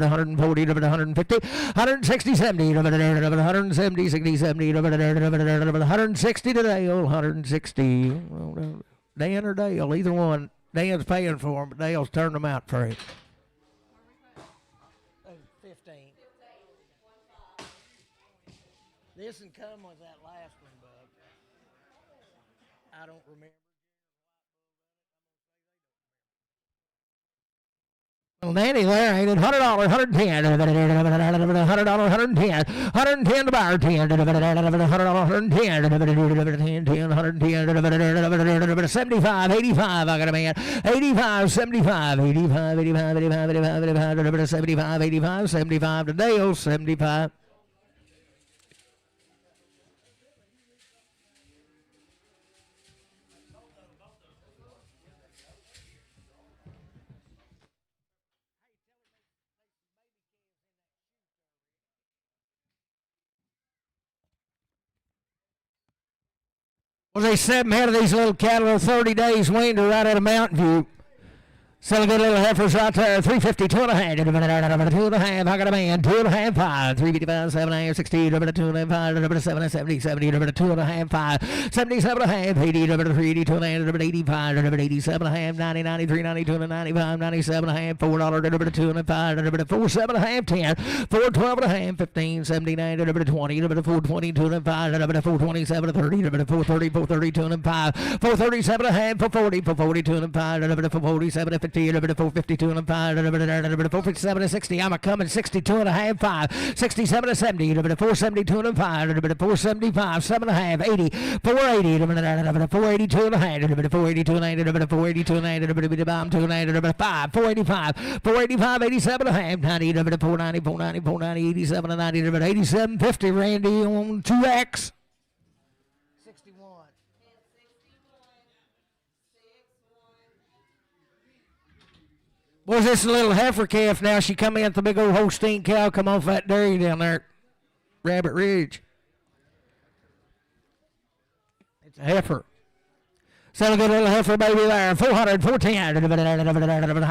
140, 150, 160, 70, 170, 60, 70, 160 today, 160. Dan or Dale, either one. Dan's paying for them, but Dale's turning them out for him. 15. This can come with that last one, bub. I don't remember. Well, Nanny there, ain't it? $100, $110, $100, $110, $110 to buyer, $10, $100, $110, $110, 75, 85, I got a man, 85, 75, 85, 85, 85, 85, 85, 75, 85, 75 to Dale, 75. Well, they 7 head of these little cattle, 30 days weaned right out of Mountain View. Sell a good little heifers right there, 350, 2 and a half, 2 and a half, I got a man, 2 and a half, 5, 355, 7 and a half, 60, 2 and a half, 5, 7, 70, 70, 2 and a half, 5, 77 and a half, 80, 380, 2 and a half, 85, 87 and a half, 90, 93, 92 and a 95, 97 and a half, $4, 2 and a half, 4, 7 and a half, 10, 4, 12 and a half, 15, 79, 20, 4, 20, 2 and a half, 4, 27, 30, 4, 30, 4, 30, 2 and a half, 4, 37 and a half, 4, 40, 4, 40, 2 and a half, 4, 47, 50, 452 and a half, 457 to 60. I'm a coming 62 and a half, 5, 67 to 70, 472 and a half, 475, 7 and a half, 80, 480, 482 and a half, 482 and a half, 482 and a half, 2 and a half, 5, 485, 485, 87 and a half, 90, 490, 490, 490, 87 and 90, 87, 50, Randy on 2X. Was this little heifer calf now? She come in with the big old Holstein cow, come off that dairy down there at Rabbit Ridge. It's a heifer. Sell a good little heifer baby there. 400, 410. I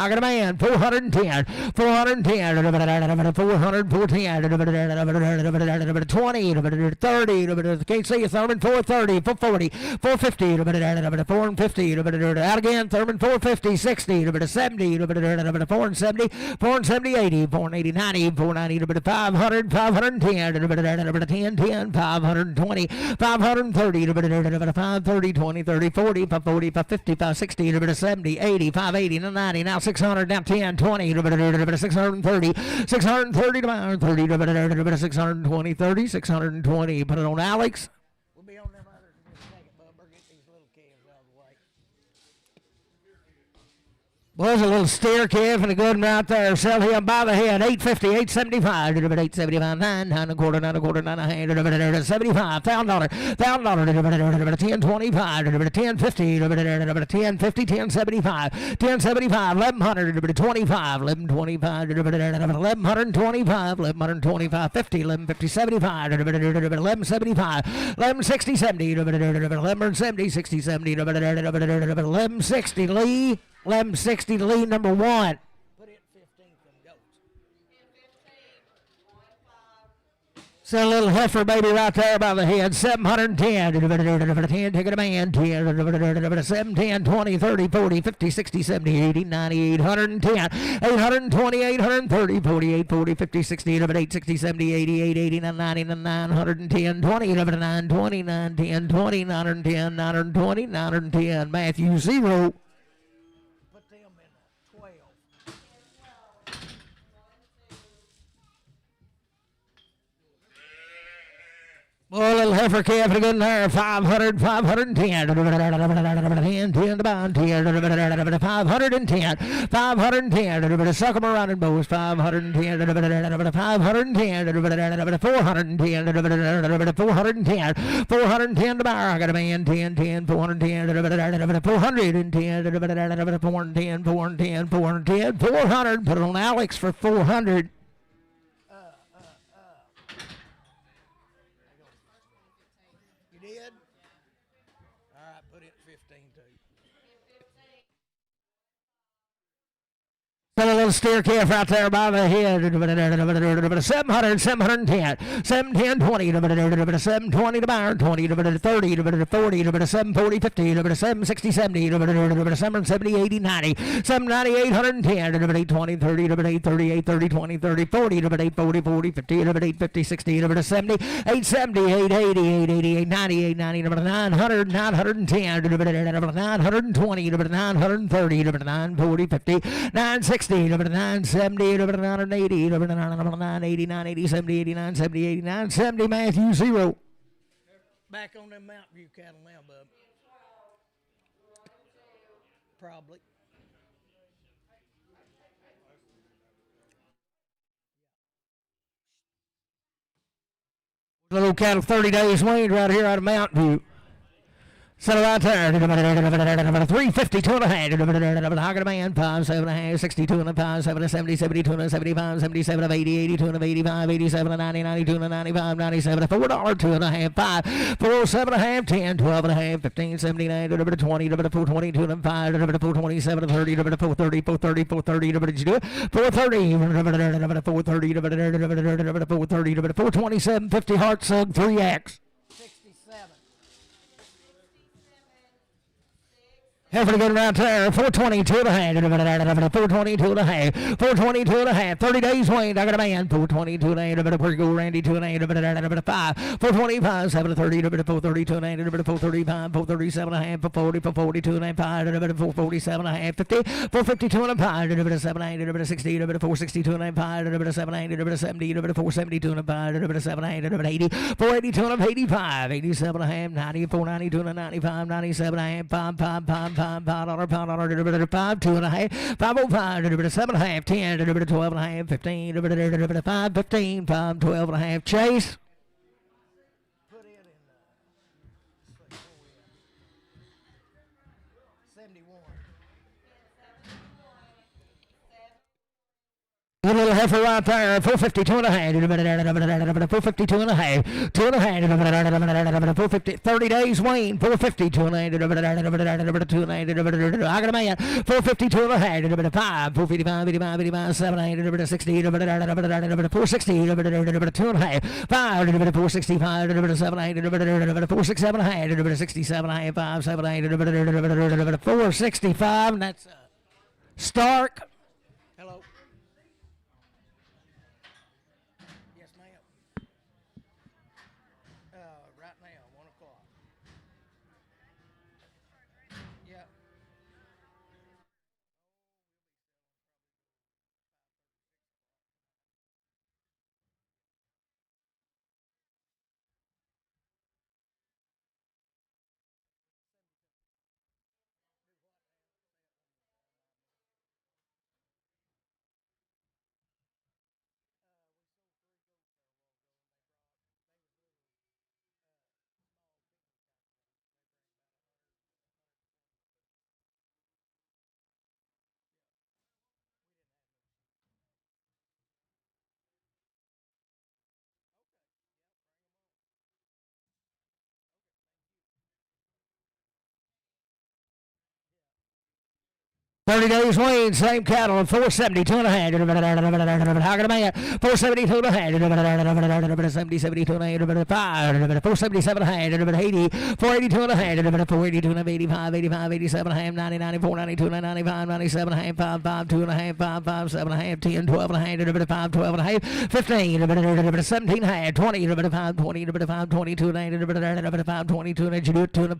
got a man. 410. 410. 400, 410. 20. 30. Can't see you, Thurman. 430. 440. 450. 450. Out again, Thurman. 450. 60. 70. 470. 470. 80. 480. 90. 490. 500. 510. 10. 10. 520. 530. 530. 20. 30. 40. 40, 50, 60, 70, 80, 580, 90, now 600, now 10, 20, 630, 630 to 30, 620, 30, 620. Put it on Alex. We'll be on them others in just a second, Bubba. Get these little calves out of the way. Well, there's a little steer calf and a good one right there. Sell him by the head. 850, 875, 875, 9, 9 and a quarter, 9 and a quarter, 9 and a half, 75, $1,000, $1,000, 1025, 1050, 1050, 1075, 1075, 1100, 25, 1125, 1125, 1125, 50, 1150, 75, 1175, 1160, 70, 1170, 60, 70, 1160, Lee. 1160 to lead number 1. Put it 15 from goats. So a little heifer baby right there by the head. 710. 10. Take it a man. 10. 7, 10, 20, 30, 40, 50, 60, 70, 80, 90, 810. 820, 830, 48, 40, 50, 60, 860, 70, 88, 89, 90, 910, 20, 9, 20, 9, 10, 20, 910, 920, 910. Matthew 0. Well, a little heifer calf and a good there. 500, 510. 10 to bound. 10, 510. 510. Suck them around in bows. 510. 510. 410. 410. 410 to bar. I got a man. 10, 10. 410. 410. 410. 410. 410. 400. Put it on Alex for 400. Got a little steer calf right there by the head. 700, 710, 710, 20, 720 to Byron, 20, 30, 40, 740, 50, 760, 70, 770, 80, 90, 790, 810, 820, 30, 838, 30, 20, 30, 40, 840, 40, 50, 850, 60, 70, 870, 880, 888, 90, 890, 900, 910, 920, 930, 940, 50, 960, 970, 980, 980, 980, 70, 89, 70, 89, 70, Matthew 0. Back on them Mountain View cattle now, bub. Probably. Little cattle 30 days weaned right here out of Mountain View. Settle right there. 350, 2 and a half. Hogging a man, 5, 7 and a half, 62 and a 5, 7 and 70, 72 and 75, 77 of 80, 82 and 85, 87 and 90, 92 and 95, 97 of $4, 2 and a half, 5, 4, 7 and a half, 10, 12 and a half, 15, 79, 20, 422 and 5, 427 and 30, 430, 430, 430, did you do it? 430, 430, 430, 427, 50 heart sug, 3X. Heifer good around there, 422 and a half, 422 and a half, 422 and a half, 30 days weaned, I got a man, 422 and a half, where you go, Randy, 2 and a half, 5, 425, 730, 432 and a half, 435, 437 and a half, 40, 442 and a half, 447 and a half, 50, 452 and a half, 7, 60, 462 and a half, 7, 70, 472 and a half, 7, 80, 482 and a half, 85, 87 and a half, 90, 492 and a 95, 97 and a half, 5, $5, 2 and a half, 505, 7 and a half, 10, 12 and a half, 15, 5, 15, 5, 12 and a half, Chase. Put it in 71. A little heifer right there, 452 and a half, 452 and a half, 2 and a half, 450, 30 days weaned, 452 and a half, 2 and a half, I got a man, 452 and a half, 5, 455, 85, 85, 7, 60, 460, 2 and a half, 5, 465, 7, 467 and a half, 67 and a half, 5, 7, 465, and that's Stark. Yeah. 30 days weaned, same cattle, 472 and a half. How can a man? 472 and a half. 70, 72 and a half. 5, 477 and a half. 80, 482 and a half. 482 and a half. 85, 85, 87 and a half. 90, 94, 92, 95, 97 and a half. 5, 5, 2 and a half. 5, 5, 7 and a half. 10, 12 and a half. 5, 12 and a half. 15, 17 and a half. 20, 5, 20, 5, 22 and a half. 5, 22 and a half. 2 and a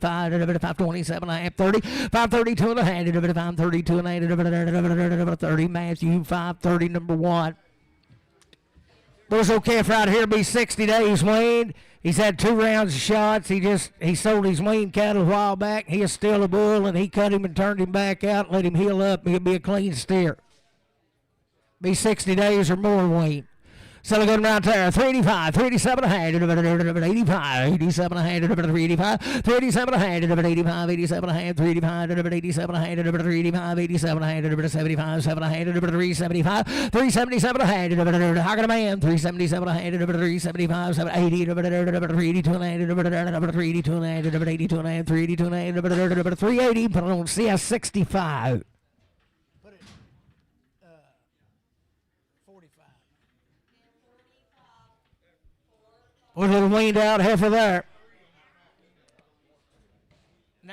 5, 27 and a half. 30, 5, 32 and a half. 5, 32 and a half. 30, Matthew 530, number 1. Those old calf right here be 60 days weaned. He's had 2 rounds of shots. He sold his weaned cattle a while back. He is still a bull, and he cut him and turned him back out and let him heal up. He'll be a clean steer. Be 60 days or more weaned. So we're going right there. 385, 387 and a half, 85, 87 and a half, 385, 387 and a half, 85, 87 and a half, 385, 87 and a half, 385, 87 and a half, 75, 7 and a half, 375, 377 and a half, how can a man? 377 and a half, 375, 780, 382 and a half, 382 and a half, 82 and a half, 382 and a half, 380, but I don't see a 65. Put it. Was a little weaned out heifer there. I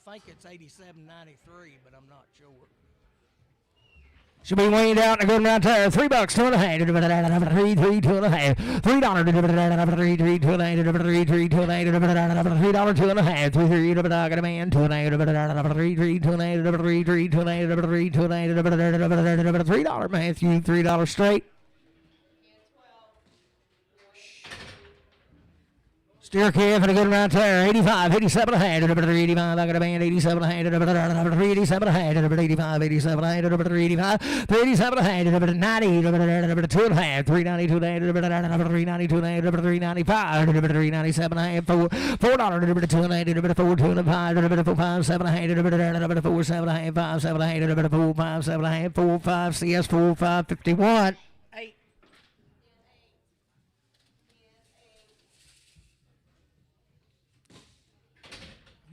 think it's 87.93, but I'm not sure. Should be weaned out and a good right there. $3, $2.50. $3, $2.50. $3, $2.50. $3, $2.50. $3, $2.50. I got a man. $3, Matthew. $3 straight. Steer calf and a good right there. 85, 87 ahead. 85, I got a band. 87 ahead. 87 ahead. 85, 87 ahead. 85, 387 ahead. 90, 2 and a half. 392 ahead. 392 ahead. 395, 397 ahead. $4, $2 and a half. 4, 2 and a 5, 4, 5, 7 ahead. 4, 7 ahead. 5, 7 ahead. 4, 5, 7 ahead. 4, 5, CS 4, 5, 51.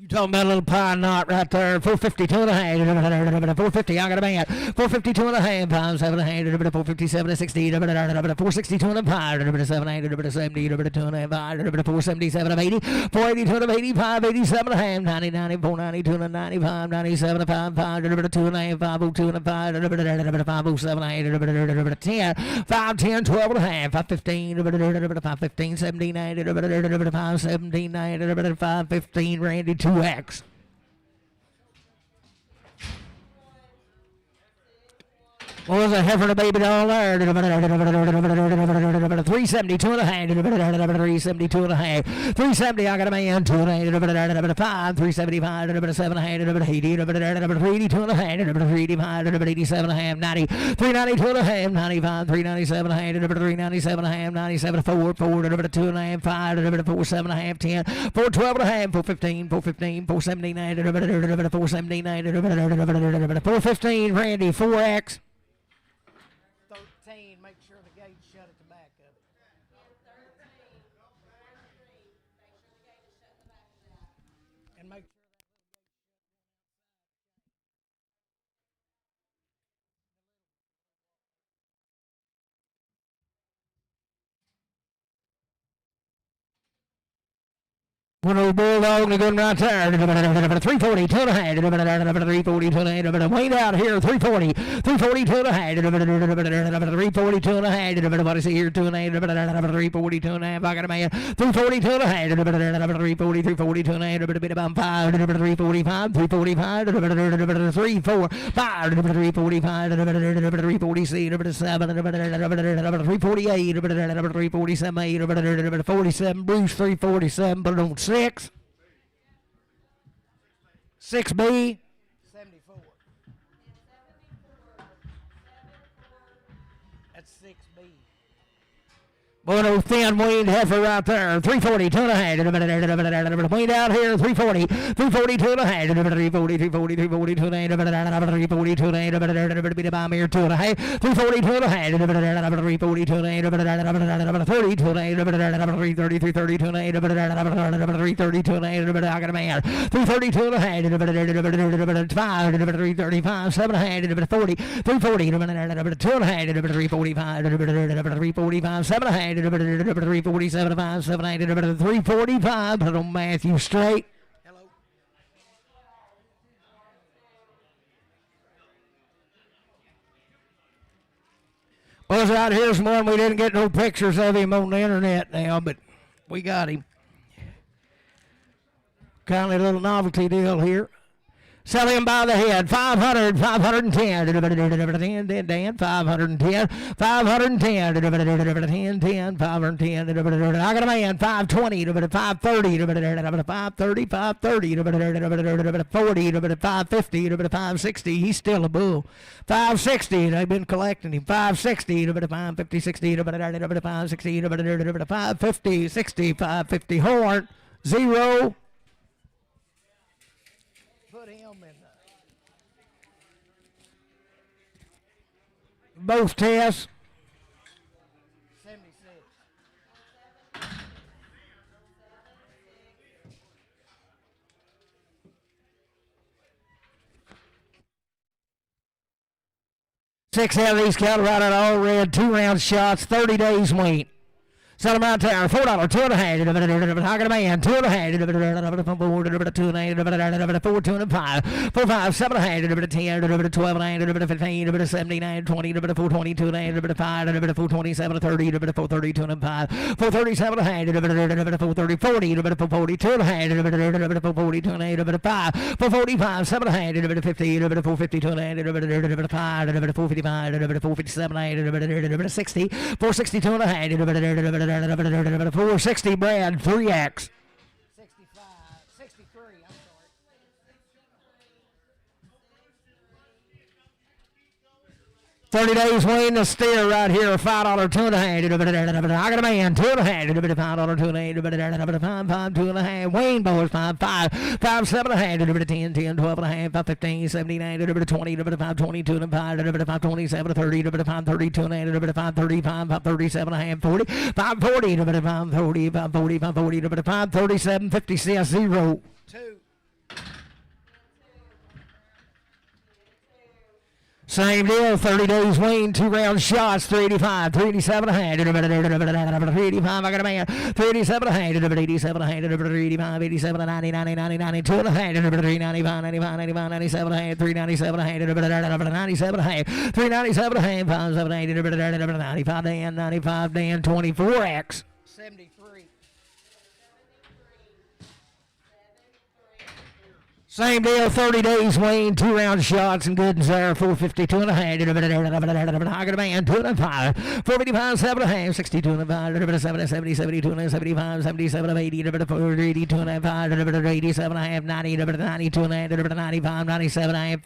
Talking about a little pine knot right there. 452 and a half. 450. I got a man. 452 and a half. 5, 7 and a half. 457 and 60. 462 and a 5. 7 and a half. 70. 2 and a half. 477 of 80. 482 and 85. 87 and a half. 90, 94, 92 and 95. 97 and 5. 5. 2 and a half. 502 and a 5. 507 and 8. 10. 5, 10, 12 and a half. 515. 515. 17. 517. 515. Randy 2. X. What was a heifer and a baby doll there? 372 and a half. 372 and a half. 370, I got a man. 2 and a half. 5, 375, 7 and a half. 80, 382 and a half. 385, 87 and a half. 90, 392 and a half. 95, 397 and a half. 397 and a half. 97, 4, 4, 2 and a half. 5, 4, 7 and a half. 10, 4, 12 and a half. 415, 415, 479, 479, 415, Randy, 4X. Make sure the gate's shut at the back of it. And make sure one old bulldog and a good right there. 340, 2 and a half. 340, 2 and a half. Way down here, 340, 340, 2 and a half. 340, 2 and a half. What is here, 2 and a half. 340, 2 and a half. I got a man. 340, 2 and a half. 340, 340, 2 and a half. A bit about 5. 345, 345. 3, 4, 5. 345, 347, 348, 347, 47. Bruce 347, but on 6. 6B. 74. That's 6B. Boy, no thin weaned heifer right there. 340, 2 and a half. Weaned out here, 340, 340, 2 and a half. 340, 340, 340, 2 and a half. 340, 2 and a half. Beat it by me here, 2 and a half. 340, 2 and a half. 340, 2 and a half. 30, 2 and a half. 330, 330, 2 and a half. 330, 2 and a half. I got a man. 330, 2 and a half. 5, 335, 7 and a half. 40, 340, 2 and a half. 345, 345, 7 and a half. 347, 5, 7, 8, 345. Put it on Matthew straight. Hello. Buzz out here's one. We didn't get no pictures of him on the internet now, but we got him. Kind of a little novelty deal here. Sell him by the head. 500, 510. Dan, 510, 510, 10, 510. I got a man. 520, 530, 530, 530, 40, 550, 560. He's still a bull. 560. They've been collecting him. 560, 550, 60, 560, 550, 60, 550. Horn. 0. Both tests. 76. Six out of these cattle right at all red, 2 round shots, 30 days wait. Sell them right there. $4, 2.5. Talking to man, 2.5. 4, 2 and 5. 4, 5, 7.5. 10, 12, 15, 17, 20, 420, 2 and 5, 427, 30, 430, 2 and 5, 437, 430, 40, 42 and 442 and 5, 445, 7, 50, 452 and 5, 455, 457, 60, 462 and 460, Brad, 3X. 65, 63, I'm sorry. $30 Wayne the steer right here, $5, 2.5. I got a man, 2.5. $5, 2.5. 5, 2.5. Wayne boys, 5, 5, 7.5. 10, 10, 12.5. 5, 15, 79. 20, 5, 22 and 5, 5, 27, 30, 5, 32 and 5, 35, 5, 37.5, 40, 5, 40, 5, 40, 5, 40, 5, 40, 5, 37, 50, 0, 2. Same deal, $30 Wayne, 2 round shots, 385, 387 a hand, 385, I got a man, 387 a hand, 87 a hand, 385, 87, 90, 90, 90, 92 and a hand, 395, 95, 95, 97 a hand, 397 a hand, 97 a hand, 397 a hand, 578, 95 Dan, 95 Dan, 24X. 73. Same deal, $30 Wayne, 2 round shots and good and there, 452 and a hand, I got a man, 2 and 5, 455, 7 and a half, 62 and a 5, 70, 72 and 75, 77 and 80, 82 and a 5, 87 and a half, 90, 92 and a half, 95, 97 and a half,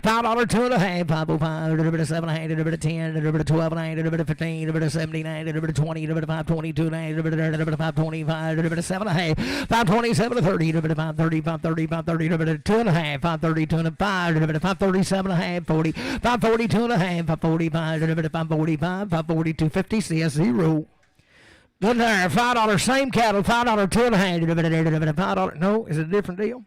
$5, 2 and a half, 505, 7 and a half, 10, 12 and a half, 15, 79, 20, 522 and a half, 525, 7 and a half, 527 and 30, 530, 530, 530, 2 and a half, 532 and 5, 537 and a half, 40, 542 and a half, 545, 545, 542, 50, CS0. Good there, $5, same cattle, $5, 2 and a half, $5, no, is it a different deal?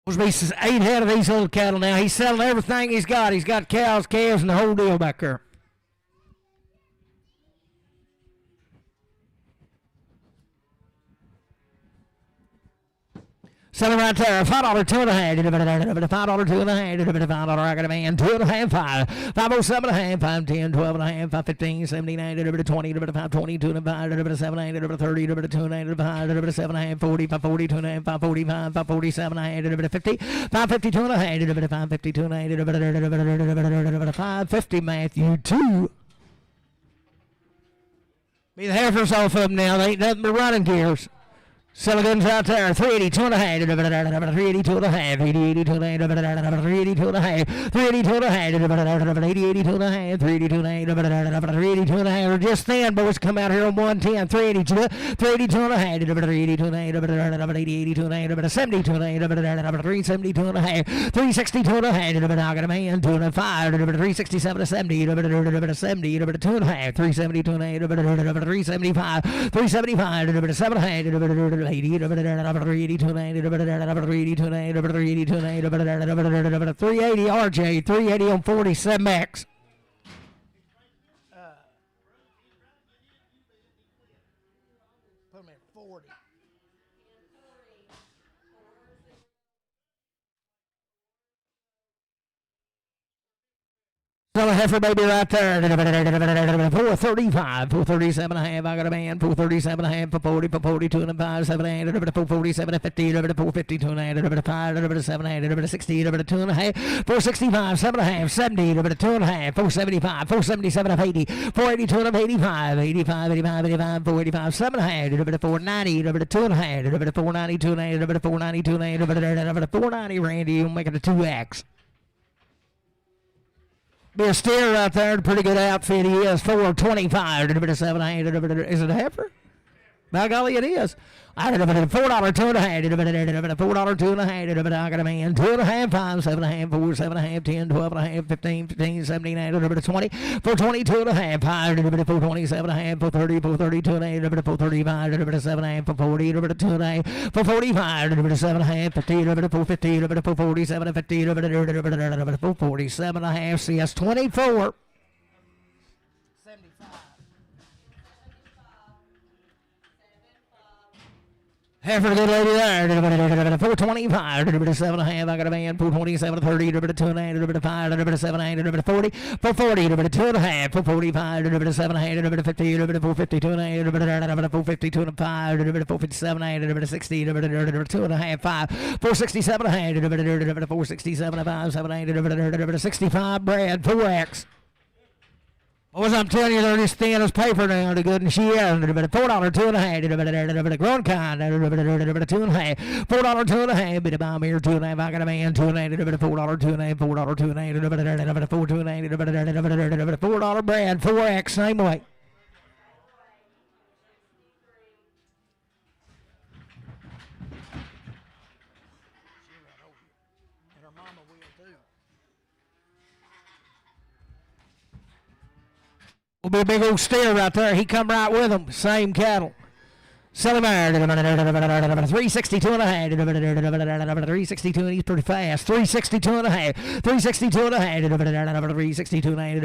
Supposed to be 8 head of these little cattle now. He's selling everything he's got. He's got cows, calves, and the whole deal back there. Selling right there, $5, 2 and a half, $5, 2 and a half, $5, I got a man, 2 and a half, 5, 507 and a half, 510, 12 and a half, 515, 79, 20, 522 and a 5, 7, 30, 2 and a 5, 7 and a half, 40, 542 and a half, 545, 547 and a half, 50, 552 and a half, 552 and a half, 550, Matthew 2. Be the heifers off of them now. They ain't nothing but running gears. Silicons out there, 382 and a half, 382 and a half, 82 and a half, 382 and a half, 382 and a half, 82 and a half, 382 and a half, 382 and a half. Just thin, boys, come out here on 110, 382, 382 and a half, 382 and a half, 82 and a half, 72 and a half, 372 and a half, 362 and a half, I got a man, 2 and a 5, 367 to 70, 70, 2 and a half, 372 and a half, 375, 375, 7 and a half, 80, 380 RJ, 380 on 47X. Put him at 40. Another heifer baby right there. 435, 437 and a half. I got a man. 437 and a half. 440, 442 and a 5, 7 and 447 and 50, 452 and a half, 5, 7 and 60, 2 and a half, 465, 7 and a half, 70, 2 and a half, 475, 477 and 80, 482 and 85, 85, 85, 85, 485, 7 and a half, 490, 2 and a half, 492 and a half, 492 and a half, 490, Randy, you'll make it a 2X. Be a steer right there, pretty good outfit he is. 425, 7, is it a heifer? By golly, it is. $4, $2.5, $4, $2.5, I got a man, 2.5, 5, 7.5, 4, 7.5, 10, 12.5, 15, 15, 17, 18, 20, 420, 2.5, 5, 420, 7.5, 430, 430, 2.8, 435, 7.5, 440, 2.5, 445, 7.5, 50, 450, 447, 50, 447.5, CS 24. Heifer, good lady there. 425, 7.5. I got a man. 427, 30, 2.9, 5, 7.8, 40, 440, 2.5, 445, 7.8, 50, 450, 2.9, 450, 2.5, 457, 60, 2.5, 5, 467, 467, 5, 7.8, 65. Brad, 4X. Boys, I'm telling you, they're just thin as paper now. They're good and she is. $4, $2.5. Grown kind. $2.5. $4, $2.5. Bit of bomb here. $2.5. I got a man. $2.8. $4, $2.8. $4, $2.8. $4, Brad. 4X. Same way. Will be a big old steer right there. He come right with them. Same cattle. Sell him out. 362 and a half. 362 and he's pretty fast. 362 and a half. 362 and a half. 362 and a half.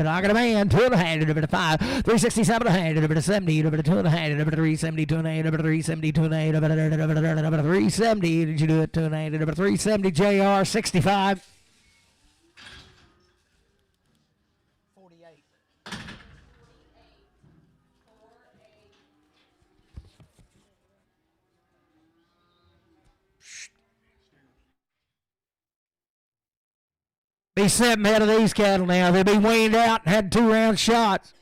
I got a man. 2 and a half. 5. 367 and a half. 70. 2 and a half. 372 and a half. 372 and a half. 370. Did you do it? 2 and a half. 370 JR 65. Be 7 head of these cattle now. They'll be weaned out and had 2-round shots.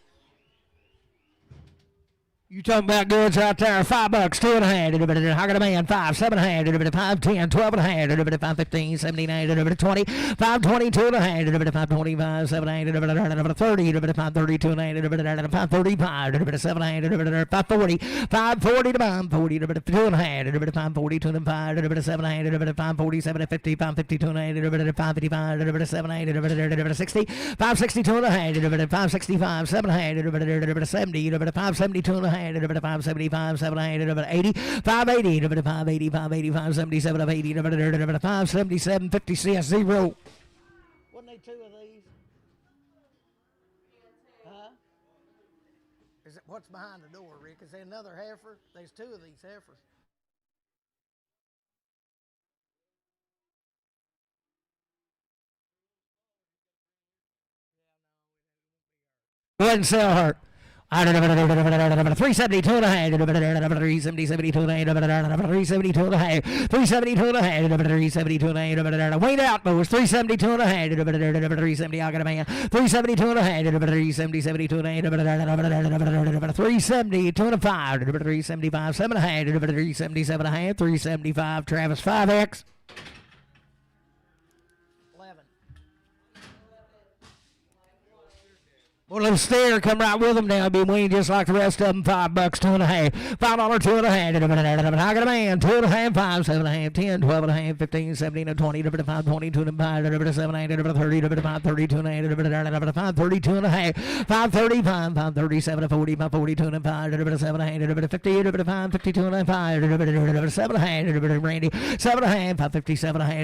You talking about goods right there. $5, 2 and a half. I got a man. 5, 7 and a half. 5, 10, 12 and a half. 5, 15, 17, 20. 5, 22 and a half. 5, 25, 7 and a half. 30. 5, 32 and a half. 5, 35. 7 and a half. 5, 40. 5, 40 to 5, 40 to 2 and a half. 5, 42 and 5. 7 and a half. 5, 47 50. 5, 52 and a half. 5, 55. 7 and a half. 60. 5, 62 and a half. 5, 65. 7 and a half. 70. 5, 72 and a half. 575, 780, 80, 580, 580, 585, 77, 80, 577, 50 CS0. Wasn't they 2 of these? Huh? Is it, what's behind the door, Rick? Is there another heifer? There's 2 of these heifers. Go ahead and sell her. 372 and a half. 372 and a half. 372 and a half. 372 and a half. 372 and a half. Wait out, boys. 372 and a half. 370. I got a man. 372 and a half. 372 and a half. 372 and a 5. 375. 7 and a half. 377 and a half. 375. Travis 5X. One little steer come right with them now. Be weaned just like the rest of them. $5, 2 and a half. $5, 2 and a half. I got a man. 2 and a half. 5, 7 and a half. 10, 12 and a half. 15, 17, 20. 5, 22 and a half. 7, 8, 30. 5, 32 and a half. 5, 32 and a half. 5, 35. 5, 37 and 40. 5, 42 and a half. 7 and a half. 50. 5, 52 and a half. 7 and a half. Randy. 7 and a half. 5, 57 and a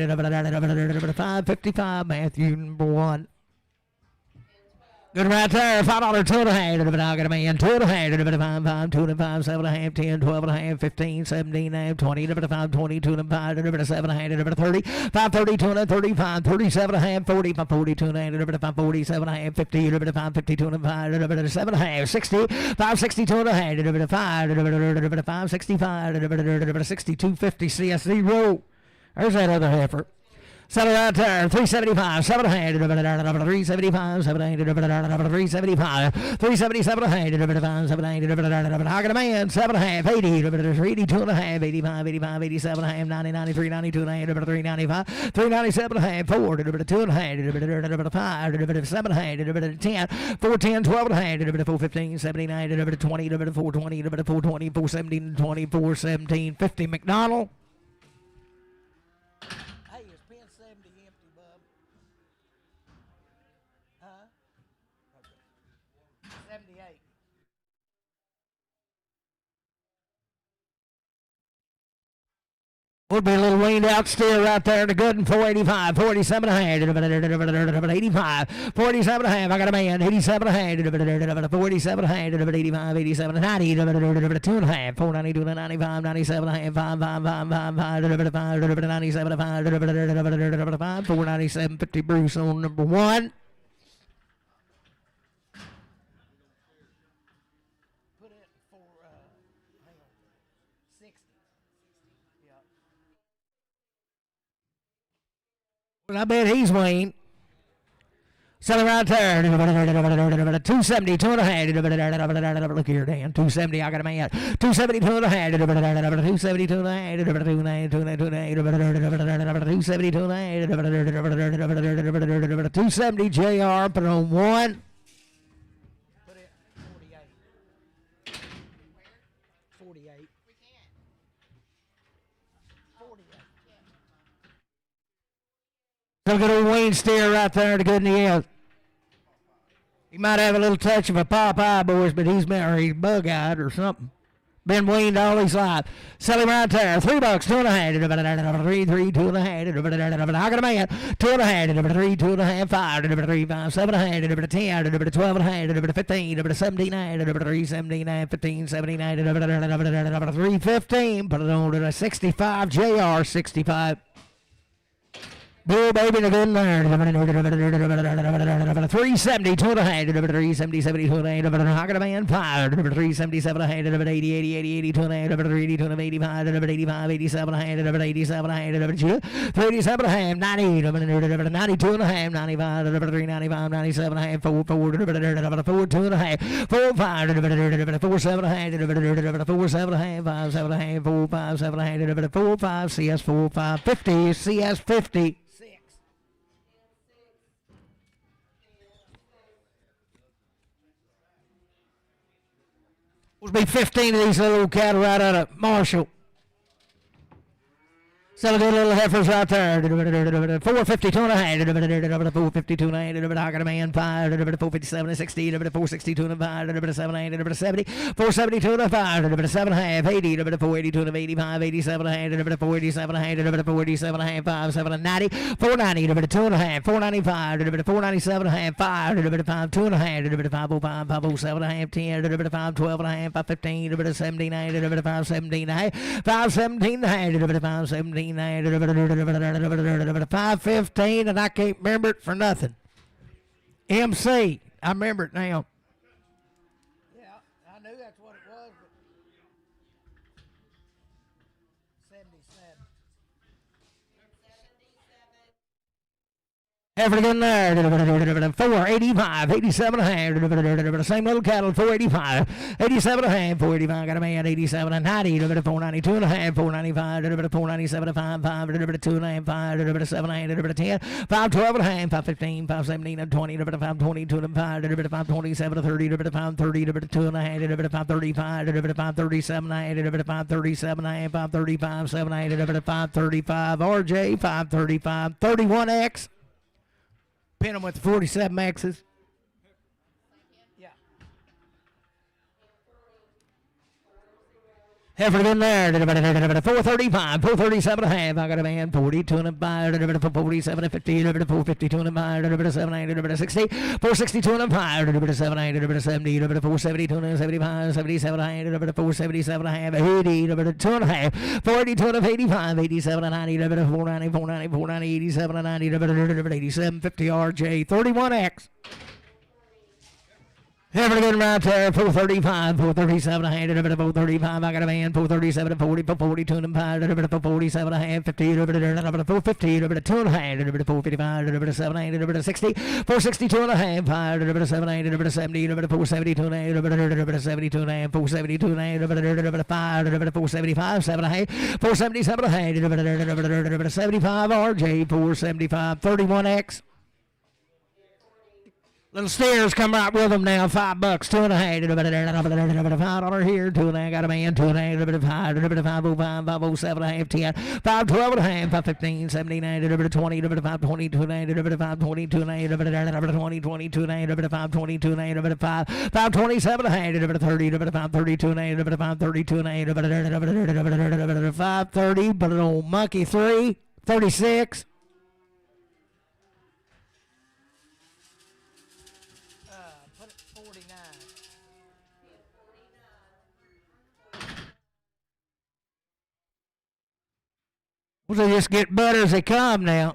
half. 5, 55. Matthew number 1. Good right there. $5, 2 and a half. I got a man. 2 and a half. 5, 5, 2 and a half. 7 and a half. 10, 12 and a half. 15, 17 and a half. 20. 5, 22 and a half. 7 and a half. 30. 5, 32 and a half. 35. 37 and a half. 40. 5, 42 and a half. 5, 47 and a half. 50. 5, 52 and a half. 7 and a half. 60. 5, 62 and a half. 5, 5, 65. 62, 50 CS0. There's that other heifer. Settle right there, 375, 700, 375, 700, 375, 377, 700, 700, I got a man, 7.5, 80, 82 and a half, 85, 85, 87 and a half, 90, 93, 92 and a half, 395, 397 and a half, 4, 2 and a half, 5, 7, 10, 410, 12 and a half, 415, 79, 20, 420, 420, 417, 20, 417, 50, McDonald. Would be a little leaned out steer right there to good and 485, 47 and a half, 85, 47 and a half. I got a man, 87 and a half, 47 and a half, 85, 87 and 90, 2 and a half, 492 and 95, 97 and a half, 5, 97 and 5, 497, 50 Bruce on number 1. Well, I bet he's Wayne. Selling right there. 270, 2 and a half. Look here, Dan. 270, I got a man. 270, 2 and a half. 270, 2 and a half. 270, 2 and a half. 270, JR, put it on 1. Put it 48. 48. 48. So good old Wayne steer right there to good in the end. He might have a little touch of a Popeye, boys, but he's bug-eyed or something. Been weaned all his life. Sell him right there. $3, 2 and a half. 3, 2 and a half. I got a man. 2 and a half. 3, 2 and a half. 5, 3, 5, 7 and a half. 10, 12 and a half. 15, 17 and a half. 3, 17 and a half. 15, 17 and a half. 315. Put it on to the 65. JR 65. Bill baby to good there. 370, 2 and a half. 370, 72 and a half. I got a man. 5, 377 and a half. 80, 80, 80, 82 and a half. 82 and a half. 85, 85, 87 and a half. 87 and a half. 387 and a half. 90, 92 and a half. 95, 395, 97 and a half. 4, 4, 2 and a half. 4, 5, 4, 7 and a half. 4, 7 and a half. 5, 7 and a half. 4, 5, 7 and a half. 4, 5, CS 4, 5, 50, CS 50. Will be 15 of these little cattle right out of Marshall. Sell a good little heifers right there. 452 and a half. 452 and a half. I got a man. 5. 457 and 60. 462 and a 5. 7, 70. 472 and a 5. 7 and a half. 80. 482 and a 85. 87 and a half. 487 and a half. 487 and a half. 5, 7 and 90. 490. 2 and a half. 495. 497 and a half. 5. 5, 2 and a half. 505. 507 and a half. 10. 5, 12 and a half. 515. 79. 517 and a half. 517 and a half. 517. 515, and I can't remember it for nothing. MC, I remember it now. Yeah, I knew that's what it was, but 77. Effort in there. 485, 87 and a half. Same little cattle, 485, 87 and a half. 485, got a man, 87 and 90. 492 and a half. 495, 497 and 5, 5, 2 and a half, 5, 7 and 10, 512 and a half, 515, 517 and 20, 522 and 5, 527 and 30, 530, 2 and a half, 535, 537 and 537 and 535, 7 and 535, RJ, 535, 31X. Pin them with the 47 X's. Yeah. Effort in there. 435, 437 and a half. I got a man. 42 and a 5. 47 and 50. 452 and a 5. 7, 60. 462 and a 5. 7, 70. 472 and a 75. 77 and a half. 477 and a half. 80. 2 and a half. 482 and a 85. 87 and 90. 490, 490, 490, 87 and 90. 87, 50 RJ. 31X. Every good right there, 435, 437 a hand, a bit of 435. I got a man, 437 to 40, 42 and 5, a bit of 47 a hand, 50, a bit of 450, a bit of 2 and a hand, a bit of 455, a bit of 7 a hand, a bit of 60, 462 and a half, 5, a bit of 7 a hand, a bit of 70, a bit of 472 and a hand, a bit of 72 and a half, 472 and a hand, a bit of 5, a bit of 475, 7 a hand, 477 a hand, a bit of 75 RJ, 475, 31X. Little steers come right with them now. $5, 2 and a half, a bit of $5 here, 2 and a half, got a man, 2 and a half, a bit of 5, a bit of 505, 507 and a half, 10, 512 and a half, 515, 79, a bit of 20, a bit of 522 and a half, a bit of 522 and a half, a bit of 20, 22 and a half, a bit of 522 and a half, a bit of 527 and a half, a bit of 30, a bit of 532 and a half, a bit of 532 and a half, a bit of 530, but an old monkey 3, 36. Well, they just get better as they come now.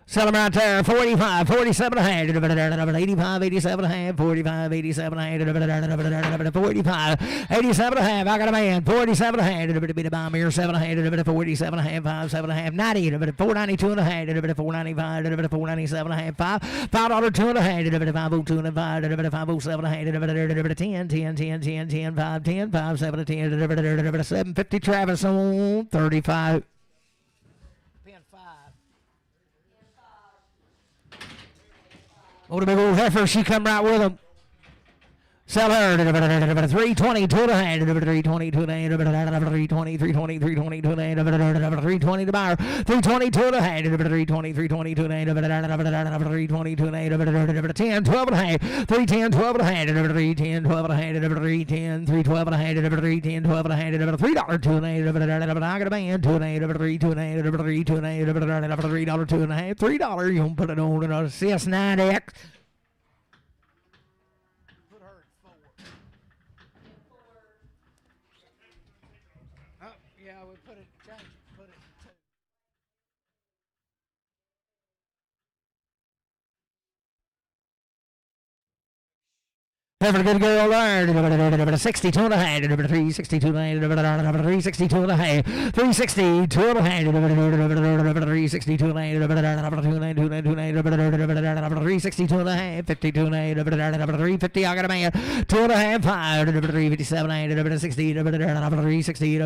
Sell them right there, 45, 47 and a half, 85, 87 and a half, 45, 87 and a half, 45, 87 and a half. I got a man, 47 and a half, a bit of bomb here, 7 and a half, 47 and a half, 5, 7 and a half, 90, a bit of 492 and a half, a bit of 495, a bit of 497 and a half, $5, 2 and a half, a bit of 502 and a 5, a bit of 507 and a half, a bit of 10, 10, 10, 10, 10, 5, 10, 5, 7, 10, a bit of 750 Travis on 35. Oh, the big old heifer, she come right with them. Sell her, 320, 2 and a half, 320, 2 and a half, 320, 320, 320, 2 and a half, 320 to buyer, 320, 2 and a half, 320, 320, 2 and a half, 320, 2 and a half, 10, 12 and a half, 310, 12 and a half, 310, 12 and a half, 310, 312 and a half, 310, 12 and a half, $3, 2 and a half, I got a man, 2 and a half, 3, 2 and a half, 3, 2 and a half, $3, 2 and a half, $3, you can put it on an CS9X. Every good girl there, 62 and a half, 362 and a half, 362 and a half, 362 and a half, 362 and a half, 362 and a half, 52 and a half, 350, I got a man, 2 and a half, 5, 357 and a half, 60, 360,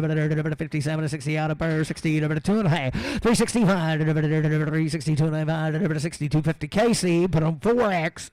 57, 60 out of per, 60, 2 and a half, 365, 362 and a half, 6250 KC, put on 4X.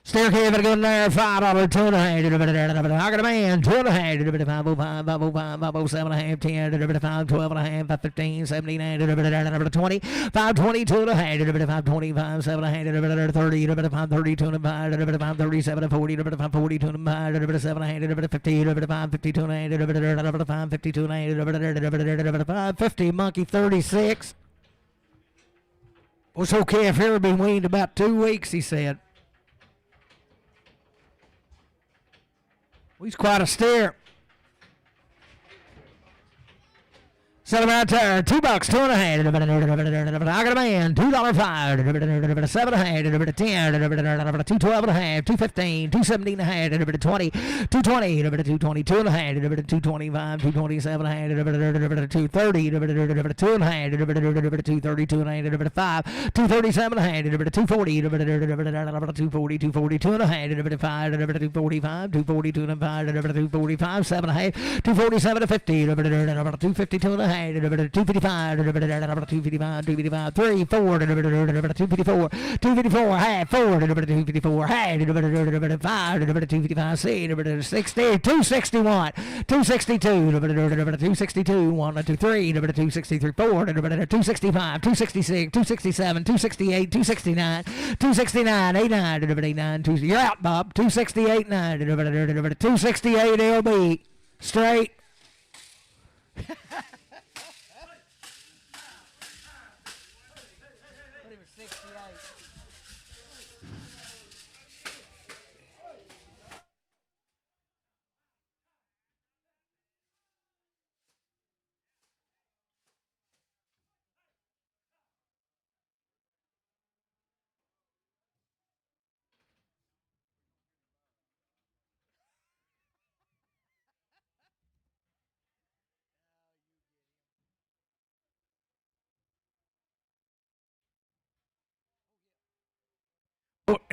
Still keeping it good there, $5, 2 and a half, I got a man, 2 and a half, 505, 505, 507 and a half, 10, 512 and a half, 515, 79, 20, 520, 2 and a half, 525, 7 and a half, 30, 532 and a half, 537 and 40, 542 and a half, 7 and a half, 50, 552 and a half, 552 and a half, 550, monkey 36. Well, it's okay if here been weaned about 2 weeks, he said. He's quite a steer. Sell him right there, $2, 2 and a half. I got a man, $2, 5, 7 and a half, 10, 212 and a half, 215, 270 and a half, 20, 220, 222 and a half, 225, 227 and a half, 230, 2 and a half, 232 and a half, 5, 237 and a half, 240, 240, 242 and a half, 5, 245, 242 and a half, 245, 7 and a half, 247 to 50, 252 and a half. 255, 255, 255, 3, 4, 254, 254, half, 4, 254, half, 5, 255, C, 60, 261, 262, 262, 1, 2, 3, 263, 4, 265, 266, 267, 268, 269, 269, 89, 89, you're out, Bob, 268, 9, 268 LB, straight.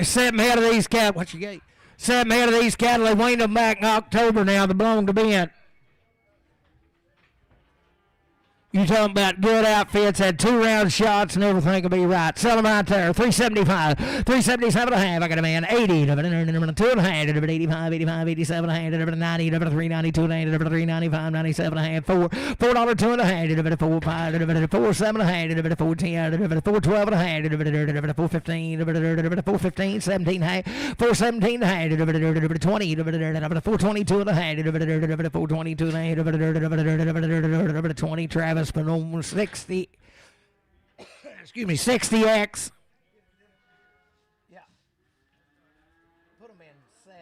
7 head of these cattle. What you get? 7 head of these cattle. They weaned them back in October now. They belong to Ben. You talking about good outfits, had 2-round shots, and everything will be right. Sell them right there. 375, 377 and a half. I got a man. 80, 2 and a half, 85, 85, 87 and a half, 90, 392 and a half, 395, 97 and a half, $4, 2 and a half, 4, 5, 4, 7 and a half, 4, 10, 4, 12 and a half, 4, 15, 4, 15, 17 and a half, 4, 17 and a half, 20, 4, 22 and a half, 4, 22 and a half, 20, Travis. But on 60, excuse me, 60X. Yeah. Put them in 7.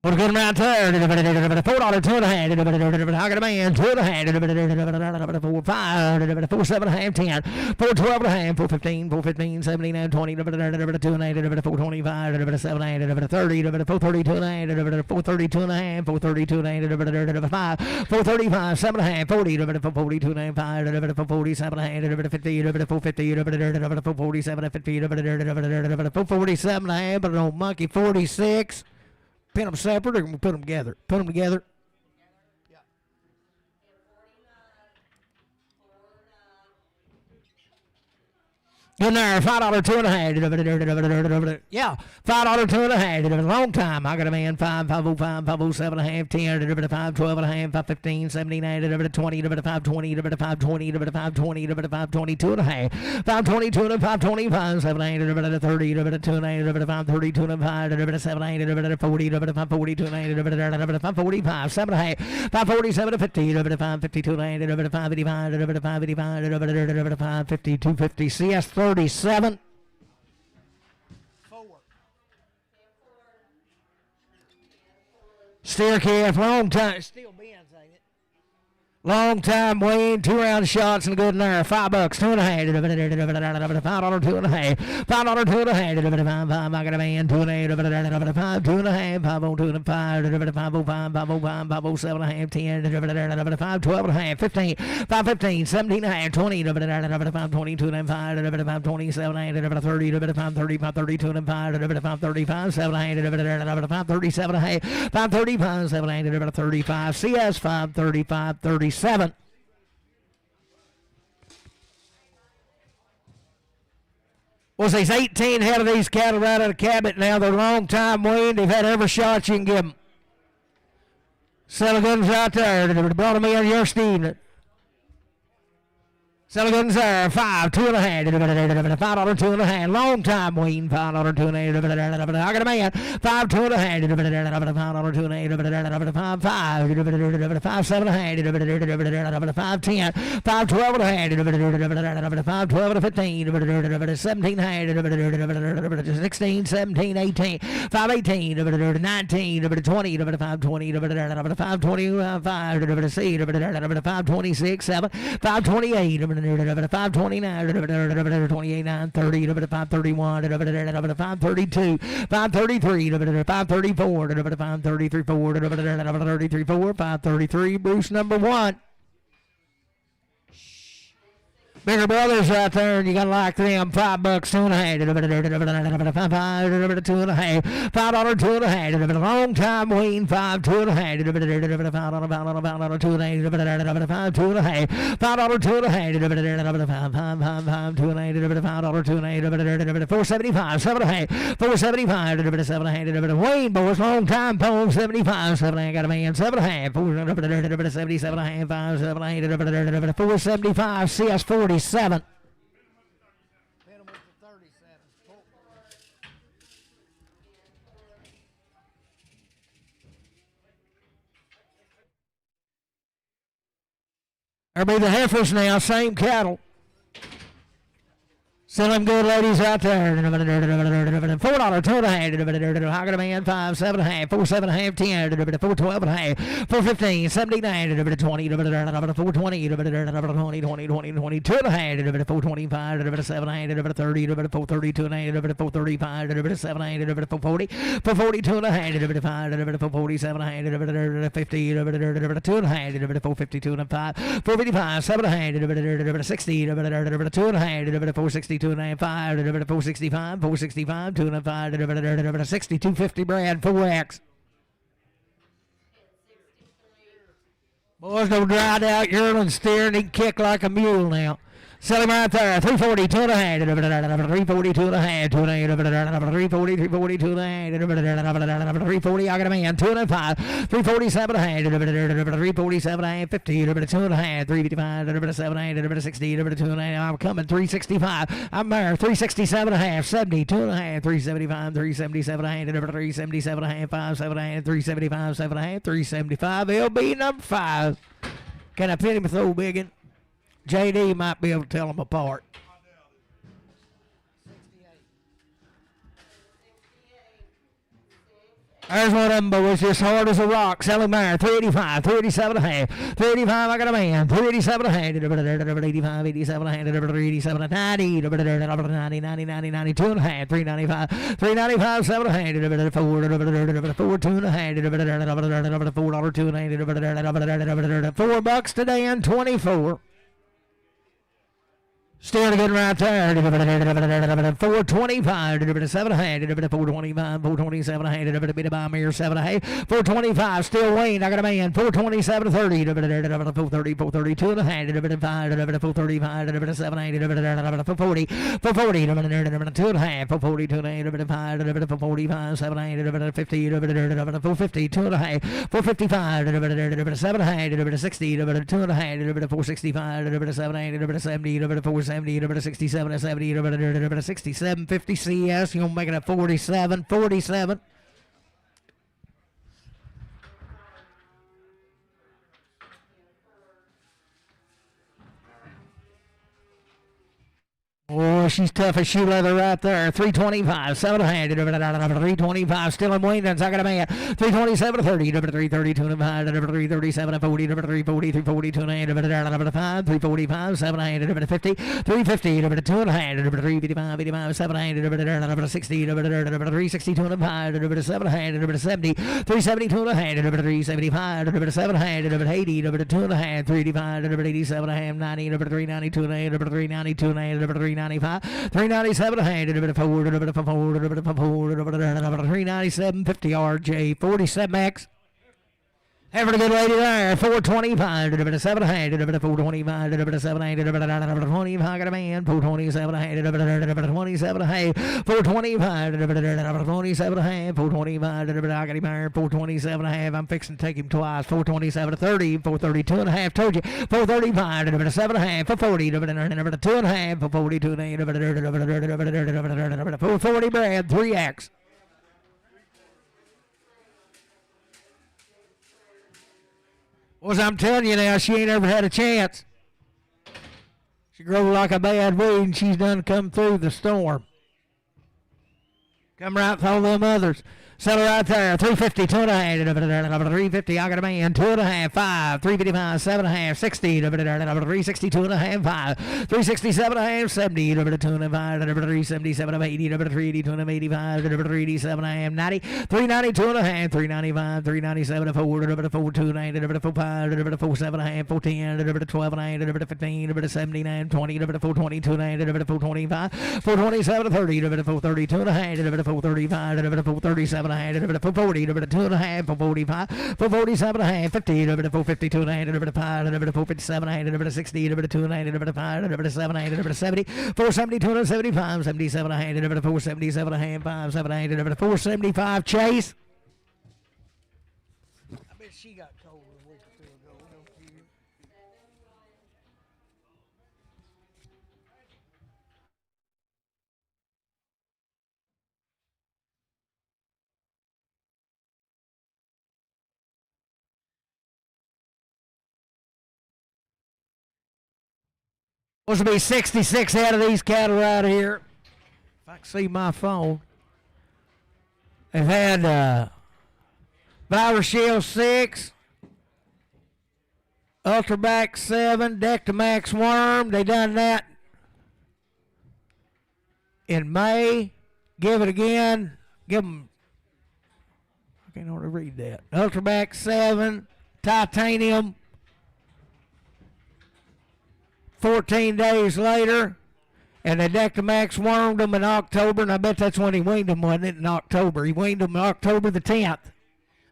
What a good amount there. $4, 2 and a half. I got a man. 2 and a half. 4, 5, 4, 7 and a half. 10. 4, 12 and a half. 4, 15, 4, 15, 17, 20. 2 and a half. 4, 25, 7 and a half. 30. 4, 32 and a half. 4, 32 and a half. 4, 32 and a half. 5, 4, 35, 7 and a half. 40, 42 and a half. 5, 4, 47 and a half. 50, 4, 50, 4, 47, 50, 4, 47 and a half. But no monkey. 46. Pin them separate or put them together? Put them together. In there, $5, 2 and a half. Yeah, $5, 2 and a half. A long time. I got a man. 5, 505, 507 and a half. 10, 5, 12 and a half. 5, 15, 17, 20, 5, 20, 5, 20, 5, 20, 5, 22 and a half. 5, 22 and 5, 25, 7, 8, 30, 2 and 5, 32 and 5, 7, 8, 40, 5, 42 and 5, 45, 7 and a half. 5, 47 50, 5, 52 and 5, 85, 5, 85, 5, 52, 50. CS 37. 4. Steer calf, long time. Still Ben's, ain't it? Long time Wayne, 2-round shots and good in there. $5, 2 and a half. $5, 2 and a half. $5, 2 and a half. 5, I got a man. 2 and a half. 5, 2 and a half. 5, 2 and 5. 505, 505, 507 and a half. 10, 5, 12 and a half. 15, 5, 15, 17 and a half. 20, 5, 22 and 5, 5, 27 and 30, 5, 30, 5, 32 and 5, 5, 35, 7 and 5, 37 and a half. 5, 35, 7 and 35. CS 5, 35, 37. Well, there's 18 head of these cattle right out of the cabinet now. They're long time weaned. They've had every shot you can give them. Selling guns right there. They brought them in yesterday evening. Selling guns there. 5, 2 and a half. $5, 2 and a half. Long time weaned. $5, 2 and a half. I got a man. 5, 2 and a half. $5, 2 and a half. 5, 5, 7 and a half. 5, 10. 5, 12 and a half. 5, 12 and 15. 17 and a half. 16, 17, 18. 5, 18. 19, 20. 5, 20. 5, 25. C. 5, 26. 7. 5, 28. 529, 28, 9, 30, 531, 532, 533, 534, 533, 4, 533, Bruce number 1. Bigger brothers out there, and you gotta like them. $5, 2 and a half. 5, 2 and a half. $5, 2 and a half. Long time wean. 5, 2 and a half. $5, 2 and a half. 5, 2 and a half. $5, 2 and a half. 5, 2 and a half. 5, 2 and a half. 475, 7 and a half. 475, 7 and a half. Wayne boys, long time pole. 75, 7 and a half. Got a man. 7 and a half. 77 and a half. 5, 7 and a half. 475, CS 40. 7. There'll be the heifers now, same cattle. Sell them good ladies right there. $4, $2.5. How can a man? 5, 7.5, 4, 7.5, 10, 4, 12.5, 4, 15, 79, 20, 4, 20, 20, 20, 20, 22.5, 4, 25, 7, 30, 4, 32, 4, 35, 7, 4, 40, 4, 42 and a half, 5, 4, 47, 50, 2.5, 4, 52 and 5, 4, 55, 7, 60, 2.5, 4, 62 and a half, 5, 465, 465, 2 and 5, 60, 250 brand, 4X. Boys, no dried out yearling steer and he can kick like a mule now. Sell him right there. 340, 2.5. 340, 2.5. 340, 340, 2.5. 340, I got a man. 2.5. 347, 347, 50, 2.5. 355, 7, 60, 2.5. I'm coming. 365. I'm there. 367, 70, 2.5. 375, 377, 377, 5, 7, 375, 7, 375. LB number 5. Can I pin him with the old biggin? JD might be able to tell them apart. There's one of them boys, just hard as a rock. Selling there, 385, 387 and a half. 385, I got a man. 387 and a half. 85, 87 and a half. 387 and 90. 90, 90, 90, 92 and a half. 395, 395, 7 and a half. 4, 2 and a half. $4, 2 and a half. $4 today and 24. Still good right there. 425, 7.5, 425, 427, bit by me 7.5, 425, still Wayne. I got a man. 427, 30, 430, 432 and a half, 5, 435, 7.8, 440, 440, 2 and a half, 442 and a half, 5, 445, 7.8, 50, 450, 2 and a half, 455, 7.5, 60, 2 and a half, 465, 7.8, 70, 470, 67, 70, 67, 50 CS. You're making it 47, 47. Oh, she's tough as shoe leather right there. 325, 700, 325, still in Wayne's. I got a man. 327, 30, 330, 205, 337, 40, 340, 340, 205, 345, 700, 50, 350, 200, 355, 85, 700, 60, 360, 205, 700, 70, 370, 200, 375, 700, 80, 205, 385, 87, 90, 390, 200, 390, 200, 395, 397, 397, 50 RJ, 47X. Have a good lady there. 425, 700, 425, 700, 25, got a man. 427, 27, 425, 27, 425, I got him there. 427, I'm fixing to take him twice. 427, 30, 432 and a half, told you. 435, 7, 440, 2 and a half, 442 and a half, 440 Brad, 3X. Well, I'm telling you now, she ain't ever had a chance. She grew like a bad weed, and she's done come through the storm. Come right with all them others. Sell her right there. 350, 2 and a half, 350, I got a man. 2 and a half, 5, 355, 7 and a half, 60, 360, 2 and a half, 5, 367 and a half, 70, 2 and a half, 377, 80, 380, 2 and a half, 85, 387 and a half, 90, 390, 2 and a half, 395, 397, 4, 2, 90, 4, 5, 4, 7 and a half, 4, 10, 12 and a half, 15, 79, 20, 420, 2 and a half, 425, 427, 30, 430, 2 and a half, 435, 437 and a half, 440, 2 and a half, 445, 447 and a half, 50, 452 and a half, 5, 457 and a half, 60, 2 and a half, 5, 7 and a half, 70, 470, 275, 77 and a half, 477 and a half, 5, 7 and a half, 475, Chase. I bet she got cold a week or two ago, don't you? Supposed to be 66 out of these cattle right here. If I can see my phone. They've had Virus Shield 6, Ultraback 7, Dectamax Worm. They done that in May. Give it again. Give them. I can't hardly read that. Ultraback 7, Titanium. 14 days later. And the Dectamax wormed them in October, and I bet that's when he weaned them, wasn't it, in October? He weaned them October the 10th.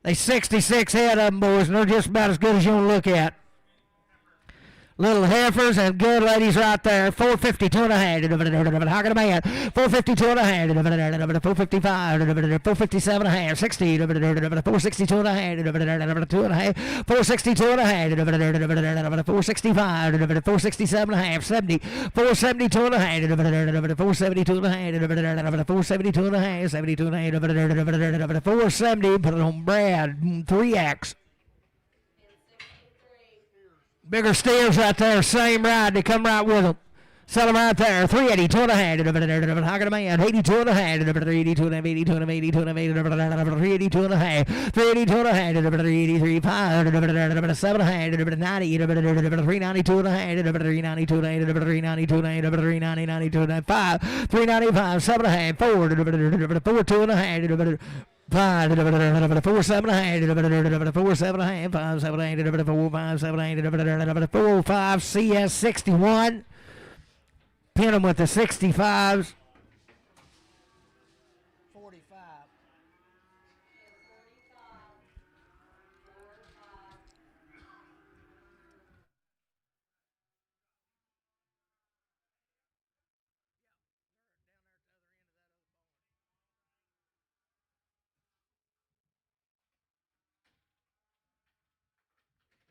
They 66 head of them, boys, and they're just about as good as you want to look at. Little heifers and good ladies right there. 452 and a half. How can a man? 452 and a half. 455. 457 and a half. 60. 462 and a half. 2 and a half. 462 and a half. 465. 467 and a half. 70. 472 and a half. 472 and a half. 472 and a half. 72 and a half. 470. Put it on Brad. 3X. Bigger steers right there, same ride. They come right with them. Sell them right there. 382 and a half. How can a man? 82 and a half. 82 and a half. 82 and a half. 82 and a half. 382 and a half. 382 and a half. 383. 5. 7 and a half. 90. 392 and a half. 392 and a half. 392 and a half. 390. 92 and a half. 5. 395. 7 and a half. 4. 4. 2 and a half. 5, 4, 7 and a half, 4, 7 and a half, 5, 7 and a half, 4, 5, 7 and a half, 4, 5, CS 61. Pin them with the 65s. 45.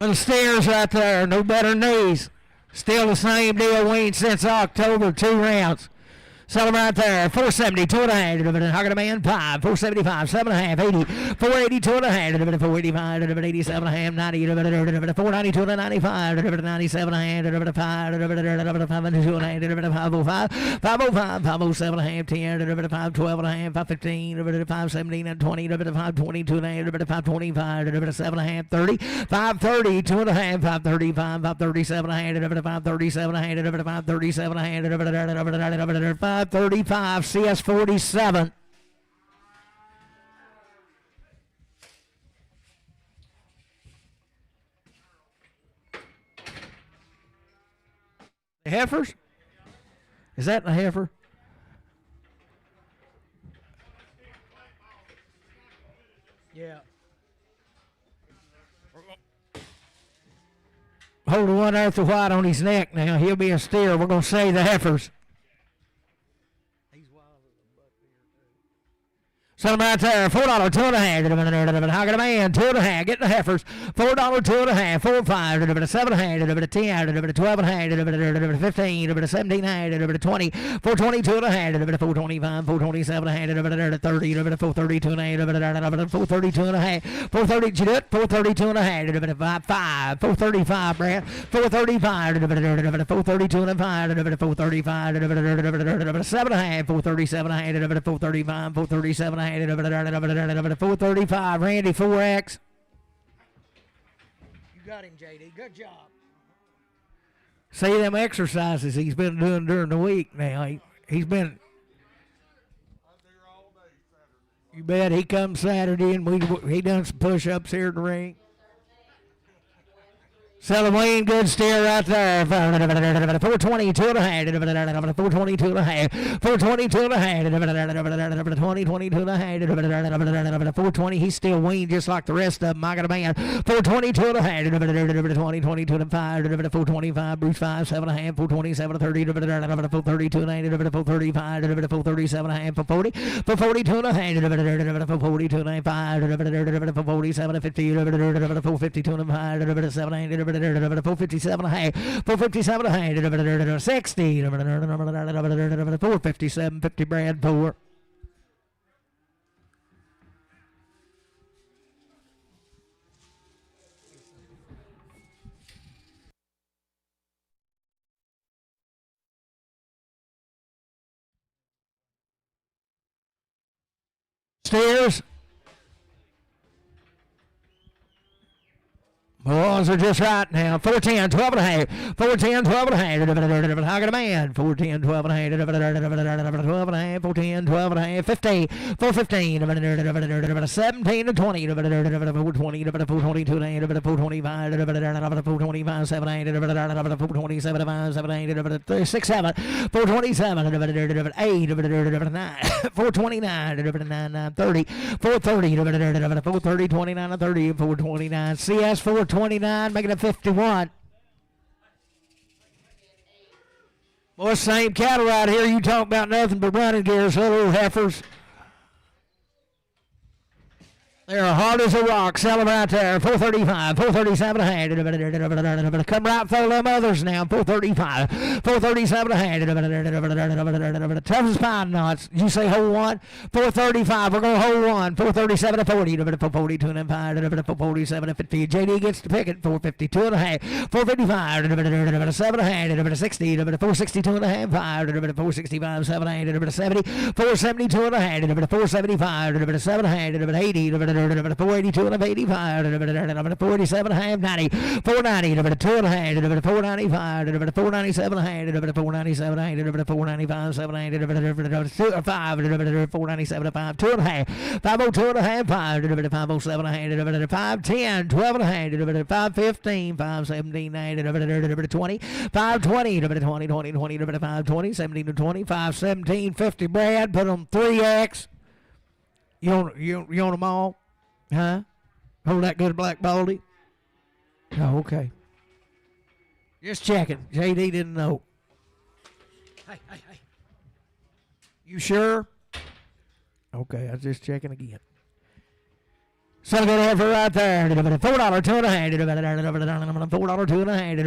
Little steers right there, no better than these. Still the same deal, weaned since October, 2 rounds. Sell them right there. 470, 2 and a half. How can a man? 5. 475, 7 and a half. 80. 482 and a half. 485, 87 and a half. 90. 492 and a 95. 97 and a half. 5. 502 and a half. 505. 505. 507 and a half. 10. 512 and a half. 515. 517 and 20. 522 and a half. 525. 7 and a half. 30. 530. 2 and a half. 535. 537 and a half. 537 and a half. 537 and a half. 535 CS 47. The heifers? Is that the heifer? Yeah. Hold the one earth of white on his neck now. He'll be a steer. We're going to say the heifers. Sell them right there. $4, 2 and a half. How can a man? 2 and a half. Get the heifers. $4, 2 and a half. 4, 5. 7 and a half. 10. 12 and a half. 15. 17 and a half. 20. 422 and a half. 425. 427 and a half. 30. 432 and a half. 432 and a half. 430. 432 and a half. 5. 435, Brad. 435. 432 and a half. 435. 7 and a half. 437 and a half. 435. 437 and a half. 435, Randy 4X. You got him, JD. Good job. See them exercises he's been doing during the week now. He's been. You bet he comes Saturday and he done some push-ups here in the ring. Wayne, good steer right there. 422 and a half. 422 and a half. 422 and a half. 2022 and a half. 420. He's still weaned just like the rest of them. I got a man. 422 and a half. 2022 and 5. 425. Bruce 5. 7 and a half. 427 and 30. 432 and a half. 435. 437 and a half. 440. 442 and a half. 442 and a half. 447 and 50. 452 and a half. 7 and a half. 457 and a half, 457 and a half, 60, 457, 50 Brad 4. steers. Boys are just right now. 410, 12 and a half. 410, 12 and a half. How can a man? 410, 12 and a half. 12 and a half. 410, 12 and a half. 15, 415. 17 to 20. 420, 422 and a half. 425. 425, 7 8. 427, 5, 7 8. 6 7. 427. 8. 9. 429. 9 30. 430. 430, 29 and 30. 429. CS 429, making it 51. Boy, same cattle right here. You talk about nothing but running gears, little heifers. They're hard as a rock. Sell them right there. 435, 437 a hand. Come right for them others now. 435, 437 a hand. Tough as pine knots. You say hold one. 435. We're going to hold one. 437 to 40. 442 and 5. 447 to 50. JD gets to pick it. 452 and a half. 455. 7 a hand. 60. 462 and a half. 5. 465. 7 a hand. 70. 472 and a hand. 475. 7 a hand. 80. 482 and 85, 47 and a half, 90, 490, 2 and a half, 495, 497 and a half, 497 and a half, 495, 7 and a half, 5, 497 and 5, 2 and a half, 502 and a half, 5, 507 and a half, 510, 12 and a half, 515, 517, 20, 520, 20, 20, 20, 520, 17 to 20, 517, 50, Brad, put them 3X. You want them all? Huh? Hold that good black baldy? Oh, okay. Just checking. JD didn't know. Hey. You sure? Okay, I was just checking again. So good effort right there. $4, 2 and a half. $4, 2 and a half. $4, 2 and a half.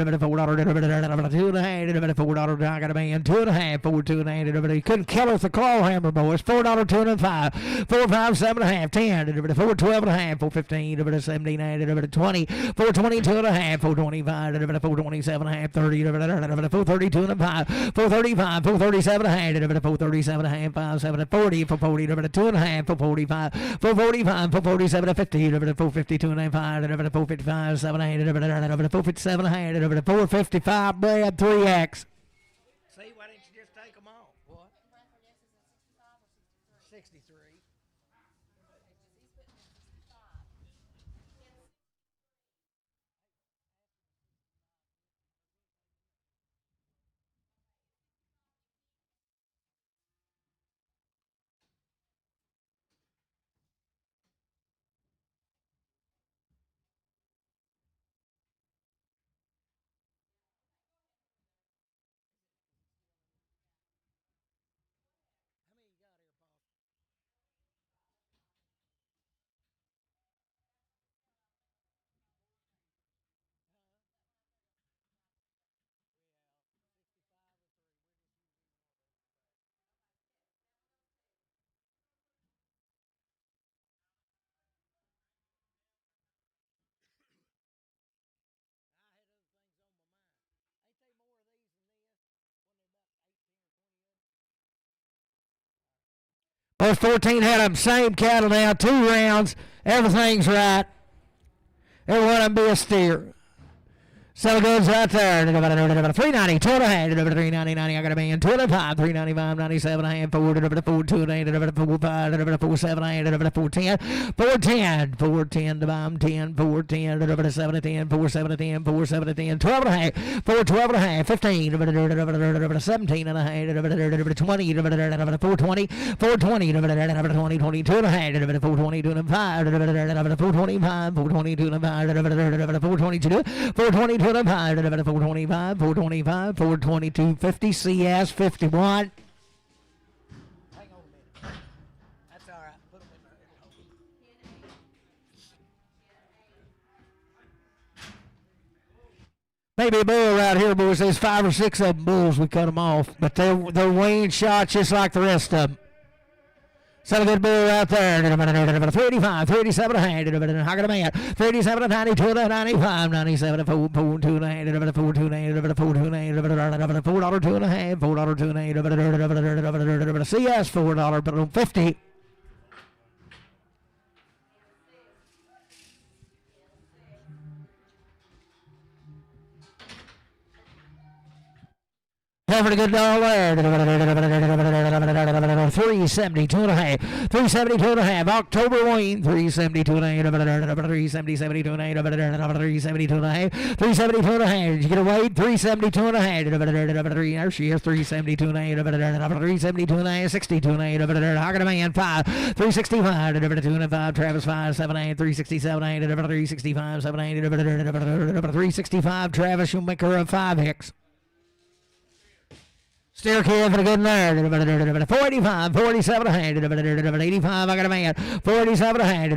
$4, I got a man. 2 and a half. 4, 2 and a half. He couldn't kill us the claw hammer, boys. $4, 2 and a half. 4, 5, 7 and a half. 10. 4, 12 and a half. 4, 15. 17, 20. 4, 22 and a half. 4, 25. 4, 27 and a half. 30. 4, 32 and a half. 4, 35. 4, 37 and a half. 4, 37 and a half. 5, 7, 40. 4, 40. 2 and a half. 4, 45. 4, 45. 4, 47 and 50. 452 and a half, 455, 7 8, 457 and a half, 455, Brad, 3X. See, why didn't you just take them all? What? 63. Those 14 had them same cattle now, 2 rounds. Everything's right. Every one of them be a steer. So goes right there. 390, 2 and a half, 390, 90. I got a man. 25, 395, 97 and a half, 4, 2 and 8, 4, 5, 4, 7 and 8, 4, 10, 4, 10, 4, 10 to bomb, 10, 4, 10, 7 to 10, 4, 7 to 10, 4, 7 to 10, 12 and a half, 4, 12 and a half, 15, 17 and a half, 20, 420, 420, 20, 22 and a half, 422 and 5, 425, 422 and 5, 422, 422. 425, 425, 422, 50, CS 51. Hang on a minute. That's all right. Put them in there. Maybe a bull right here, boys. There's 5 or 6 of them bulls. We cut them off, but they're weaned shots just like the rest of them. So a good bull right there. 385, 387 and a half. How can a man? 387 and 92 and 95, 97 and 4, 4, 2 and a half, 4, 2 and a half, 4, 2 and a half, $4, 2 and a half, $4, 2 and a half, CS $4, but on 50. Having a good doll there. 372 and a half. 372 and a half. October Wayne. 372 and a half. 372 and a half. 372 and a half. 372 and a half. Did you get a weight? 372 and a half. There she is. 372 and a half. 372 and a half. 62 and a half. Hogging a man. 5. 365. 2 and 5. Travis 5. 7 8. 367 8. 365. 7 8. 365. Travis Shoemaker of 5 Hicks. Still kid for a good nerd. 45, 47 a hand. 85, I got a man. 47 a hand.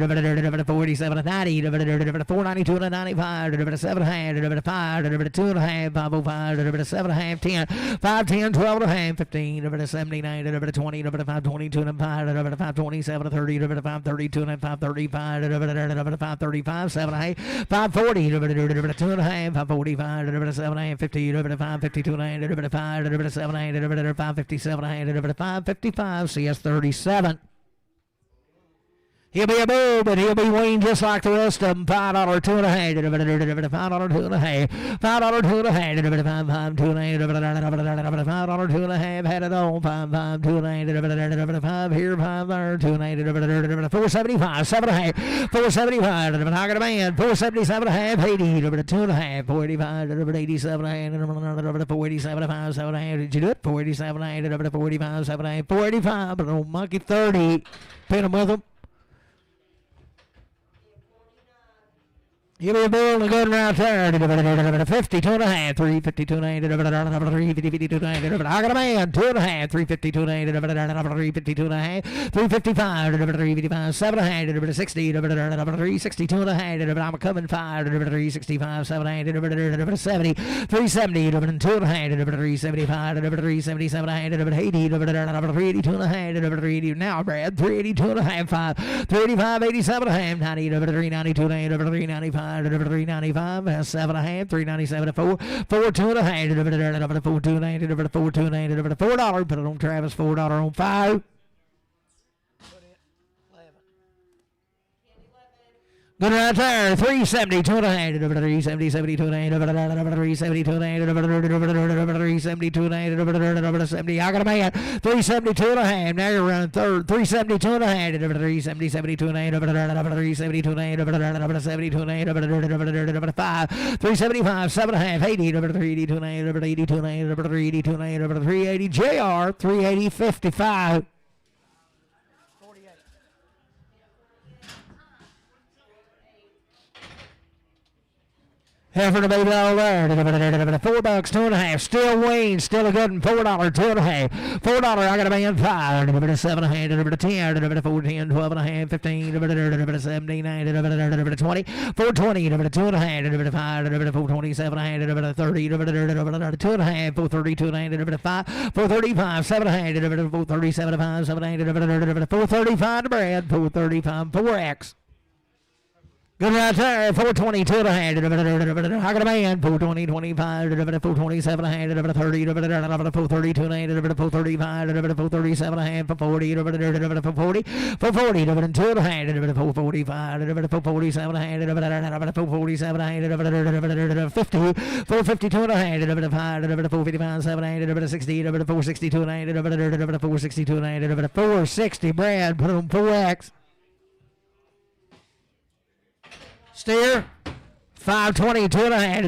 47 a 90. 492 and a 95. 7 a hand. 5, 2 and a half. 505. 7 a half. 10. 5, 10, 12 and a half. 15. 79. 20. 5, 22 and 5. 5, 27 30. 5, 32 and 5, 35. 5, 35. 7 a half. 5, 40. 2 and a half. 5, 45. 7 a half. 50. 5, 52 and a half. 5, 7 a half. 557, 555, CS 37. He'll be a boo, but he'll be weaned just like the rest of them. $5, 2 and a half. $5, 2 and a half. $5, 2 and a half. $5, 2 and a half. $5, 2 and a half. Had it on. $5, 2 and a half. $5 here, $5 there. 2 and a half. $475, 7 and a half. $475. I got a man. $477 and a half. 80, 2 and a half. $485, 87 and a half. $487, 5, 7 and a half. Did you do it? $487 and a half. $45, 7 and a half. $485, but on monkey 30. Pin him with them. Give me a bull and a good right there. 52 and a half. 352 and a half. 352 and a half. I got a man. 2 and a half. 352 and a half. 352 and a half. 355. 355. 7 and a half. 60. 362 and a half. I'm a coming 5. 365. 7 and a half. 70. 370. 2 and a half. 375. 377 and a half. 80. 382 and a half. 380. Now, Brad. 382 and a half. 5. 385. 87 and a half. 90. 392 and a half. 395. 395, 7 and a half, 397 4, 4 2 and a half, 4 2 and a half, 4 2 and a half, $4. Put it on Travis, $4 on 5. Good right there, 372 and a half, 370, 72 and a half, 372 and a half, 372 and a half, 70. I got a man, 372 and a half. Now you're running third, 372 and a half, 370, 72 and a half, 372 and a half, 72 and a half, 5, 375, 7 and a half, 80, 382 and a half, 82 and a half, 382 and a half, 380, JR, 380, 55. Heifer to baby all there. $4, 2 and a half. Still Wayne, still a good one. $4, 2 and a half. $4, I got a man 5. 7 and a half. 10. 410, 12 and a half. 15. 17, 19, 20. 420, 2 and a half. 5. 427 and a half. 30. 2 and a half. 432 and a half. 5. 435, 7 and a half. 437 and 5. 7 and a half. 435 to Brad. 435, 4X. Good right there, 422 and a half. I got a man, 420, 25, 427 and a half, 30, 432 and a half, 435, 437 and a half, 40, 440, 440, 2 and a half, 445, 447 and a half, 447 and a half, 50, 452 and a half, 455, 7 and a half, 60, 462 and a half, 462 and a half, 460, Brad, put on 4X. Steer, 522 and a half,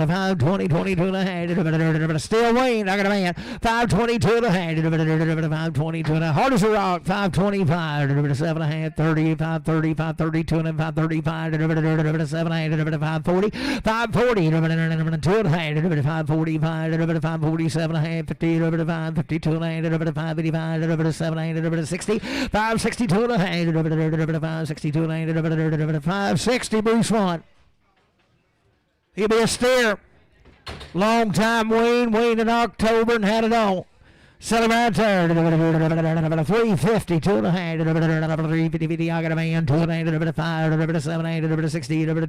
520, 22 and a half, still Wayne, I got a man, 522 and a half, 522 and a half, hard as a rock, 525, 7 and a half, 30, 530, 532 and a half, 535, 7 and a half, 540, 540, 2 and a half, 545, 547 and a half, 50, 552 and a half, 585, 7 and a half, 60, 562 and a half, 562 and a half, 560, Bruce Swan. He'll be a steer. Long time Wayne in October and had it on. Sell him right there. 350, 2 and a half. 350, I got a man. 2 and a half, 5, 7, 8, 60, 2 and a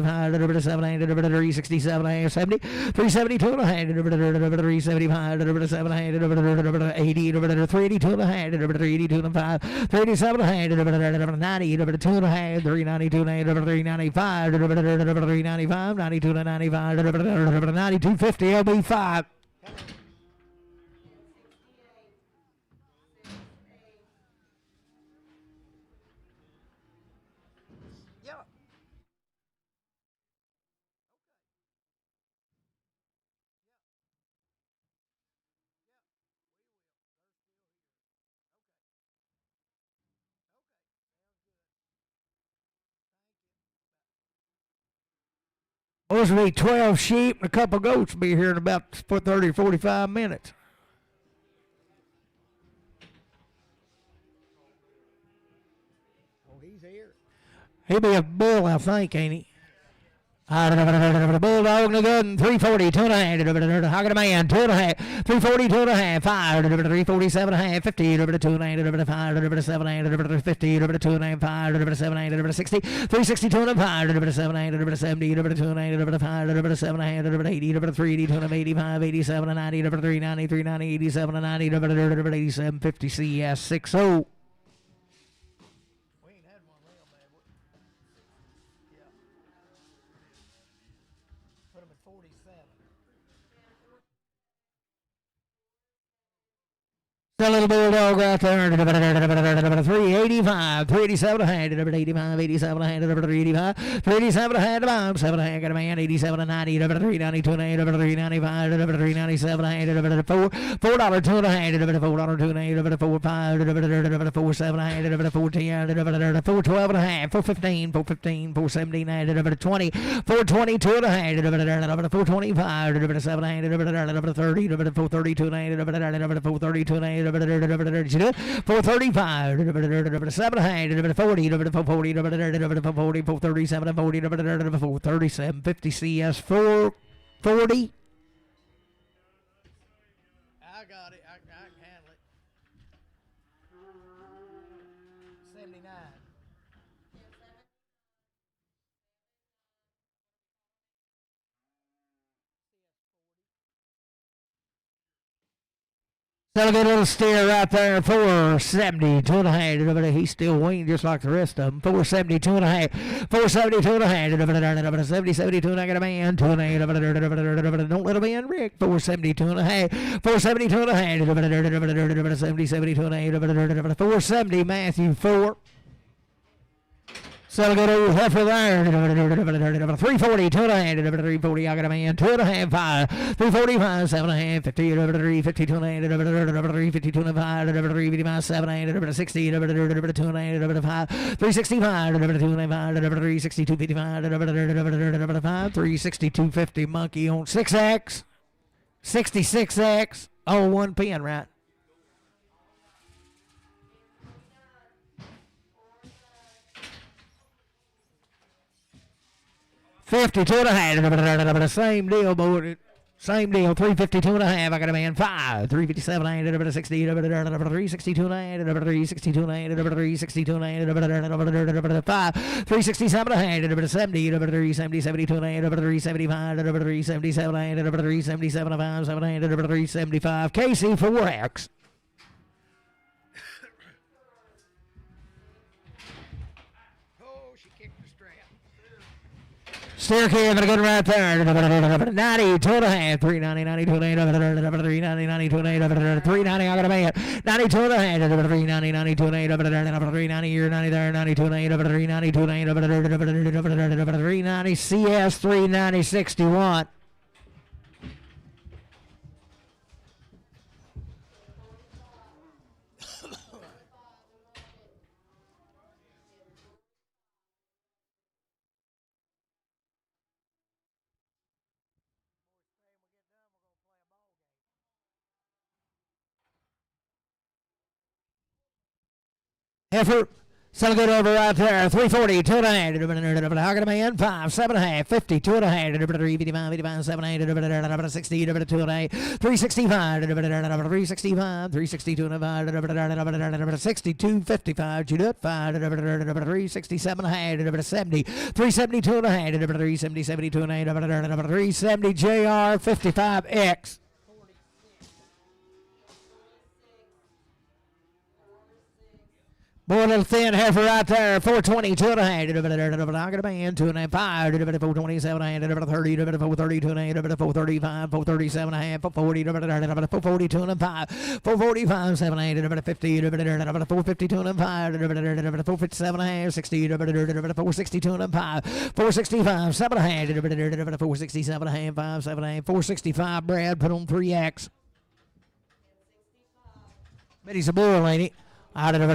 half, 5, 7, 8, 367 and a half, 70, 372 and a half, 375, 7 and a half, 80, 382 and a half, 382 and a 5, 387 and a half, 90, 2 and a half, 392 and a half, 395, 395, 92 and 95, 9250, LB5. Supposed to be 12 sheep and a couple goats be here in about 30 or 45 minutes. Oh, he's here. He'll be a bull, I think, ain't he? Bulldog no good, 340, 2.5. How can a man, 2.5, 340, 2.5, 5, 347 and a half, 50, 2.9, 5, 7, 50, 2.9, 5, 7, 60, 362 and 5, 7, 70, 2.9, 5, 7, 80, 380, 285, 87 and 90, 390, 390, 87 and 90, 87, 50 CS 60. The little bulldog right there, 385, 387 ahead, 85, 87 ahead, 385, 387 ahead, 7 ahead, got a man, 87 and 90, 392 and 8, 395, 397 ahead, $4, $2 ahead, $4, 2 ahead, 4, 5, 4, 7 ahead, 4, 10, 4, 12 and a half, 4, 15, 4, 15, 4, 17 ahead, 20, 4, 22 and a half, 4, 25, 7 ahead, 30, 4, 32 ahead, 4, 32 ahead, 435, 7 ahead, 40, 440, 437, 40, 437, 50 CS 440. I got it. I can handle it. 79. Got a good little steer right there, 470, 2.5. He's still weaned just like the rest of them. 470, 2.5, 472 and a half, 70, 72 and I got a man, 2.8. Don't let him in, Rick. 472 and a half, 472 and a half, 70, 72 and a half, 470, Matthew 4. So a good old heifer there. 340, 2.5, 340, I got a man, 2.5, 5, 345, 7.5, 50, 52 and 352 and 5, 355, 7, 60, 2.5, 365, 2.5, 362, 55, 362.50 monkey on 6X, 66X, on 1 pin, right? 52 and a half, same deal, boy. Same deal, 352 and a half. I got a man, 5, 357 and 60, 362 and 362 and 362 and 5, 367 and 70, 370, 72 and 375, 377 and 377 and 5, 375. KC 4X. Steer kid, but a good right there. 90, 2 and a half, 390, 92 and 8, 390, 92 and 8, 390, I got a man. 92 and a half, 390, 92 and 8, 390, you're 90 there, 92 and 8, 392 and 8, 390, CS 390, 61. Effort. Still good over right there. 340, 2 and a half. How can a man? 5, 7 and a half, 50, 2 and a half, 355, 85, 7 and 8, 60, 2 and a half, 365, 365, 362 and a half, 62, 55, you do it, 5, 367 and a half, 70, 372 and a half, 370, 72 and a half, 370 JR 55X. Boy, a little thin heifer right there, 420, 2 and a half. I got a man, 2 and a half, 5, 427 and a half, 30, 432 and a half, 435, 437 and a half, 440, 442 and a half, 445, 7 and a half, 50, 452 and a half, 457 and a half, 60, 462 and a half, 465, 7 and a half, 467 and a half, 5, 7 and a half, 465, Brad, put on 3X. Bet he's a bull, ain't he? 92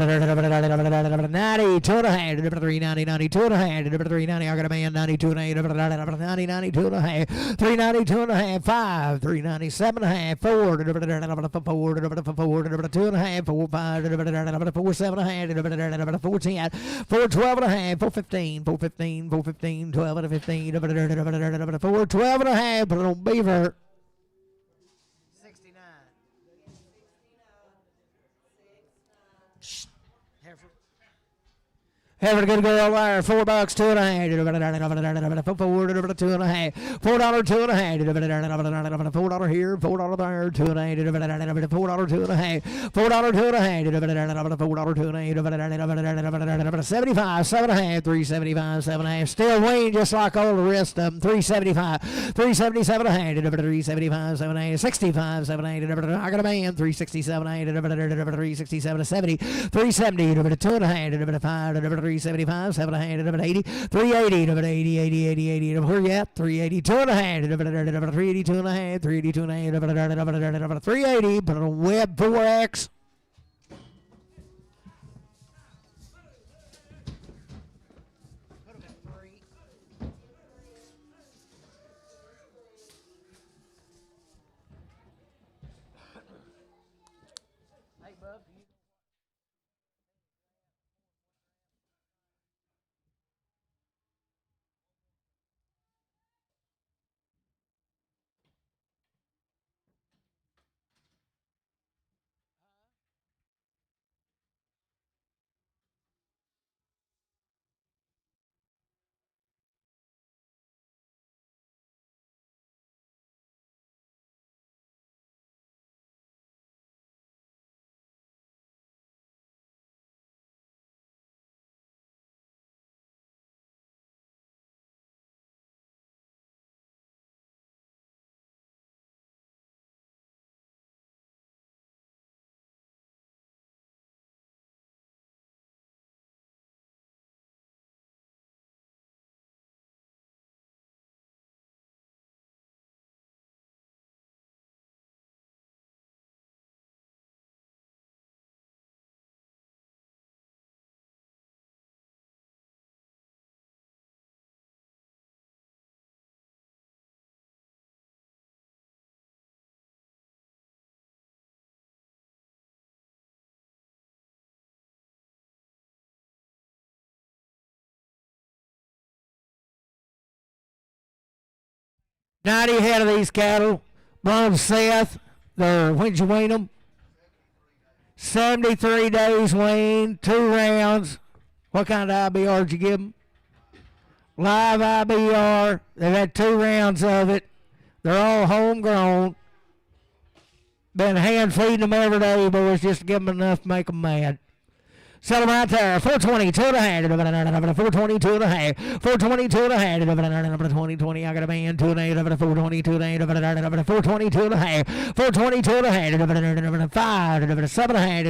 and a half, 390, 92 and a half, 390, I got a man, 92 and a half, 90, 92 and a half, 392 and a half, 5, 397 and a half, 4, 4, 2 and a half, 4, 5, 4, 7 and a half, 4, 10, 4, 12 and a half, 4, 15, 4, 15, 4, 15, 12 and a 15, 4, 12 and a half, put it on Beaver. Having a good girl there, $4, $2 and a half, $4, $2 and a half, $4, $2 and a half, $4 here, $4 there, $2 and a half, $4, $2 and a half, $4, $2 and a half, $4, $2 and a half, 75, 7 and a half, 375, 7 and a half, still Wayne just like all the rest of them, 375, 377 and a half, 375, 7 and a half, 65, 7 and a half, I got a man, 367 and a half, 367 70, 370, 2 and a half, 5, 375, 7 and a half, 80, 380, 80, 80, 80, 80, where you at? 382 and a half, 382 and a half, 382 and a half, 380, put it on Web 4X. Ninety head of these cattle. Belongs to Seth. When'd you wean them? 73 days weaned, 2 rounds. What kind of IBR did you give them? Live IBR. They've had 2 rounds of it. They're all homegrown. Been hand feeding them every day, boys, just to give them enough to make them mad. Sell them right there. 422 and a half. 422 and a half. 422 and a half. 2020. I got a man. 2 and a half. 422 and a half. 422 and a half. 422 and a half. 5. 7 and a half.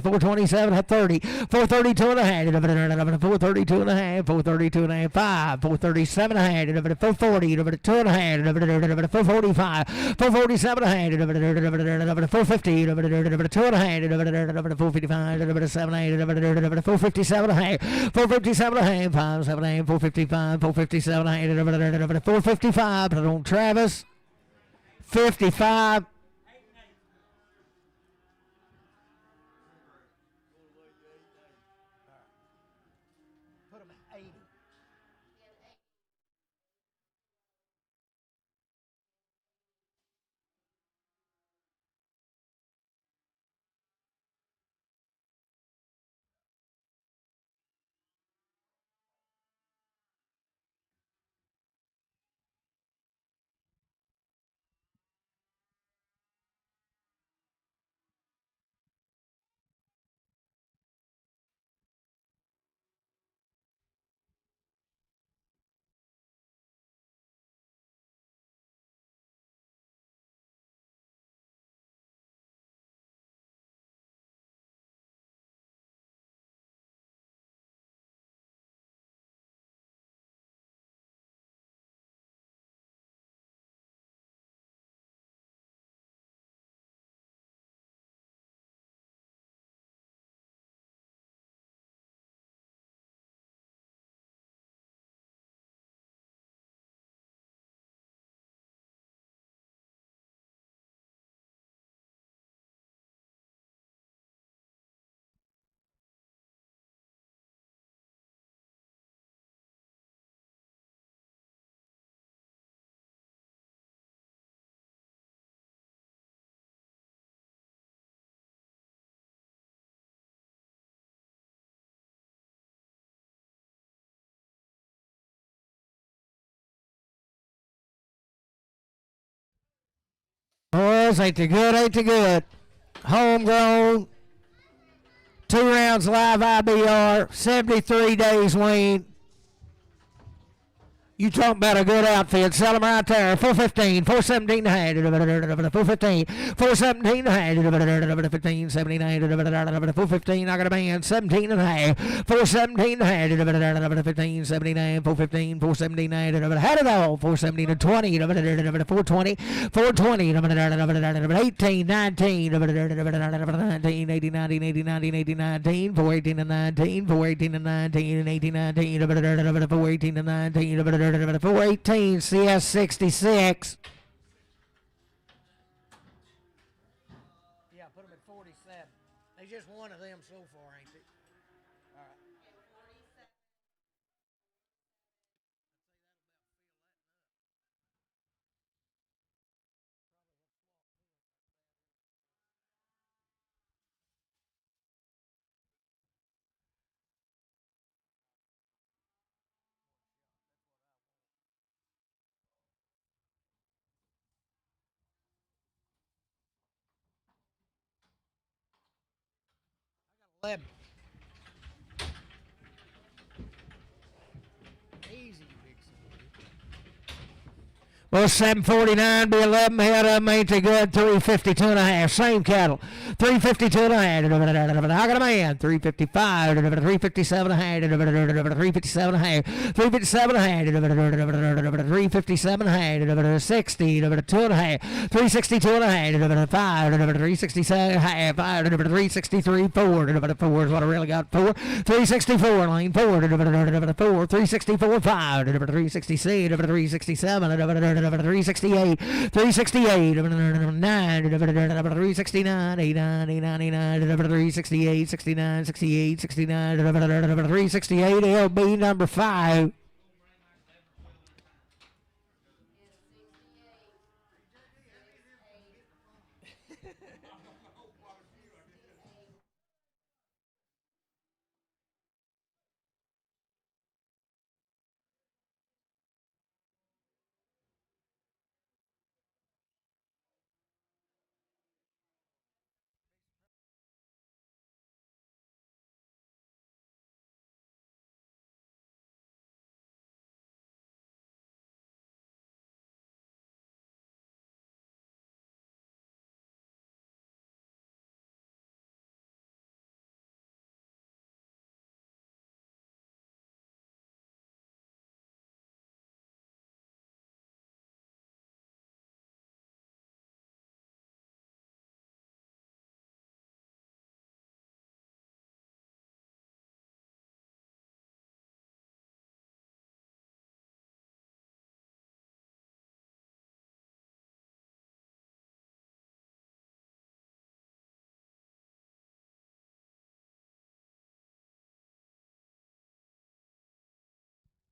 427 at 30. 432 and a half. 432 and a half. 432 and a half. 5. 437 and a half. 440. 2 and a half. 445. 447 and a half. 450. 2 and a half. 455. 7 and a half. 457 and a half, 457 and a half, 5, 7 and a half, 455, 457 and a half, 455, put it on Travis, 55. Put him at 80. Boys, ain't they good, ain't they good? Homegrown, 2 rounds live IBR, 73 days wean. You talk about a good outfit. Sell them right there. 415, 417 to hand. 415, 417 to hand. 15, 79, 415. I got a man. 17 and a half. 417 to hand. 15, 79, 415, 479. Had it all. 417 and 20. 420, 420. 18, 19. 19, 80, 90, 80, 90, 80, 19. 418 and 19. 418 and 19 and 80, 19. 418 and 19. 418 CS 66. Yeah, put them at 47. They just one of them so far, ain't they? All right. Leb. Easy, big son. Well, 749 be 11 head of them, ain't they good? 352 and a half. Same cattle. 352 and a half. I got a man. 355. 357 and a half. 357 and a half. 357 and a half. 357 and a half. 60. 2 and a half. 362 and a half. 5. 367 and a half. 5. 363. 4. 4 is what I really got. 4. 364. Lane 4. 4. 364. 5. 366. 367. 368, 368, 9, 369, 89, 89, 368, 69, 68, 69, 368, LB number 5.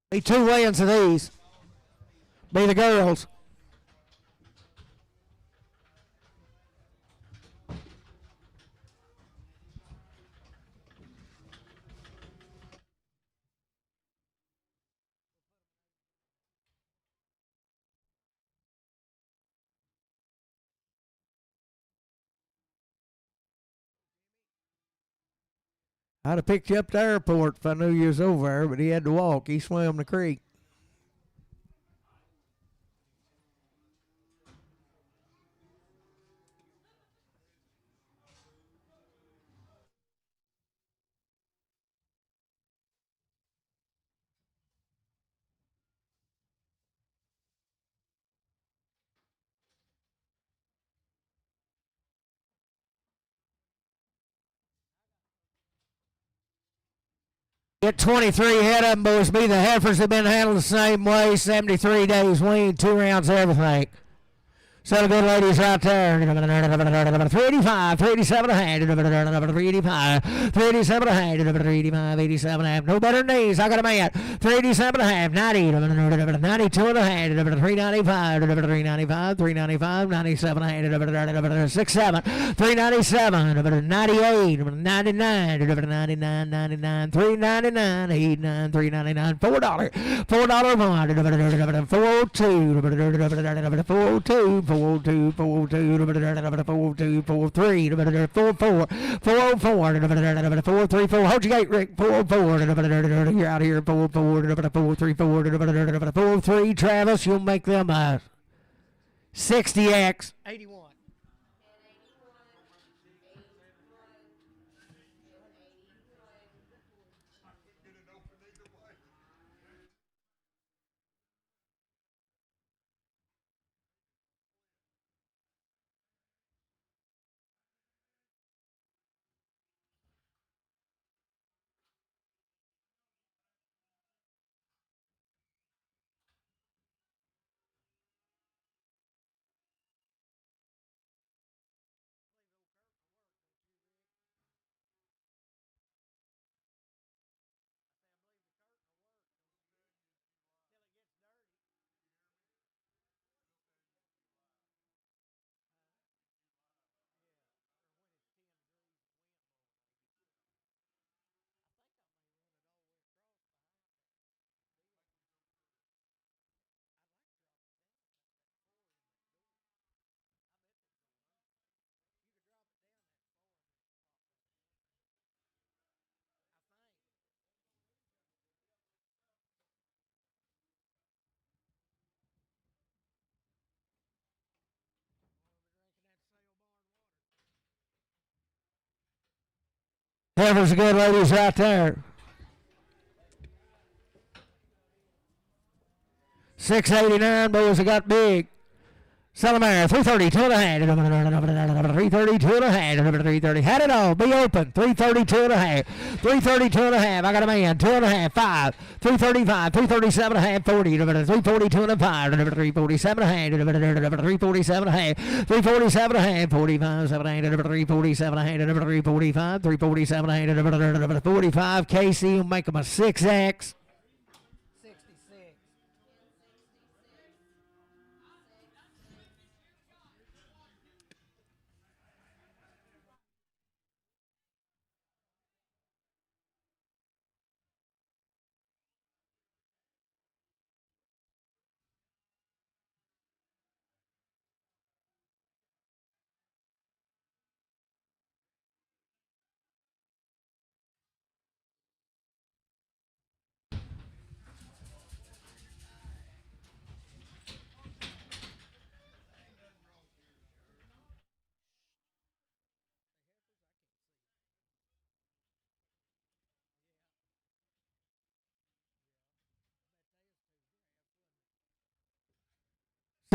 Be 2 weigh-ins of these. Be the girls. I'd have picked you up at the airport if I knew you was over there, but he had to walk. He swam the creek. Get 23 head of them, boys. Be the heifers have been handled the same way. 73 days wean, 2 rounds, everything. So the good ladies right there. 385, 387 a hand. 385, 387 a hand. 385, 87 and a half. No better than these. I got a man. 387 and a half. 90, 92 and a hand. 395, 395, 395, 97 and a hand. 67, 397, 98, 99, 99, 99, 399, 89, 399, $4. $4 more. 402, 402, 402, 402, 402, 43, 44, 404, 434. Hold your gate, Rick. 404, you're out here. 404, 434, 43. Travis, you'll make them 60X. 81. Heifers are good, ladies, right there. 689, boys, I got big. Salamare, 332 and a half. 332 and a half. 330. Had it all. Be open. 332 and a half. 332 and a half. I got a man. 2 and a half. 5. 335. 337 and a half. 40. 342 and a 5. 347 and a half. 347 and a half. 347 and a half. 45. 7 8. 347 and a half. 345. 347 and a half. 45. Casey will make them a 6X.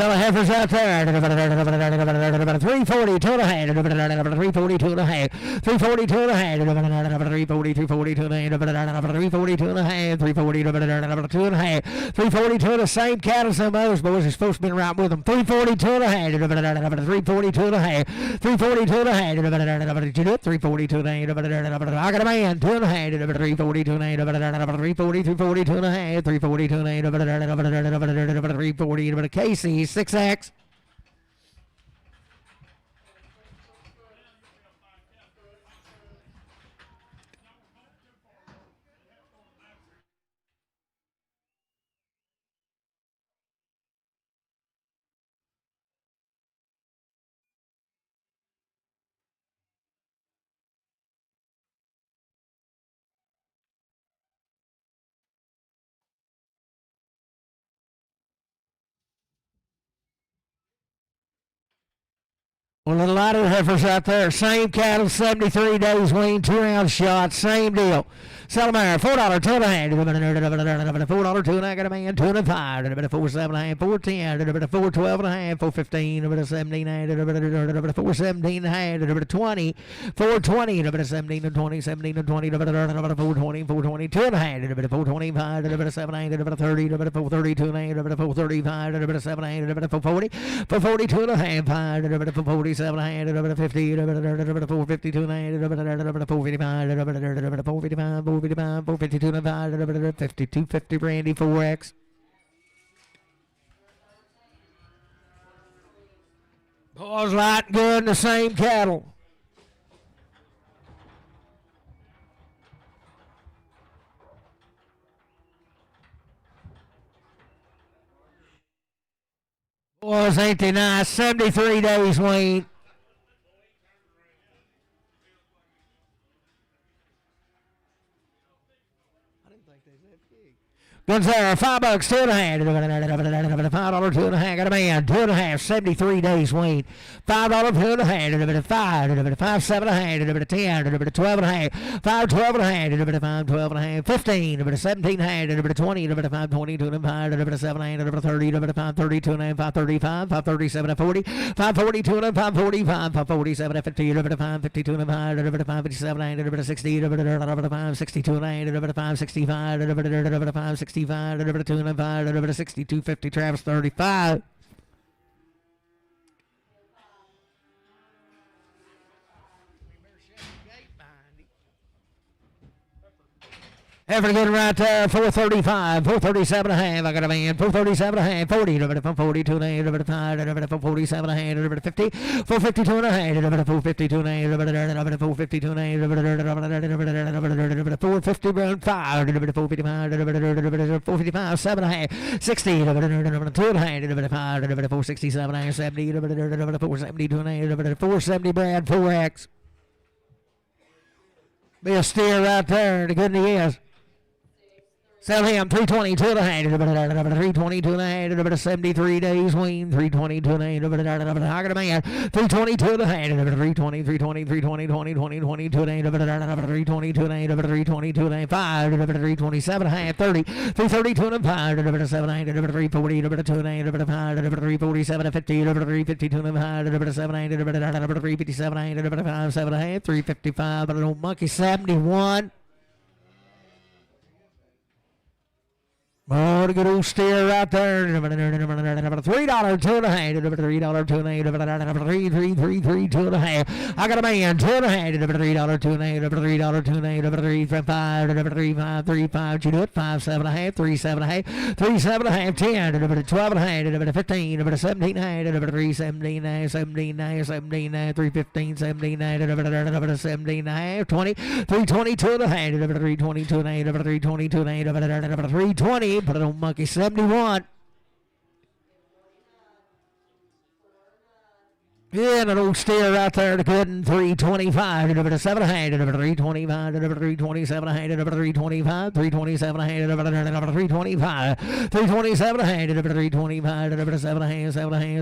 Sell heifers out there. 340, 2 and a half. 342 and a half. 342 and a half. 340, 342 and a half. 342 and a half. 340, 2 and a half. 342 the same cattle some others boys are supposed to be right with them. 342 and a half. 342 and a half. 342 and a half. 342 and a half. I got a man. 2 and a half. 342 and a half. 340, 342 and a half. 342 and a half. 340 Casey. 6X. Well, a lot of heifers out there. Same cattle, 73 days weaned, 2 round shots, same deal. Salamare, $4, 2 and a half. $4, 2 and a half. Got a man, 2 and a 5. 4, 7 and a half. 4, 10. 4, 12 and a half. 4, 15. 17 and a half. 4, 17 and a half. 20. 4, 20. 17 and 20. 17 and 20. 4, 20. 4, 20. 2 and a half. 4, 25. 7 8. 30. 4, 32 and a half. 4, 35. 7 8. 4, 40. 4, 42 and a half. 4, 40. 47 and a half, 50, 452 and a half, 455, 455, 455, 452 and a half, 52, 50 Brandy, 4X. Boys light good in the same cattle. Boys Those ain't they nice? 73 days weaned. Gonzalo, $5, 2.5. $5, 2.5. Got a man, 2.5. 73 days weaned. $5, 2.5. 5, 7.5. 10. 12.5. 5, 12.5. 5, 12.5. 15. 17.5. 20. 5, 22. 5, 7. 30. 5, 32. 5, 35. 5, 37. 40. 5, 42. 5, 45. 5, 47. 50. 5, 52. 5, 57. 60. 5, 62. 5, 65. 5, 65. 2.5, 62, 50, Travis 35. Effort good right there, 435, 437.5. I got a man, 437.5, 40, 42, 447.5, 50, 452.5, 452.5, 450, 5, 455, 7.5, 60, 2.5, 467, 70, 470, 470, Brad, 4X. Be a steer right there, the good news. Sell him 320, 2.5, 320, 2.5, 73 days weaned, 320, 2.5, I got a man, 320, 2.5, 320, 320, 320, 20, 20, 20, 2.5, 320, 2.5, 320, 2.5, 327.5, 30, 330, 2.5, 700, 340, 2.5, 347, 50, 350, 2.5, 700, 357, 5, 7.5, 355, but a little monkey, 71. Oh, the good old steer right there. $3, 2.5. $3, 2.5. 3, 2.5. I got a man, 2.5. $3, 2.5. $3, 2.5. 3, 5. 3, 5. You do it. 5, 7.5. 3, 7.5. 3, 7.5. 10. 12.5. 15. 17.5. 3, 17. 17. 17. 3, 15. 17. 17.5. 20. 320. 2.5. 320. 2.5. 320. 2.5. 320. Put it on monkey, 71. Yeah, and an old steer right there, the good one, 325, 700, 325, 327, 325, 327, 325, 327, 325,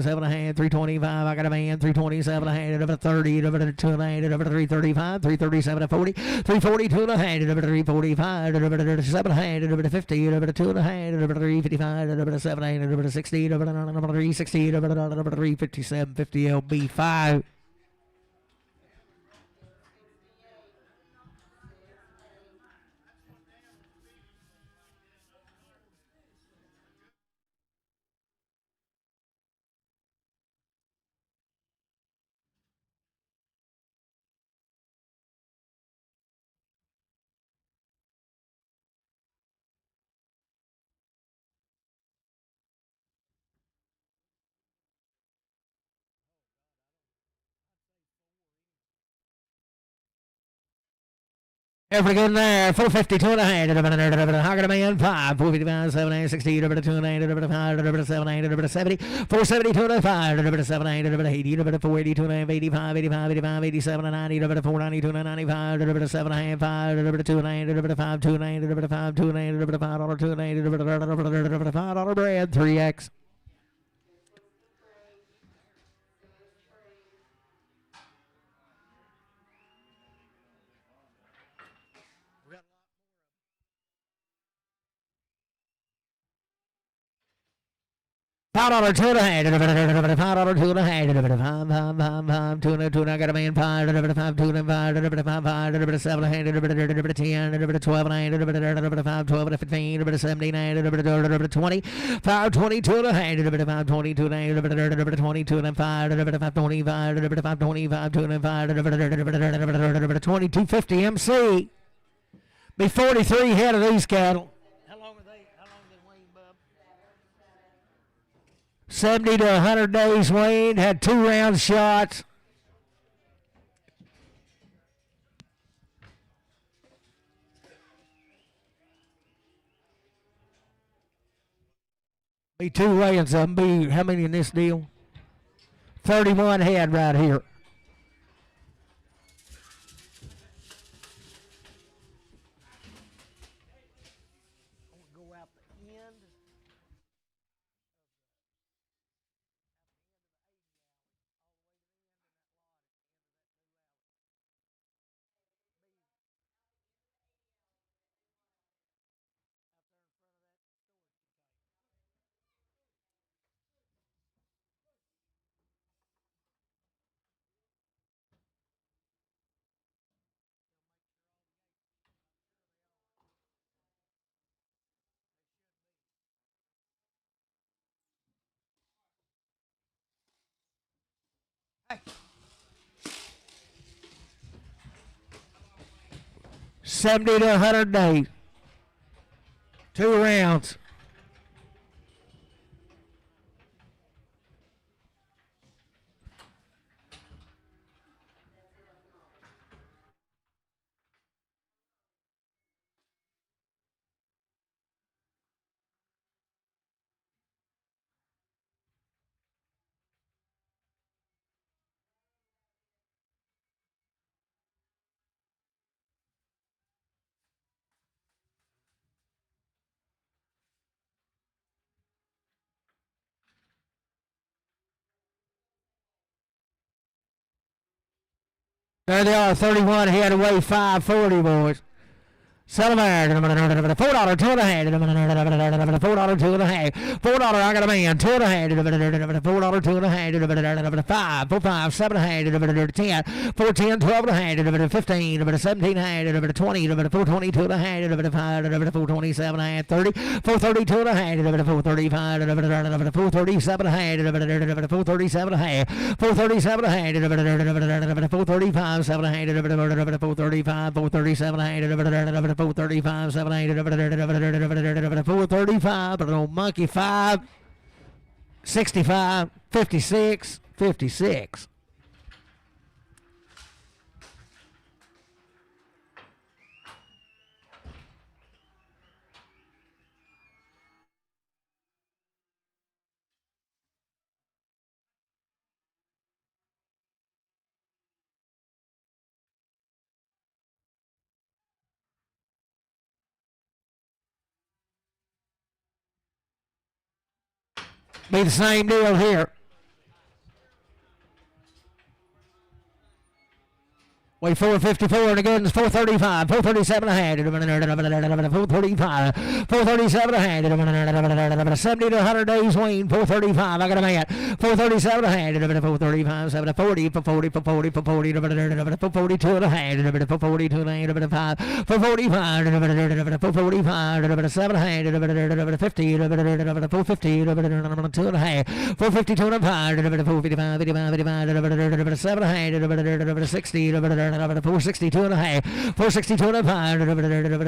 700, 325, I got a man, 327, 30, 335, 337, 40, 342, 345, 700, 50, 2.5, 355, 700, 60, 360, 357, 50 LB. 5. Every good there, 452 and a hand, Hogging a man, 5, 455, 7, 60, 2, 5, 7, 70, 472 and a 5, 7, 80, 482 and 85, 85, 85, 87 and 90, 492 and 95, 7 and 5, 2 and 5, 2 and 5, 2 and $5, 2 and $5 bread, 3X. $5, 2 and a hand, $5, 2 and a hand, 5, 2 and I got a man, 5, 5, 2 and 5, 5, 7 and 10, 12 and 5, 12 15, 17, 20, 5, 22 and a hand, 5, 22 and 22 and 5, 5, 25, 5, 25, 2 and 5, 2250 MC. Be 43 head of these cattle. 70 to 100 days weaned, had 2 round shots. Be 2 weighings of them. Be how many in this deal? 31 head right here. Hey. 70 to 100 days. 2 rounds. There they are, 31 head away, 540, boys. Celebrate. $4, 2 and a half. $4, 2 and a half. $4, I got a man. 2 and a half. $4, 2 and a half. 5, 4, 5, 7 and a half. 10, 4, 10, 12 and a half. 15, 17 and a half. 20, 422 and a half. 5, 427 and a half. 30, 432 and a half. 435, 437 and a half. 437 and a half. 437 and a half. 435, 7 and a half. 435, 437 and a half. 435, 7, 8, 435, but on monkey 5, 65, 56, 56. Be the same deal here. Weigh 454 and the goods 435, 437 a hand, 435, 437 a hand, 70 to 100 days wean, 435. I got a man, 437 a hand, 435, 7 to 40, 40, 40, 40, 42 and a hand, 42 and a hand, 5, 445, 445, 7 a hand, 50, 450, 2 and a half, 452 and a 5, 455, 55, 55, 7 a hand, 60, 462 and a half, 462 and a half,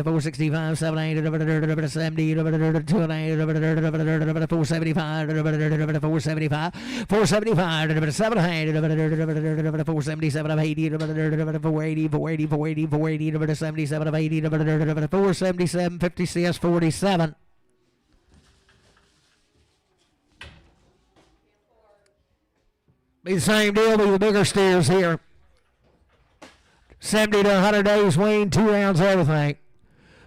465, 7, 8, 70, 2 and a half, 475, 475, 475, 7 and a half, 477 of 80, 480, 480, 480, 480, 77 of 80, 477, 56, 47. Be the same deal, be the bigger steers here. 70 to 100 days wean, 2 rounds everything.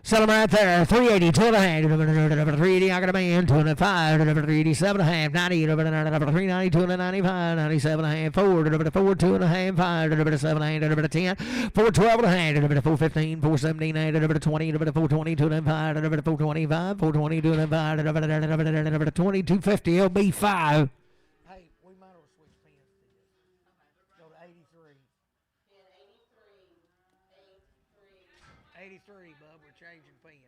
Sell them right there. 380, 2 and a half. 380, I got a man. 2 and a 5. 387 and a half. 90, 390, 2 and a 95. 97 and a half. 4, 2 and a half. 5, 7 and a half. 10, 4, 12 and a half. 415, 417, 20, 420, 2 and a 5. 425, 420, 2 and a 5. 2250, LB 5. Hey, we might as well switch pins to this. Go to 83. 83, bub, we're changing pins.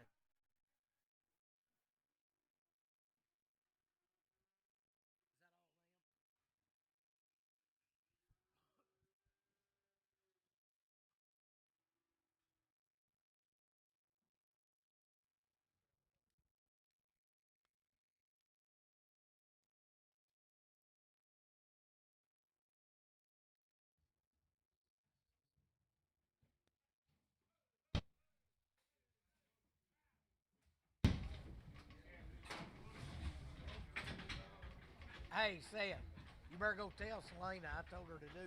Hey, Seth, You better go tell Selena I told her to do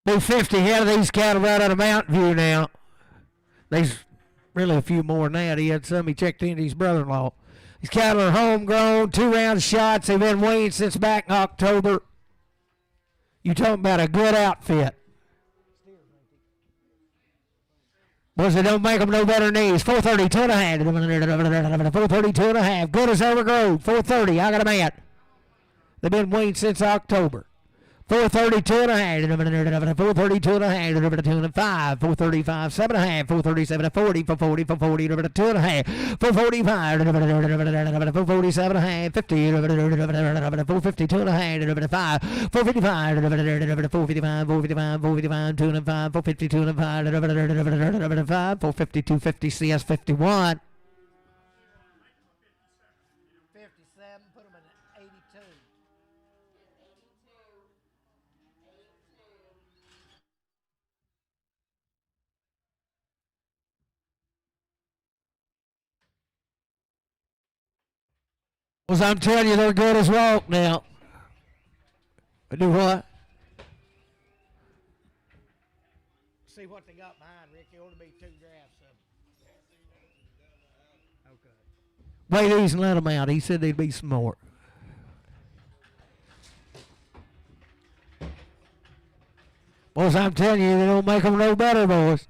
that. Be 50 head of these cattle right out of Mountain View now. There's really a few more than that. He had some he checked into his brother-in-law. These cattle are homegrown, 2-round shots. They've been weaned since back in October. You talking about a good outfit. Boys, they don't make them no better than these. 432 and a half. 432 and a half. Good as ever grew. 430. I got a man. They've been weaned since October. 432 and a half. 432 and a half. 2 and 5. 435. 7 and a half. 437 and 40. 440. 440. 2 and a half. 445. 447 and a half. 50. 452 and a half. 5. 455. 455. 455. 455. 2 and 5. 452 and 5. 5. 452. 50 CS 51. 57. Put them in 82. Well, I'm telling you, they're good as walk now. Do what? See what they got behind, Rick. There ought to be 2 graphs of them. Okay. Wait these and let them out. He said they'd be some more. Boys, I'm telling you, they don't make them no better, boys.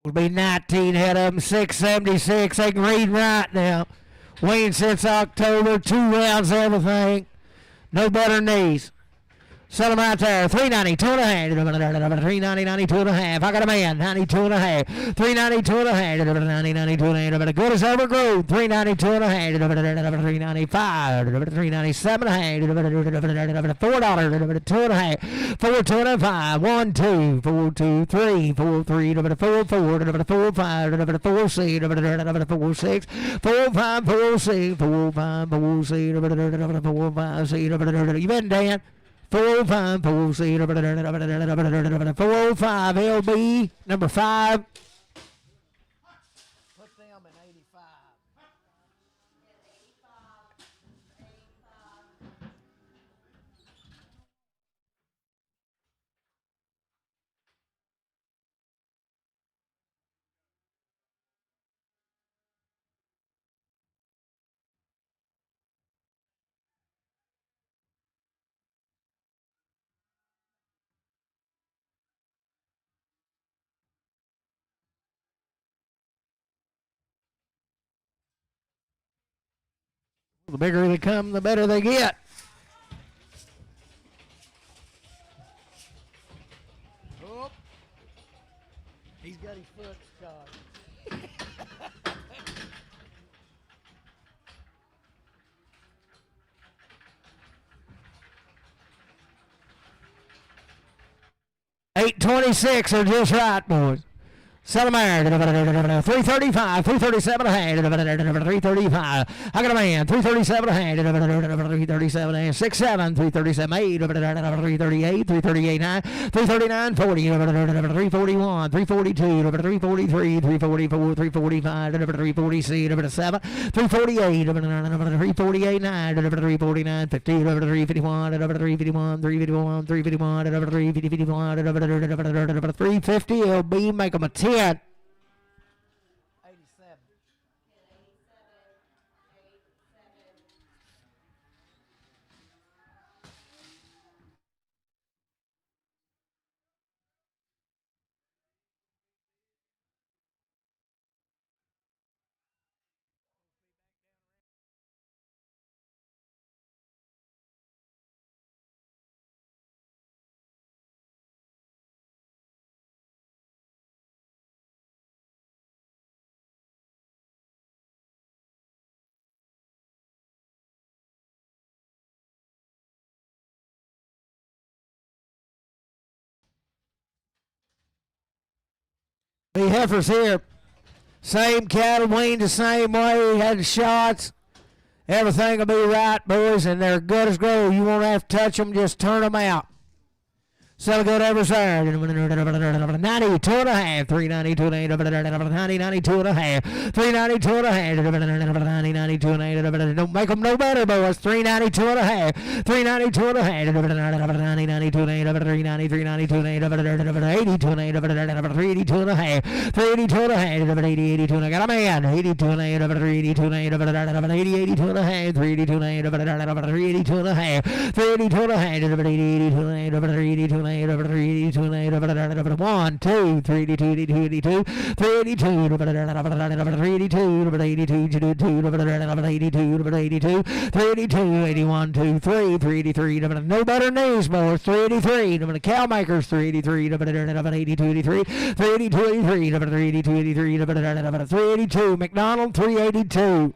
Will be 19 head of them, 676. They can read right now. Weaned since October, 2 rounds, everything. No better than these. Sell them out there. 390, 2 and a half. 390, 92 and a half. I got a man. 92 and a half. 392 and a half. 92 and a half. Good as ever grew. 392 and a half. 395. 397 and a half. $4. 2 and a half. 4 2 and 5. 1 2. 4 2 3. 4 3. 4 4. 4 5. 4 6. 4 6. 4 5. 4 6. 4 5. 4 6. 4 5 6. You been Dan? 405, 405, LB, number 5. Put them in 85. The bigger they come, the better they get. Oh, he's got his foot caught. $8.26 are just right, boys. Sell them there. 335, 337 a hand. 335. I got a man. 337 a hand. 337 and 6 7. 337 8. 338. 338 9. 339 40. 341. 342. 343. 344. 345. 346. 7. 348. 348 9. 349 50. 351. 351. 351. 351. 351. 350. It'll be make them a 10. 87. heifers here. Same cattle, weaned the same way, had the shots. Everything will be right, boys, and they're good as gold. You won't have to touch them, just turn them out. So good every side. 92 and a half. 392 and 8. 92 and a half. 392 and a half. 92 and 8. Don't make them no better, boys. 392 and a half. 392 and a half. 392 and 8. 392 and 8. 82 and 8. 382 and a half. 382 and a half. 82 and I got a man. 82 and 8. 382 and 8. 82 and a half. 382 and 8. 382 and a half. 382 and a half. 82 and 8. 382 and 8. 1, 2, 382, 382, 382, 382, 81, 2, 3, 383, no better news, boys, 383, the cow makers, 383, 82, 83, 382, 83, 382, 83, 382, McDonald, 382.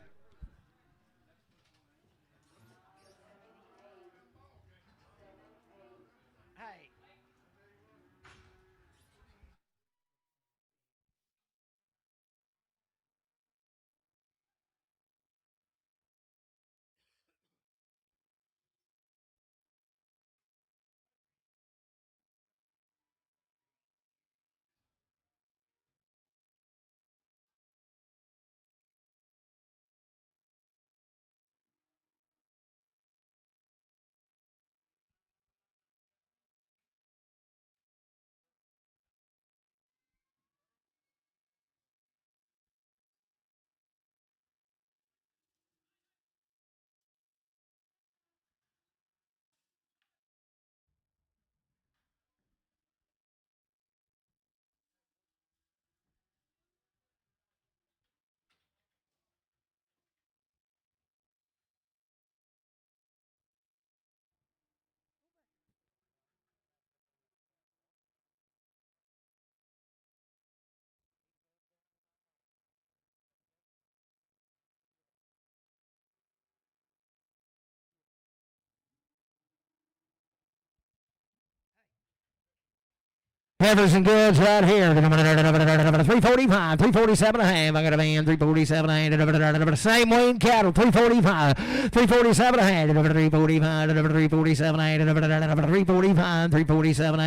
Heifers and goods right here. 345, 347 and a half. I got a man, 347 and a half. Same Wayne cattle, 345, 347 and a half. 345, 347 and a half. 345, 347 and a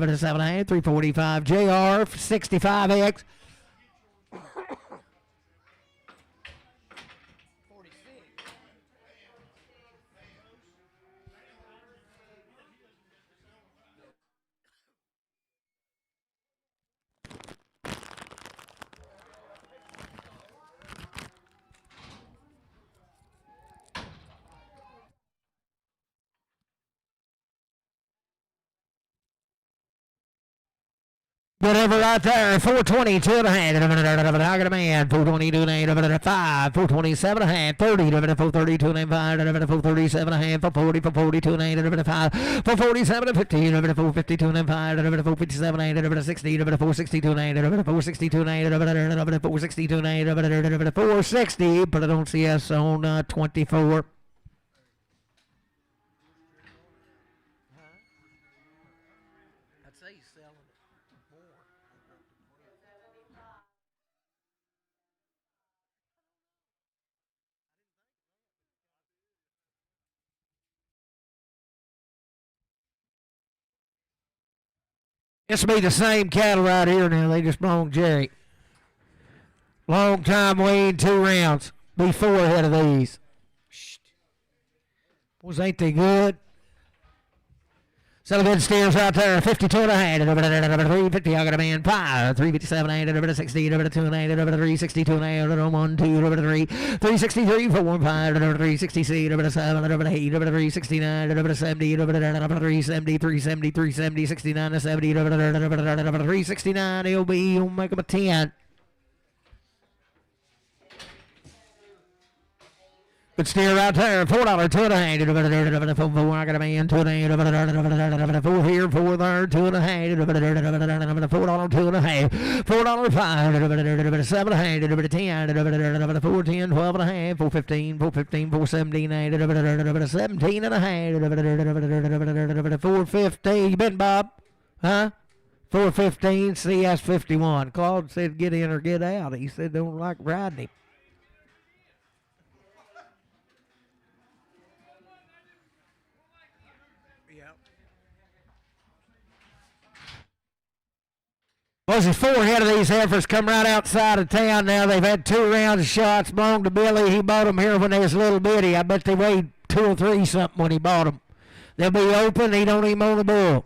half. 7 and 345 JR, 65X. Whatever right there, 420, 2 and a half. I got a man, 422 and a half, 5, 427 and a half, 30, 432 and a half, 437 and a half, 440, 442 and a half, 447 and 15, 452 and a half, 457 and a half, 60, 462 and a half, 462 and a half, 462 and a half, 460, but I don't see us on 24. This will be the same cattle right here now. They just brought Jerry. Long time waiting, 2 rounds. Be 4 ahead of these. Boys, ain't they good? So good steers right there. 52 and a half. 350. I got a man. 5. 357 and a half. 60. 2 and a half. 362 and a half. 1, 2, 3. 363. 4, 5. 366. 7. 8. 369. 70. 370. 370. 370. 69 70. 369. He'll make him a 10. Good steer right there. $4, 2 and a half. 4, I got a man. 2 and a half. 4 here, 4 there, 2 and a half. $4, 2 and a half. $4, 5. 7 and a half. 10. 4, 10, 12 and a half. 4, 15, 4, 15, 4, 17, 17 and a half. 4, 50. You been, Bob? Huh? 415 CS 51. Claude said get in or get out. He said don't like riding him. Well, there's 4 head of these heifers come right outside of town now. They've had 2 rounds of shots. Belonged to Billy. He bought them here when they was little bitty. I bet they weighed 2 or 3 something when he bought them. They'll be open. He don't even own a bull.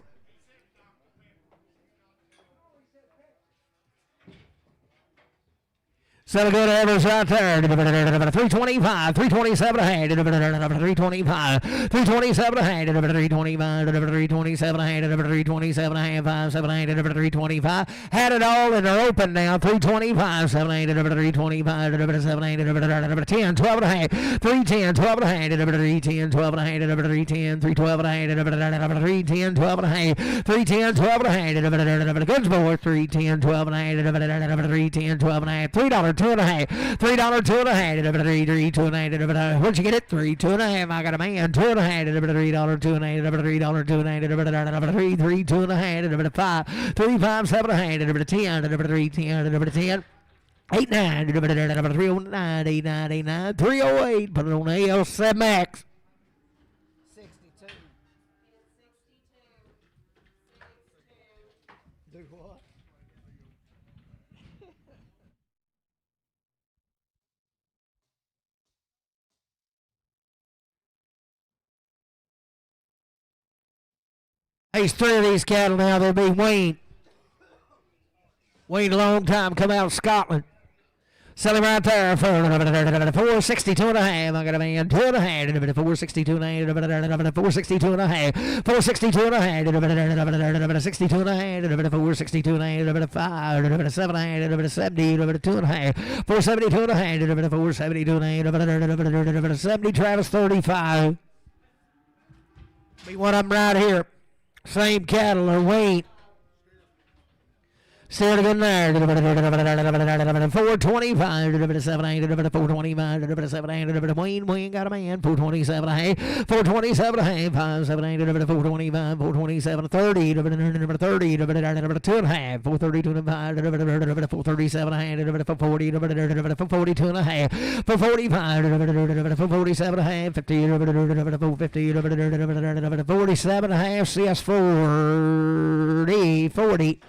So good Evers right there. 325, 327 ahead. 325, 327 ahead. 325, 327 ahead. 327 ahead. 5, 7, 8, 325. Had it all and they're open now. 325, 7, 8, 325, 7, 8, 10, 12 and a half. 310, 12 and a half. 310, 12 and a half. 310, 312 and a half. 310, 12 and a half. 310, 12 and a half. Goods boy. 310, 12 and a half. 310, 12 and a half. $3. $2 and a half. $3, $2 and a half. 3, 2 and a half. Where'd you get it? 3, 2 and a half. I got a man. $2 and a half. $3, $2 and a half. $3, $2 and a half. 3, 3, 2 and a half. 5, 3, 5, 7 and a half. 10, 3, 10, 10. 8, 9, 309, 8, 9, 8, 9, 308. Put it on AL7 Max. 62. Do what? There's 3 of these cattle now. They'll be weaned. Weaned a long time. Come out of Scotland. Sell him right there for 462 and a half. I got a man 2 and a half. 462 and a half. 462 and a half. 462 and a half. 62 and a half. 462 and a half. 5, 7 and a half. 70, 2 and a half. 472 and a half. 472 and a half. 70 Travis 35. Be one of them right here. Same cattle are weaned. Still good there. 425, 7, 8, 425, 7, 8, Wayne got a man. 427 and a half. 427 and a half. 5, 7, 8, 425, 427, 30, 30, 2 and a half. 432 and a half. 437 and a half. 440, 442 and a half. 445, 447 and a half. 50, 450, 47 and a half. CS 40, 40.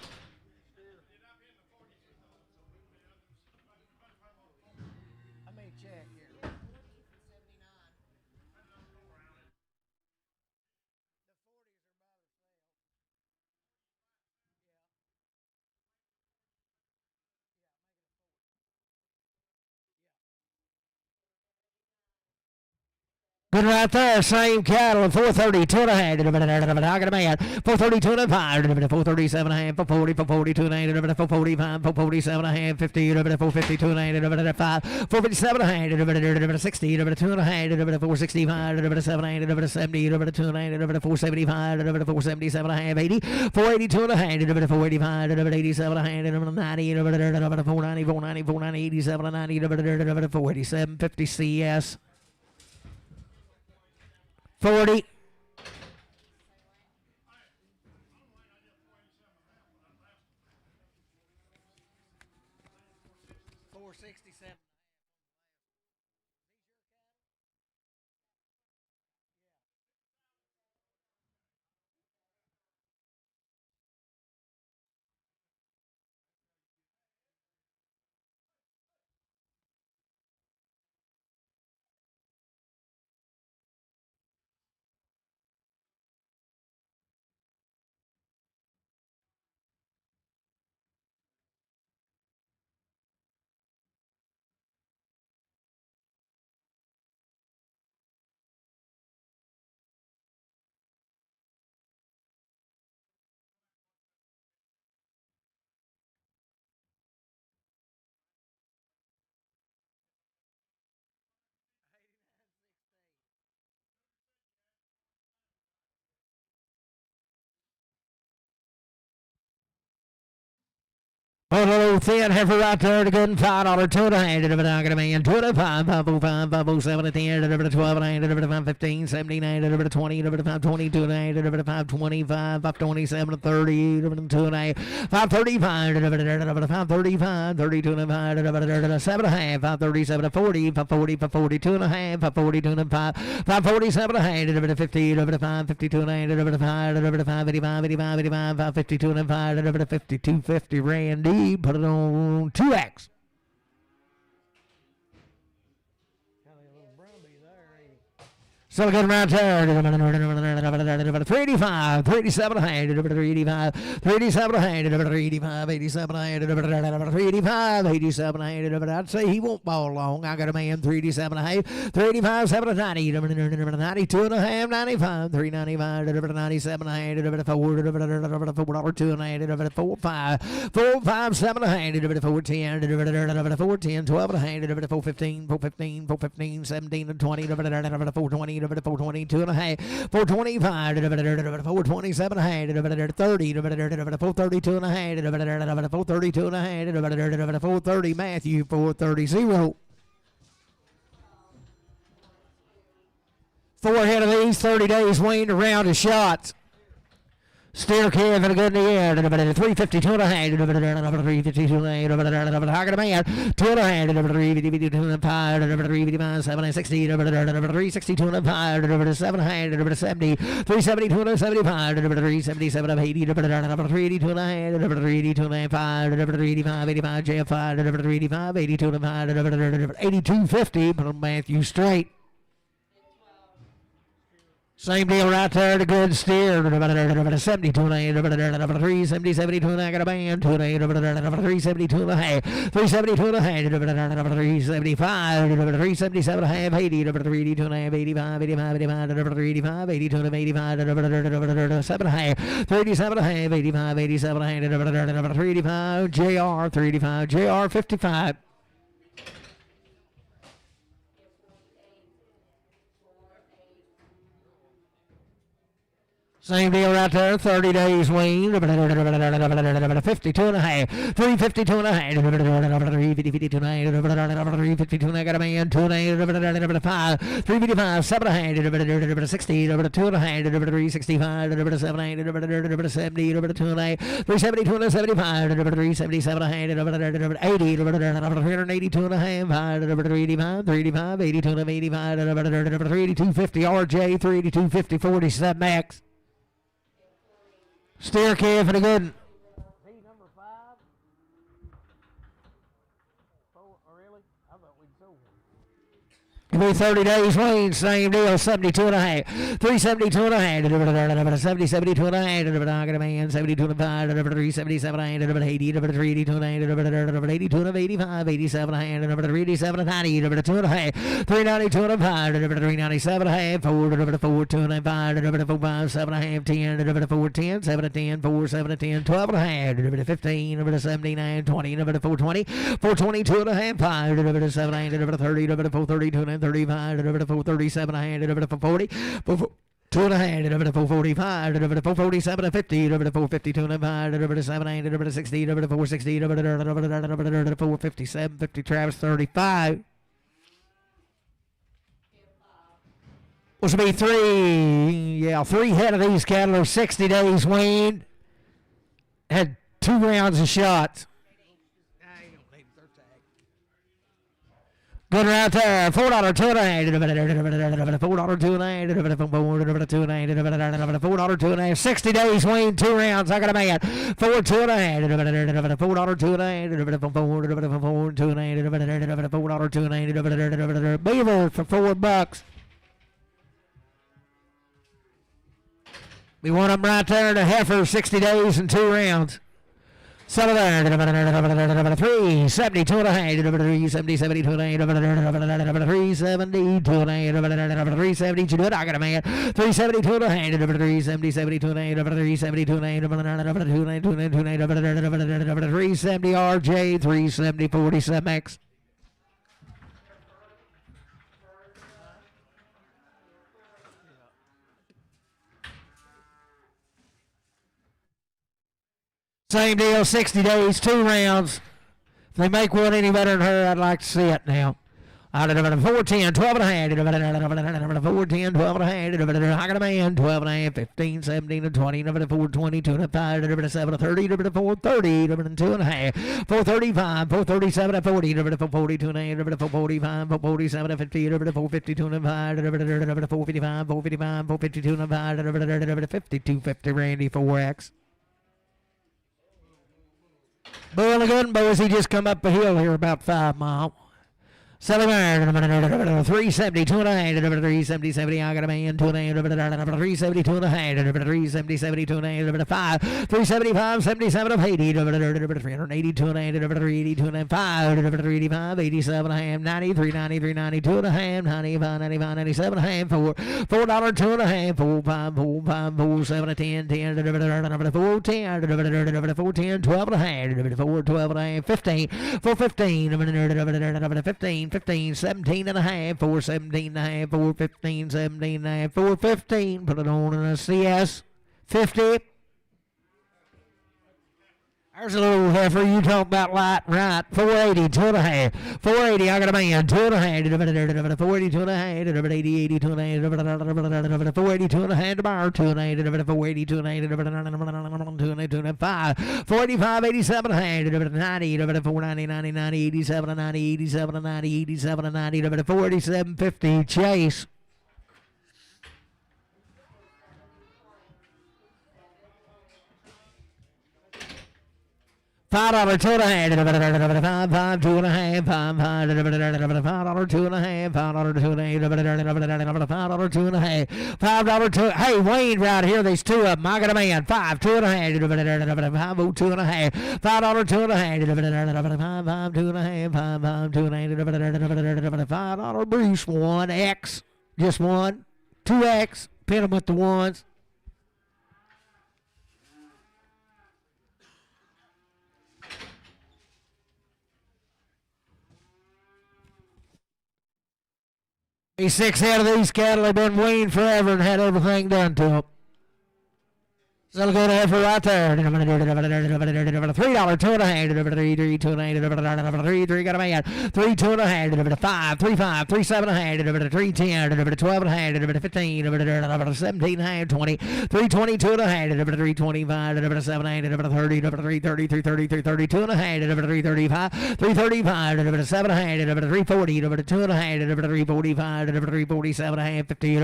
Good right there, same cattle, 432 and a half. I got a man, 432 and a half, 437 and a half, 440, 442 and a half, 445, 447 and a half, 50, 452 and a half, 5, 457 and a half, 60, 2 and a half, 465, 7, 8, 70, 2 and a half, 475, 477 and a half, 80, 482 and a half, 485, 87 and a half, 90, 490, 490, 490, 87 and 90, 487, 50 CS. 40. One of old thin heifer right there to good and $5 2 and a half. I'm gonna man 25 505 507 at the end. 12 and a half. 5 15 17 20 5 22 and a half. 5 25 5 27 30 2 and a half. 5 35 5 35 32 and a half. 7 and a half. 5 37 40 5 40 5 42 and a half. 5 42 and a half. 5 47 and a half. 50 5 52 and a half. 5 85 85 85 5 52 and a half. 52 50 Randy. Put it on 2X. So good right there. 385, 387, 385, 387, 385, 87, 385, 87, I'd say he won't ball long. I got a man 387, 385, 7, 90, 92 and a half, 95, 395, 97, 4, 2 and 4, 5, 4, 5, 7, 4, 10, 4, 10, 12 and 4, 15, 4, 15, 4, 15, 17 and 20, 4, 20, 422 and a half, 425, 427 and a half, 30, 432 and a half, 432 and a half, 430 Matthew, 430 0. 4 ahead of these, 30 days weaned around his shots. Still Kevin a good in the air. 352 and a half. 352 and a half. How can a man? 2 and a half. 352 and a half. 355, 7 and 60. 362 and a half. 7 and a half. 70. 372 and a 75. 377 and 80. 382 and a half. 382 and a half. 385, 85, JF5. 385, 82 and a half. 8250. Matthew straight. Same deal right there, the good steer. 72 and a half, 370, 72 and a half, got a band. 2 and a half, 372 and a half, 372 and a half, 375, 377 and a half, 80, 382 and a half, 85, 85, 85, 385, 82 and a half, 85, 7 and a half, 37 and a half, 85, 87 and a half, 385, JR, 385, JR, 55. Same deal right there, 30 days weaned, 52 and a half, 352 and a half, 352 and a half, 352 and a half, got a man, 2 and a half, 5, 355, 7 and a half, 60, 2 and a half, 365, 7 and a half, 70, 2 and a half, 372 and a 75, 377 and a half, 80, 382 and a half, 385, 385, 82 and a half, 85, 38250 RJ, 38250 47 Max. Steer Kev for the good. Number 5. Really? I thought we'd sold him. Give me 30 days weaned, same deal, 72 and a half, 372 and a half, 70, 72 and a half, I got a man, 72 and a half, 377 and a half, 80, 382 and a half, 82 and a half, 85, 87 and a half, 387 and a half, 2 and a half, 392 and a half, 397 and a half, 4, 2 and a half, 4, 5, 7 and a half, 10, 4, 10, 7 and 10, 4, 7 and 10, 12 and a half, 15, 79, 20, 420, 422 and a half, 5, 7 and 30, 432 and 35, 437 and 440, 2 and a half, 445, 447 and 50, 452 and a half, 7 and 60, 460, 457, 50 Travis 35. Which will be 3 head of these cattle are 60 days weaned. Had 2 rounds of shots. Good right there. $4 2 and a half. $4 2 and a half. $4 2 and a half. $4 2 and a half. 60 days weaned, 2 rounds. I got a man. 4 2 and a half. $4 2 and a half. 4 2 and a half. $4 2 and a half. Beaver for $4. We want them right there. The heifer 60 days and 2 rounds. Settle there. 372 and a half. 370, 72 and a half. 372 and a half. 370. You do it. I got a man. 372 and a half. 370, 72 and a half. 372 and a half. 370 RJ. 370 47X. Same deal, 60 days, 2 rounds. If they make one any better than her, I'd like to see it now. Out of 410, 12 and a half, 410, 12 and a half, I got a man, 12 and a half, 15, 17, and 20, 420, 2 and a 5, 7 and 30, 430, 2 and a half, 435, 437 and 40, 442 and a half, 445, 447 and 50, 452 and a 5, 455, 455, 452 and a 5, 5250, Randy, 4X. Boiling good, boys, he just come up a hill here about 5 miles. Selling iron, 370, 2 and a half, 370, 70, I got a man, 2 and a half, 370, 2 and a half, 370, 70, 2 and a half, 5, 375, 77 of 80, 380, 2 and a half, 380, 2 and a half, 5, 385, 87 and a half, 90, 390, 90, 2 and a half, 95, 95, 97 and a half, $4, 2 and a half, 4, 5, 4, 5, 4, 7, 10, 10, 4, 10, 4, 10, 12 and a half, 4, 12 and a half, 15, 4, 15, 15, 15, 17 and a half, 4, 17 and a half, 4, 15, 17 and a half, 4, 15, put it on in a CS, 50. There's a little heifer, you talk about light, right, 480, 2 and a half, 480, I got a man, 2 and a half, 480, 2 and a half, 80, 80, 2 and a half, 480, 2 and a half, tomorrow, 2 and a half, 480, 2 and a half, 2 and a half, 2 and a half, 5, 485, 87 and a half, 90, 490, 90, 90, 87 and 90, 87 and 90, 87 and 90, 487, 50, Chase. $5, 2 and a half, 5, 2 and a half, 5, $5, 2 and a half, $5, 2 and a half, $5, 2 and a half, $5, 2. Hey, Wayne, right here, there's 2 of them. I got a man, 5, 2 and a half, 5, 2 and a half, $5, 2 and a half, 5, 2 and a half, 5, 2 and a half, $5, Bruce, 1X, just 1, 2X, pin them with the ones. These 6 out of these cattle have been weaned forever and had everything done to them. So we'll go to heifer right there. $3, 2 and a half, 3, 3, 2 and a half, 3, 3, got a man, 3, 2 and a half, 5, 3, 5, 3, 7 and a half, 3, 10, 12 and a half, 15, 17 and a half, 20, 3, 22 and a half, 3, 25, 7 and a half, 30, 3, 30, 3, 30, 3, 32 and a half, 3, 35, 3, 35, 7 and a half, 3, 40, 2 and a half, 3, 45, 3, 47 and a half, 50,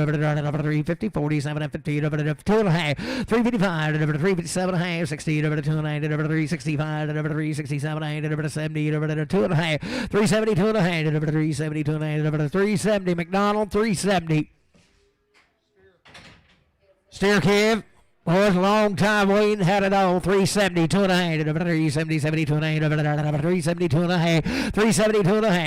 3, 50, 47 and 50, 2 and a half, 3, 55, 357 and a half, 60, 2 and a half, 365, 367 and a half, 70, 2 and a half, 372 and a half, 372 and a half, 370, McDonald, 370. Steer Kev. Oh, it's a long time waiting, had it all. 370, 2 and a half, 370, 72 and a half, 372 and a half, 372 and a half, 372 and a half,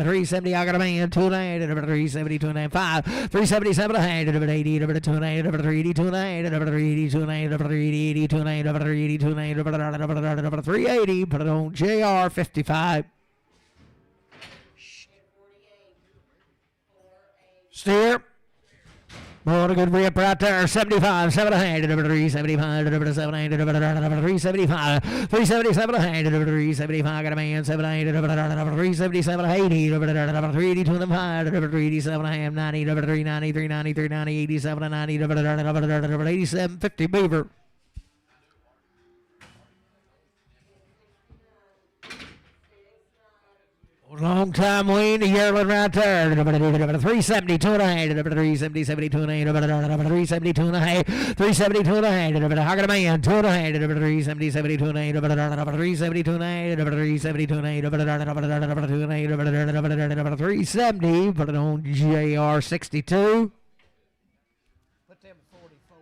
370, I got a man, 2 and a half, 372 and a half, 5, 377 and a half, 80, 2 and a half, 382 and a half, 382 and a half, 382 and a half, 382 and a half, 380, put it on JR, 55. Steer. What a good rip right there. 75, 7 and a half, 375, 7 and a half, 375, 377 and a half, 375, got a man, 7 and a half, 377, 80, 382 and a half, 387 and a half, 90, 390, 390, 390, 87 and 90, 87, 50, Beaver. Long time waiting, a yearling right there. 370, 2 and a half, 370, 72 and a half, 372 and a half, 372 and a half, I got a man, 2 and a half, 370, 72 and a half, 372 and a half, 372 and a half, 370, put it on JR 62. Put them 44.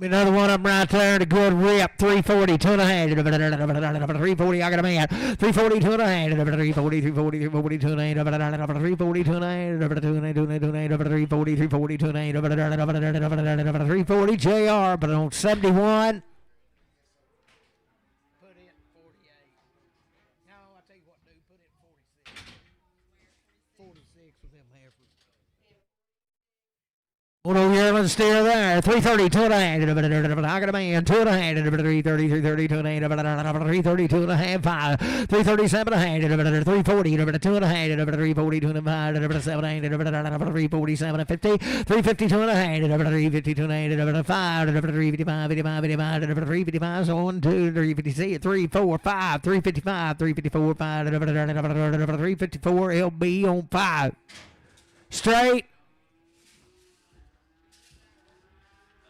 Another one of them right there, and a good rip, 340, 2 and a half, 340, I got a man, 340, 2 and a half, 340, 340, 340, 2 and a half, 340, 2 and a half, 340, 340, 2 and a half, 340, JR, but on 71. Put it 48. No, I tell you what, dude, put it 46. 46 with them heifers. One over here, One steer there. 330, 2.5. I got a man. 2.5. 330, 330, 2.5. 330, 2.5. 5. 337 1/2. 340. 2.5. 340, 2.5. 7. 347 50. 350, 2.5. 350, 2.5. 5. 355, 85, 85. 355. So 1, 2, 356. 3, 4, 5. 355. 354, 5. 354. LB on 5. Straight.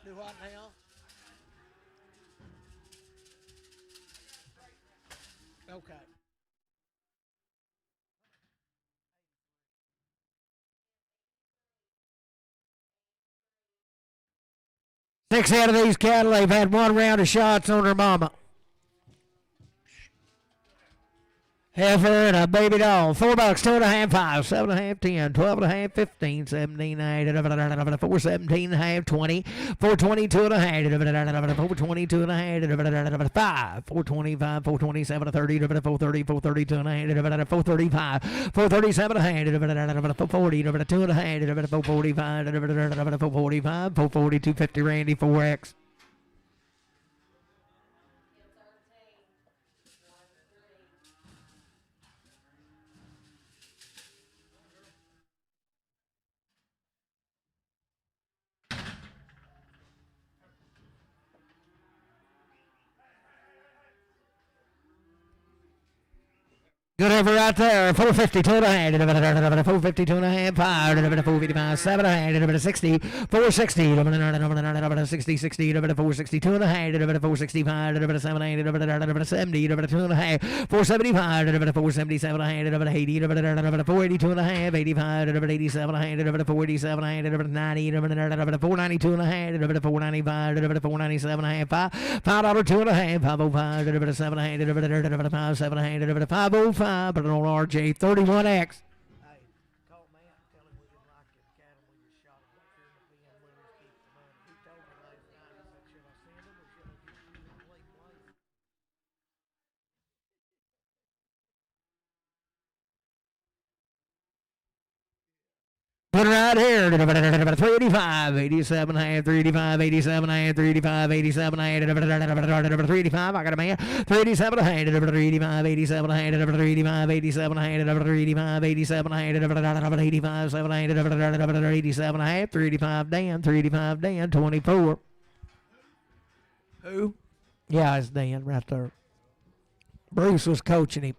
Do what now? Okay. 6 out of these cattle, they've had 1 round of shots on their mama. Heifer and a baby doll. $4, 2.5, 5, 7.5, 10, 12.5, 15, 17, 8, 4, 17 and a half, 20, 420, 2.5, 420, 2.5, 5, 425, 427, 30, 430, 430, 2.5, 435, 437 and 440, 2.5, 445, 445, 440, 250, Randy, 4X. Good over right there. 450, 2.5, 450, 2.5, 5, 455, 7, 60, 460, 60, 60, 460, 2.5, 465, 7, 70, 2.5, 475, 477, 80, 480, 2.5, 85, 87, 487, 90, 492 and a half, 495, 497, 5, $5, 2.5, 505, 700, 700, 505. But on RJ 31X. Hey, call me up, tell him we didn't like his cattle, we just shot him. He told me last night, he said, should I send him or should I give him a late place? Put it right here. 385, 87 half, 385, 87 half, 385, 87 half, 385. I got a man. 387 half, 385, 87 half, 385, 87 half, 385, 87 half, 85, 7 half, 87 half, 385 Dan, 385 Dan, 24. Who? Yeah, it's Dan right there. Bruce was coaching him.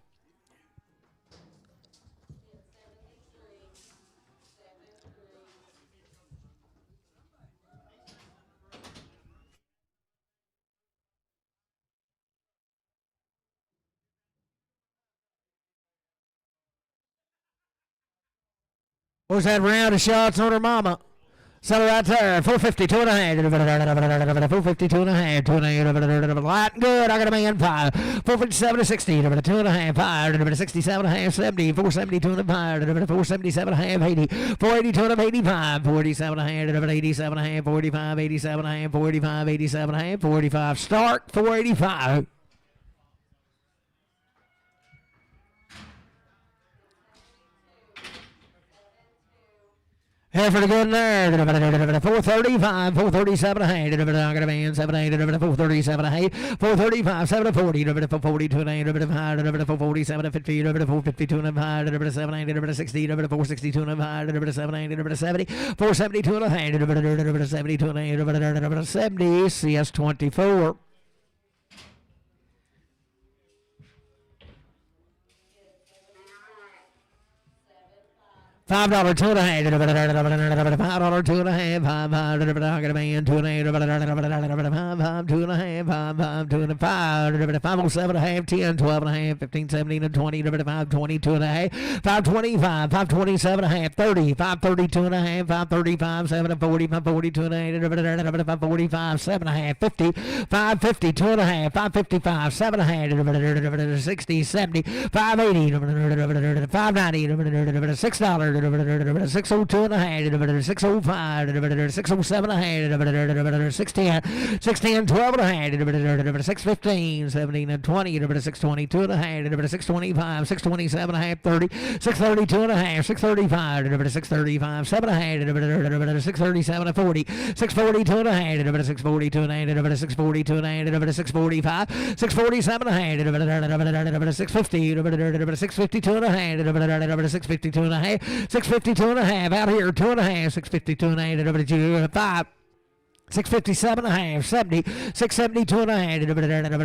Was that round of shots on her mama? So right there, 450, 2.5, 450, 2.5, 2.5, light and good. I got a man 5, 457 to 60, 2.5, 5, 67 and a half, 70, 470, 2.5, 477 and a half, 80, 480, 285, 47 and a half, 87 and a half, 45, 87 and a half, 45, 87 and a half, 45. Start 485. Here for the good there. 435, 437 a hand. I got a man 7, 437 a hand. 435, 740, 442 and a hand. 447 and 50, 452 and a hand. 7, 60, 462 and a hand. 7, 70, 472 and a hand. 72 and a hand. 70, CS 24. $5, 2.5, $5, 2.5, I got a man, 2.5, 2.5, 507 and a half, 10, 12 and a half, 15, 17 and 20, 522 and a half, 525, 527 and a half, 30, 532 and a half, 535, 740, 542 and a half, 545, 7 and a half, 50, 550, 2 and a half, 555, 7 and a half, 60, 70, 580, 590, $6. 602 and a half, 605, 607 and a half, 610, 610, 12 and a half, 615, 17 and 20, 622 and a half, 625, 627 and a half, 30, 632 and a half, 635, 635, 7 and a half, 637 and 40, 642 and a half, 642 and a half, 642 and a half, 645, 647 and a half, 650, 652 and a half, 652 and a half, 652 and a half, out here, 2 and a half, 652 and a half, 5, 657 and a half, 70, 672 and a half,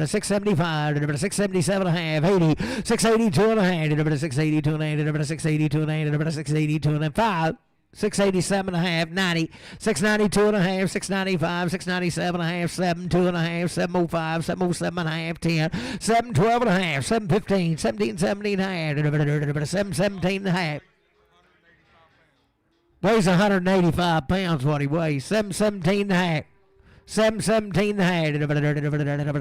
675, 677 and a half, 80, 682 and a half, 682 and a half, 682 and a half, 682 and a half, 5, 687 and a half, 90, 692 and a half, 695, 697 and a half, 72 and a half, 705, 707 and a half, 10, 712 and a half, 715, 1717 and a half, 717 and a half. Weighs 185 pounds what he weighs, 717 and a half. 717 and a half,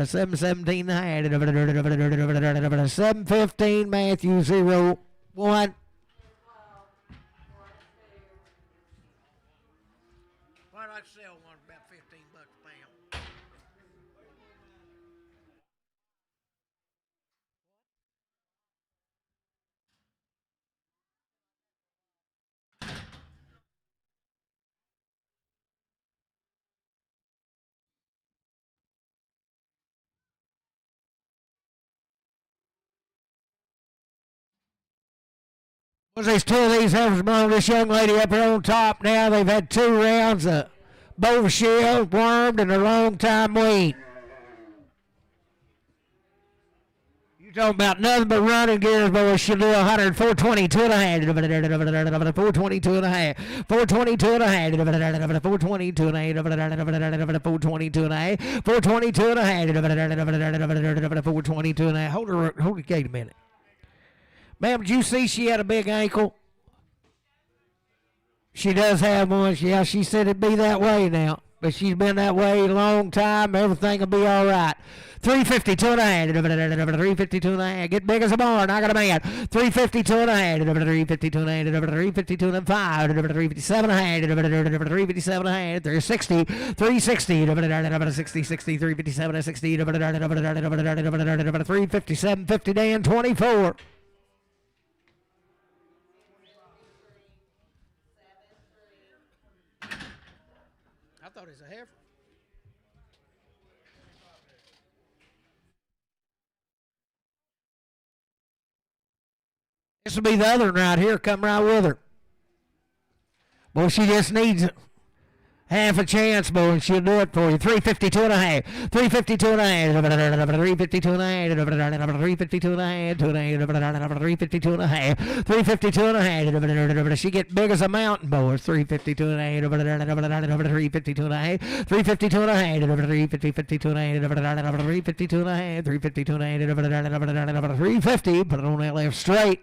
717 and a half, 715, Matthew 0, 1. I'd sell one about $15 a pound. Well, there's 2 of these heifers among this young lady up here on top now. They've had 2 rounds of both shelled, wormed, and a long time weaned. You talking about nothing but running gears, boys. She'll do 422 and a half, 422 and a half, 422 and a half, 422 and a half, 422 and a half, 422 and a half, 422 and a half. Hold her gate a minute. Ma'am, did you see she had a big ankle? She does have one. Yeah, she said it'd be that way now. But she's been that way a long time. Everything will be all right. 352 and a half. 352 and a half. Get big as a barn. I got a man. 352 and a half. 352 and a half. 352 and a 5. 357 and a half. 357 and a half. 360. 360. 60, 60. 357 and 60. 357, 50 Dan 24. I thought it was a heifer. This will be the other one right here. Come right with her. Well, she just needs half a chance, boy, and she'll do it for you. 352 and a half. 352 and a half. 352 and a half. 352 and a half. 352 and a half. 352 and a half. She get big as a mountain, boy. 352 and a half. 352 and a half. 352 and a half. 352 and a half. 352 and a half. 352 and a half. 350. Put it on that left straight.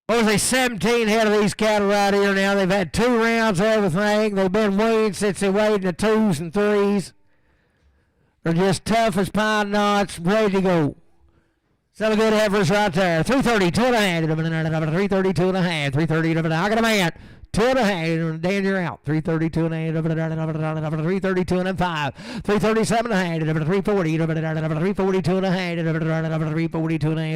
Well, there's 17 head of these cattle right here now. They've had 2 rounds of everything. They've been weaned since they weighed in the 2s and 3s. They're just tough as pine knots, ready to go. Some good heifers right there. 332 and a half. 332 and a half. 330. I got a man. 2.5. Dan, you're out. 332 and 8. 332 and 5. 337 and 8. 340. 342 and 8. 342 and 8.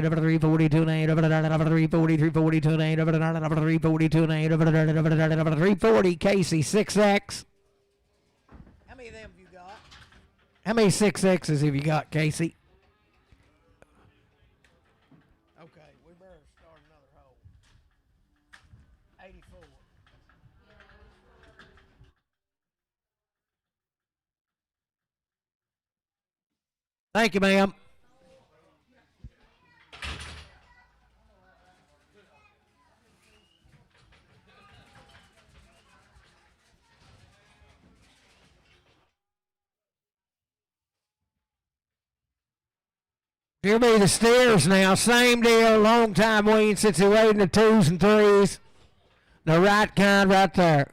342 and 8. 342 and 8. 342 and 8. 340. Casey, 6X. How many of them have you got? How many 6X's have you got, Casey? Okay, we better start another hole. 84. Thank you, ma'am. Here'll be the steers now. Same deal. Long time waiting since he weighed in the 2s and 3s. The right kind right there.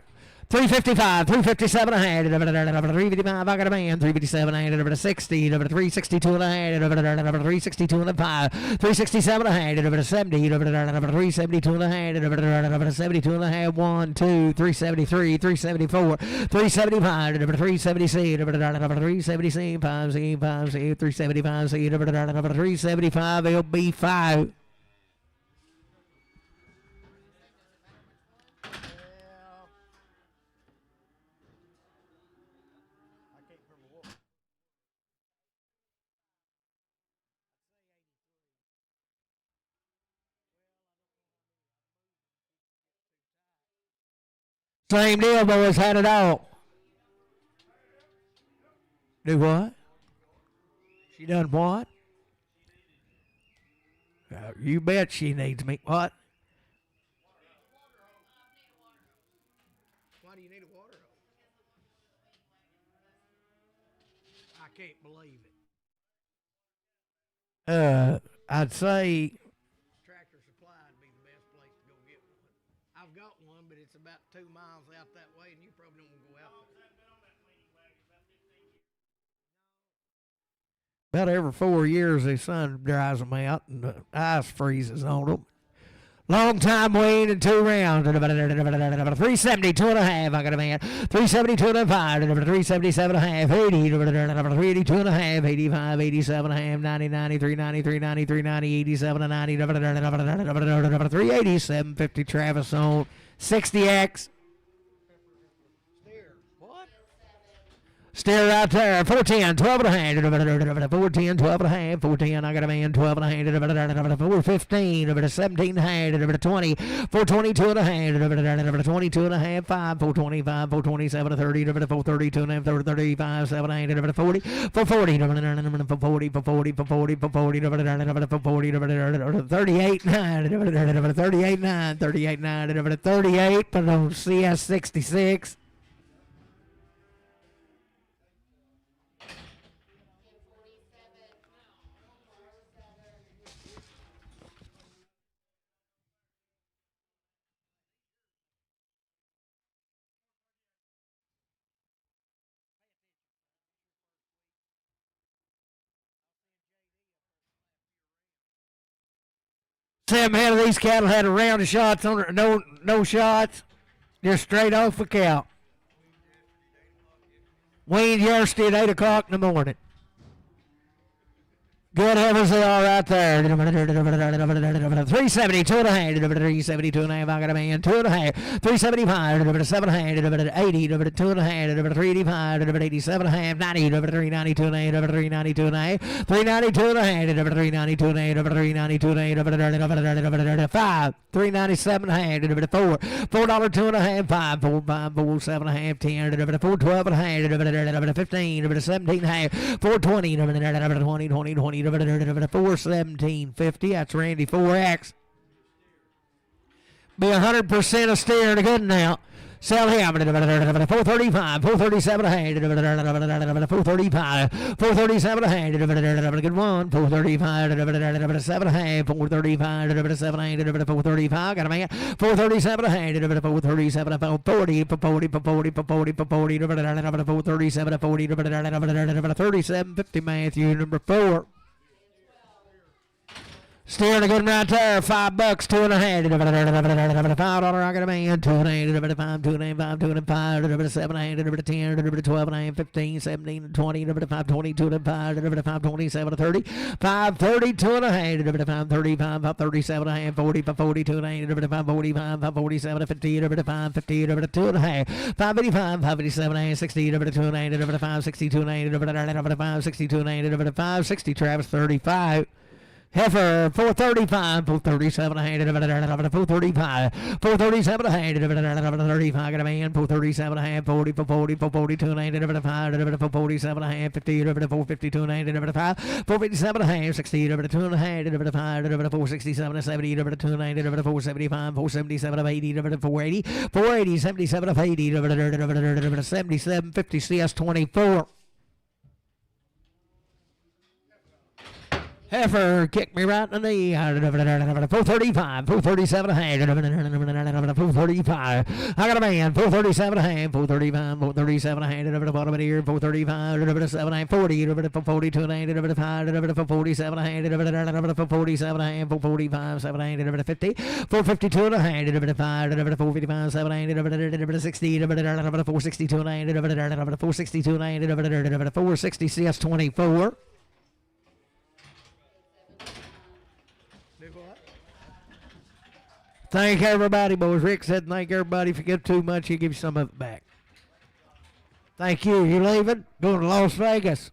355, 357 and a half, 355, I got a man, 357 and a 60, 362 and a half, 362 and a 5, 367 and a half, 70, 372 and a half, 72 and a half, 1, 2, 373, 374, 375, 376, 376, 5, 375, 375, LB5. Same deal, boys. Had it all. Do what? She done what? You bet she needs me. What? Why do you need a water hose? I can't believe it. I'd say Tractor Supply would be the best place to go get one. I've got one, but it's about 2 miles out that way, and you probably don't want to go out there. about every 4 years the sun dries them out and the ice freezes on them. Long time waiting, 2 rounds. 370, 2.5. I got a man. 372 and a 5. 377 and a half. 80. 382 and a half. 85, 87 and a half. 90, 90, 390, 390, 390, 87 and 90. 380, 750. Travis on 60X. Steer right there. 410, 12 and a half. 410, 12 and a half. 410, I got a man. 12 and a half. 415, 17 and a half. 20, 422 and a half. 22 and a half. 5, 425, 427, 30, 432 and a half. 35, 7, 8, 40, 440, 440, 440, 440, 440, 38, 9, 38, 9, 38, 9, 38, but on CS 66. Seven head of these cattle had a round of shots on her, no shots, just straight off the cow. Weaned yesterday at 8 o'clock in the morning. Good heavens, they are right there. 370, 2 and a half. 370, 2 and a half. I got a man. 2 and a half. 375, 7 and a half. 80, 2 and a half. 385, 87 and a half. 90, 392 and a half. 392 and a half. 392 and a half. 392 and a half. 392 and a half. 5, 397 and a half. 4, $4, 2 and a half. 5, 4, 5, 4, 7 and a half. 10, 412 and a half. 15, 17 and a half. 420, 20, 20, 20. 417.50. That's Randy 4X. Be 100% of steer to good now. Sell him 435, 437 a hand, 435, 437 a hand, good one, 435, 7 a half, 435, 7 a hand, 435, got a man, 437 a hand, 437, 40, 40, 40, 40, 40, 437, 40, 37, 50, Matthew, number 4. Steering a good right there. $5, $2.5. $5 I got a man. $2.5, $5, $2.5, $2.5, $7.5, $10, $12.5, $15, $17, $20, $5, $22, $5, $27, $30, $5.30, $2.5, $5.30, $5.37.5, $40, $42.5, $5.45, $5.47, $50, $5, $50, $2.5, $5.85, $5.87, $60, $2.9, $5, $62.9, $5, $62.9, $5, $60, Travis, $35. Heifer, 435, 437, 435, 437, 35, got a man, 437, 40, 440, 442, 95, 447, 50, 452, 95, 457, 60, 2.5, 467, 70, 290, 475, 477, 80, 480, 480, 77, 80, 77, 50, CS 24. Heifer kicked me right in the knee. 435, 437, 435. I got a man. 437, 435, 437, over the bottom of the ear. 435, 7, 40, 42, 95, 447, 447, 445, 7, 50, 452, 5, 455, 7, 60, 462, 462, 460, CS 24. Thank everybody, boys. Rick said thank everybody. If you get too much, he'll give you some of it back. Thank you. You leaving? Going to Las Vegas.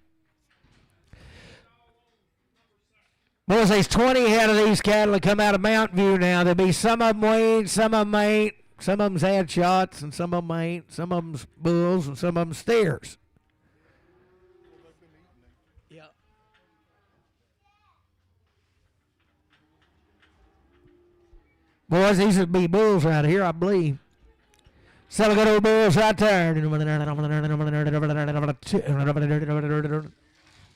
Boys, there's 20 head of these cattle that come out of Mountain View now. There'll be some of them weaned, some of them ain't. Some of them's had shots, and some of them ain't. Some of them's bulls, and some of them steers. Boys, these would be bulls right here, I believe. Some good old bulls right there.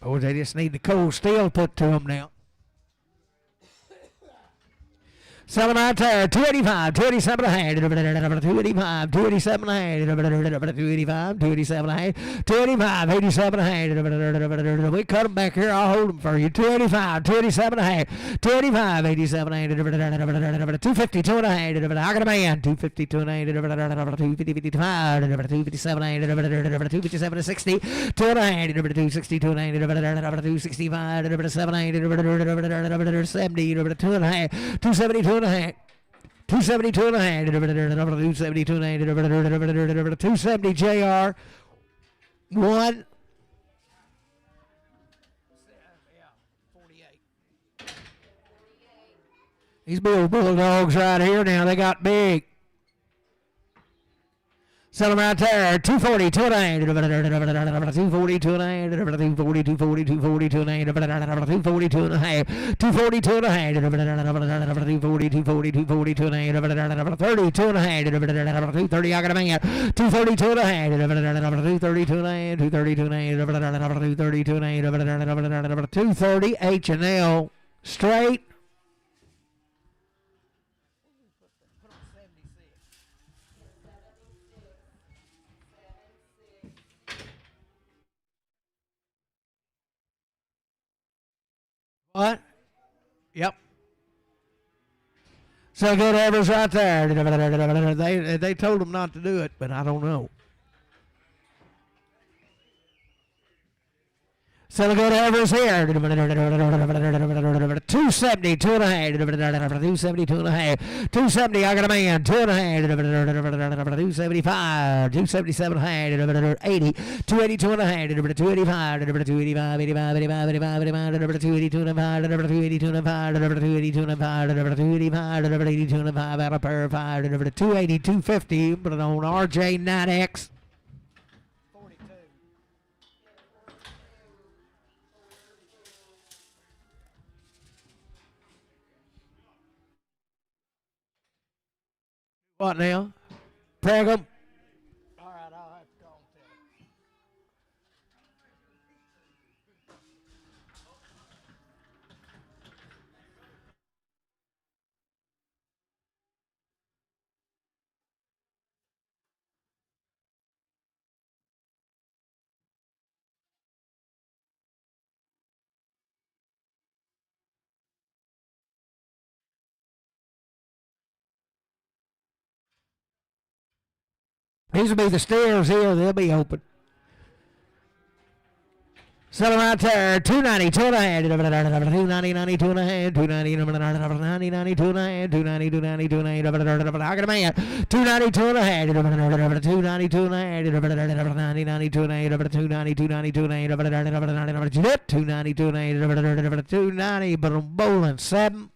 Boys, they just need the cold steel put to them now. Selling right there, 285, 287 ahead, 285, 287 ahead, 285, 287 ahead, 285, 87 ahead. We cut them back here, I'll hold them for you. 285, 287 ahead, 285, 87 ahead, 250, 2 ahead, I got a man, 250, 2 ahead, 250, 55, 257 ahead, 257, 60, 2 ahead, 260, 2 ahead, 265, 7 ahead, 70, 2 ahead, 272 and a half. 272 and a half. 272 and a half. 270 JR. 1. These bulldogs right here now, they got big. Sell them right there. 240, 240, 240, 240, 240, 240, 240, 240, 2 and a half. 242 and a half. 240, 240, 240, 2 and a half. 32 and a half. 230, I got a man. 232 and a half. 232 and a half. 232 and a half. 232 and a half. 230 H&L straight. What? Yep. So good average right there. They told them not to do it, but I don't know. So good average here. 270, 2 and a half. 270, 2 and a half. 270, I got a man. 2 and a half. 275, 277 and a half. 80, 282 and a half. 285, 285, 85, 85, 85, 85, 282 and a half. 282 and a half. 282 and a half. 285, 282 and a half. Out of pair of 5. 280, 250. Put it on RJ9X. What now? Preg 'em. These will be the stairs here. They'll be open. Sell them out there. 290, 2.5. 290, 90, 2.5. 290, 90, 90, 2.5. 290, 290, 290. I got a man. 290, 2.5. 290, 2.5. 90, 90, 2.5. 290, 290, 2.5. 290, 2.5. 290, but I'm bowling 7.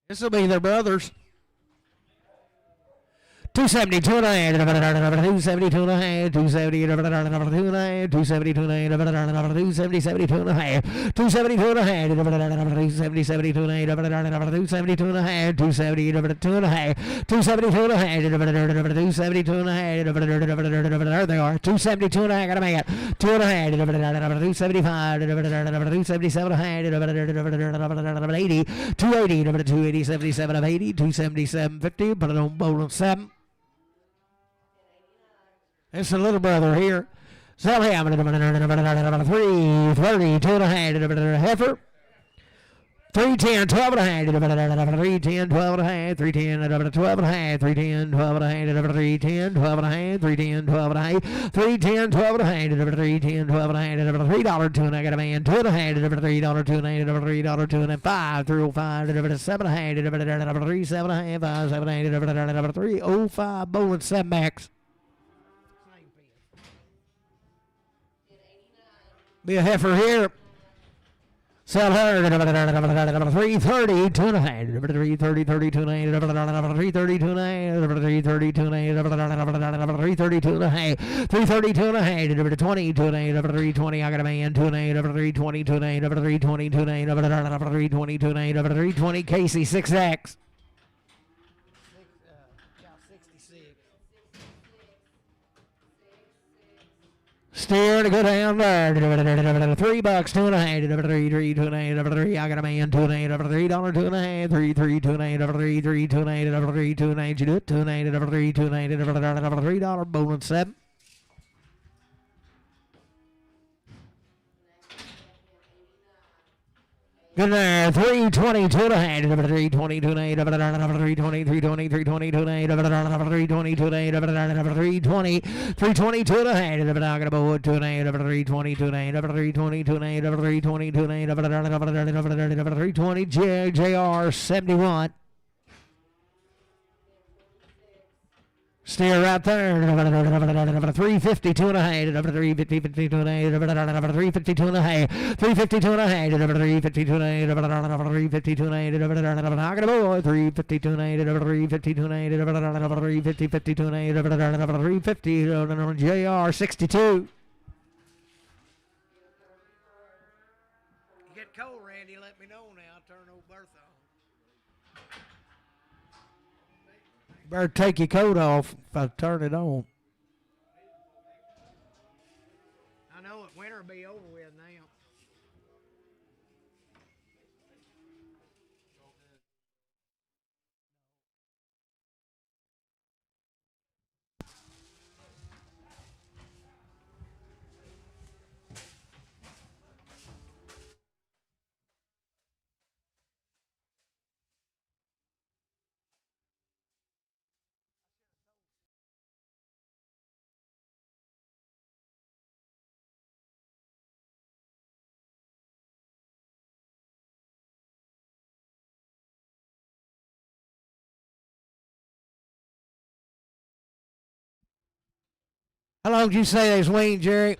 This will be their brothers. 270, 2.5. 270, 2.5. 270, 2.5. 270, 2.5. 270, 2.5. 270, 2.5. 270, 2.5. 270, 2.5. 270, 2.5. 270, 2.5. 270, 2.5. There they are. 270, 2.5. Got a man. 2.5. 275. 277, 80. 280. 280, 77 of 80. 277, 50. Put it on bowling 7. It's a little brother here. Sell him. 330, 2.5. Heifer. 310, 12.5. 310, 12.5. 310, 12.5. 310, 12.5. 310, 12.5. 310, 12.5. 310, 12.5. 310, 12.5. $3 tune. I got a man. 2.5. $3 tune. $3 tune. 5. 305. 7.5. 3 7.5. 5 7.5. 305. Bowling 7 max. Be a heifer here. Sell her. 330, 2.5. 330, 30, 2.5. 330, 2.5. 330, 2.5. 330, 2.5. 330, 2.5. 20, 2.5. 320. I got a man. 2.5. 320, 2.5. 320, 2.5. 320, 2.5. 320. Casey 6X. Steer to go down there. $3, 2.5. 3, 2.5. I got a man. 2.5. $3, 2.5. 3, 2.5. 3, 2.5. 3, 2.5. You do it. 2.5. 3, 2.5. $3. Bowling 7. Good there. 320, 2.5. 320, 2.5. 320, 320, 320, 2.5. 320, 2.5. 320, 320, 2.5. I got a bow at 2.5. 320, 2.5. 320, 2.5. 320, 2.5. 320, JR 71. Steer right there. 350, 2.5. 350, 50, 2.5. 350, 2.5. 350, 2.5. 350, 2.5. 350, 2.5. I got a boy. 350, 2.5. 350, 2.5. 350, 50, 2.5. 350, JR 62. Get cold, Randy. Let me know now. I'll turn old Bertha on. Better take your coat off if I turn it on. I know it. Winter will be over with now. How long did you say they's weaned, Jerry?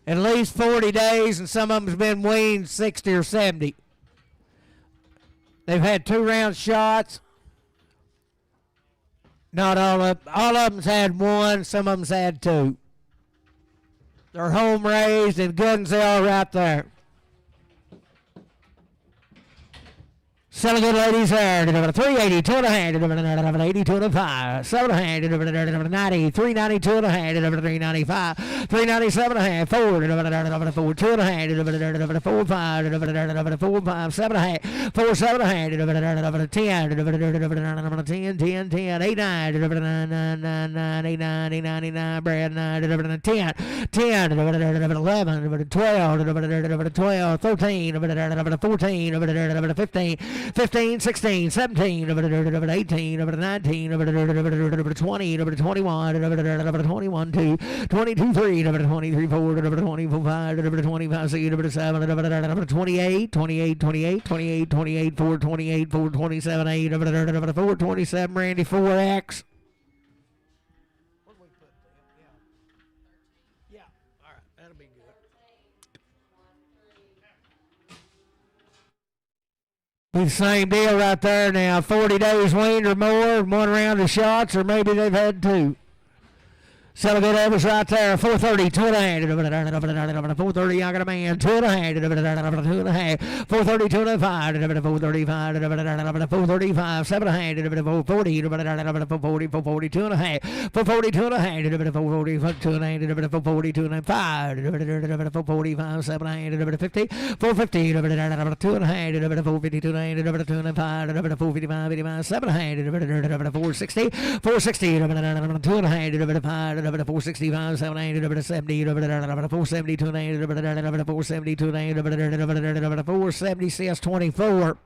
At least 40 days, and some of them's been weaned 60 or 70. They've had 2 round shots. Not all of them's had 1. Some of them's had 2. They're home raised and good as they are right there. Selling good ladies there. 380, 2.5, 82 and 5, 7.5, 90, 392 and a half, 395, 397 and a half, 4, 4, 2.5, 4, 5, 4, 5, 7 and a half, 4, 7 and a half, 10, 10, 10, 8, 9, 9, 9, 8, 9, 8, 99, Brad 9, 10, 10, 11, 12, 12, 13, 14, 15, 15, 16, 17, 18, 19, 20, 21, 2, 22, 3, 23, 4, 24, 5, 25, 6, 7, 28, 28, 28, 28, 28, 4, 28, 4, 27, 8, 4, 27, Randy, 4X. What do we put there? Yeah. Yeah. All right. That'll be good. Be the same deal right there now. 40 days weaned or more, 1 round of shots, or maybe they've had 2. Sell a good average right there. 430, 2.5. 430, I got a man. 2.5. 2.5. 430, 2.5. 435. 435. 7.5. 440. 440. 440. 2.5. 440. 2.5. 440. 2.5. 440. 2.5. 445. 7.5. 50. 450. 2.5. 450. 2.5. 455. 85. 7.5. 460. 460. 2.5. 465, 780, 70, 470, 290, 470, 290, 470, CS 24.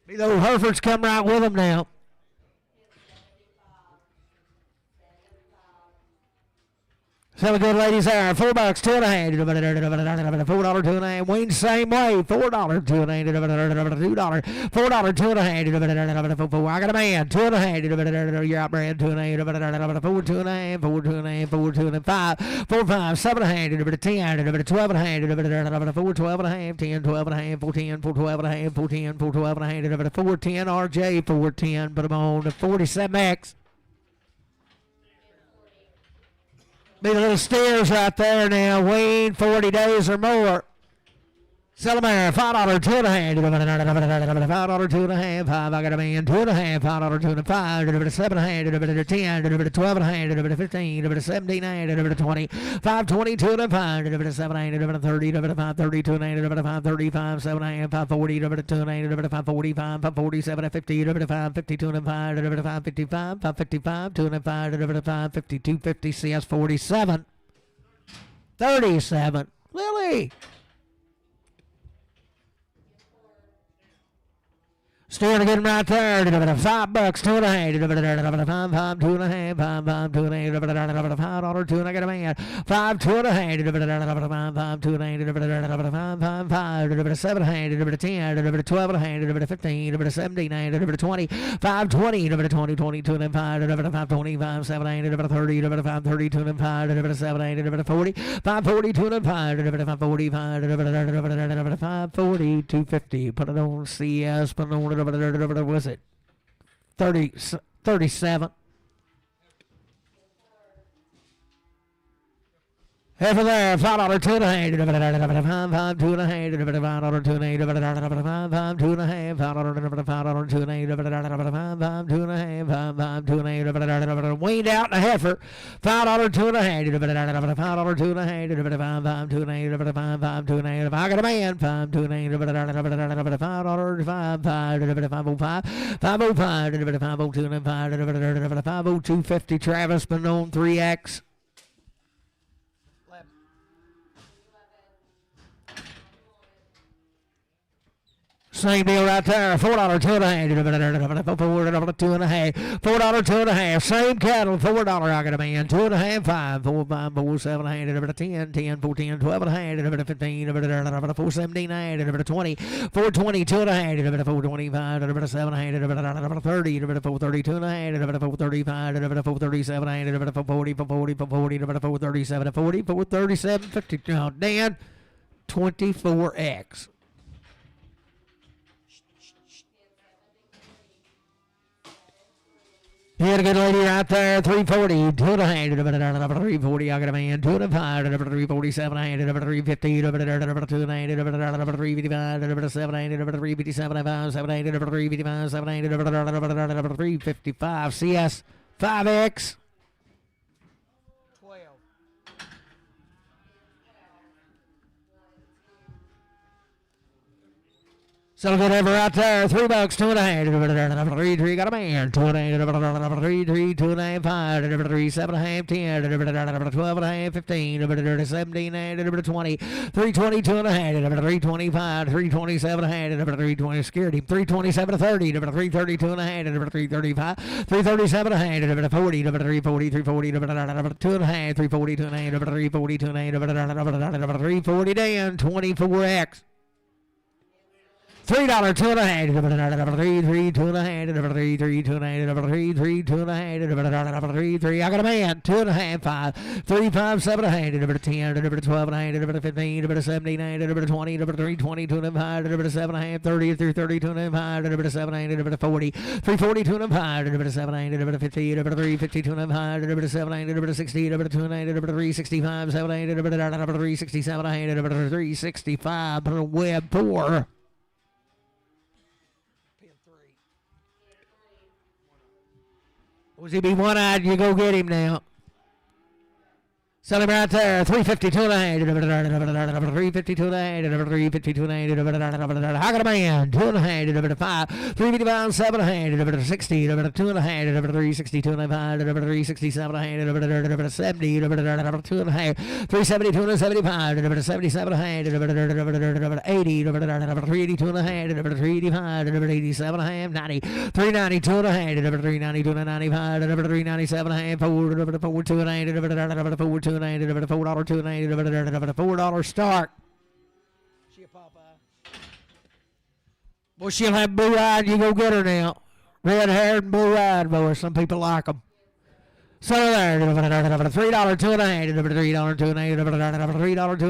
These old Herefords come right with them now. Selling good ladies there. $4, 2.5. $4, 2.5. Wayne same way. $4, 2.5. $2. $4, 2.5. $4. I got a man. 2.5. You're out, Brad. 2.5. 4, 2.5. 4, 2.5. 4, 2.5. 4, 5. 7.5. 10. 12.5. 4, 12.5. 10, 12.5. 4, 10. 4, 12.5. 4, 10. 4, 12.5. 4, 10. RJ. 4, 10. Put them on to 47X. Be the little steers right there now. Wayne, 40 days or more. Sell them there. $5, 2.5. $5, 2.5. 5. I got a man. 2.5. $5, 2.5. 7.5. 10. 12.5. 15. 17. 20. 5.20. 2.5. 7. 30. 5.30. 2.5. 5.35. 7.5. 5.40. 2.5. 5.45. 5.47. 50. 5.50. 2.5. 5.55. 5.55. 2.5. 5.52. 50. CS 47. 37. Lily. Still to get him right there. $5, 2.5. 5, 2.5. 5, 2.5. $5, 2, and I got a man. 5, 2.5. 5, 2.5. 5, 5, 7, 10, 12, 15, 17, 20, 5, 20, 20, 22, and 5, 25, 7, 30, 5, 32, and 5, 7, 40, 5, 42, and 5, 45, 5, 40, 250. Put it on CS, put it on what was it? 37. Half of there, $5, 2.5. 5, 2.5. $5, 2.5. 5, 2.5. $5, 2.5. 5, 2.5. 5, 2.5. Weaned out in a heifer. $5, 2.5. $5, 2.5. 5, 2.5. 5, 2.5. I got a man. 5, 2.5. $5, 5, 505. 505. 502 and 5, 502.50. Travis Benone 3X. Same deal right there. $4, 2.5. $4, 2.5. $4, 2.5. Same cattle. $4. I got a man. 2.5. 5. 4, 5, 4, 7, 10, 10, 14, 12, 15, 4, 20, 420, 2.5, 425, 7, 30, 430, 2.5, 435, 437, 440, 437, 40, 437, 50. Now, Dan, 24X. He had a good lady right there, 340, 2.5, 340, I got a man, 2.5, 347, 350, 2.9, 355, 7, 357, 5, 7, 355, 7, 355, CS, 5X. 12. So good ever out there. $3, 2.5, 3, got a man, 2.5, 3, 2.5, 5, 3, 7.5, 10, 12.5, 15, 17, 20, 320, 2.5, 325, 327, 320, scared him, 327, 30, 330, 2.5, 335, 337, 40, 340, 340, 2.5, 340, 2.5, 340, 2.5, 340, down, 24X. $3, 2.5, 3, 2.5, 3, 2.5, 2.5, 3, I got a man, 2.5, 5, 3, 5, 7.5, 10, 12.5, 15, 17, 20, 3, 20, 2.5, 7.5, 30, 30, 2.5, 7, 40, 340, 2.5, 7, 50, 3, 50, 2.5, 7, 60, 2.9, 365, 7, 367, 365, web 4. Was he be one-eyed? You go get him now. Sell him right there. 352 and a half. 352 and a half. 352 and a half. I got a man. 2 and a half. 5. 355, 7 and a half. 60. 2 and a half. 362 and a half. 367 and a half. 70. 2 and a half. 372 and 75. 77 and a half. 80. 382 and a half. 385. 87 and a half. 90. 392 and a half. 392 and 95. 397 and a half. 4 2 and a half. 4 2 $4, $2.90, $4 start. She a Popeye. Boy, she'll have blue-eyed. You go get her now. Red-haired and blue-eyed, boy. Some people like them. So there, $3, 2 and a half, $3, 2 and a half, $3, 2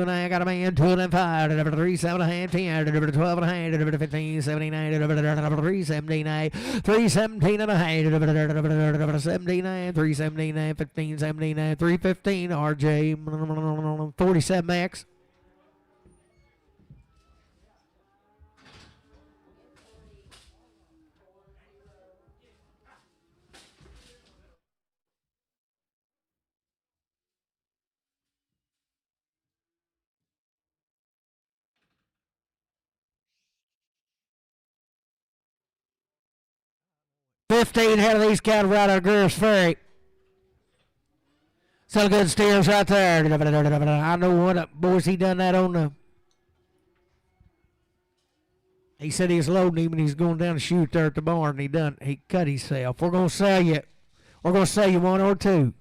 and a half, got a man, 2 and 5, 3, 7 and a half, 10, 12 and a half, 15, 79, 379, 317 and a half, 79, 379, 15, 79, 315, RJ, 47X. $15 head of these cattle right out of Greer's Ferry. Some good steers right there. I know what boys he done that on the. He said he was loading him and he's going down to shoot there at the barn. He cut himself. We're gonna sell you. We're gonna sell you one or two.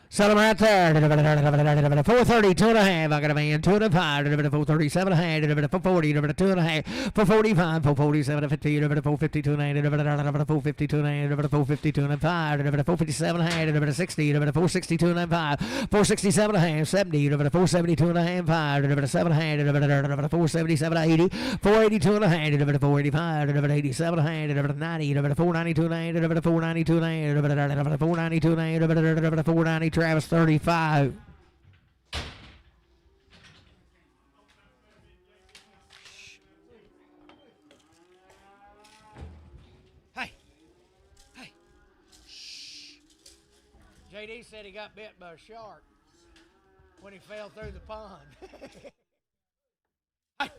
Sell them right there. 430, 2 and a half. I got a man, 2 and 5. 437 and a half. 440, 2 and a half. 445, 447, 50, 452 and a half. 452 and a half. 452 and a 5. 457 and a half. 60, 462 and a half. 467 and a half. 70, 472 and a half. 5, 7 and a half. 477, 80, 482 and a half. 485, 87 and a half. 90, 492 and a half. 492 and a half. 492 and a half. 490. Travis 35. Hey. Shh. JD said he got bit by a shark when he fell through the pond. Hey.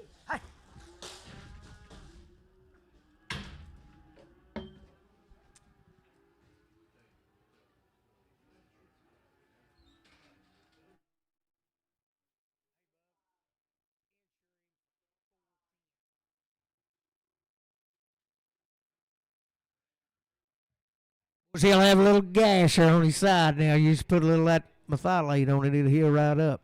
He'll have a little gash there on his side now. You just put a little of that methylate on it, it'll heal right up.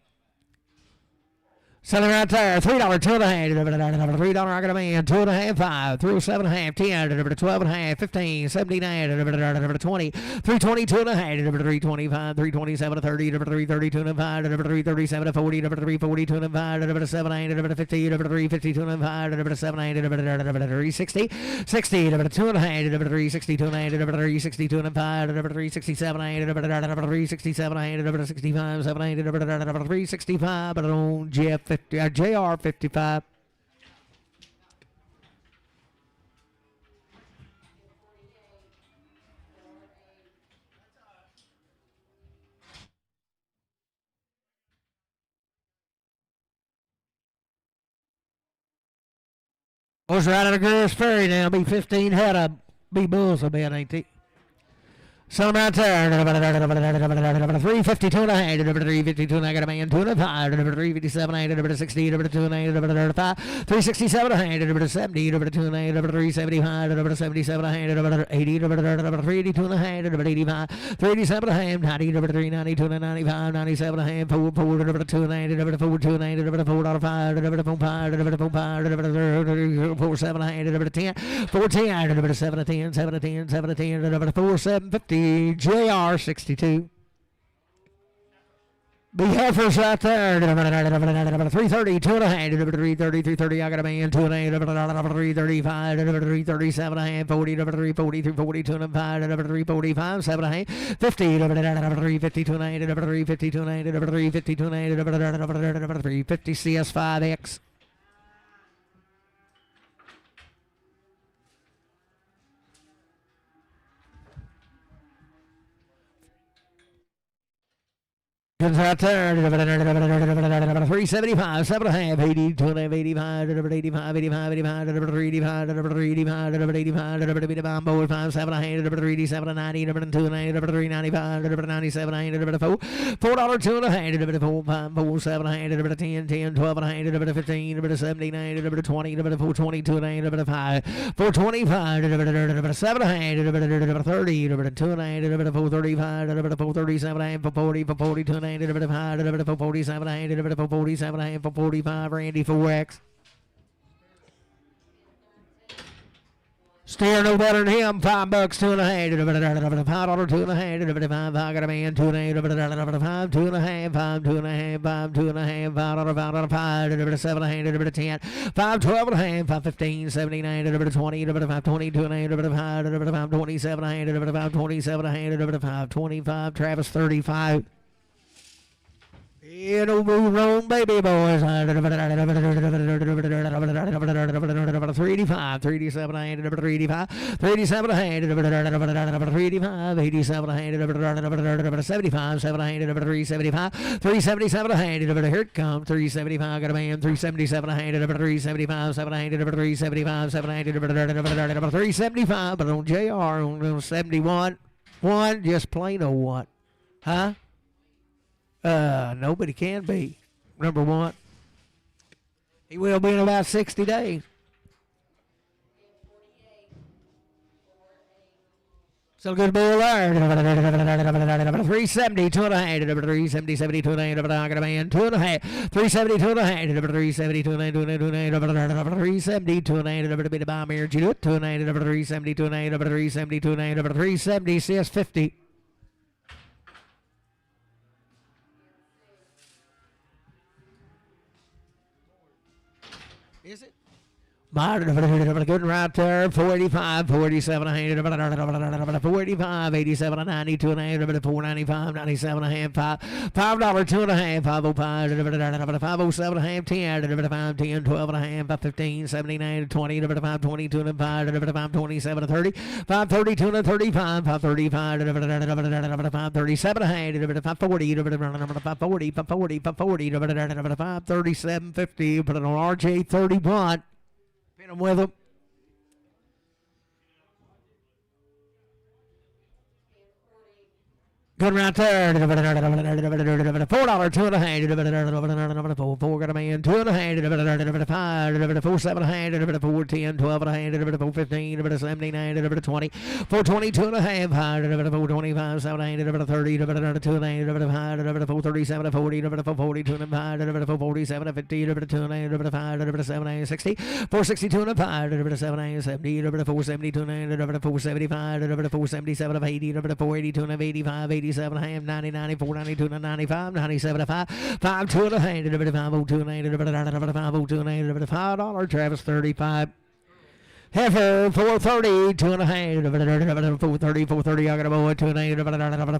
Selling right there, $3, $2.5, $3, I got a man, 2.5, 5, 307.5, 10, 12.5, 15, 79, 20, 320, 2.5, 325, 327, 30, 332, 5, 337, 40, 340, 2.5, 7, 8, 50, 350, 2.5, 7, 8, 360, 60, 2.5, 360, 2.8, 360, 2.5, 367, 8, 367, 8, 65, 7, 8, 365, but on Jeff. JR 55. Horse right out of Girls Ferry now. Be 15 head up. Be bulls a bit, ain't they? Some right there, 352 and a half, 352 and I got a man, 205, 357, 8, 60, 2 and 8, 5, 367 and a half, 70, 2 and 8, 375, 77 and a half, 80, 382 and a half, 85, 387 and a half, 90, 392 and 95, 97 and a half, 4, 2 and 8, 4, 2 and 8, 4, 5, 4, 5, 4, 7 and a half, 10, 14, 7 10, 7 10, 7 10, 4, 7, 50. JR 62. Big heifers right there. 330, 2 and a half, 330, 330. I got a man, 2 and a half, 335, 337 and a half, 40, 340, 340, 2 and a half, 345, 7 and a half, 50, 352 and a half, 352 and a half, 352 and a half, 350 CS5X. Comes out there, 375, 7 and a half, 80, 2 and a half, 85, 85, 85, 85, 385, 385, 85, 5, 7 and a half, 387 and 90, 2 and a half, 395, 97, 4, $4, 2 and a half, 4, 5, 4, 7 and a half, 10, 10, 12 and a half, 15, 17, 20, 420, 2 and a half, 5, 425, 7 and a half, 30, 2 and a half, 435, 437, 40, 42 and a half, 47, 47, 45, Randy 4X. Steer no better than him. $5, 2 and a half, $5, 2 and a half, 5, I got a man, 2 and a half, 5, 2 and a half, 5, 2 and a half, 5, 2 and a half, $5, 5, 7 and a half, 10, 5, 12 and a half, 5, 15, 79, 20, 5, 22 and a half, 5, 27 and a half, 5, 27 and a half, 5, 25, Travis 35. You know, move on, baby boys. 385, 387, 385, 387, 385, 87, 75, 700, 375, 377, here it comes, 375, got a man, 377, 375, 700, 375, 700, 375, but on JR, on 71, 1, just plain old what? Huh? Nobody can be. Number 1. He will be in about 60 days. Still good bull there. 370, 2 and a half, 370, 72 and a half, I got a man, 2 and a half, 370, 2 and a half, 370, 2 and a half, 370, 2 and a half, bit of bomb here, 2 and a half, 370, 2 and a half, 370, 2 and a half, 370, CS50. Is it? Good right there. 485, 47, 485, 87, 92, 495, 97 and a half, $5, 2 and a half, 505, 507 and a half, 10, 5, 10, 12 and a half, 15, 79, 20, 5, 22 and 5, 5, 27 and 30, 5, 32 and 35, 5, 35, 5, 37 and a half, 5, 40, 5, 40, 5, 40, 5, 40, 5, 37, 50, put it on RJ 31. Pin them with them. Good right there. $4, 2.5. Four got a man. 2.5. 5. 4, 7. 4, 10. 12. 4, 15. 17. 20. 420. 2.5. 5. 425. 7. 30. 2.5. 437. 40. 442. 5. 447. 50. 2. 5. 7. 60. 462. 5. 7. 70. 472. 475. 477. 80. 482. 85. 87 and a half, 90, 94, 92, 95, 97, 5, 5, 2 and a half, 502 and a half, 502 and a half, $5, Travis 35. Heifer 430, 2 and a half, 430, 430, I got a boy, 2 and a half,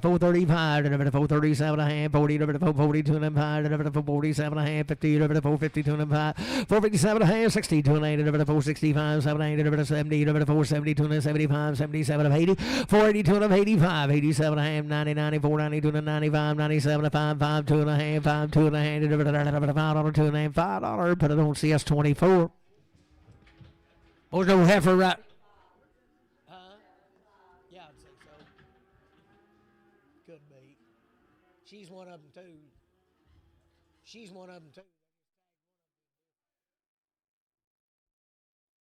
435, 437 and a half, 40, 442 and a half, 447 and a half, 50, 452 and a half, 457 and a half, 62 and a half, 465, 70, 70, 472 and a 75, 77 of 80, 482 and a 85, 87 and a half, 90, 94, 92 and 95, 97 5, 5, 2 and a half, 5, 2 and a half, $5, 2 and a half, $5, put it on CS24. Oh, no heifer right. Yeah, I'd say so. Could be. She's one of them too. She's one of them too.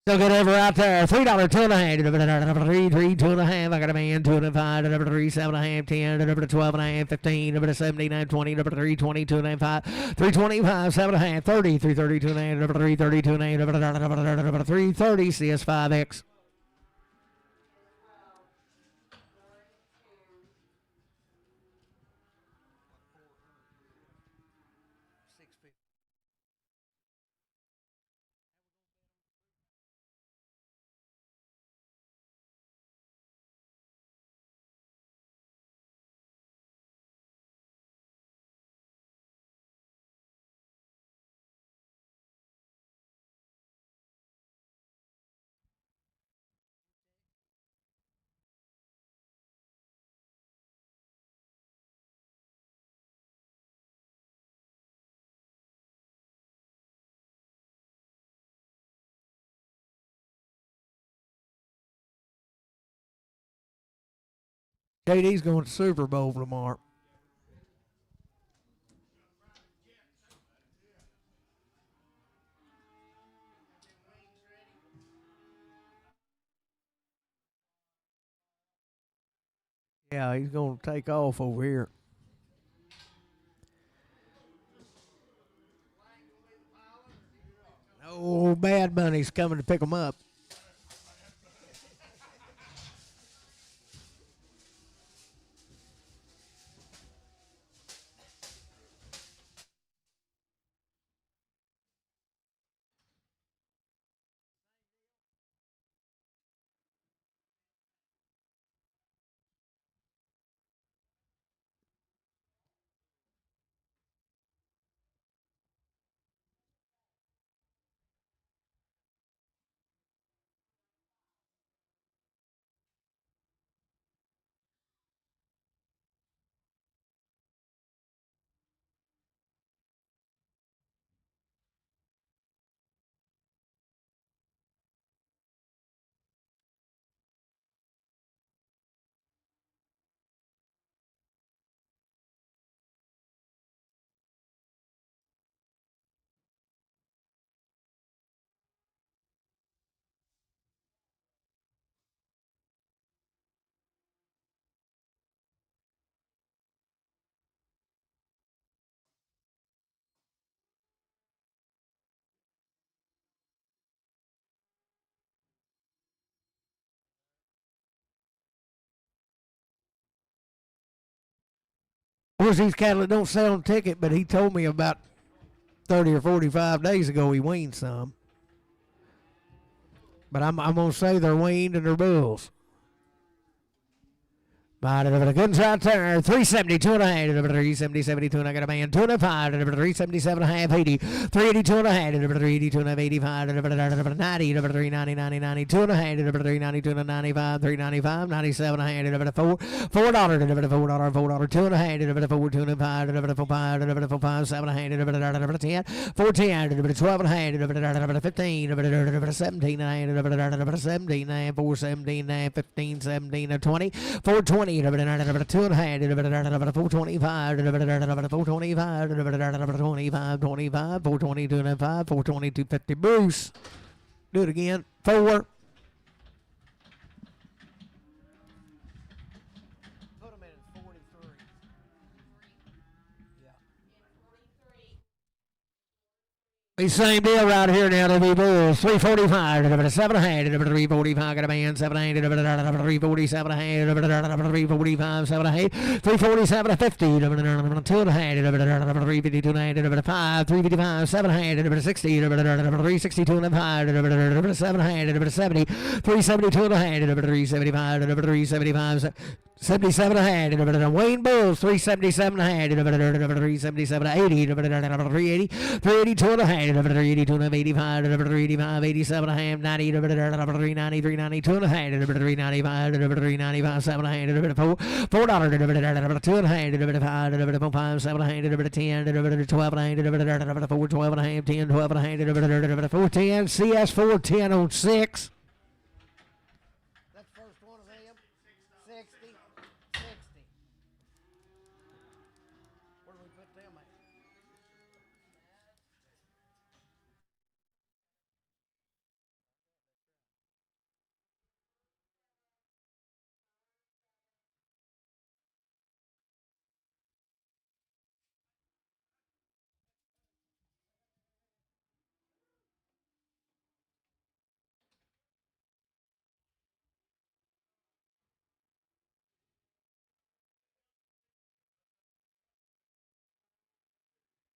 So good heifer out there. $3, 2 and a half. 3, 2 and a half. I got a man. 2 and a 5. 3, 7 and a half. 10. 12 and a half. 15. 17. 20. 3, 22 and a half. 5. 325. 7 and a half. 30. 332 and a half. 332 and a half. 330 CS5X. JD's going to Super Bowl tomorrow. Yeah, he's going to take off over here. Oh, Bad Bunny's coming to pick him up. Of course, these cattle that don't sell on ticket, but he told me about 30 or 45 days ago he weaned some. But I'm going to say they're weaned and they're bulls. Good right there. 372 and a half. 370, 72 and I got a man. 2 and a 5. 377 and a half. 80. 382 and a half. 382 and a half. 85. 90. 390, 90, 92 and a half. 392 and a 95. 395. 97 and a half. $4. $4. $4. 2 and a half. 4. 2 and a 5. 4. 5. 4. 5. 7 and a half. 10. 4. 10. 12 and a half. 15. 17 and a half. 17 and a half. 4. 17 and a half. 15. 17 and a half. 20. 4. 20. 420, 2.5, 425, 425, 25, 25, 420, 2.5, 420, 250. Bruce. Do it again. 4. Put them in 43. Yeah. Same deal right here now. The Bulls 345, 7.5, 345. Got a man 7.5, 347, 345, 7.5, 347, 50, 2.5, 352, 5, 355, 7.5, 60, 362 and 5, 7.5, 70, 372 and 375, 375. 77 ahead. Wayne Bulls 377 ahead. 377 80. 380. 382 and ahead. 382 and 85. 385. 87 ahead. 90. 390. 392 and ahead. 395. 395. 7 ahead. $4. 2 and ahead. 5. 5. 7 ahead. 10. 12 ahead. 4. 12 and ahead. 10. 12 ahead. 4. 10. CS 4. 10 on 6. That's the first one of them. 60. 60. Where do we put them at?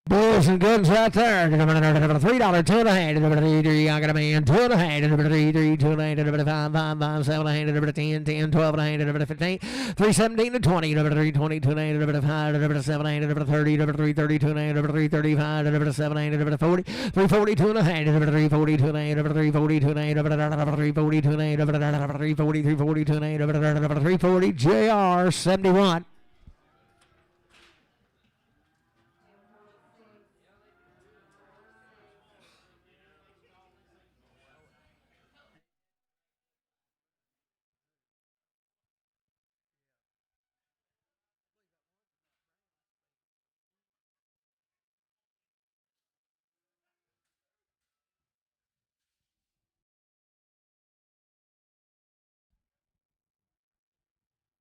Bulls and guns right there. $3, 2 and a hand. I got a man. 2 and a hand. 3, 2 and a hand. 5, 5, 5, 7 and a hand. 10, 10, 12 and a hand. 15, 317 to 20. 3, 22 and a hand. 5, 7 and a hand. 30, 3, 32 and a hand. 3, 35, 7 and a hand. 40, 342 and a hand. 342 and a hand. 342 and a hand. 342 and a hand. 340, 342 and a hand. 340 JR 71.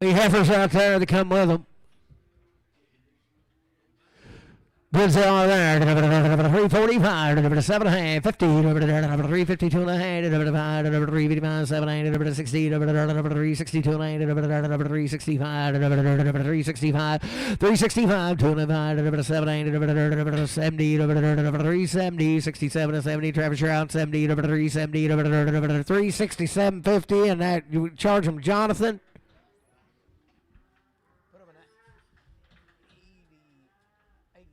The heifers out there that come with them. Goods are there. 345, 7 and a half, 50, 352 and a half, 355, 7 and a half, 60, 362 and a half, 365, 365, 365, 2 and a half, 7 and a half, 70, 370, 67 and 70, Travis Shroud, 70, 370, 367, 50, and that you charge them, Jonathan. Put them in that 86.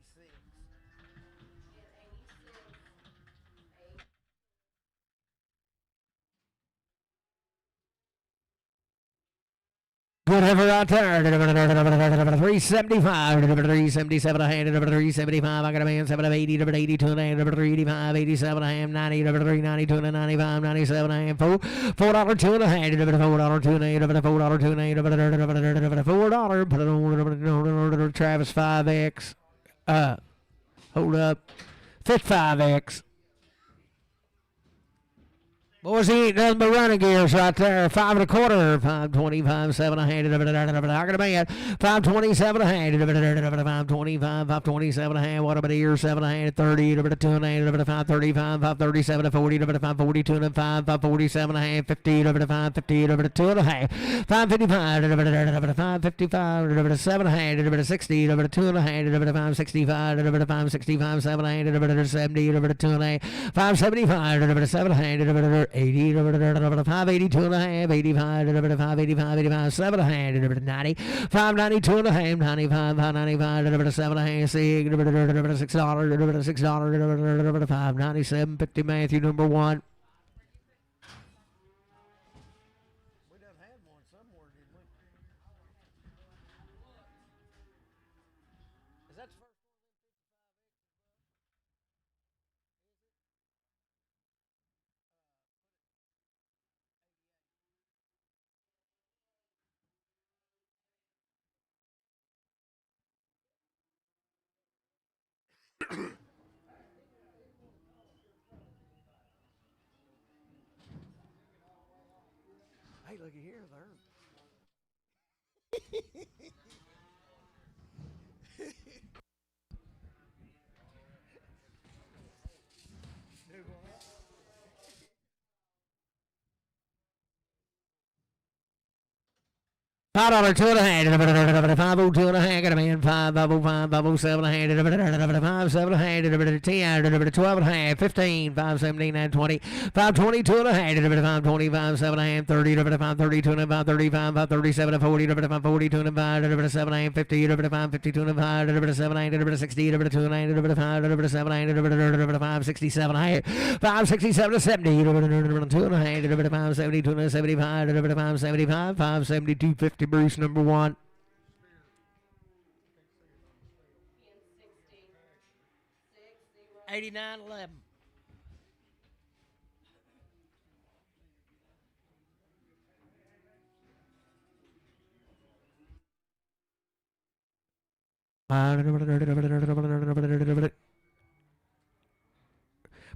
Good heifer out there. 375, 377 a hand, 375. I got a man, 7 of 80, 82 and a hand, 385, 87 a hand, 90, 392 and a 95, 97 a hand, $4, 2 and a hand, $4, 2 and a hand, $4, 2 and a hand, $4. Put it on Travis 5X. Hold up. Fit 5X. Boys, he ain't nothing but running gears right there. 5 1/4, 525, 7 a hand. I got a man. 527 a hand. 525, 527 a hand. What about here? 7 a hand. 30, 2 and a hand. 535, 537 to 40, 542 and 5, 547 a hand. 50, 5, 50, 2 and a half. 555, 555, 7 a hand. 60, 2 and a hand. 565, 565, 7 a hand. 70, 2 and a half. 575, 7 a hand. 80, 582 and a half, 85, 585, 85, 7 and a half, 90, 592 and a half, 95, 595, 7 and a half, $6, $6, 597, 50, Matthew number 1. We done had one somewhere, didn't we? Is that the first? Hey, looky here, there. $5 two and a hand, 502 and a hand, got a man, 505, 507 a hand, 57 a hand, 10, 12 and a hand, 15, 517, 20, 522 and a hand, 525, 7 a hand, 30, 532 and 535, 537 and 40, 542 and 5, 7 and 50, 552 and 5, 7 and 60, 2 and 5, 7 and 567 a hand, 567 to 70, 2 and a hand, 572 and 75, 575, 572, 50. Bruce number one. $89.11.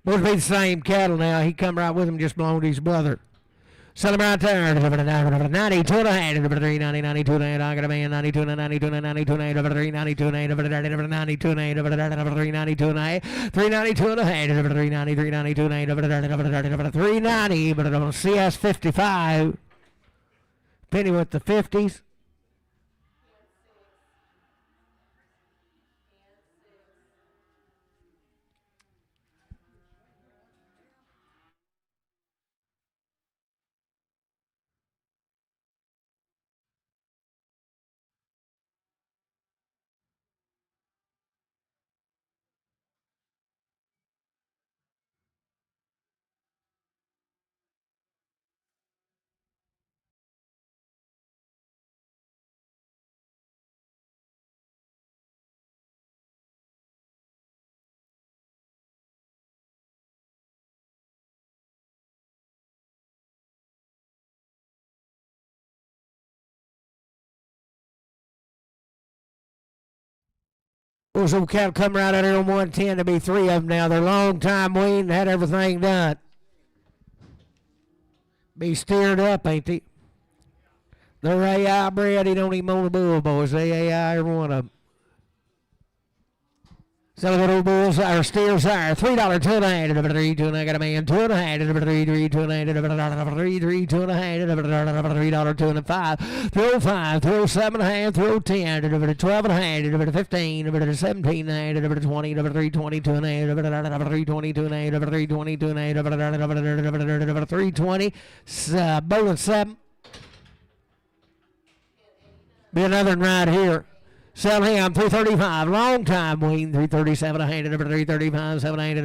Both be the same cattle now. He come right with him, just belonged to his brother. Sell him right there. 92 and a half. 390, 92 and a half. I got a man. 92 and 92 and 92 and 392 and 92 and 392 and a half. 392 and a half. 390, 392 and 390. But on CS 55. Penny with the 50s. Those old cattle come right out here on 110 to be three of them now. They're long time weaned, had everything done. Be steered up, ain't they? They're AI bred. He don't even own the bull, boys. They AI are one of them. Sell good old bulls or steers are $3 two and a half, 3 2 and a half, got a man 2 and a half, 3 2 and a half, 3 2 and a half, $3 2 and a 5, 305, 307 and a half, 310, 12 and a half, 15, 17 and a half, 20, 322 and a half, 322 and a half, 322 and a half, 320, bowling 7. Be another one right here. Sell him 335, long time wean 337 a hand, 335, 7 a hand, I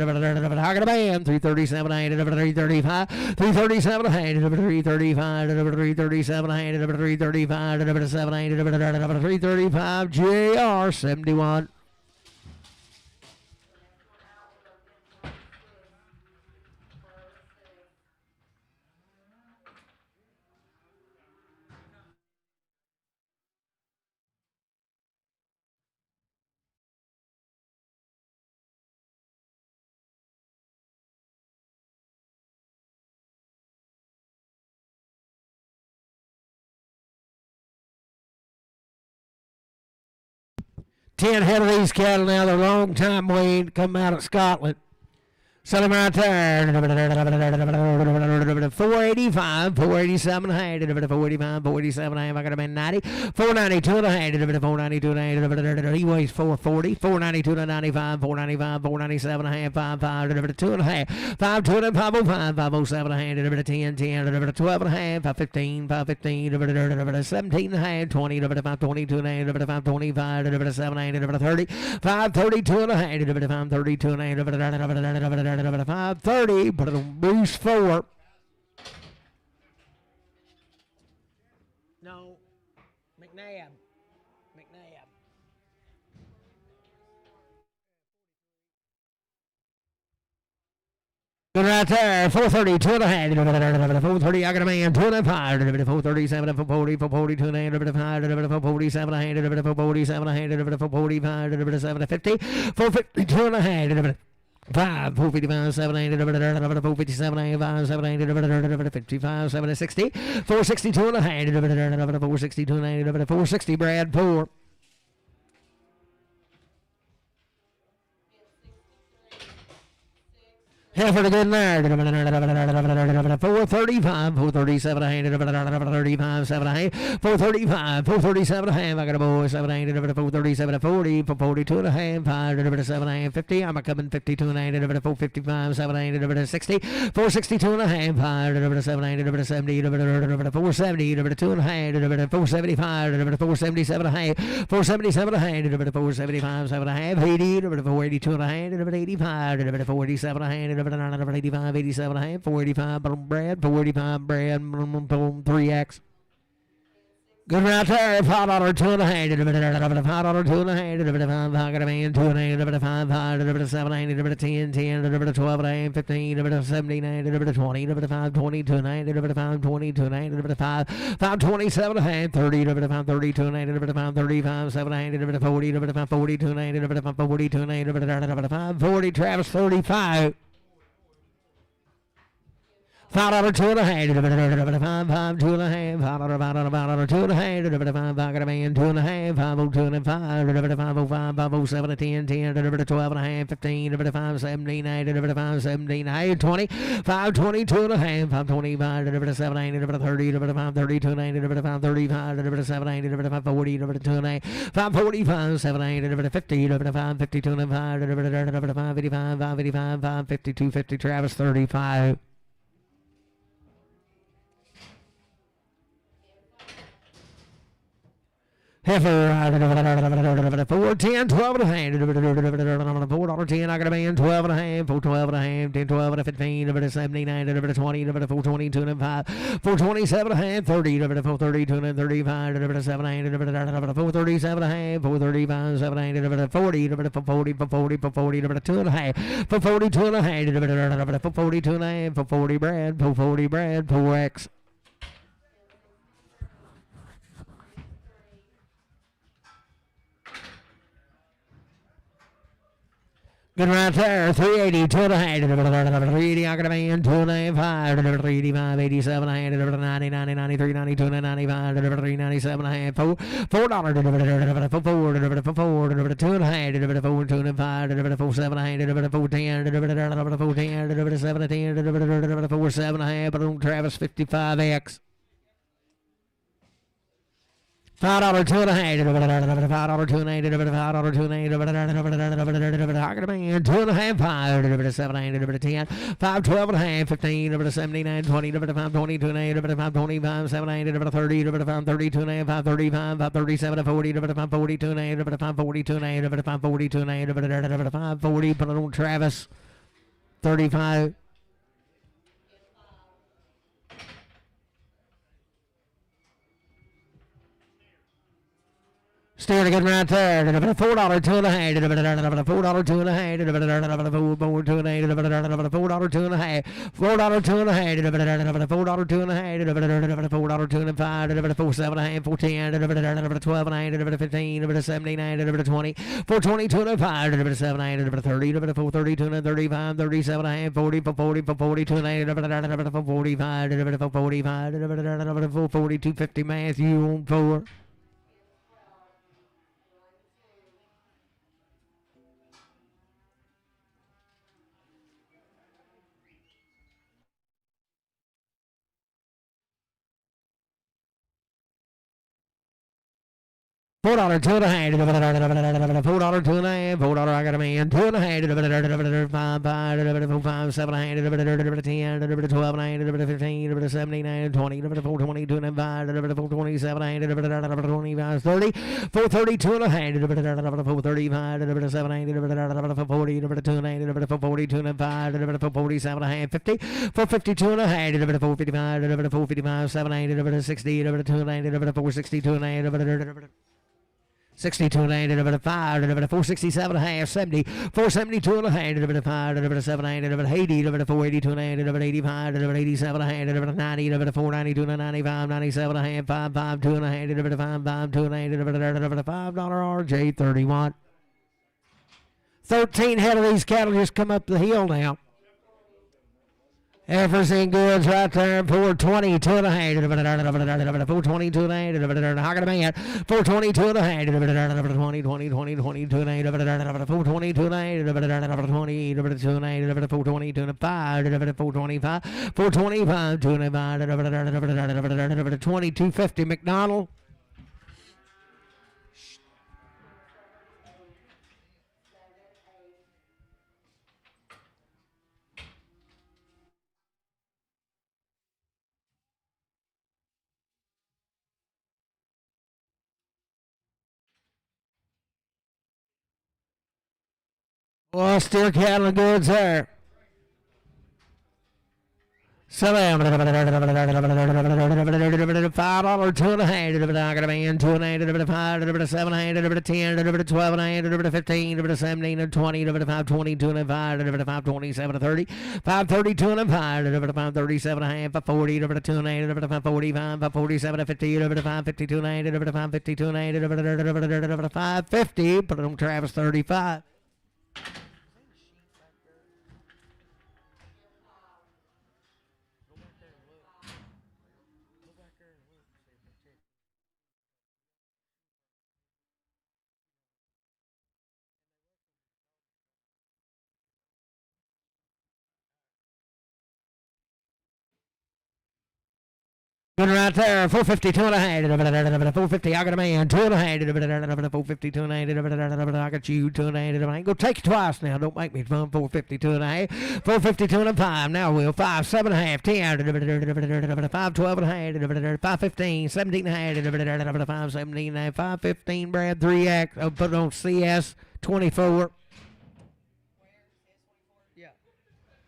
got a band 337 a hand, 335, 337 a hand, 335, 337 a hand, 335, 7 a hand, 335, JR 71. Ten head of these cattle now. They're long time weaned. Come out of Scotland. Sell him right there. 485, 487 and a half, 485, 487 and a half. I got him in 90. 492 and a half, 492 and a half. He weighs 440. 492 to 95, 495, 497 and a half, 55, 2 and a half. 52 and 505, 507 and a half, 10, 10, 12 and a half, 515, 515, 17 and a half, 20, 522 and a half, 525, 7 and a half, 30, 532 and a half, 532 and a half, 530, but it'll boost 4. No, McNabb. Good right there. 432 and a half. 430. I got a man. 205. 437. 440. 442 and a half. 447 and a half. 447 and a half. 445. 750. 452 and a half. 455, 780, 457, 780, 55, 760, 462 and a half, 462 and a half, 460, Brad, 4. Here for the good there. 435, 437, 435, 7 435, 437, I got a boy, 7 437, 40, 442 and a half, 7 50. I'm coming 52 and a half, 455, 7 60, 462 and a half, 7 70, 470, 2 and a half, 475, 477 and a half, 477 and a half, 475, 7 80, 482 and a half, 85, 487 and a half, 85, 87 and a half, 485, Brad, 485, Brad, 3X. Good right there. $5, 2 and a half, $5, 2 and a half, $5, I got a man, 2 and a half, $5, 7, 10, 12 and a half, 15, 17, 20, 5, 20, 2 and a half, 5, 20, 2 and a half, 5, 27 and a half, 30, 5, 32 and a half, 35, 7 and a half, 40, 5, 42 and a half, 42 and a half, 5, 40, Travis, 35. $5, 2 and a half, 5, 2 and a half, $5, 2 and a half, 5, I got a man, 2 and a half, 5, 2 and a half, 505, 507, 10, 12 and a half, 15, 5, 17, 5, 17, 20, 5, 22 and a half, 5, 25, 7, 30, 5, 32, 5, 35, 7, 5, 40, 2 and a half, 5, 45, 7, 50, 5, 52 and a half, 5, 85, 5, 85, 5, 52, 50, Travis, 35. Heifer, 4, 10, 12 and a half, $4.10, I got a man, 12 and a half, 4, 12 and a half, 10, 12 and a 15, 79, 20, 422 and 5, 427 and a half, 30, 432 and 35, 7, 437 and a half, 435, 7, 40, 40, 2 and a half, 42 and a half, 42 and a half, 40 Brad, 40 Brad, 4X. Good right there, 380, 2 and a half, 380, I got a man, 2 and a half, 385, 87, 90, 93, 92, 95, 397 and a half, $4, 4, 2 and a half, 4, 2 and 5, 4, 7 and a half, 4, 10, 4, 7 and 10, 4, 7 and a half, but Travis 55X. $5, 2 and a half, $5, 2 and a half, $5, 2 and a half, I got a man, 2 and a half, 5, 7, 10, 5, 12 and a half, 15, 79, 20, 5, 22 and a half, 5, 25, 7, 30, 5, 32 and a half, 5, 35, 5, 37, 40, 5, 42 and a half, 5, 42 and a half, 5, 42 and a half, 5, 40, put it on Travis, 35. Still to get right there. $4, 2 and a half, $4, 2 and a half, $4, 2 and a half, $4, 2 and a half, $4, 2 and a half, $4, 2 and a half, $4, 2 and a half, $4, 2 and a half, $4, 2 and 5, 4, 7 and a half, 4, 10, 12 and a half, 15, 79, 20, 4, 22 and 5, 7, 30, 4, 32 and 35, 37 and a half, 40, 42 and a half, 45, 45, 42, 50, Matthew on 4. $4, 2 and a half, $4, 2 and a half, $4, I got a man, 2 and a half, 5, 7 and a half, 10, 12 and a half, 15, 17, 20, 422 and 5, 427 and a half, 25, 30, 432 and a half, 435, 7, 40, 2 and a half, 42 and 5, 47 and a half, 50, 452 and a half, 455, 7, 60, 2 and a half, 462 and a half, 62 and a half, delivered a 5, delivered a 467 and a half, 70, 472 and a half, delivered a 5, delivered a 7 and a half, delivered a 80, delivered a 482 and a half, delivered 85, delivered 87 and a half, delivered a 90, delivered a 492 and a 95, 97 and a half, 552 and a half, delivered a 552 and a half, delivered a $5 RJ 31. 13 head of these cattle just come up the hill now. Everything goods right there. 422 and a half. 422 and a half. How can I make it? 422 and a half. 20, 22 and a half. 422 and a half. 20, 22 and a half. 422 and a 5. 425. 425. 25. 2250 McDonald. Well, still cattle goods there. $5, 2 and a half, $5, 2 and a half, $5, 7 and a half, 10, 12 and a half, 15, 17, 20, 522 and a 5, 527 30, 532 and a 5, 537 and a half, 40, 2 and a half, 545, 547, 50, 552 and a half, 552 and a half, 550, put it on Travis 35. Good right there, 452 and a half, 450, I got a man, 2 and a half, 452 and a half, I got you, 2 and a half, I ain't gonna take it twice now, don't make me fun, 452 and a half, 452 and a 5, now we'll, 5, 7 and a half, 10, 5, 12 and a half, 5, 15, 17 and a half, 5, 17 and a half, 5, 15, Brad, 3X, I'll put it on CS, 24.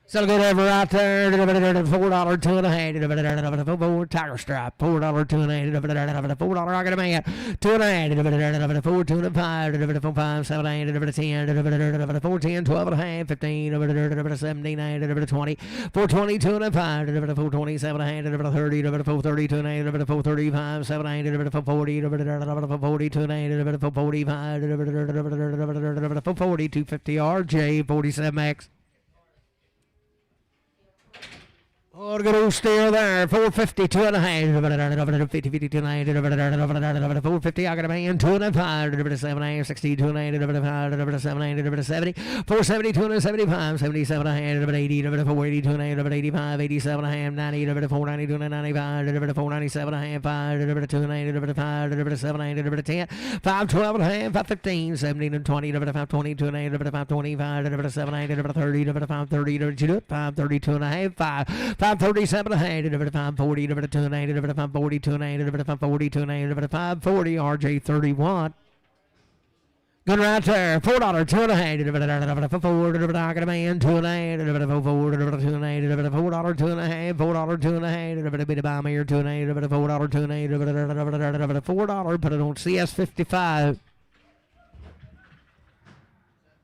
So good ever right there. $4, 2 and a half. Tiger stripe. $4, 2 and a half. $4, I got a man. 2 and a half. 4, 2 and a 5. 5, 7 and a half. 10. 4, 10, 12 and a half. 15. 17 and a half. 20. 422 and a 5. 427 and a half. 30. 432 and a half. 435. 7 and a half. 40. 442 and a half. 445. 440. 250 RJ. 47X. Oh, good old steer there. 452 and a half. 50, 52 and a half. 450, I got a man. 2 and a 5. 7 and a half. 62 and a half. 7 and a half. 70. 472 and a 75. 77 and a half. 80. 482 and a half. 85. 87 and a half. 90. 492 and a 95. 497 and a half. 5. 2 and a half. 5. 7 and a half. 10. 5, 12 and a half. 5, 15. 17 and 20. 5, 22 and a half. 5, 25. 7 and a half. 30. 5, 30. 5, 32 and a half. 5. 537 and a half, 540, 2 and a half, 542 and a half, 542 and a half, 540, RJ 31. Good right there, $4, 2 and a half, 4, I got a man, 2 and a half, 4, 2 and a half, $4, 2 and a half, $4, 2 and a half, a bit of bomb here, 2 and a half, $4, 2 and a half, $4, put it on CS 55.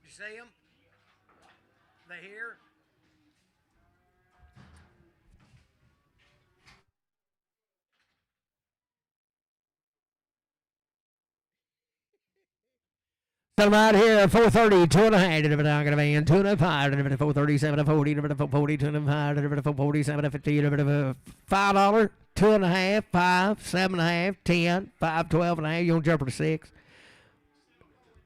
You see them? They here? So right here, 430, 2 and a half, I got a man, 2 and a 5, 437, 40, 40, 2 and a 5, 447, 50, $5, 2 and a half, 5, 7 and a half, 10, 5, 12 and a half, you don't jump to 6.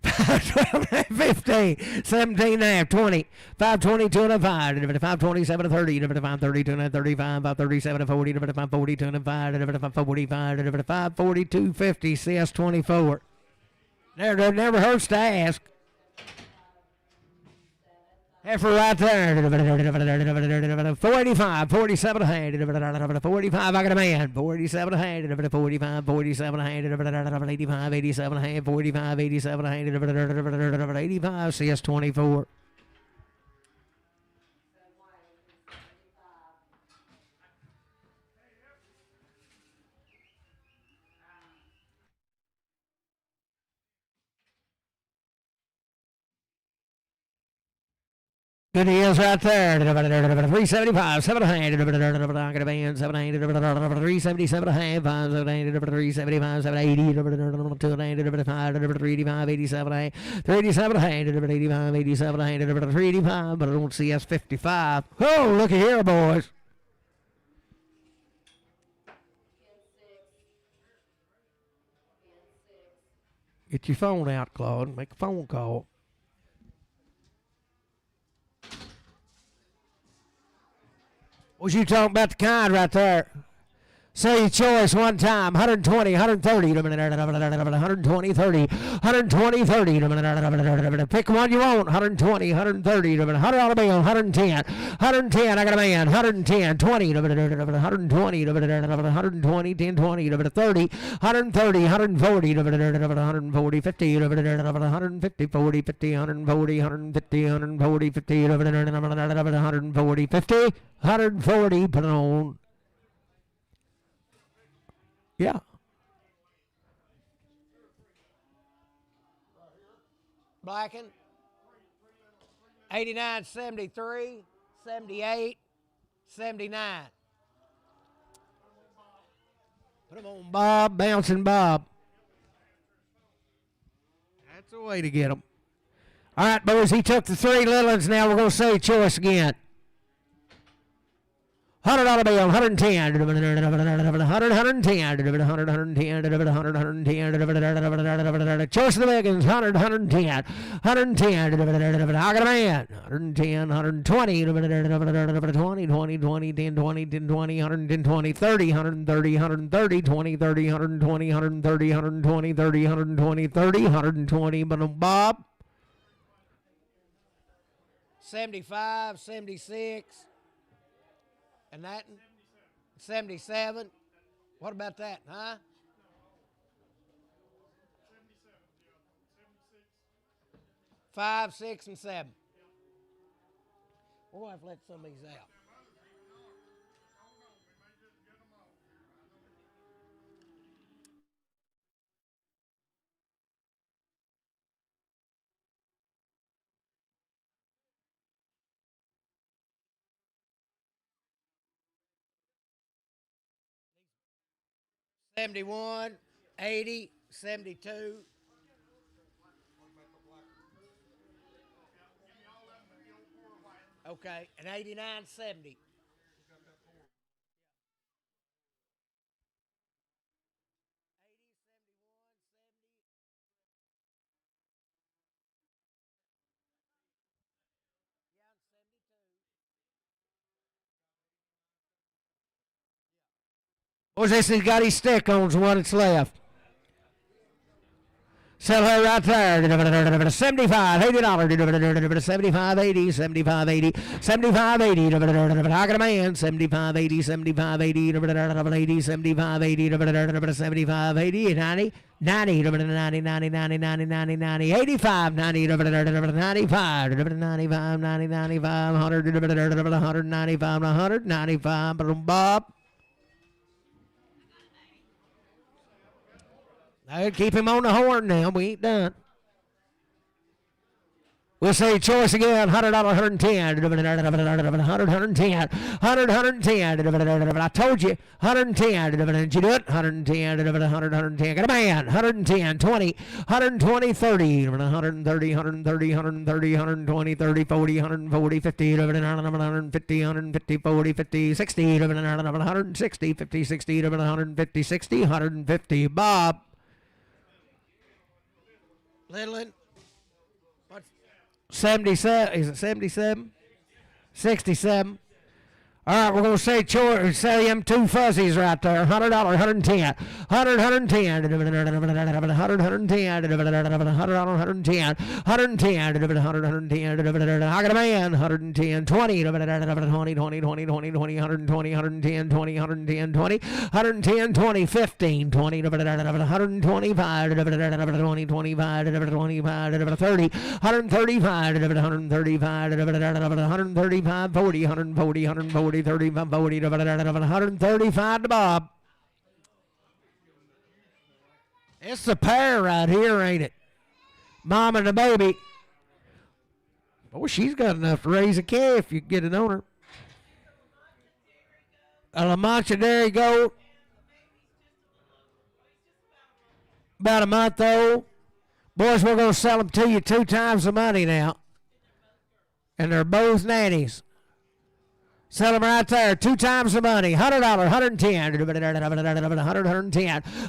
5, 12 and a half, 15, 17 and a half, 20, 522 and a 5, 527 and 30, 532 and a 35, 537 and 40, 542 and a 5, 545, 542, 50, CS 24. Never hurts to ask. Heifer right there. 485, 47 and 45, I got a man. 47 and 45, 47 and 85, 87 and 45, 87 and 85, CS 24. Good deals right there. 375, 7 hand. I'm going to band 7 hand. 377 a half. 5 7 hand. 375, 780. 2 hand. 5 385, 87 hand. 387 a hand. 85, 87 a hand. 385, but I don't see us 55. Oh, looky here, boys. Get your phone out, Claude. Make a phone call. What you talking about the kind right there? Say your choice one time. 120, 130, 120, 30, 120, 30. Pick one you want. 120, 130, 100 on a bill, 110, 110. I got a man. 110, 20, 120, 120, 10, 20, 30, 130, 140, 140, 50, 150, 40, 50, 140, 150, 140, 50, 140, 50, 140. Put it on. Yeah. Blacken. 89, 73, 78, 79. Put them on Bob, bouncing Bob. That's the way to get them. All right, boys, he took the 3 little ones. Now we're going to say choice again. $100 bill, 110, 100, 110, choice of the Wiggins, 100, 110, 110, I got a man, 110, 120, 20, 20, 20, 10, 20, 10, 20, 110, 20, 30, 130, 130, 20, 30, 120, 130, 120, 30, 120, 30, 120, but Bob. 75, 76. And that 77. What about that, huh? 5, 6, and 7. We're going to have to let some of these out. $71, $80, $72. Okay, and 89, $70. What's this? He's got his stick on what it's left. Sell her right there. $75, $80. 75, 80, 75, 80, 75, 80. I got a man. 75, 80, 75, 80, 80, 75, 80, 75, 80, 90. 90, 90, 90, 90, 90, 90, 90, 85, 90, 95, 95, 90, 95, 100, 195, 195, Bob. I'd keep him on the horn now. We ain't done. We'll say choice again. $100, 110, 100, 110, 100, 110. I told you, 110. Did you do it? 110, 100, 110. Got a man. 110, 20, 120, 30, 130, 130, 130, 120, 30, 40, 140, 50, 150, 150, 40, 50, 60, 160, 50, 60, 150, 60, 150. Bob. Littleton. 77. Is it 77? 67. All right, we're going to say sell them 2 fuzzies right there. $100, 110. 100, 110. 100, 110. 110. 110. I got a man. 110. 20. 20, 20, 20, 20, 20, 120, 110, 20, 110, 20. 110, 20, 15, 20, 125, 20, 25, 25, 30, 135, 135, 135, 40, 140, 140. 35, 40, 135 to Bob. It's the pair right here, ain't it? Mom and the baby. Boy, she's got enough to raise a calf if you get it on her. A La Mancha Dairy Gold. About a month old. Boys, we're going to sell them to you 2 times the money now. And they're both nannies. Sell them right there, 2 times the money. $100, $110, $110,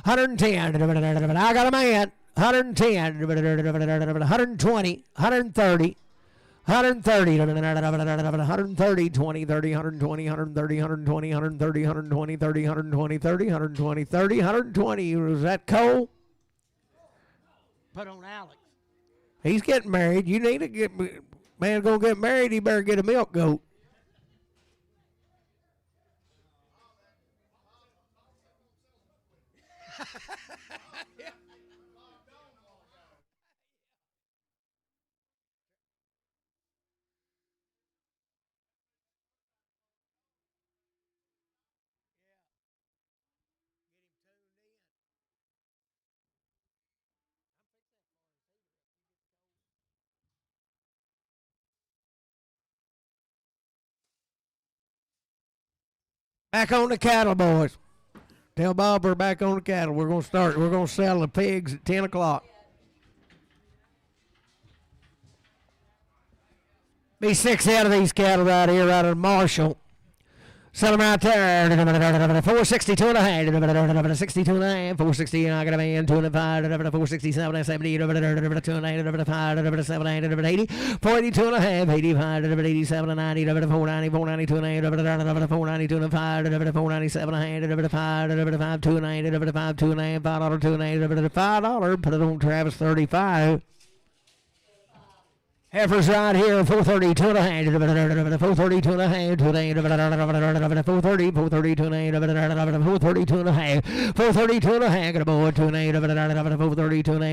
$110. I got a man. $110, $120, $130. 130, 130, 20, 30, 120, 130, 120, 130, 120, 30, 120, 30, 120, 30, 120. Was that Cole? Put on Alex. He's getting married. You need to get, man, gonna get married, he better get a milk goat. Back on the cattle, boys. Tell Bob we're back on the cattle. We're gonna start. We're gonna sell the pigs at 10 o'clock. Be 6 out of these cattle right here, right at Marshall. Sell them right there. 462 and a half. 62 and a half. 460. I got a man. 205. 467 70. 205. 7 80. 482 and a half. 85. 87 and 90. 490. 492 and a half. 492 and a 5. 497 and a half. 5. 2 and a half. 5 2 and a half. $5 2 and a half. $5. Put it on Travis 35. Heifers right here, 432 and a half, 432 and a half, 430, 432 and a half, 432 and a half, 432 and a half, got a boy, 2 and a half, 432 and a half,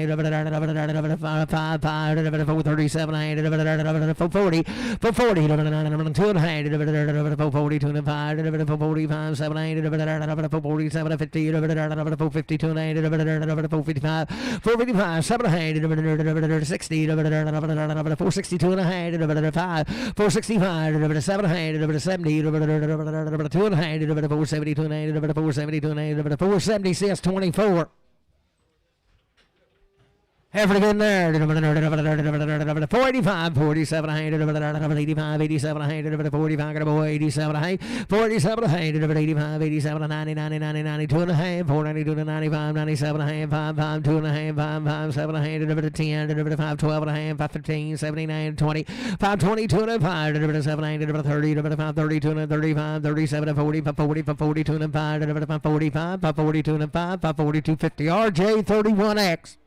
5, 437 and a half, 440, 440, 2 and a half, 442 and a 5, 445, 7 and a half, 447, 50, 452 and a half, 455, 455, 7 and a half, 60, 462 and a half, 5, 465, 7 and a half, 70, 2 and a half, 472 and a half, 472 and a half, 476, 24. Heifer in there. 485, 47, 85, 87, 45, got a boy, 87, 47, 85, 87, 90, 90, 90, 92 and a half, 492 to 95, 97 and a half, 5, 5, 2 and a half, 5, 5, 7 and a half, 10, 5, 12 and a half, 5, 15, 79, 20, 5, 22 and a 5, 7, 8, 30, 5, 32 and a 35, 37 and 40, 40, 42 and a 5, 45, 42 and a 5, 42, 50, RJ 31X.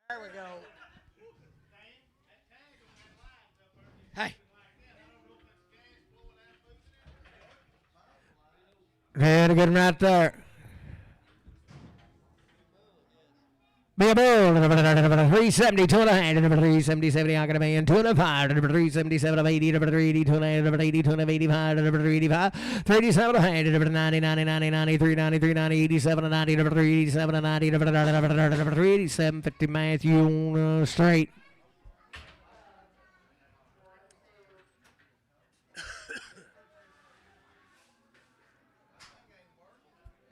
There we go. Hey. Yeah, to get him right there. Be a bull. 370, 2 and a half, 370, 70, I got a man, 2 and a 5, 377 of 80, 380, 2 and a half, 80, 2 and a 85, 385, 387 of 90, 90, 90, 90, 90, 390, 390, 87 of 90, 387 of 90, 387, 50 Matthew on straight.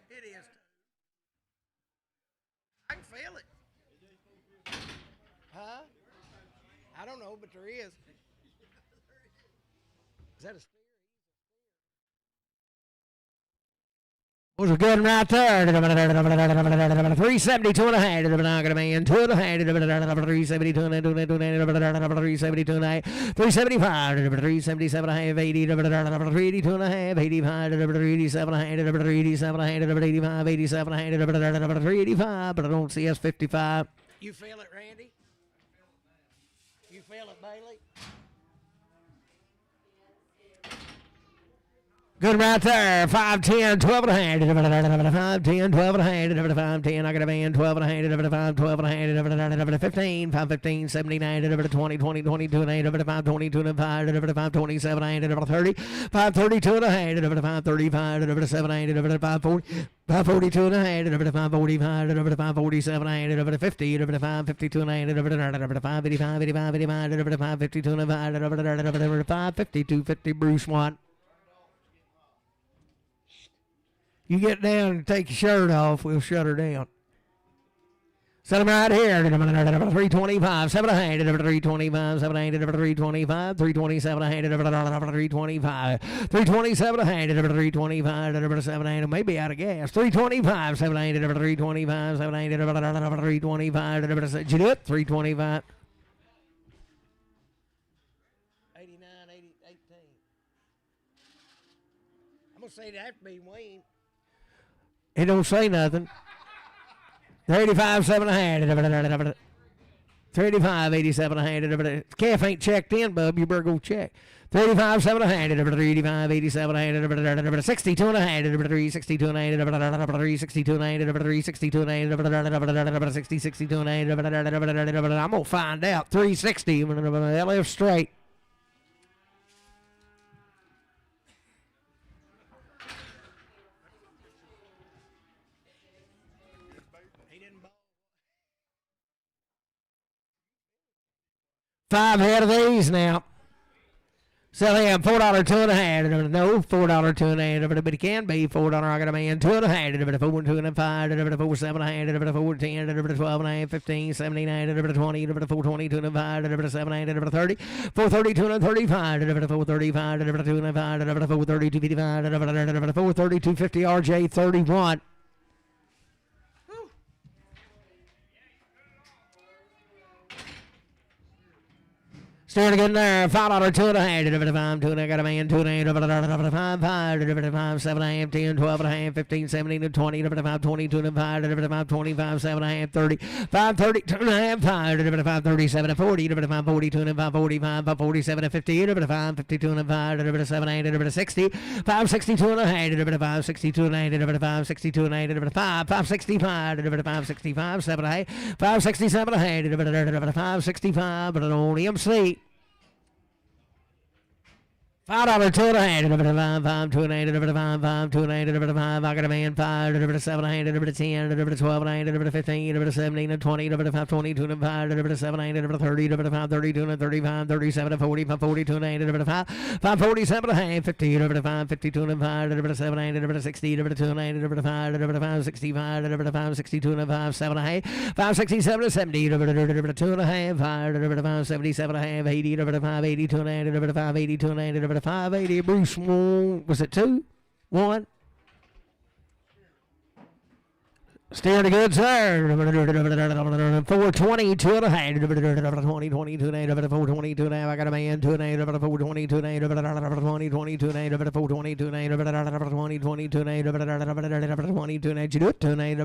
It is. I can feel it. Huh? I don't know, but there is. Is that a steer? Was a good one right there. 372 and a half. Not gonna be in 2 and a half. 372 and a half. 372 and a half. 375. 377 and a half. 80. 382 and a half. 85. 387 and a half. 387 and a half. 85. 87 and a half. 385. But I don't see us 55. You feel it, Randy? You feel it, Bailey? Good right there. 5'10", 12 and a half. 5'10", 12 and a half. 5'10", I got a man. 12 and a half. 5, 12 and a half. 15, 5'15", 79. 20, 20, 22 and a half. 5, 22 and a 5. 5, 27 and a half. 30. 5, 32 and a half. 5, 35. 7, 8. 5, 40. 542 and a half, 545, 547 and a half, 50, 552 and a half, 585, 85, 85, 552 and a half, 552, 50, Bruce Watt. You get down and take your shirt off, we'll shut her down. Set him right here. 325, 7 and a half, 325, 7 and a half, 325, 327 and a half, 325, 327 and a half, 325, 7 and a half, maybe out of gas. 325, 7 and a half, 325, 7 and a half, 325, did you do it? 325. 89, 80, 18. I'm going to say that to be Wayne. It don't say nothing. 35, 7 and a half. 35, 87 and a half. Calf ain't checked in, bub. You better go check. 35, 7 and a half. 85, 87 and a half. 62 and a half. 362 and a half. 362 and a half. 362 and a half. 60, 62 and a half. I'm going to find out. 360. LF straight. Five head of these now. Sell him $4, 2 and a half. No, $4, 2 and a half. But it can be $4. I got a man 2 and a half. 4, 2 and a 5. 4, 7 and a half. 4, 10. 12 and a half. 15, 79. 20. 4, 20, 2 and a 5. 7 and a half. 30. 4, 30, 2 and a 35. 4, 35. 2 and a 5. 4, 30, 2, 55. 4, 30, 2, 50. RJ 31. Steering again there, $5, 2 and a half, 5, 2 and a half, got a man, 2 and a half, 5, 5, 7 and a half, 10, 12 and a half, 15, 17, 20, 5, 20, 2 and a 5, 25, 7 and a half, 30, 5, 30, 2 and a half, 5, 37 and 40, 5, 40, 2 and a 5, 45, 5, 47 and 50, 5, 52 and a 5, 7 and a half, 60, 5, 62 and a half, 5, 62 and a half, 5, 62 and a half, 5, 5, 65, 5, 65, 7 and a half, 5, 67 and a half, 5, 65, but on EMC. $5, 2 and a half, 5, 2 and a half, 5, 2 and a half, 5, I got a man, 5, 7 and a half, 10, 12 and a half, 15, 17, 20, 5, 22 and a 5, 7 and a half, 30, 5, 32 and a 35, 37 and 40, 5, 42 and a half, 5, 47 and a half, 50, 5, 52 and a 5, 7 and a half, 60, 2 and a half, 5, 65, 5, 62 and a 5, 7 and a half, 5, 67 and 70, 2 and a half, 5, 77 and a half, 80, 5, 82 and a half, 5, 82 and a half, 580. Bruce, was it 2? 1? Steering the goods there. 420, 2 and a half. 20, 22 and a half. 422 and a half. I got a man, 2 and a half. 422 and a half. 20, 22 and a half. 422 and a half. 20, 22 and a half. 22 and a half. You do it, 2 and a half.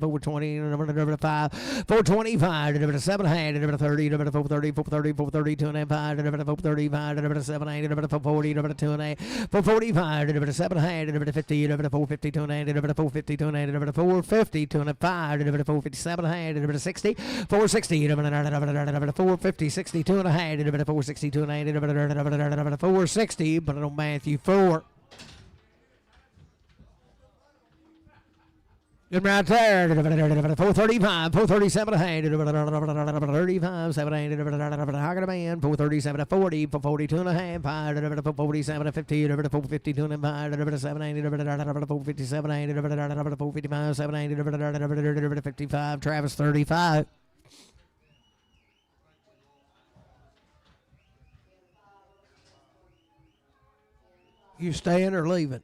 420 and a 5. 425, 7 and a half. 30, 430, 430, 430, 2 and a half. 435, 7 and a half. 440, 2 and a half. 445, 7 and a half. 50, 450, 2 and a half. 450, 2 and a half. 450. 2 and a 5, 457 and a half, 60, 460, 450, 62 and a half, 462 and a half, 460, but on Matthew 4. Good right there. 435, 437 and a half, 35, 7 and a half, I got a man, 437 and 40, 442 and a half, 447 and 50, 452 and a half, 7 and a half, 457 and a half, 455, 7 and a half, 55, Travis 35. You staying or leaving?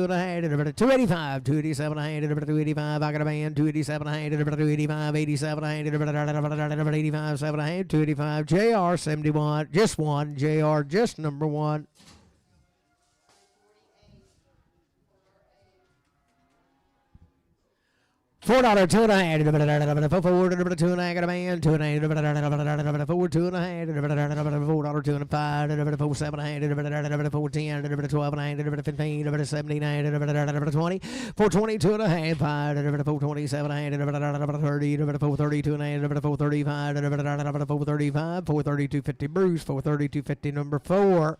2 and a half, 285, 287 a hand, 285, I got a man, 287 a hand, 285, 87 a hand, 85, 7 a hand, 285, JR 71, just one, JR just number one. $4, 2 and a half, 4, 2 and a half, got a man, 2 and a half, 4, 2 and a half, $4, 2 and a 5, 4, 7 and a half, 4, 10, 12 and a half, 15, 17, 20, 420, 2 and a half, 5, 427 and a half, 30, 432 and a half, 435, 435, 432, 50 Bruce, 432, 50 number 4.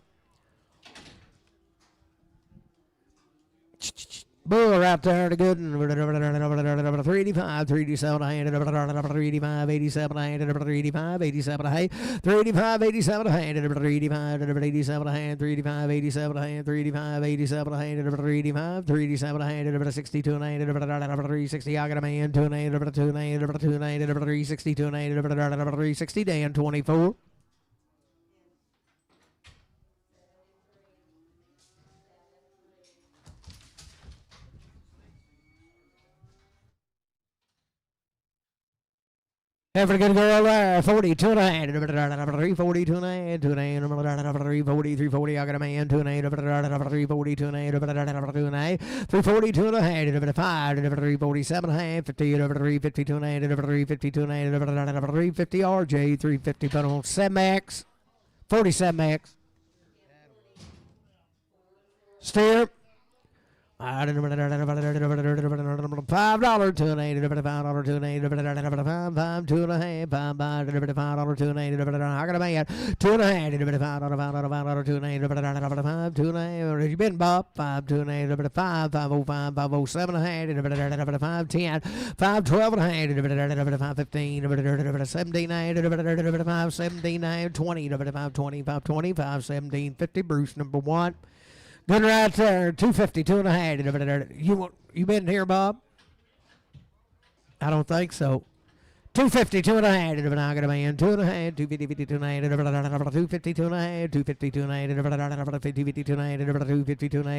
Bull right there, the good one. 385, 387, 385, 87, 385, 87, 385, 87, 385, 87, 385, 87, 385, 87, 385, 387, 62, 360, I got a man, 2, 362, 360, Dan 24. Every good girl there, 42 and a half, 342 and a half, 2 and a half, 340, 340, I got a man, 2 and a half, 342 and a half, 2 and a half, 342 and a half, 5, 347 and a half, 50, 352 and a half, 352 and a half, 350 RJ, 350 put on 7X, 47X. Steer. $5, 2 and a half, $5, 2 and a half, 5, 2 and a half, 5, 2 and a half, $5, 2 and a half, I got a man, 2 and a half, 5, 2 and a half, 5, 2 and a half, you been Bob, 5, 2 and a half, 5, 505, 507 and a half, 5, 10, 5, 12 and a half, 5, 15, 17, 5, 17, 20, 5, 20, 5, 20, 5, 17, 50, Bruce number 1. Good right there, 250, 2 and a half. You been here, Bob? I don't think so. 250, 2 and a half. I got a man, 2 and a half, 250, 2 and a half, 250, 2 and a half, 250, 2 and a half, 250, 2 and a half, 250, 2 and a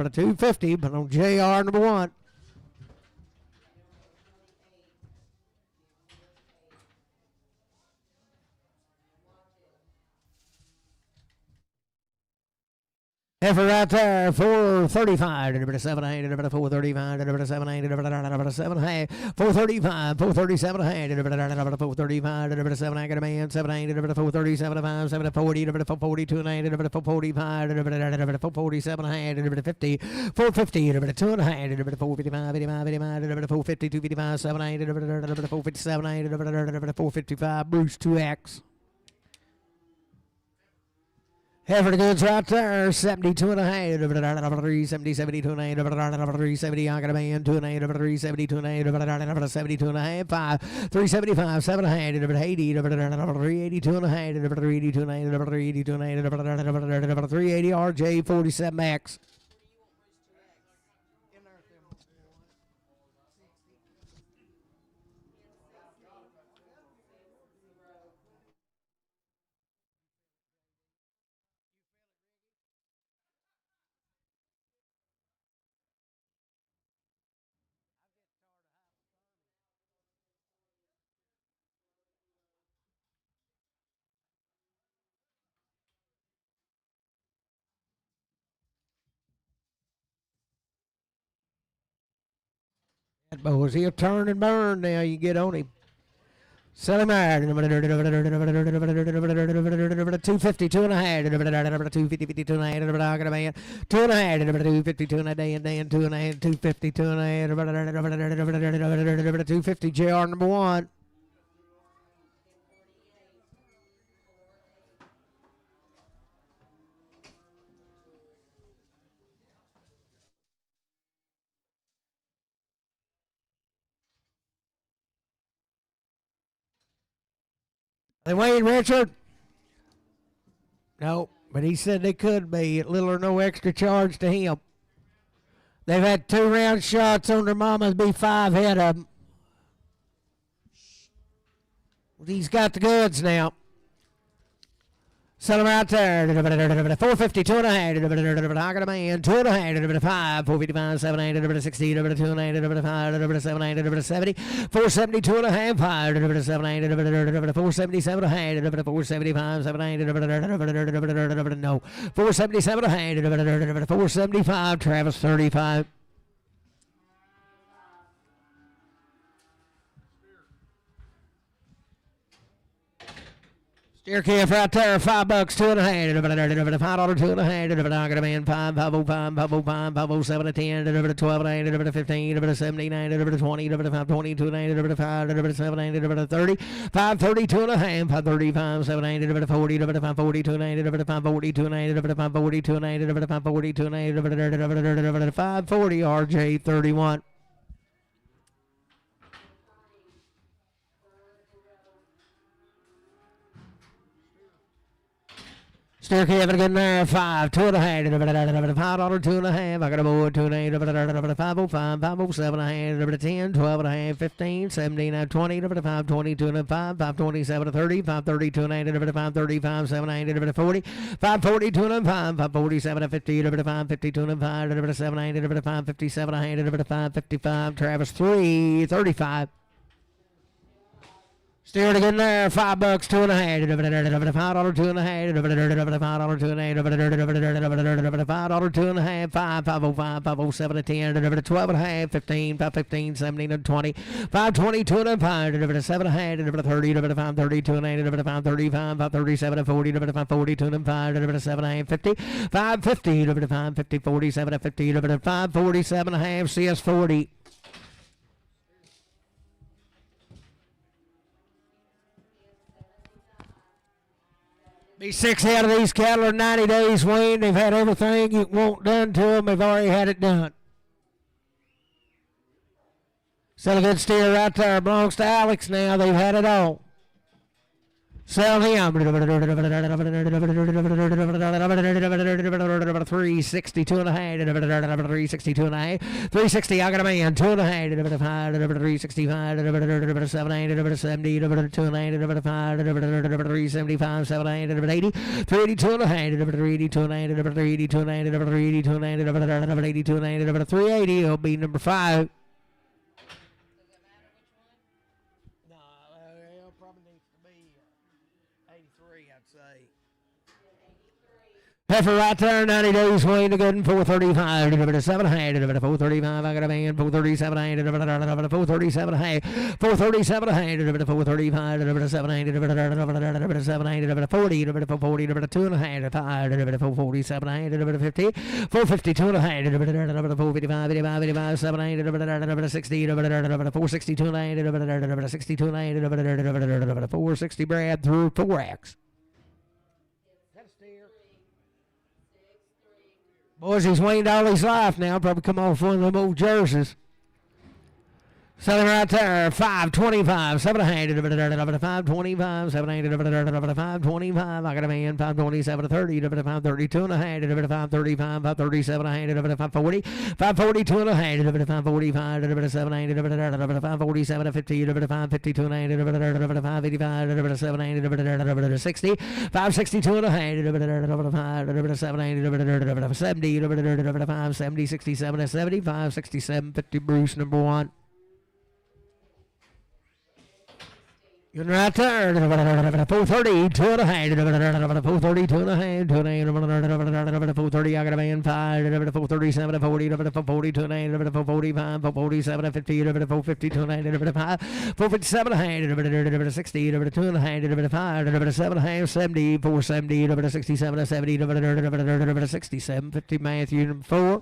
half, 250, but on JR number 1. Effort right there, 435, 7 8, 435, 7 8, 7 half, 435, 437 half, 435, 7 I got a man, 7 8, 437 5, 7 40, 442 and 8, 445, 447 half, 50, 450, 2 and a half, 455, 85, 85, 450, 255, 7 8, 457 8, 455, Bruce 2X. Effort goods right there, 72 and a half, 370, 72 and a half, 370, I got a man, 2 and a half, 372 and a half, 72 and a half, 5, 375, 7 and a half, 80, 382 and a half, 382 and a half, 382 and a half, 380 RJ, 47X. That boy's he'll turn and burn now. You get on him. Sell him out. 250, 2 and a half, 250, 52 and a half, I got a man, 2 and a half, 252 and a day and then 2 and a half, 250, 2 and a half, 250 JR number 1. They Wayne Richard. No, but he said they could be at little or no extra charge to him. They've had 2 round shots on their mamas, be 5 head of them. He's got the goods now. Sell them out there. 450, 2 and a half. I got a man. 2 and a half. 5, 455, 7, 60, 2 and a half, 5, 7, 70. 470, 2 and a half. 5, 7, 477 and a half. 475, 7, no. 477 and a half. 475. Travis 35. Steer calf right there, $5, 2 and a half. $5, 2 and a half. I got a man, 5, 505, 505, 507, a 10, 12, 15, 17, 20, 520, 2 and a half, 5, 7, 30, 530, 2 and a half, 535, 7, 40, 540, 2 and a half, 540, 2 and a half, 540, 2 and a half, 540, 2 and a half, 540, RJ 31. Steer calf again there, 5, 2 and a half, $5, 2 and a half. I got a board, 2 and a half, 505, 507 and a half, 10, 12 and a half, 15, 17, 20, 520, 2 and a half, 527, 30, 530, 2 and a half, 535, 7, 40, 540, 2 and a half, 547, 50, 550, 2 and a half, 7, 557, 555, Travis 335. Steer it again there, $5, 2 and a half, $5, 2 and a half, $5, 2 and a half, $5, 2 and a half, 5, 505, 507, 10, 12 and a half, 15, 515, 17, 20, 520, 2 and a half, 7 and a half, 30, 530, 2 and a half, 535, 537, 40, 540, 2 and a half, 7 and a half, 50, 550, 550, 47, 50, 547 and a half, CS 40. Be 6 out of these cattle are 90 days weaned. They've had everything you want done to them. They've already had it done. Still a good steer right there. Belongs to Alex now. They've had it all. Sell him. 362 and a half. 362 and a half. 360. I got a man. 2 and a half. 365. 7, 70. 2 and a half. 375. 7, 80. 382 and a half. 382 and a half. 382 and a half. 382 and a half. 82 and a half. 380. He'll be number 5. Heifer right there, 90 days weaned, good and 435, 7 half, 435, I got a man, 437 half, 437 half, 437 half, 435, 7 half, 7 half, 40, 40, 2 and a half, 5, 447 half, 50, 452 and a half, 455, 85, 7 half, 60, 462 and a half, 62 and a half, 460 Brad through 4X. Boys, he's weaned all his life now. Probably come off one of them old jerseys. Selling right there, 525, 7 half, 525, 7 half, 525. I got a man, 527, 30, 532 and a half, 535, 537 and a half, 540, 542 and a half, 545, 7 half, 547, 50, 552 and a half, 585, 7 half, 60, 562 and a half, 7 half, 70, 570, 67, 75, 67, 50, Bruce, number 1. You're right there. 430, 2 and a half. 430, 2 and a half. 430, I got a man, 5. 437, 40, 440, 2 and a half. 445, 447, 50, 450, 2 and a half. 457 and a half. 60, 2 and a half. 5, 7 and a half. 70, 470, 67, 70, 67, 50, Matthew, number 4.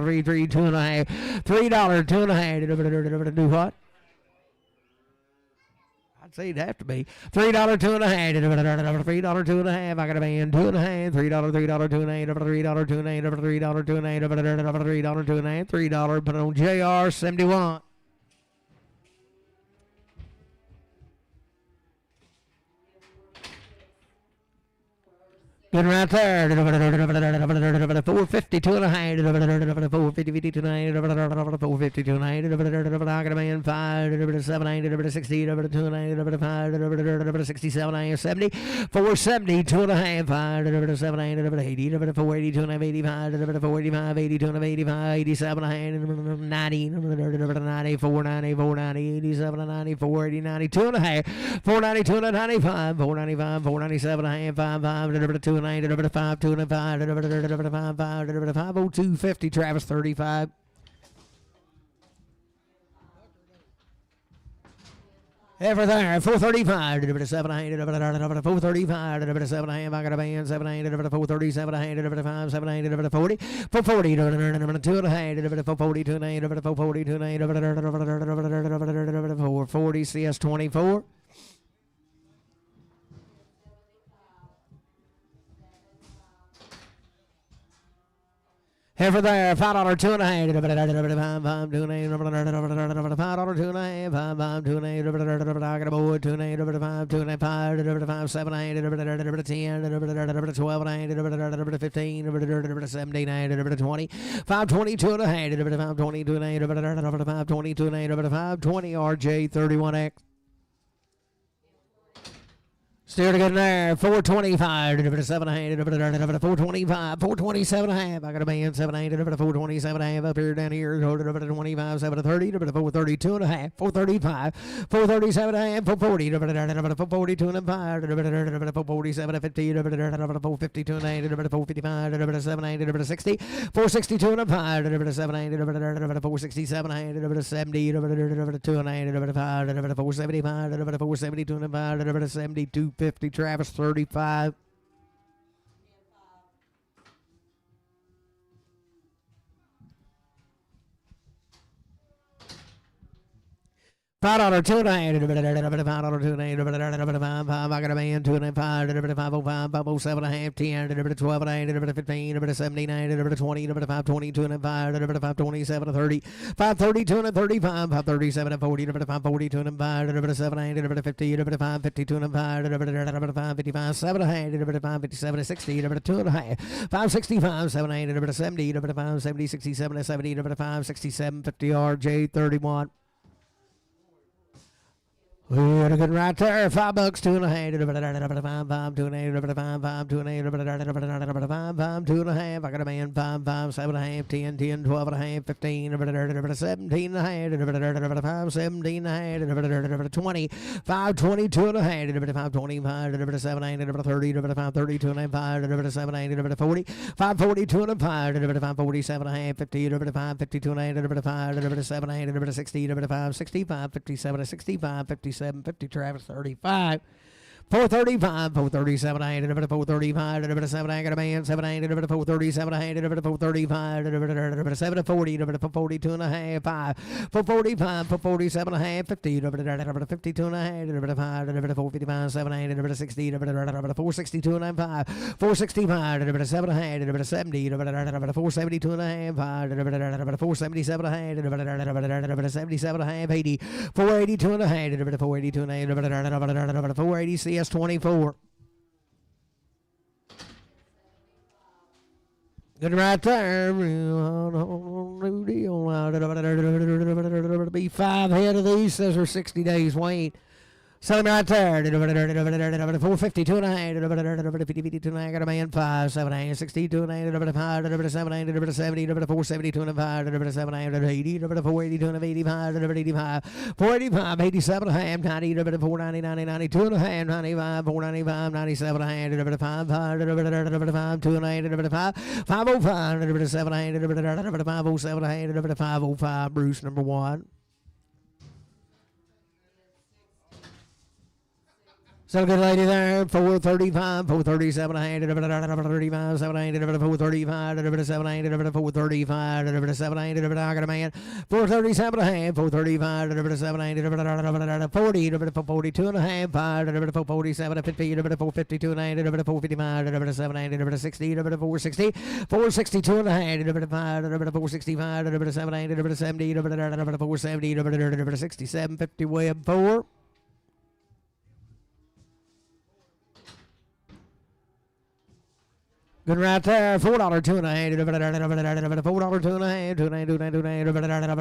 $3, 2.5, $3, 2.5. Do what? I'd say it'd have to be $3, 2.5, $3, 2.5. I got a band, 2.5, $3, $3, 2.5, $3, 2.5, $3, 2.5, $3, 2.5, $3. Put it on JR 71. Good right there. 450, 2.5, 450, 2.5, 450, 2.5. I got a man 5, 7, 60, 2.5, 5, 67, 70, 470, 2.5, 5, 7, 80, 480, 2.5, 85, 485, 80, 285, 87, 90, 90, 490, 490, 87, 90, 480, 90, 2.5, 490, 295, 495, 497, 5, 5, 2. 5, 2, 5, 502, 50, Travis 35. Everything, 435, 700, 435, 700, I got a band, 700, 437, 5, 700, 40, 440, 2, 440, 440, 440, CS 24. Here for there, $5, 2.5, $5, 2.5, $5, 2.5, $5, 2.5, I got a board, 2.5, 2.5, 5, 7, 10, 12, 15, 17, 20, 520, 2.5, 520, 2.5, 520, 2.5, 520, RJ 31X. Still to get in there, 425, 700, 425, 427.5. I got a man, 700, 427.5 up here, down here, 25, 730, 432.5, 435, 437.5, 440, 442.5, 447, 50, 452, 455, 700, 60, 462.5, 700, 467, 70, 200, 475, 472.5, 72. 50, Travis 35. $5 two and a half, $5 two and a half, $5 I got a man, two and a half, $505, $507 and a half, $10, $12 and a half, $15, $17, $20, $520, two and a half, $527 and 30, $530, two and a 35, $537 and 40, $540, two and a half, $7, $50, $552 and a half, $555, 7 and a half, $557 and 60, $2 and a half, $565, 7, $70, $570, 67 and 70, $567, 50 RJ 31. We had a good right there. $5, two and a half, $5, two and a half, $5, two and a half, $5, two and a half. I got a man, $5, 7 and a half, 10, 10, 12 and a half, 15, 17 and a half, 17 and a half, 20, 520, two and a half, 525, 7, 30, 532 and a half, 7, 40, 540, two and a half, 547 and a half, 50, 552 and a half, 7, 60, 565, 57, 65, 57. 50 Travis 35 435 437 435 7 I got a man 7 437 435 740 42 and a half 5 445 447 and a half 50 52 and a half 455 7 60 462 and a half 465 7 and a half 70 472 and a half 477 and a half 77 and a half 80 482 and a half 482 and a half 480 CS 24. Good right there. Be 5 head of these. Those are 60 days wait. Selling right there. 452 and a half. 52 and a half. Got a man 5, 7, 62 and a half. 5, 7, 70, 472 and a half. 7, 80, 482 and a half. 85, 85, 485, 87 and a half. 90, 490, 92 and a half. 95, 495, 97 and a half. 5, 2 and a half. 505, 7, 507 and a half. 505, Bruce number 1. So good lady there, 435, 437, 35, 7, 435, 7, 435, 7, I got a man, 437 and a half, 435, 7, 40, 42 and a half, 5, 447, 50, 452 and a half, 455, 7, 60, 460, 462 and a half, 5, 465, 7, 70, 470, 67, 50, web 4. Good right there. $4 two and a half. $4 two and a half. $2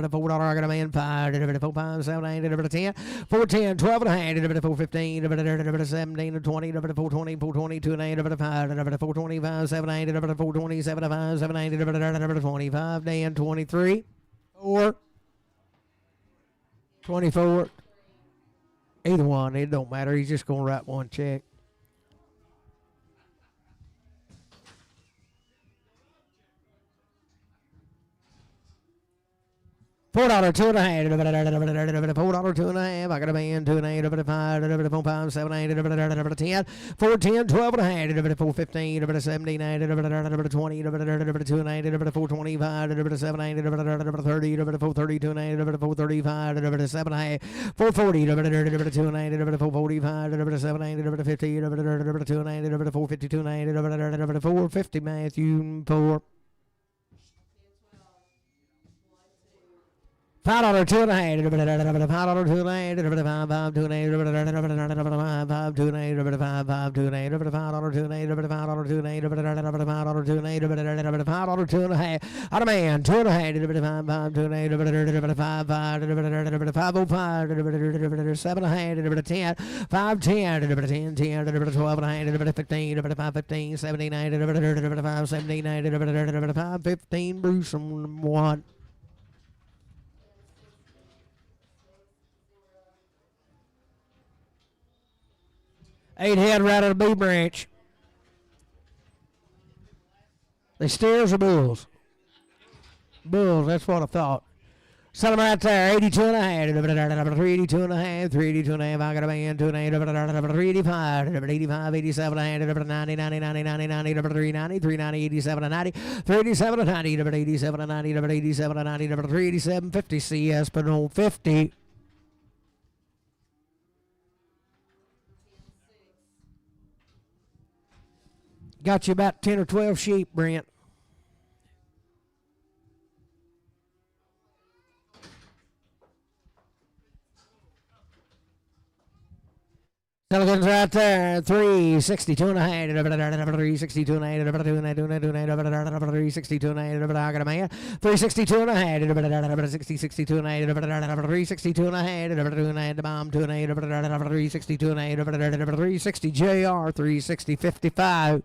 $4 I got a man 5. 4 5 7 8 10 410 12 and a half. 415 17 20 420 420 2 and a half. 5 425 7 8 420 7 5 7 8 25 Dan 23 4 24. Either one, it don't matter. He's just gonna write one check. $4 two and a half. $4 two and a half. I got a man 2 and a half. 5 5 7 8 10 410 12 and a half. 415 17 20 2 and a half. 425 7 8 30 432 and a half. 435 7 and a half. 440 2 and a half. 445 7 8 50 2 and a half. 452 and a half. 450 Matthew 4. $5 two and a half. $5 two and a half. $5 two and a half. $5 two and a half. $5 two and a half. $5 two and a half. $5 two and a half. $5 two and a half. $5 two and a half. $5 two and a half. $5 two and a half. Out of man 2 and a half. $5 two and a half. $5 505 7 and a half. 10 5 10 10 10 12 and a half. 15 5 15 17 5 17 5 15 Bruce 1. 8 head right out of B branch. They steers or bulls? Bulls, that's what I thought. Sell them right there, 82 and a half, 382 and a half, 382 and a half, I got a man, 2 and a half, 385, 85, 87 and a half, 90, 90, 90, 90, 90, 390, 390, 87 and 90, 387 and 90, 87 and 90, 87 and 90, 387, 50 CS, but no 50. Got you about 10 or 12 sheep, Brent. Silicons right there, 362 and a half, 362 and a half, 362 and a half, I got a man, 362 and a half, 62 and a half, 362 and a half, 2 bomb, 2 and a half, 362 and a half, 360 JR, 360 55.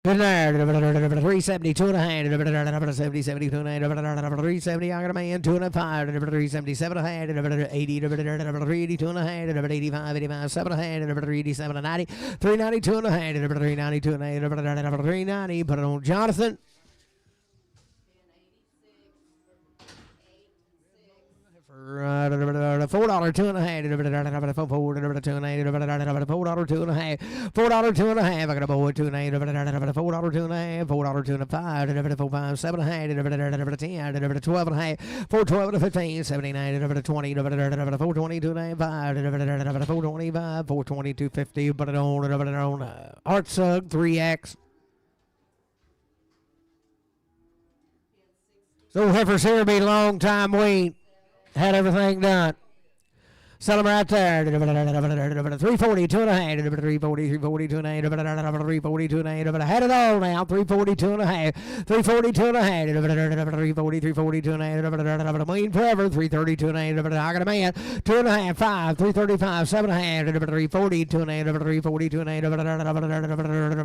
Good there, 372 and a half, 70, 72 and a half, 370, I got a man, 2 and a 5, 377 and a half, 80, 382 and a half, 85, 85, 7 and a half, 387 and 90, 392 and a half, 392 and a half, 390, put it on Jonathan. $4 2 and a half, $4 2 and a half, $4 2 and a half, $4 2 and a half. I got a boy 2 and a half, $4 2 and a half, $4 2 and a 5, 4 5 7 and a half, 10, 12 and a half, 412 and a 15, 79, 20, 422 and a half, 5, 425, 422 50. Put it on Art Sug 3X. So heifers here be long time wait. Had everything done. Sell them right there. 342 and a half. 342 and a half. 342 and a half. I had it all now. 342 and a half. 342 and a half. 342 and a half. A million forever. 332 and a half. I got a man. 2 and a half. 5. 335. 7 and a half. 342 and a half. 342 and a half.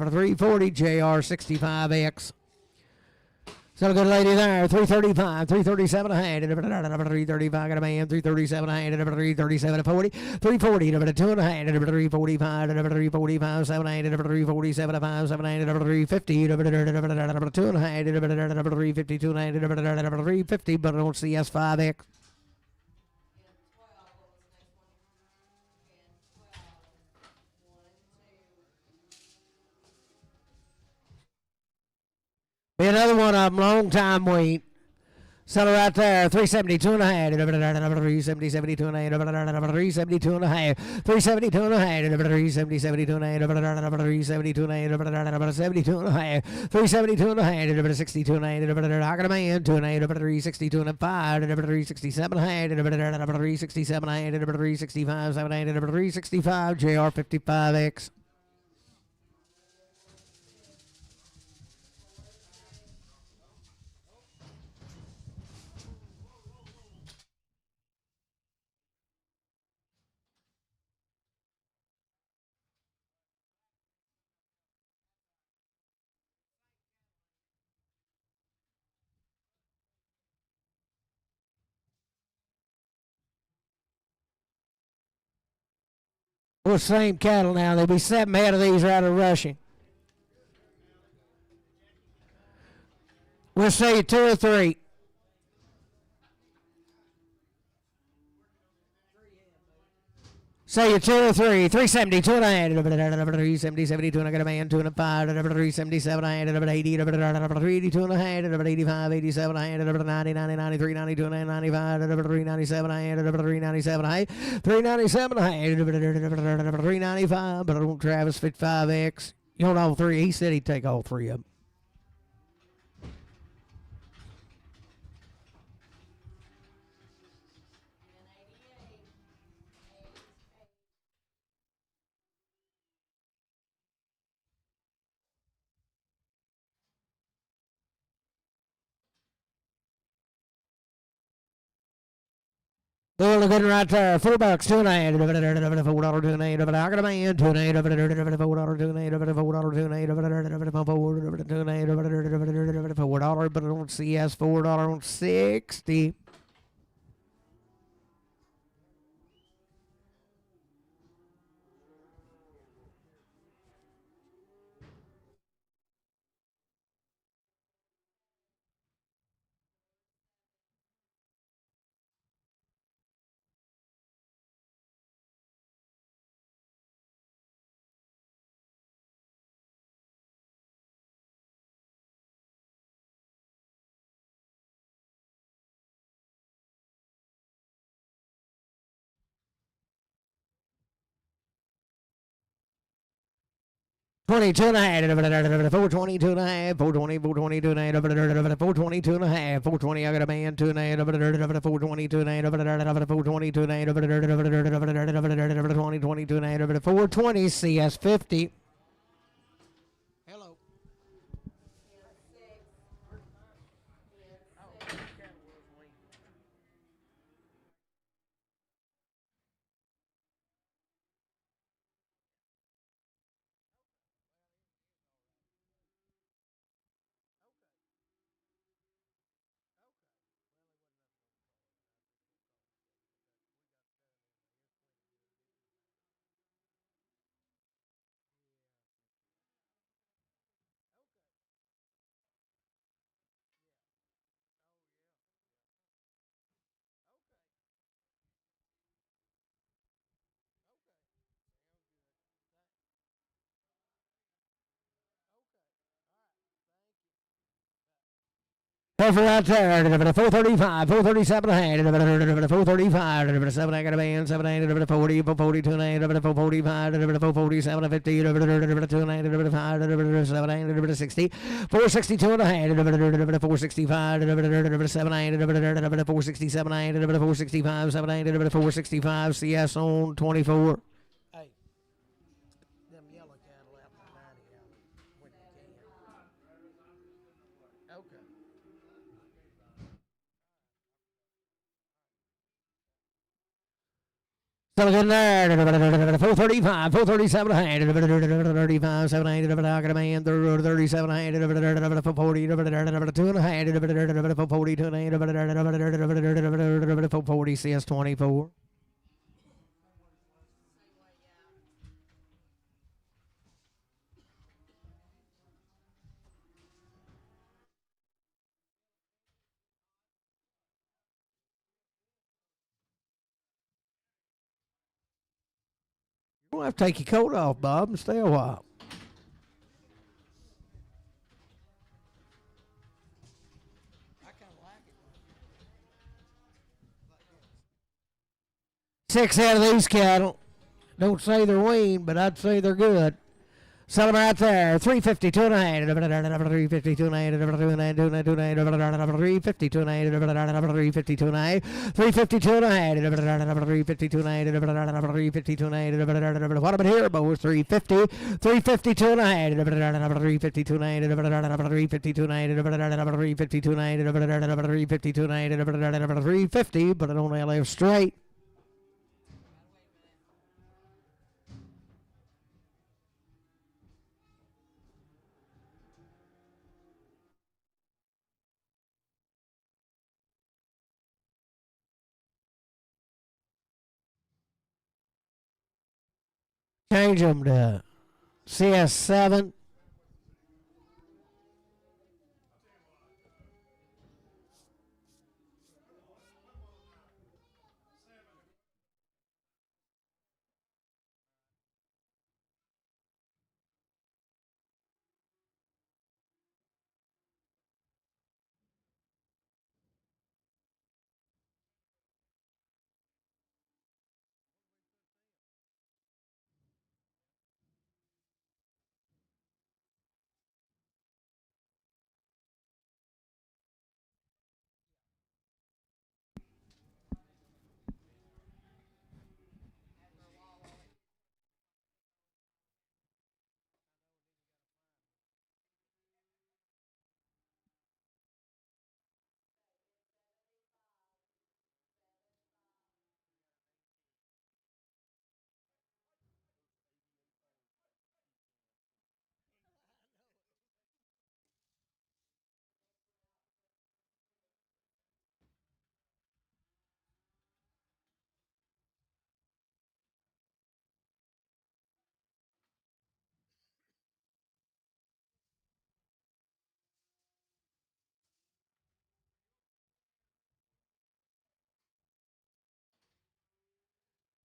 340 JR 65X. So good lady there, 335, 337 a hand, 335 got a man, 337 a hand, 337 a 40, 340, 2 and a hand, 345, 345, 7 hand, 347 a 5, 7 hand, 350, 2 and a hand, 352 and a hand, 350, but I don't see S5X. Be another one of them, long time wait. Sell her right there, 372 and a half, 370, 72 and a half, 372 and a half, 372 and a half, 370, 72 and a half, 372 and a half, 72 and a half, 372 and a half, 62 and a half, I got a man, 2 and a half, 362 and a 5, 367 and a half, 367 and a half, 365, 7 and a half, 365, JR 55X. Well, same cattle now. There'll be 7 head of these right of rushing. We'll say 2 or 3. Say you 2 or 3, 370, 2 and a half, 370, 72, and I got a man, 2 and a 5, 377, I had 80, 382 and a half, 85, 87, I had 90, 90, 93, 92 and a half, 95, 397, I had 397, I had 397, I had 395, but I don't Travis 55X. You want all 3? He said he'd take all 3 of them. Well, good right there. $4, 2 and a half, $4, 2 and a half, I got a man, 2 and a half, $4, 2 and a half, $4, 2 and a half, $4, 2 and a half, $4, but I don't see us $4 60. 22 and a half, 422 and a half, 420, 422 and a half, 422 and a half, 420, I got a man, 2 and a half, 422 and a half, 422 and a half, 2022 and a half, 420, CS 50. Hello. Heifer out there, 435, 437 ahead, 435, 7 I got a band, 7 8, 40, 442 and 8, 445, 447, 50, 2 and 8, 5, 7 8, 60, 462 and a half, 465, 7 8, 467 8, 465, 7 8, 465, CS on 24. Hey, them yellow cattle out in the 90 out when you can. Okay. So good there, 435, 437 ahead, 35, 7 8, I got a man, 37 ahead, 40, 2 and a half, 42 and 8, 40, CS 24. You'll have to take your coat off, Bob, and stay a while. I kind of like it. 6 out of these cattle. Don't say they're weaned, but I'd say they're good. Sell them right there. 352 and a half. 352 and a half. 352 and a half. 352 and a half. 352 and a half. 352 and a half. 352 and a half. 352 and a half. What about here, boys? 350. 352 and a half. 352 and a half. 352 and a half. 352 and a half. 352 and a half. 350, but I don't LF straight. Change them to CS7.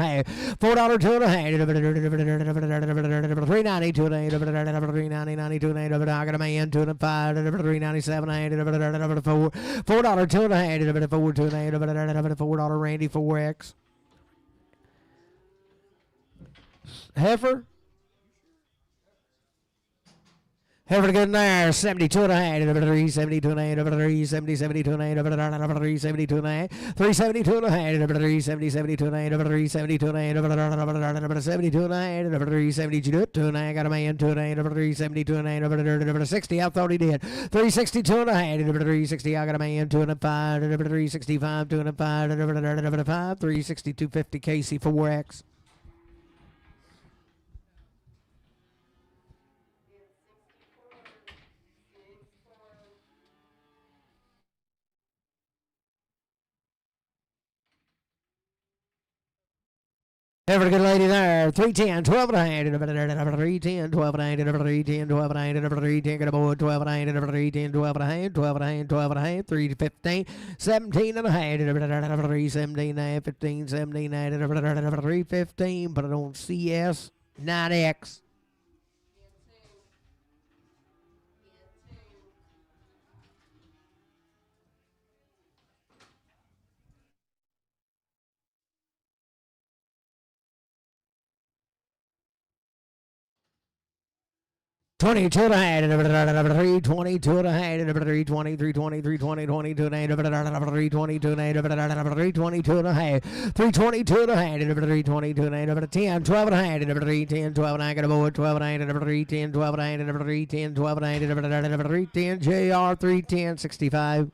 half. $4, 2 and a half. $3.90, 2 and a half. $3.90, 92 and a half. I got a man, 2 and a 5. $3.97, 4. $4, 2 and a half. $4, 2 and a half. $4 Randy, 4X. Heifer. Heifer good in there, 72 and a half, 3, 72 and a half, 3, 70, 72 and a half, 3, 72 and a half, 3, 72 and a half, 3, 70, 72 and a half, 3, 72 and a half, 72 and a half, 3, 72 and a half, got a man, 2 and a half, 3, 72 and a half, 60, I thought he did, 362 and a half, 360, I got a man, 2 and a 5, 365, 2 and a 5, 362, 50, Casey, 4X. Every good lady there. 310, 12 and a half. 310, 12 and a half. 310, 12 and a half. 310, get a boy. 12 and a half. 310, 12 and a half. 12 and a half. 12 and a half. 315, 17 and a half. 317 and a half. 15, 17 and a half. 315. Put it on CS 9X. $22 and a half, 322 and a half, 320, 320, 320, 22 and a half, 322 and a half, 322 and a half, 322 and a half, 322 and a half, 10, 12 and a half, 310, 12 and a half, got a boy, 12 and a half, 310, 12 and a half, 310, 12 and a half, 310, JR, 310, 65.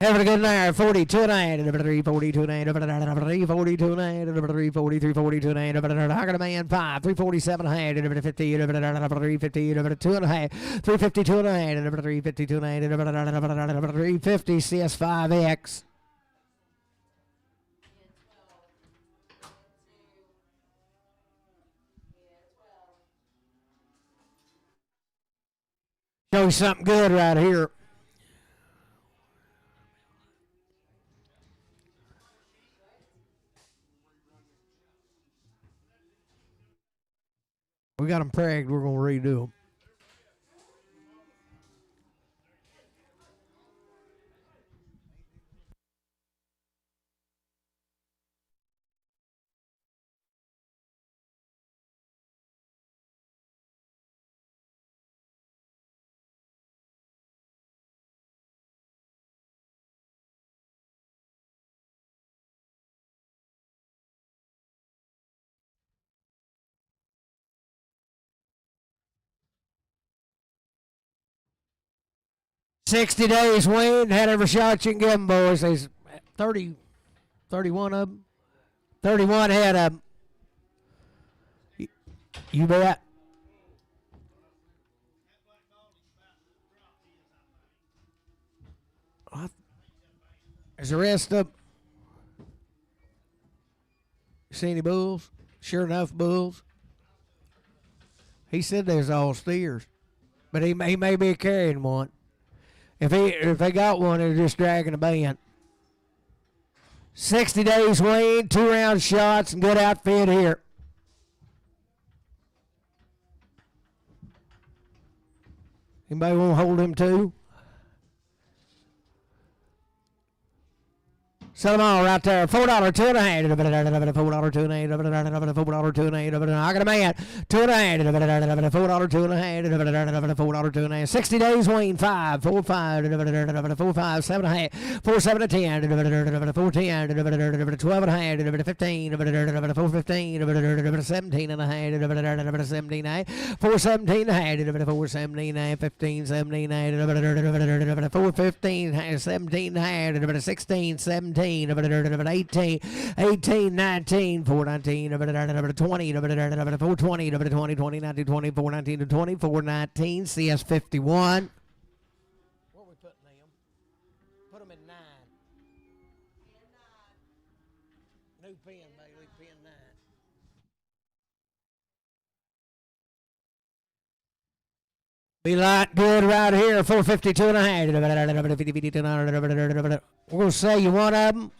Have a good night. 42 and a half, 342 and a half, 342 and a half, 343, 42 and a half, I got a man 5, 347 and a half, 50, 350, 2 and a half, 352 and a half, 352 and a half, 350 CS5X. Show you something good right here. We got them pragged. We're going to redo them. $60 days, Wayne. Had every shot you can give them, boys. There's 30, 31 of them. 31 head of them. You bet. There's the rest of them. See any bulls? Sure enough, bulls. He said there's all steers, but he may be carrying one. If they got one, they're just dragging a band. 60 days, Wayne, 2-round shots, and good outfit here. Anybody want to hold him too? Sell them all right there. $4, 2 and a half. $4, 2 and a half. $4, 2 and a half. I got a man. 2 and a half. $4, 2 and a half. $4, 2 and a half. 60 days, Wayne. 5, 4, 5. 4, 5, 7 and a half. 4, 7 and 10. 4, 10. 12 and a half. 15. 4, 15. 17 and a half. 17 and a half. 4, 17 and a half. 4, 17 and a half. 15, 17 and a half. 4, 15. 17 and a half. 16, 17. 18, 19, 419, 20, 420, 20, 20, 19, 20, 419 to 20, 419, CS51. Where are we putting them? We light good right here, 452 and a half. We're going to sell you one of them.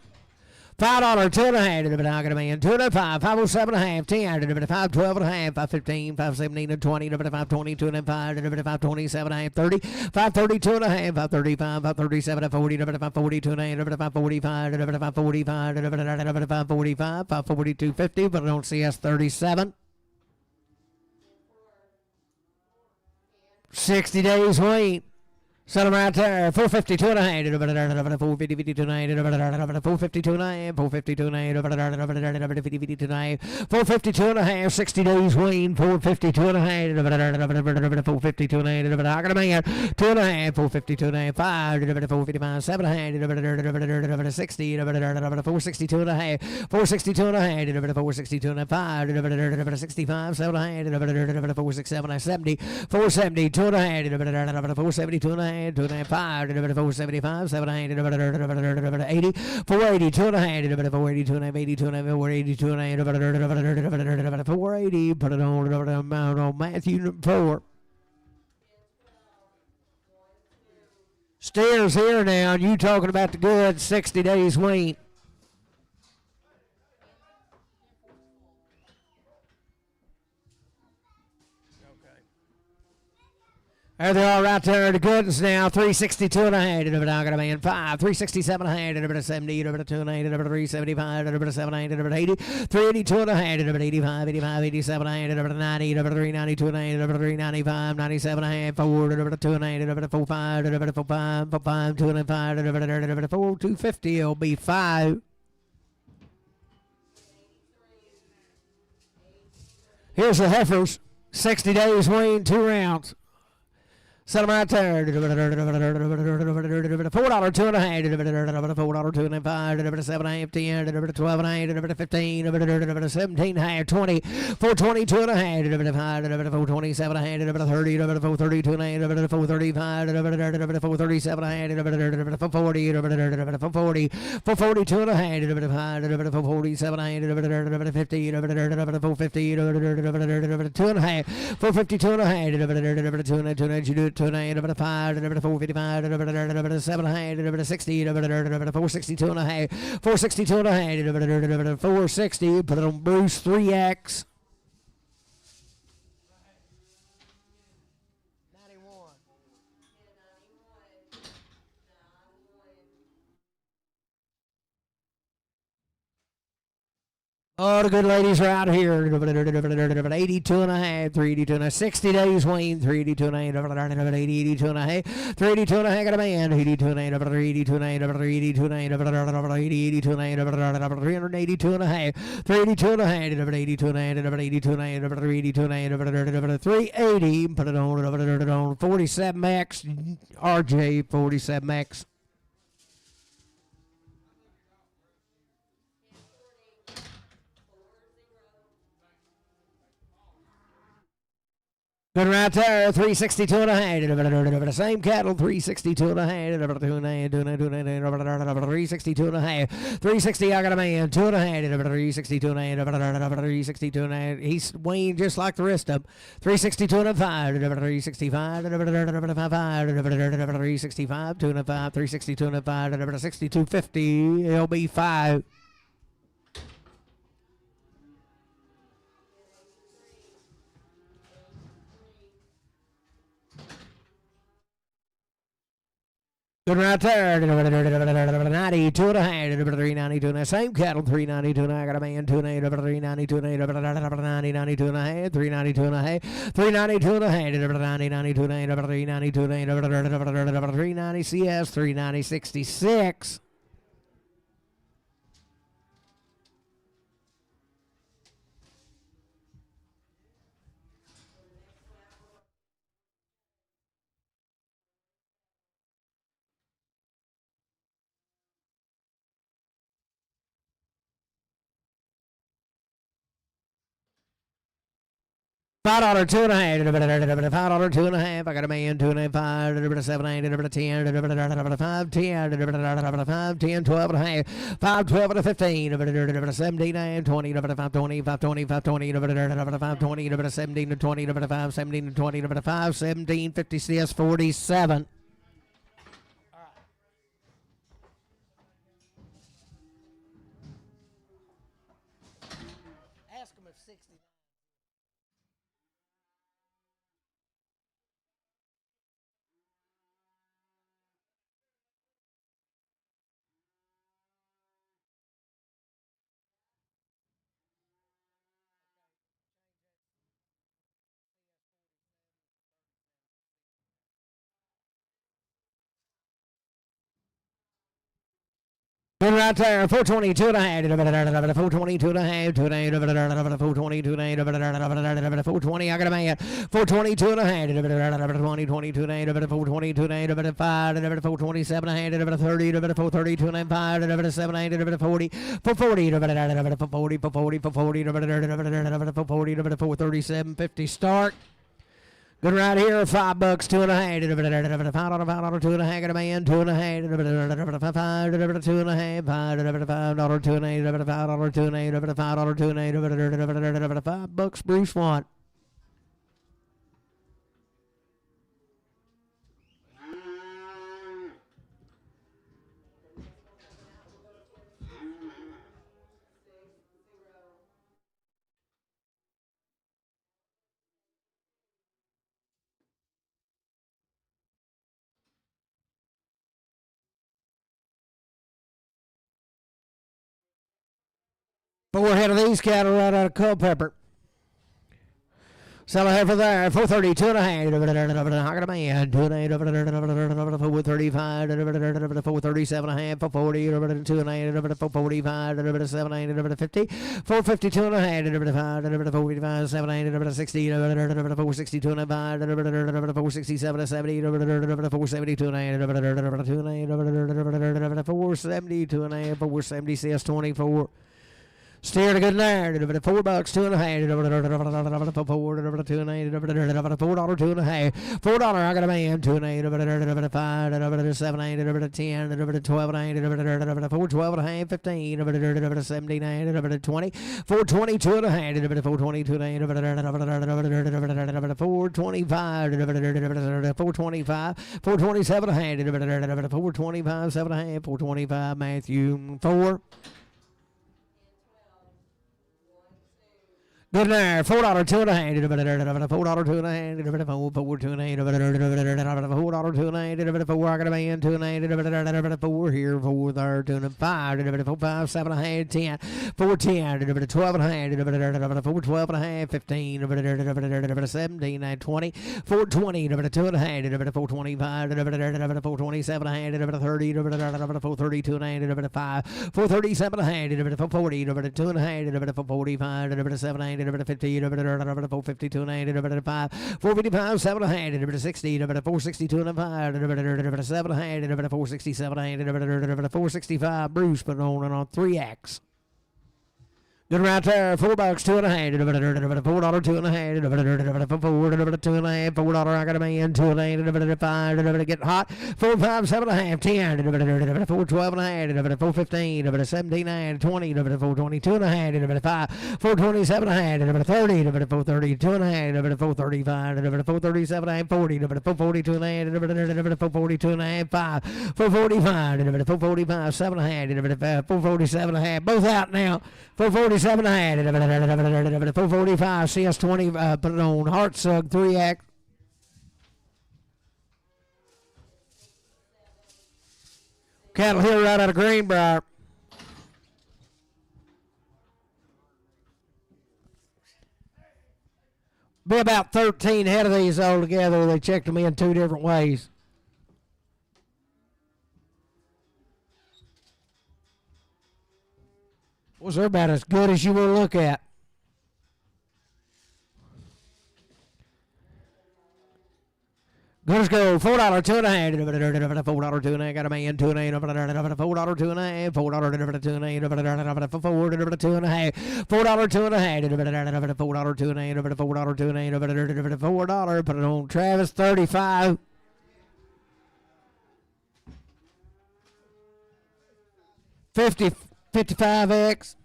$5, 2 and a half, I got a man, 205, 507 and a half, 10, 512 and a half, 515, 517 and 20, 522 and 5, 527 and a half, 30, 532 and a half, 535, 537 and 40, 542 and a half, 545, 545, 545, 542, 50, but I don't see us 37. 60 days wait. Sell them right there. 452 and a half. 452 and a half. 452 and a half. 452 and a half. 452 and a half. 60 days wean. 452 and a half. 452 and a half. I got a man. 2 and a half. 452 and a half. 5. 455. 7 and a half. 60. 462 and a half. 462 and a half. 462 and a half. 5. 65. 7 and a half. 467 and 70. 470. 2 and a half. 472 and a half. 2 and a half, 5, 475, 7, 8, 80, 480, 2 and a half, 480, 2 and a half, 82 and a half, 480, 2 and a half, 480, put it on Matthew 4. Steers here now, and you talking about the good 60 days wean. There they are right there, the good ones now. 362 and a half. I got a man. 5. 367 and a half. 70. 2 and a half. 375. 7 80. 382 and a half. 85. 85. 87 and a half. 90. 392 and a half. 395. 97 and a half. 4. 2 and a half. 4 5. 4 5. 4 5. 2 and a half. 4 250. It'll be 5. Here's the heifers. 60 days wean, 2 rounds. Sell them right there. $4, 2 and a half. $4, 2 and a half. 5, 7 and a half, 10, 12 and a half, 15, 17 and a half, 20, 422 and a half, 427 and a half, 30, 432 and a half, 435, 437 and a half, 440, 440, 442 and a half, 447 and a half, 50, 450, 2 and a half, 452 and a half, 2 and a half, you do it. 2 and a half, 5, 455, 7 and a half, 60, 462 and a half, 462 and a half, 460. Put it on Bruce 3X. 91. Oh, the good ladies are out here. 82 and a half, 382 and a half, 60 days wean, 382 and a half, 82 and a half, 382 and a half, got a man, 82 and a half, 382 and a half, 382 and a half, 82 and a half, 382 and a half, 382 and a half, 82 and a half, 82 and a half, 382 and a half, 380, put it on 47X, RJ 47X. Good right there, 362 and a half. The same cattle, 362 and a half. 362 and a half. 360, I got a man, 2 and a half. 362 and a half. 362 and a half. He's weaned just like the rest of them. 362 and a 5. 365. 365, 2 and a 5. 362 and a 5. 6250. It'll be 5. Good right there. 92 and a half. 392 and a half. Same cattle. 392 and a half. I got a man. 2 and a half. 392 and a half. 92 and a half. 392 and a half. 392 and a half. 392 and a half. 392 and a half. 390 CS. 390 66. $5, 2 and a half, $5, 2 and a half. I got a man, 2 and a half, 5, 7, 8, 10, 5, 10, 10, 12 and a half, 5, 12 and a 15, 17, 20, 5, 20, 5, 20, 5, 20, 5, 20, 17, 20, 5, 17, 20, 5, 17, 56, 47. Ask them if 60. Good right there, 422 and a half, 422 and a half, 422 and a half, 420, I got a man, 422 and a half, 2022 and a half, 422 and a half, 5, 427 and a half, 30, 432 and a half, 5, 7, 40, 440, 440, 437, 50 start. Good right here, $5, 2 and a half, $5, 2 and a half, got a man, 2 and a half, $5, 2 and a half, $5, 2 and a half, $5, 2 and a half, $5, 2 and a half, $5, 2 and a half, $5, Bruce Watt. Four head of these cattle right out of Culpeper. Sell a heifer there, 432 and a half, I got a man, 2 and a half, 435, 437 and a half, 440, 2 and a half, 445, 7, 8, 50, 452 and a half, 455, 7, 8, 60, 462 and a half, 467 70, 472 and a half, 472 and a half, 476, 24. Steered a good there, $4, 2 and a half, $4, 2 and a half, $4, 2 and a half, $4, I got a man, 2 and a half, 5, 7, 8, 10, 12 and a half, 4, 12 and a half, 15, 17, 20, 422 and a half, 422 and a half, 425, 425, 427 and a half, 425, 7 and a half, 425, Matthew, 4. Good there, $4, 2 and a half, $4, 2 and a half, $4, 2 and a half, $4, 2 and a half, $4, I got a man, 2 and a half, 4 here, 4 there, 2 and a 5, 4, 5, 7 and a half, 10, 4, 10, 12 and a half, 4, 12 and a half, 15, 17, 20, 4, 20, 2 and a half, 4, 25, 4, 27 and a half, 30, 4, 32 and a half, 5, 4, 37 and a half, 4, 40, 2 and a half, 4, 45, 7 and a half, 50, 452 and a half, 455, 7 and a half, 60, 462 and a half, 7 and a half, 467 and a half, 465. Bruce put on 3X. Good right there, $4, 2 and a half, $4, 2 and a half, $4, 2 and a half, $4, I got a man, 2 and a half, 5, get hot, 4, 5, 7 and a half, 10, 4, 12 and a half, 4, 15, 17, 20, 4, 22 and a half, 5, 4, 27 and a half, 30, 4, 32 and a half, 4, 35, 4, 37 and a half, 40, 4, 42 and a half, 4, 42 and a half, 5, 4, 45, 4, 45, 7 and a half, 4, 47 and a half, both out now, 447 and a half, 445, CS20, put it on, Hartsug, 3X. Cattle here right out of Greenbrier. Be about 13 head of these altogether. They checked them in 2 different ways. Well, they're about as good as you will look at. Good Let's go. $4, $2.50. $4, $2.50. Got a man, $2.50. $4, $2.50. $4, $2.50. $4, $2.50. $4, $2.50. $4, $2.50. $4. Put it on Travis. 35. 50, 55X.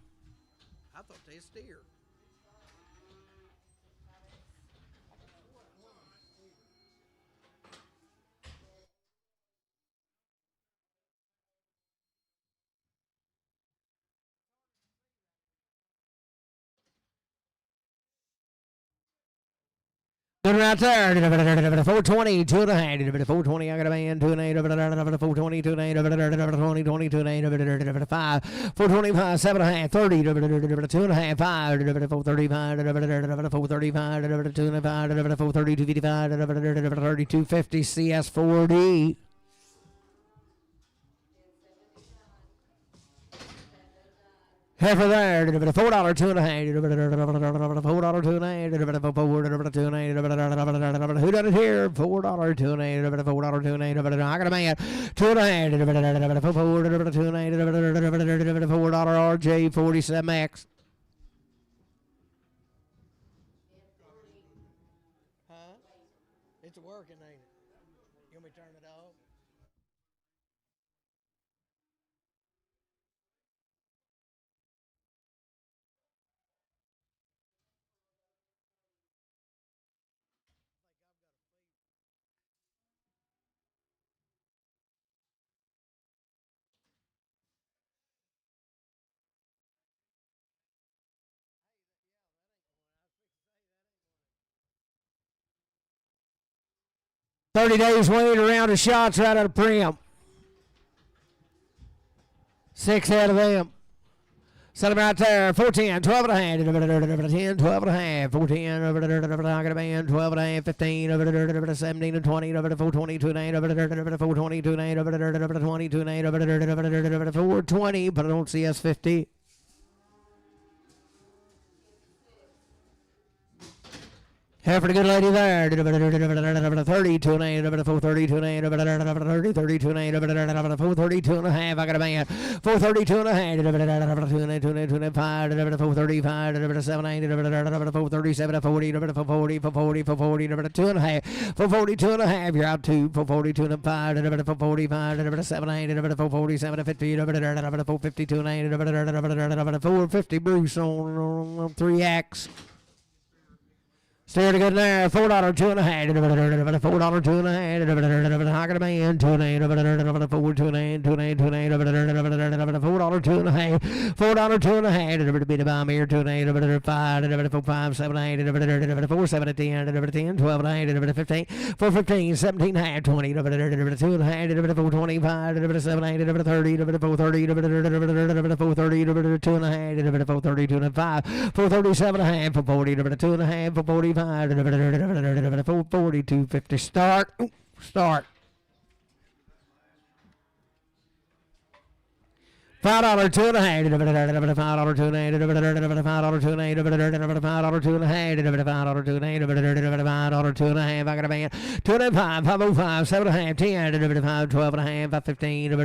I thought they steer. Good right there. 420, 2.5. 420, I got a man, 2.8. 420, 2.8. 20, 22, 5. 425, 7.5. 30, 2.5. 5. 435, 435, 2.5. 430, 255, 3250 CS4D. Heifer there, $4, $2.50. $4, $2.50. Who done it here? $4, $2.50. $4, $2.50. I got a man. $2.50. $4 RJ47X. Huh? It's working, ain't it? You want me to turn it off? $30 weight around the shots right out of Prim. 6 out of them. Set him right there. 410, 12 and a half. 10, 12 and a half. 410, I got a man. 12 and a half. 15, 17 and 20. 420, 2 420, 2 20, 2 420. But I don't see S50. Here for the good lady there. 30, 2 and 430, 2 and 30, 32 and 432 and a half. I got a man. 432 and a half. 2 and 5, 435, 7, 8, 437, 40, 440, 440, 440, 2 and a half. 442 and a half. You're out 2. 442 and 5, 445, 7, 8, 447, 50, 452 and 8, 450 Bruce on 3X. Steer to good there. $4, $2.50. $4, $2.50. I got a man. 2 and 8. 4, 2 and 8. 2 and 8. 2 and 8. $4, $2.50. $4, $2.50. Bit of bomb here. 2 and 8. 5. 4, 5, 7, 8. 4, 7, 10. 10. 12 and 8. 15. 4, 15. 17 half. 20. 2 and 8. 4, 25. 7, 8. 30. 4, 30. 4, 30. 2 and 8. 4, 30. 2 and 5. 4, 37 half. 4, 40. 2 and 8. 4, 45. 440, 250. Start. Start. $5, $2.50. $5, $2.50. $5, $2.50. $5, $2.50. $5, $2.50. I got a man. 2 and 5, 505, 7 and a half, 10, 5, 12 and a half, 5, 15,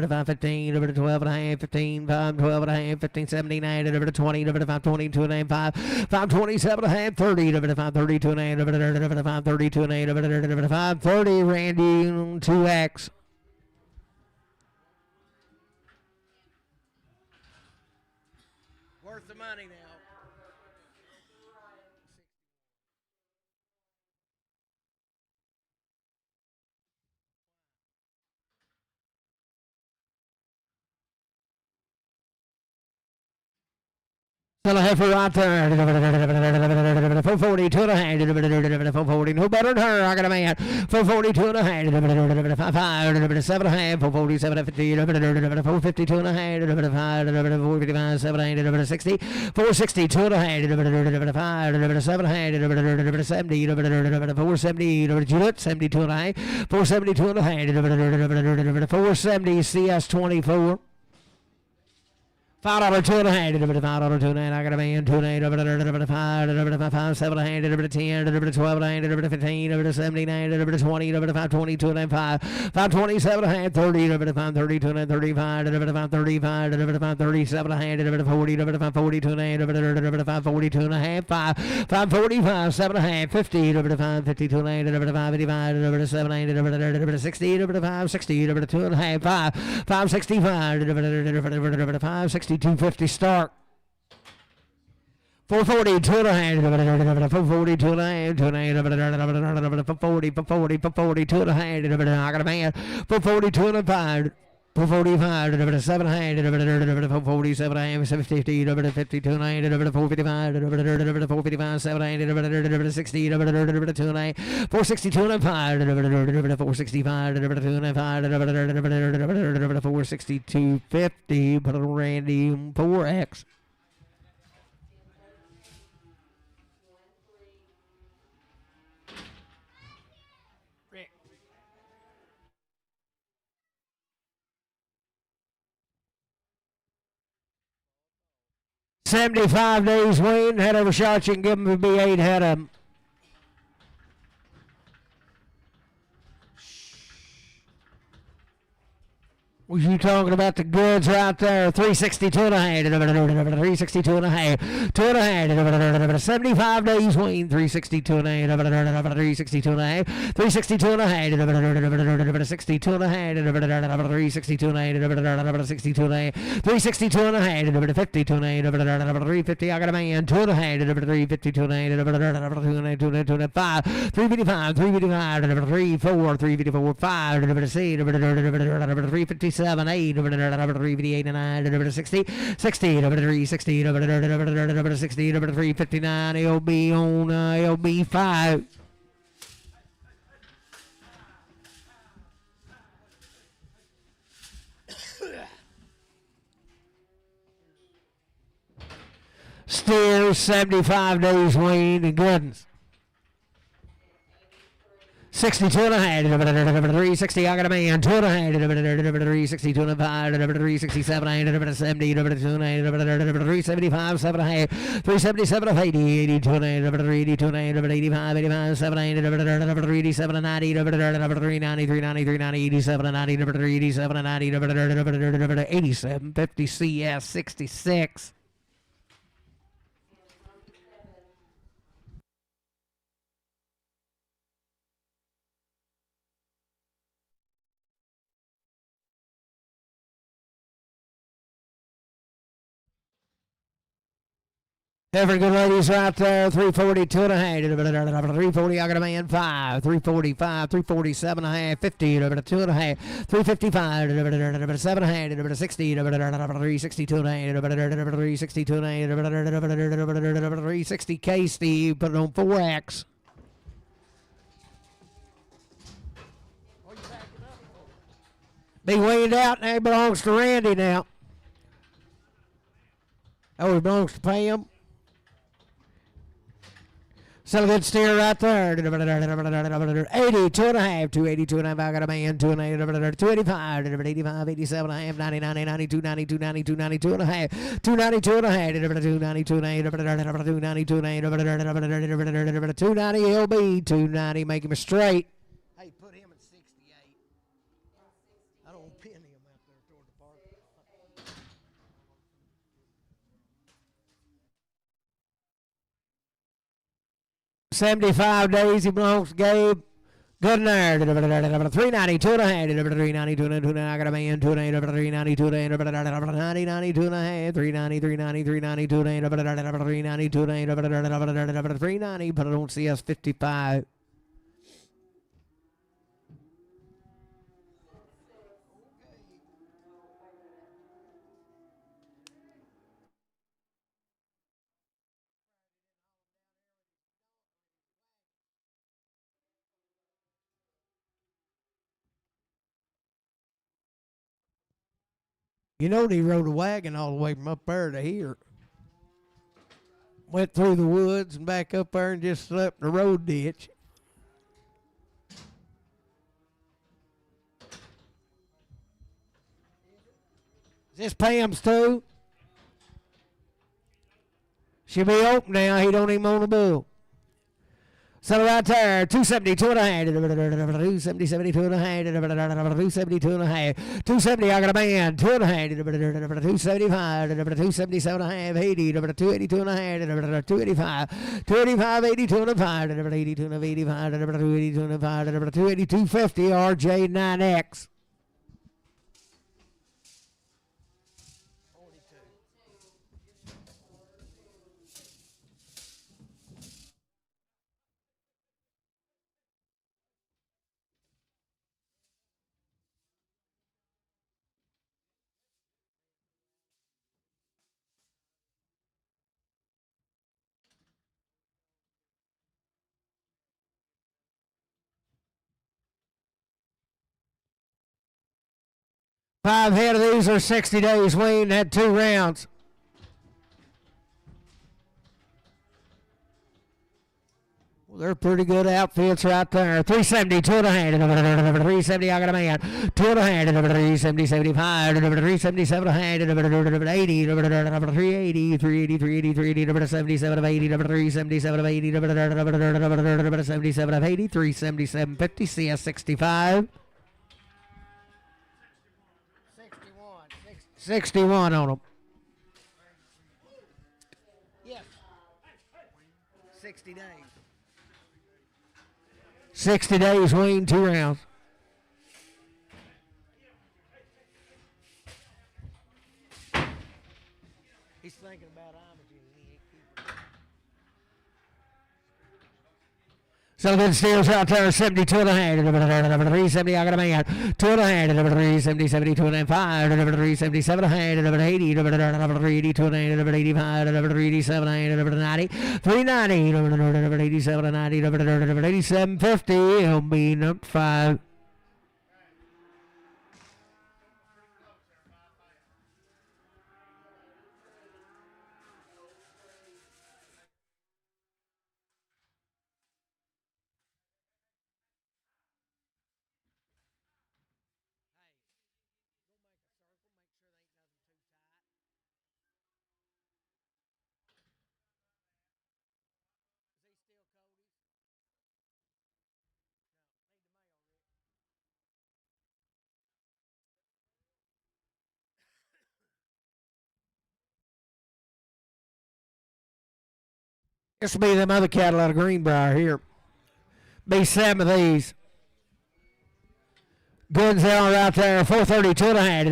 5, 15, 12 and a half, 15, 5, 12 and a half, 15, 17, 20, 5, 22 and a half, 5, 27 and a half, 30, 5, 32 and a half, 5, 32 and a half, 5, 30, Randy, 2X. Worth the money now. Still a heifer right there. 440, 2 and a half. 440, no better than her. I got a man. 442 and a half. 5, 7 and a half. 447, 50. 452 and a half. 455, 7, 8, 60. 460, 2 and a half. 5, 7 and a half. 70, 470, 72 and a half. 472 and a half. 470 CS24. $5, 2 and a half, $5, 2 and a half, I got a man, 2 and a half, $5, 7 and a half, $10, $12 and a half, $15, $17, $20, $5, 20, 2 and a half, 5, 27 and a half, 30, $5, 30, 2 and a half, 35, $5, 35, $5, 37 and a half, $40, $5, 42 and a half, $5, 42 and a half, 5, 45, 7 and a half, 50, $5, 52 and a half, $5, 55, 7 and a half, 60, $5, 60, 2 and a half, 5, 65, $5, 60, 250 start. 440, 2 and a half, 440, 2 and a half, 2 and a half, 440, 440, 440, 2 and a half, I got a man, 440, 2 and a half, 445, 7 and a half, 447 and a half, 750, 52 and a half, 455, 455, 7 and a half, 60, 2 and a half, 462 and a half, 465, 2 and a half, 462, 50, put on Randy, 4X. $75 days, Wayne. Head over shots, you can give them a B8 head of them. Was you talking about the goods right there? 362 and a half, 362 and a half, 2 and a half, 75 days, Wayne. 362 and a half, 362 and a half, 362 and a half, 62 and a half, 362 and a half, 62 and a half, 362 and a half, 52 and a half, 350. I got a man, 2 and a half, 352 and a half, 2 and a half, 355, 355, 34, 354, 5, 357. 7, 8, 358, 9, 60, 60, 360, 60, 359, LB on LB 5. Still 75 days, Wayne and Goodens. 62 and a half, 360, I got a man, 2 and a half, 362 and a half, 367, 70, 2 and a half, 375, 7 and a half, 377 of 80, 82 and a half, 82 and a half, 85, 85, 7 and a half, 387 and 90, 390, 390, 390, 87 and 90, 387 and 90, 87, 50 CS, 66. Every good ladies right there, 342 and a half, 340, I got a man, 5, 345, 347 and a half, 50, 2 and a half, 355, 7 and a half, 60, 362 and a half, 362 and a half, 360 K, Steve, put it on 4X. Be weighed out, and it belongs to Randy now. Oh, it belongs to Pam. Still a good steer right there. 82 and a half, 282 and a half. I got a man, 2 and a half, 285, 85, 87 and a half, 90, 90, 92, 92, 92, 92 and a half, 292 and a half, 292 and a half, 292 and a half, 290 LB, 290, make him a straight. Hey, put him at 68. I don't pin him out there toward the park. 75 days, he belongs to Gabe. Good in there. 392 and a half. 392 and a half. I got a man. 2 and a half. 392 and a half. 90, 92 and a half. 390, 390, 392 and a half. 392 and a half. 390. Put it on CS 55. You know, he rode a wagon all the way from up there to here. Went through the woods and back up there and just slept in the road ditch. Is this Pam's too? Should be open now. He don't even own the bull. Settle right there. 272 and a half. 270, 72 and a half. 272 and a half. 270, I got a man. 2 and a half. 275. 277 and a half. 80. 282 and a half. 285. 285, 82 and a 5. 82 and a 85. 282 and a 5. 282, 50. RJ9X. 5 head of these are 60 days. Wayne had 2 rounds. Well, they're pretty good outfits right there. 370, 2 and a half. 370, I got a man. 2 and a half. 370, 75. 377 and a half. 80. 380, 380, 380, 380. 77 of 80. 377 of 80. 77 of 80. 377, 50. CS 65. 61 on them. Yes. 60 days. 60 days, Wayne, 2 rounds. He's thinking about Imogene. He ain't keeping it. So good steals out there, 72 and a half. 370, I got a man. 2 and a half. 370, 72 and a half. 377 and a half. 80. 382 and a half. 85. 387 and a half. 90. 390. 87 and 90. 87, 50. He'll be number 5. This will be them other cattle out of Greenbrier here. Be 7 of these. Goods are right there. 432 and a half.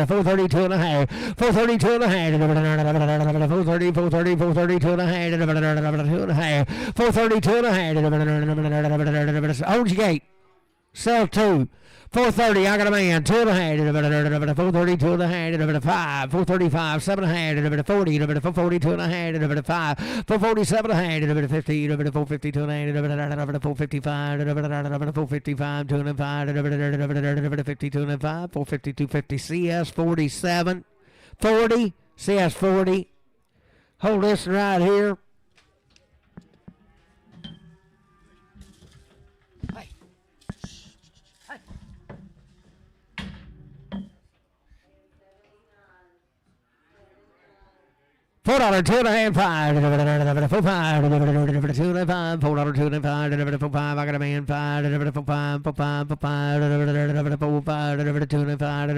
432 and a half. 432 and a half. 430, 430, 432 and a half. 2 and a half. 432 and a half. Hold your gate. Sell 2. 430, I got a man. 2 and a half. 432 and a half. 5. 435, 7 and a half. 40. 442 and a half. 5. 447 and a half. 50. 452 and a half. 455. 455. 2 and 5. 52 and 5. 452, 50. CS 47. 40. CS 40. Hold this right here. $4, 2 and a half, 5, 4, 5, 2 and 5, $4, 2 and 5, 4, 5, I got a man, 5, 4, 5, 4, 5, 4, 5, 4, 5, 2 and 5,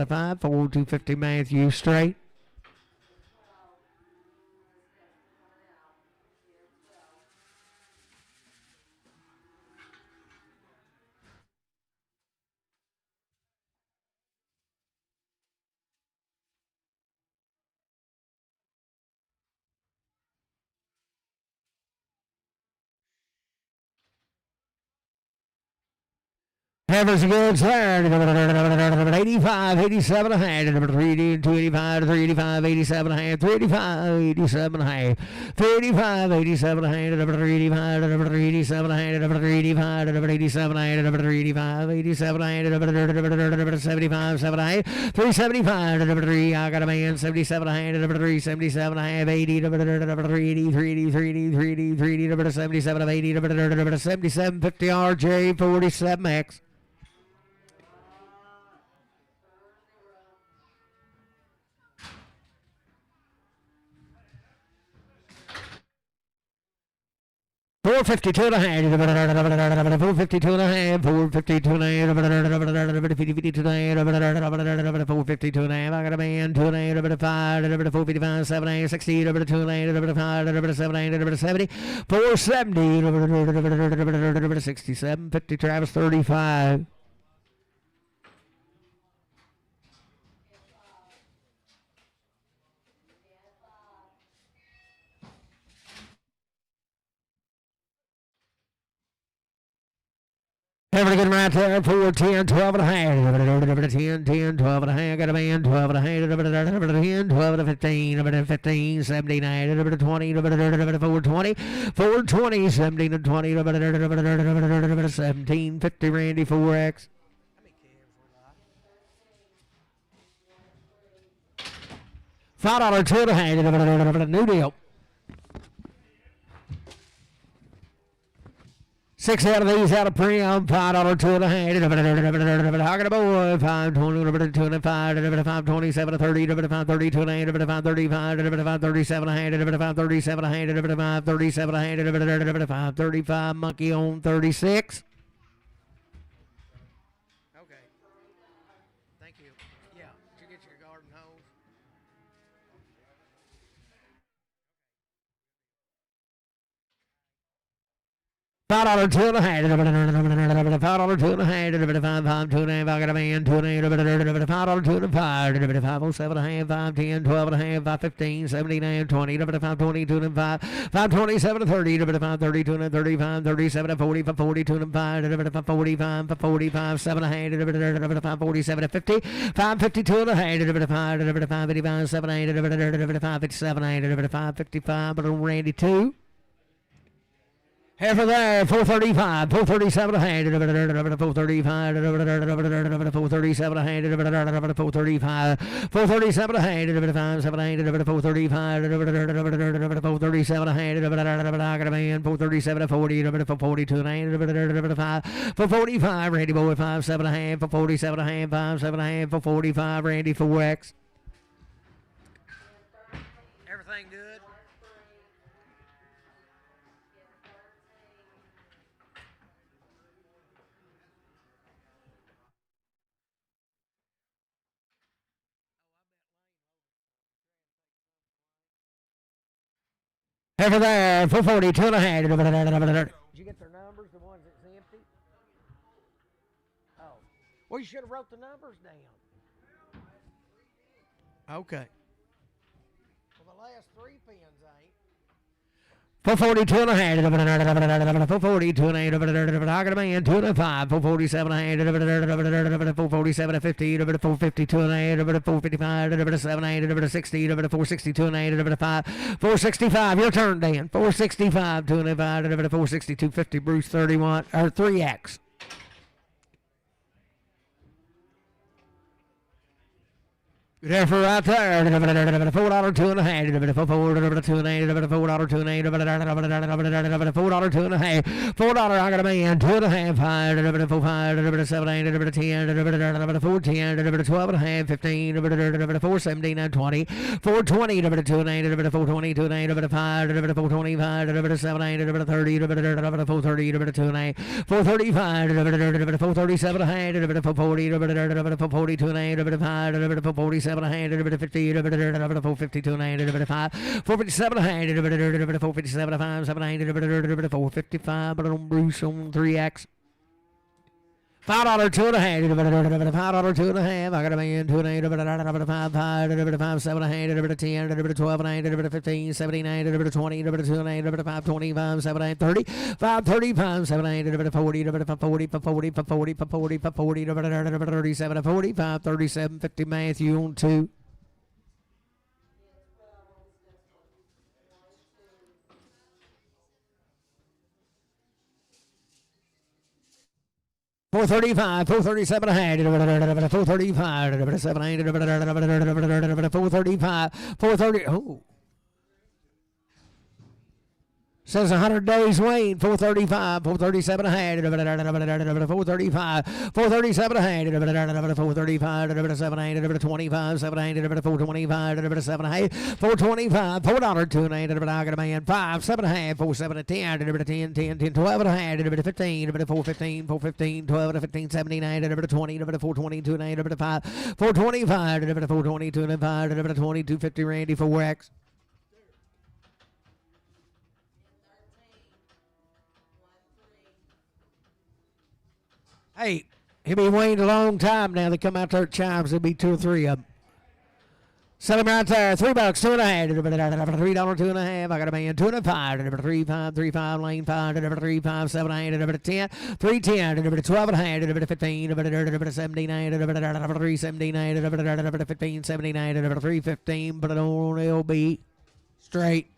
5, 4, 250 Matthew straight. Heavens goods there. 85, 87 and a half. 285, 385, 87 and a half. 385, 87 and a half. 385, 87 and a half. 385, 387 and a half. 385, 87 and a half. 385, 87 and a half. 75, 7 and a half. 375, 3, I got a man. 77 and a half. 377 and a half. 80, 380, 380, 380, 380, 77 of 80, 77, 50 RJ, 47X. 452 and a half. 452 and a half. 452 and a half. 452 and a half. 452 and a half. I got a man. 2 and a half. 5. 455. 7 and a half. 60. 2 and a half. 5. 7 and a half. 70. 470. 67. 50. Travis 35. Everything right there, 4, 10, 12 and a half. 10, 10, 12 and a half. Got a man, 12 and a half. 10, 12 and 15, 15, 17, 20, 420, 420, 17 and 20, 17, 50, Randy, 4X. $5, 2 and a half. New deal. 6 out of these out of premium, $5, 2 and a half. I got a boy, 520, 2 and a half, 527, 30, 532 and a half, 535, 537 and a half, 537 and a half, 537 and a half, 535, monkey on 36. Okay. Thank you. Yeah. Did you get your garden hose? $5, 2 and a half. $5, 2 and a half. 5, 2 and a half. I got a man, 2 and a half. $5, 2 and a half. 507 and a half. 510, 12 and a half. 515, 79, 20. 520, 2 and a half. 527 30. 532 and 35, 37 40, 42 and 5. 45, 45, 7 and a half. 547 50. 552 and a half. 555, 7 and a half. 557 and a half. 555, but Randy 2. Half of there, 435, 437 a hand, 435, 437 a hand, 435, 437 a hand, 5, 435, 437 a hand, I got a man, 437 40, 442 a hand, 445, Randy Boy, 5, 7 a hand, 447 a hand, 5, 7 a hand, 445, Randy 4X. Everything good? Half of there, 442 and a half. Did you get their numbers, the ones that's empty? Oh. Well, you should have wrote the numbers down. Okay. Well, the last 3 pins ain't. 442 and a half. 442 and a half. I got a man, 2 and a 5. 447 and a half. 447 and 50. 452 and a half. 455. 7 and a half. 60. 462 and a half. 5. 465. Your turn, Dan. 465. 2 and a 5. 462. 50. Bruce 31 or 3X. Therefore, right there, $4, 2 and a half, $4, 2 and a half, $4, 2 and a half, $4, 2 and a half, $4, 2 and a half, $4, I got a man, 2 and a half, 5, 5, 7, 8, 10, 410, 12 and a half, 15, 417, 20, 420, 2 and a half, 420, 2 and a half, 5, 425, 7, 8, 30, 430, 2 and a half, 435, 437 and a half, 440, 442 and a half, 5, 447 and a half, 50, 452 and a half, 457 and a half, 457 and a half, 7 and a half, 455, but on Bruce on 3X. $5, 2 and a half, $5, 2 and a half. I got a man, 2 and a half, 5, 5, 7 and a half, 10, 12 and a half, 15, 17, 20, 2 and a half, 5, 25, 7 and a half, 30, 5, 35, 7 and a half, 40, 40, 40, 40, 40, 40, 37, 45, 37, 50, Matthew on 2. $435, $437 a hand, $435, 7, 8, $435, $430. Oh. Says 100 days Wayne, 435, 437 a hand, 435, 437 a hand, 435, 7 hand, 25, 7 hand, 425, 7 hand, 425, $4 2 hand, I got a man, 5, 7 a hand, 4, 7 a 10, 10, 10, 10, 12 a hand, 15, 415, 415, 12 15, 79, 20, 420, 2 hand, 5, 425, 422, 5, 2250 Randy, 4X. Hey, he'll be waiting a long time now. They come out there at chimes. There'll be 2 or 3 of them. Sell him right there. $3, 2 and a half. $3, 2 and a half. I got a man, 2 and a 5. 3, 5, 3, 5, lane 5. 3, 5, 7, 8. 10, 3, 10. 12 and a half. 15. 17, 3, 17, 15, 79. 3, 15. Put it on LB. Straight.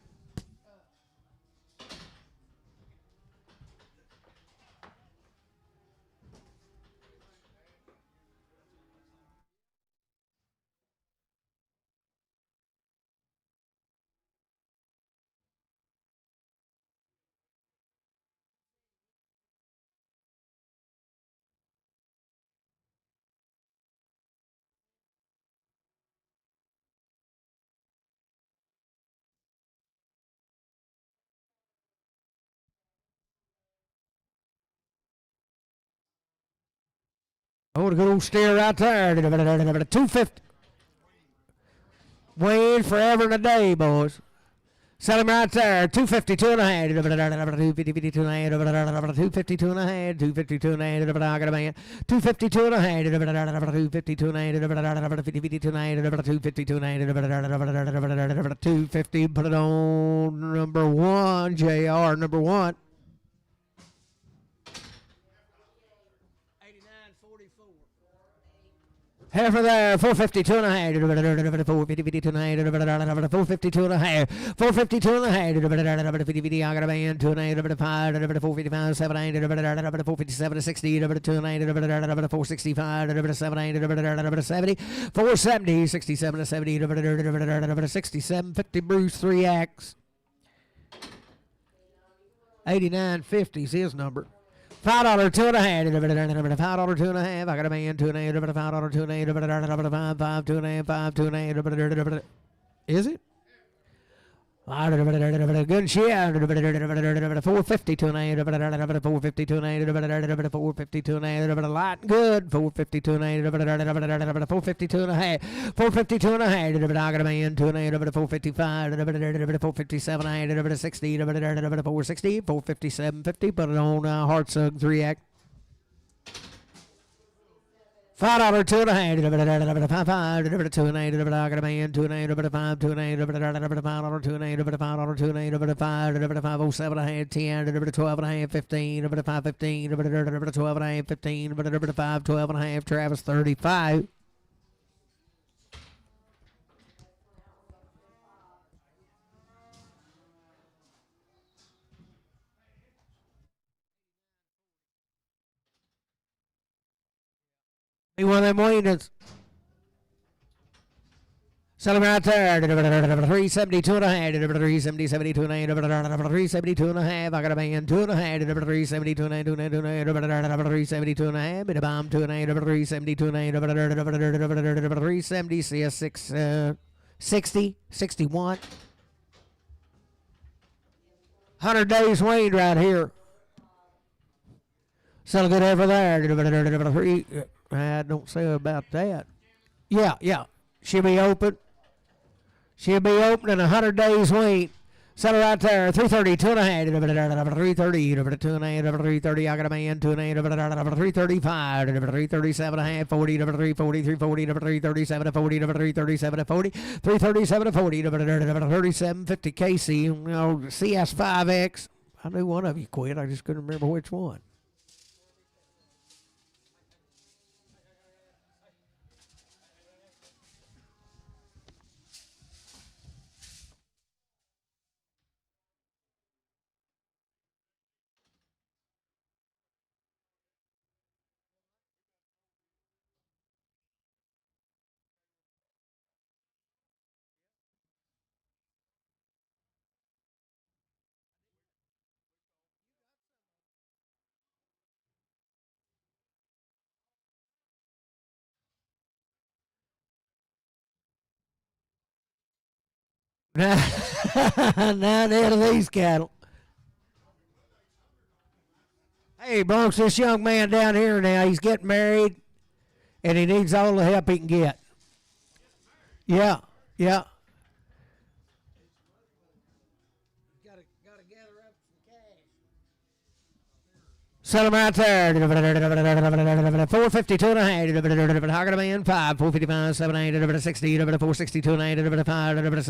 Oh, the good old steer right there. 250. Waiting forever and a day, boys. Sell him right there. 252 and a half. 252 and a half. 252 and a half. 252 and a half. I got a man. 252 and a half. 252 and a half. 252 and a half. 252 and a half. 250. Put it on number 1. JR number 1. 89.44. Half of there, 452 and a half, 452 and a half, 452 and a half, 452 and a half, I got a man, 2 and a half, 5, 455, 7, 8, 457, 60, 2 and a half, 465, 7, 8, 70, 470, 67, 70, 67, 50, Bruce, 3X, 89.50 is his number. $5, 2 and a half. $5, 2 and a half. I got a man, 2 and a half. $5, 2 and a half. 5, 2 and a half. 5, 2 and a half. Is it? Good shit. 450, 2 and a half. 450, 2 and a half. 450, 2 and a half. Light good. 450, 2 and a half. 450, 2 and a half. 450, 2 and a half. I got a man, 2 and a half. 455, 457, 60, 460, 457, 50. Put it on Heartsug 3X. $5, 2 and a half. 5, 2 and a half. I got a man, 2 and a half. 5, 2 and a half. $5, 2 and a half. 5, 2 and a half. 5, 7 and a half. 10, 12 and a half. 15, 5, 15, 12 and a half. 15, 5, 12 and a half. Travis 35. Be one of them winners. Sell him right there. 372 and a half. 370, 72 and a half. 372 and a half. I got a man, 2 and a half. 372 and a half. 372 and a half. Bit of bomb, 2 and a half. 372 and a half. 370, CS6, 60, 61. 100 days waned right here. Sell good over there. I don't say about that. Yeah. She'll be open. She'll be open in 100 days wait. Sell her right there. 330, 2 and a half. 330, 2 and a half. 330, I got a man, 2 and a half. 335, 337 and a half. 40, 340, 340, 337, 40, 337, 40, 337, 40, 37, 50 KC. CS5X. I knew one of you quit. I just couldn't remember which one. 9 head of these cattle. Hey, Bronx, this young man down here now, he's getting married, and he needs all the help he can get. Yeah, yeah. Gotta gather up some cash. Sell them out there. 452 and a half. Hog it in 5. 455, 7, 60, 462 and a half, 5, 7,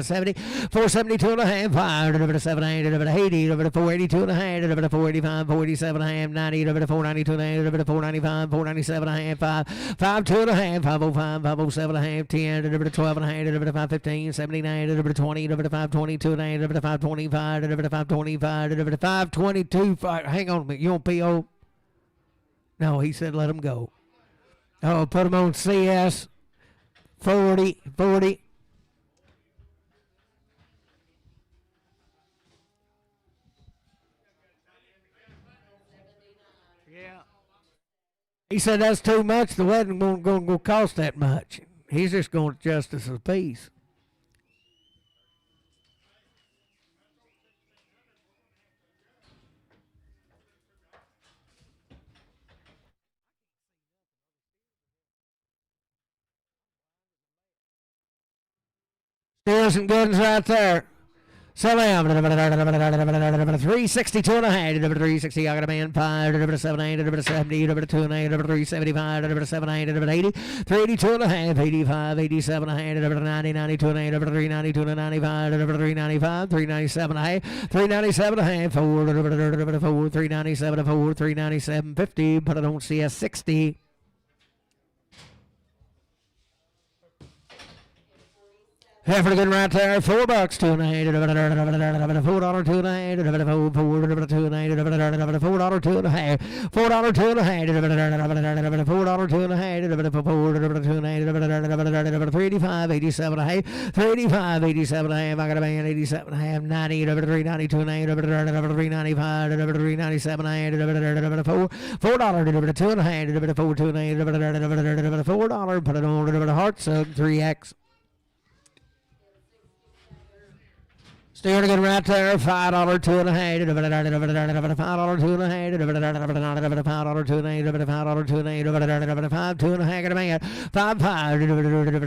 70, 472 and a half, 5, 7, 80, 482 and a half, 485, 487 and a half, 90, 492 and a half, 495, 497 and a half, 5, 2 and a half, 505, 507 and a half, 10, 12 and a half, 515, 79, 20, 522 and a half, 525, 525, 522. Hang on a minute. You on PO? No, he said let him go. Oh, put him on CS. 40. Yeah. He said that's too much. The wedding won't going to cost that much. He's just going to justice of the peace. Still some goods right there. Sell them. 362 and a half. 360. I got a man. 5. 7, 70. 2 and a half. 375. 7, 80. 382 and a half. 85. 87 and a half. 90. 92 and a half. 392 and 95. 395. 397 and a half. 397 and a half. 4. 397 and 4. 397. 50. Put it on CS 60. Half a good right there. $4, 2 and a half. $4, 2 and a half. $4, 2 and a half. $4, 2 and a half. $4, 2 and a half. $4, 2 and a half. $4, 2 and a half. $4, 2 and a half. $385, 87 and a half. $385, 87 and a half. I got a man 87 and a half. 90, 392 and a half. 395, 397 and a half. $4, 2 and a half. $4, 2 and a half. $4. Put it on heart sub 3X. Still a good right there. $5, 2 and a half. $5, 2 and a half. $5, 2 and a half. $5, 2 and a half. $5, 2 and a half. Got a man.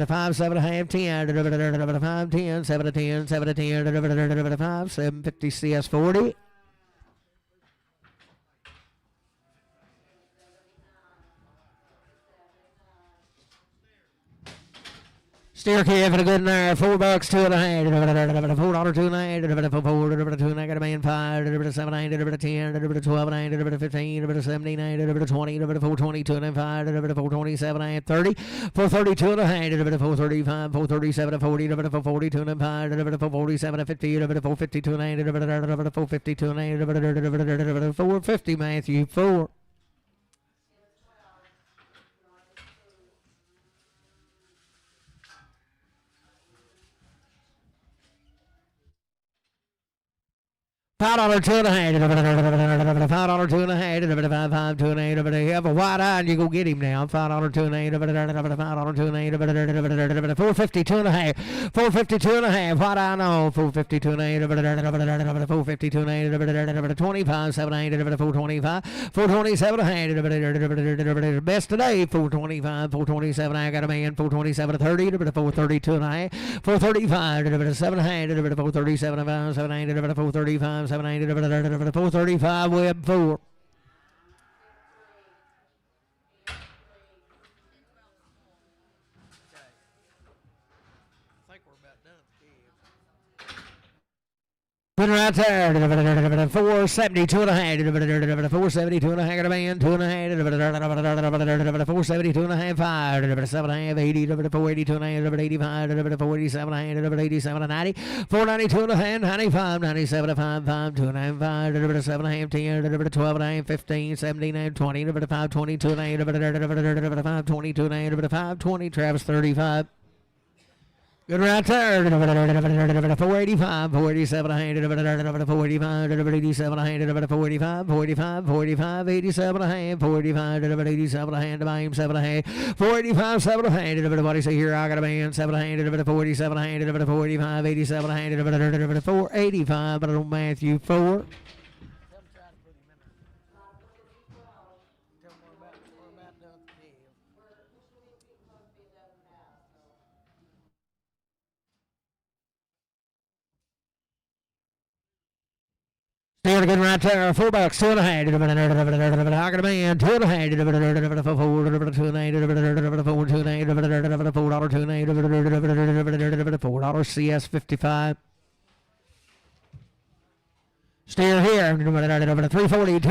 5, 7 and a half. 10. 5, 10. 7 to 10. 7 to 10. 5, 750 CS 40. Steer kid for a good there. $4, 2 and a half. $4, 2 and a half. $4, 2 and a half. Got a man. 5, 7, 10, 12 and a half. 15, 17, 20, 422 and a half. 427 and a half. 30, 432 and a half. 435, 437, 40, 442 and a half. 447 and 50, 452 and a half. 452 and a half. 450 Matthew 4. $5, 2 and a half. $5, 2 and a half. $5, 2 and a half. You have a white eye and you go get him now. $5, 2 and a half. $5, 2 and a half. $452 and a half. $452 and a half. White eye no. $452 and a half. $452 and a half. 25, 7, 8. $425. $427 and a half. Best today. $425. $427. I got a man. $427 to 30. $432 and a half. $435. 7 and a half. $437 and 7, 8. $435. 790, 435, web 4. I think we're about done, Kev. Put it right there. 472 and a half. 472 and a half. Got a man. 2 and a half. 472 and a half. 5. 7 and a half. 80. 482 and a half. 85. 487 and a half. 87 and 90. 492 and a half. 95. 97 and 5. 5. 2 and a half. 5. 7 and a half. 10. 12 and a half. 15. 17 and 20. 5. 22 and a half. 5. 22 and a half. 5. 20. Travis 35. Good right there. 485, 487, 485, 487, 485, 45, 45, 87, 485, 87, by 7, 485, 7, what do you say here? I got a man, 7, 47, 45, 87, 485, but I don't Matthew 4. Still good right there. Fullbacks, 2.5. I got a man, 2.5. 4 CS 55. Still here. 340, 2.5. 340,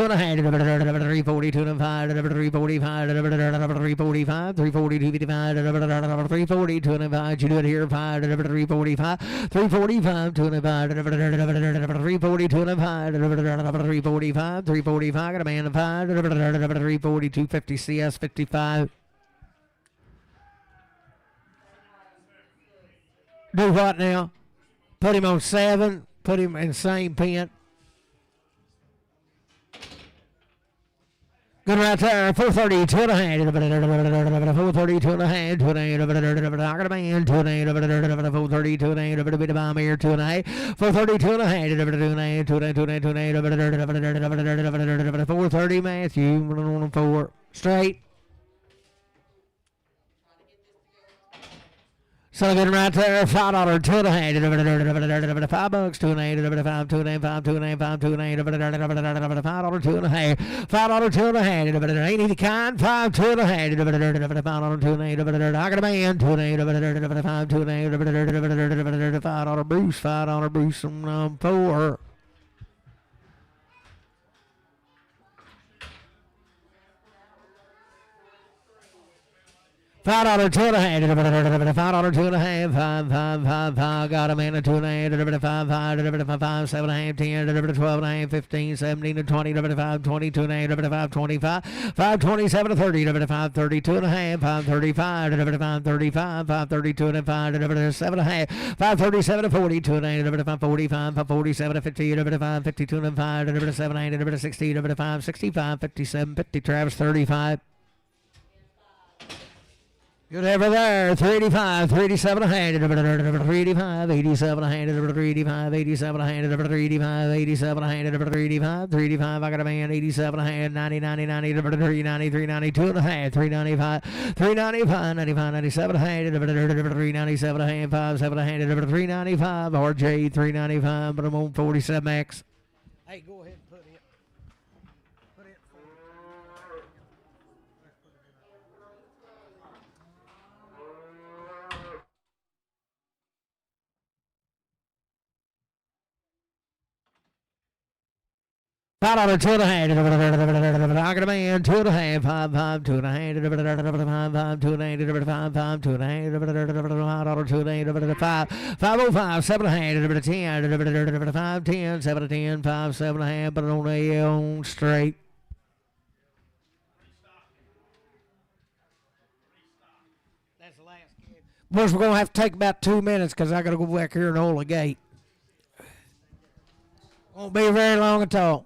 2.5. 345, 345, 340, 255, 340, 2.5. You do it here, 5, 345, 345, 2.5, 340, 2.5, 345, 345. Got a man of 5, 340, 250, CS 55. Do what now? Put him on 7. Put him in the same pen. Good right there. 430, 2.5. 430, 2.5. 2.8. I got a man. 2.8. 430, 2.8. Bit of bomb here. 2.8. 430, 2.5. 2.8. 430 Matthew. 4 straight. So good right there, $5, $2.5, $5, $2.8, $5, $2.8, $5, $2.8, ain't he the kind? $5, $2.8, $5, $2.8, I got a man, $2.8, $5, $2.8, $5 boost, $5 boost on 4. $5, $2.5, $5, $2.5, $5, got a man at $2.8, $5, $5, 7.5, 10, 12.5, 15, 17, 20, $5, 20, $2.8, $5, 25, $5, 27, 30, $5, 32.5, $5, 35, $5, 35, $5, 32, $5, 7.5, $5, 37, 40, $2.8, $5, 45, $5, 47, 50, $5, 52, $5, 7, 8, 60, $5, 65, 57, 50, Travis 35. Good ever there. 385, 387 a hand, 385, 87 a hand, 385, 87 a hand, 385, 87 a hand, 385, 385. I got a man, 87 a hand, 90, 90, 90, 390, 392 and a hand, 395, 395, 95, 97 a hand, 397 a hand, 57 a hand, 395, RJ 395, but I'm on 47X. Hey, go ahead and put it. Put it. $5, 2.5. I got a man, 2.5, 5, 5, 2.5, 5, 5, 2.8, 5, 5, 2.8, $5, 5, 505, 7.5, 10, 5, 10, 7, 10, 5, 7.5, but on a straight. That's the last kid. Boys, we're going to have to take about 2 minutes because I got to go back here and hold the gate. Won't be very long at all.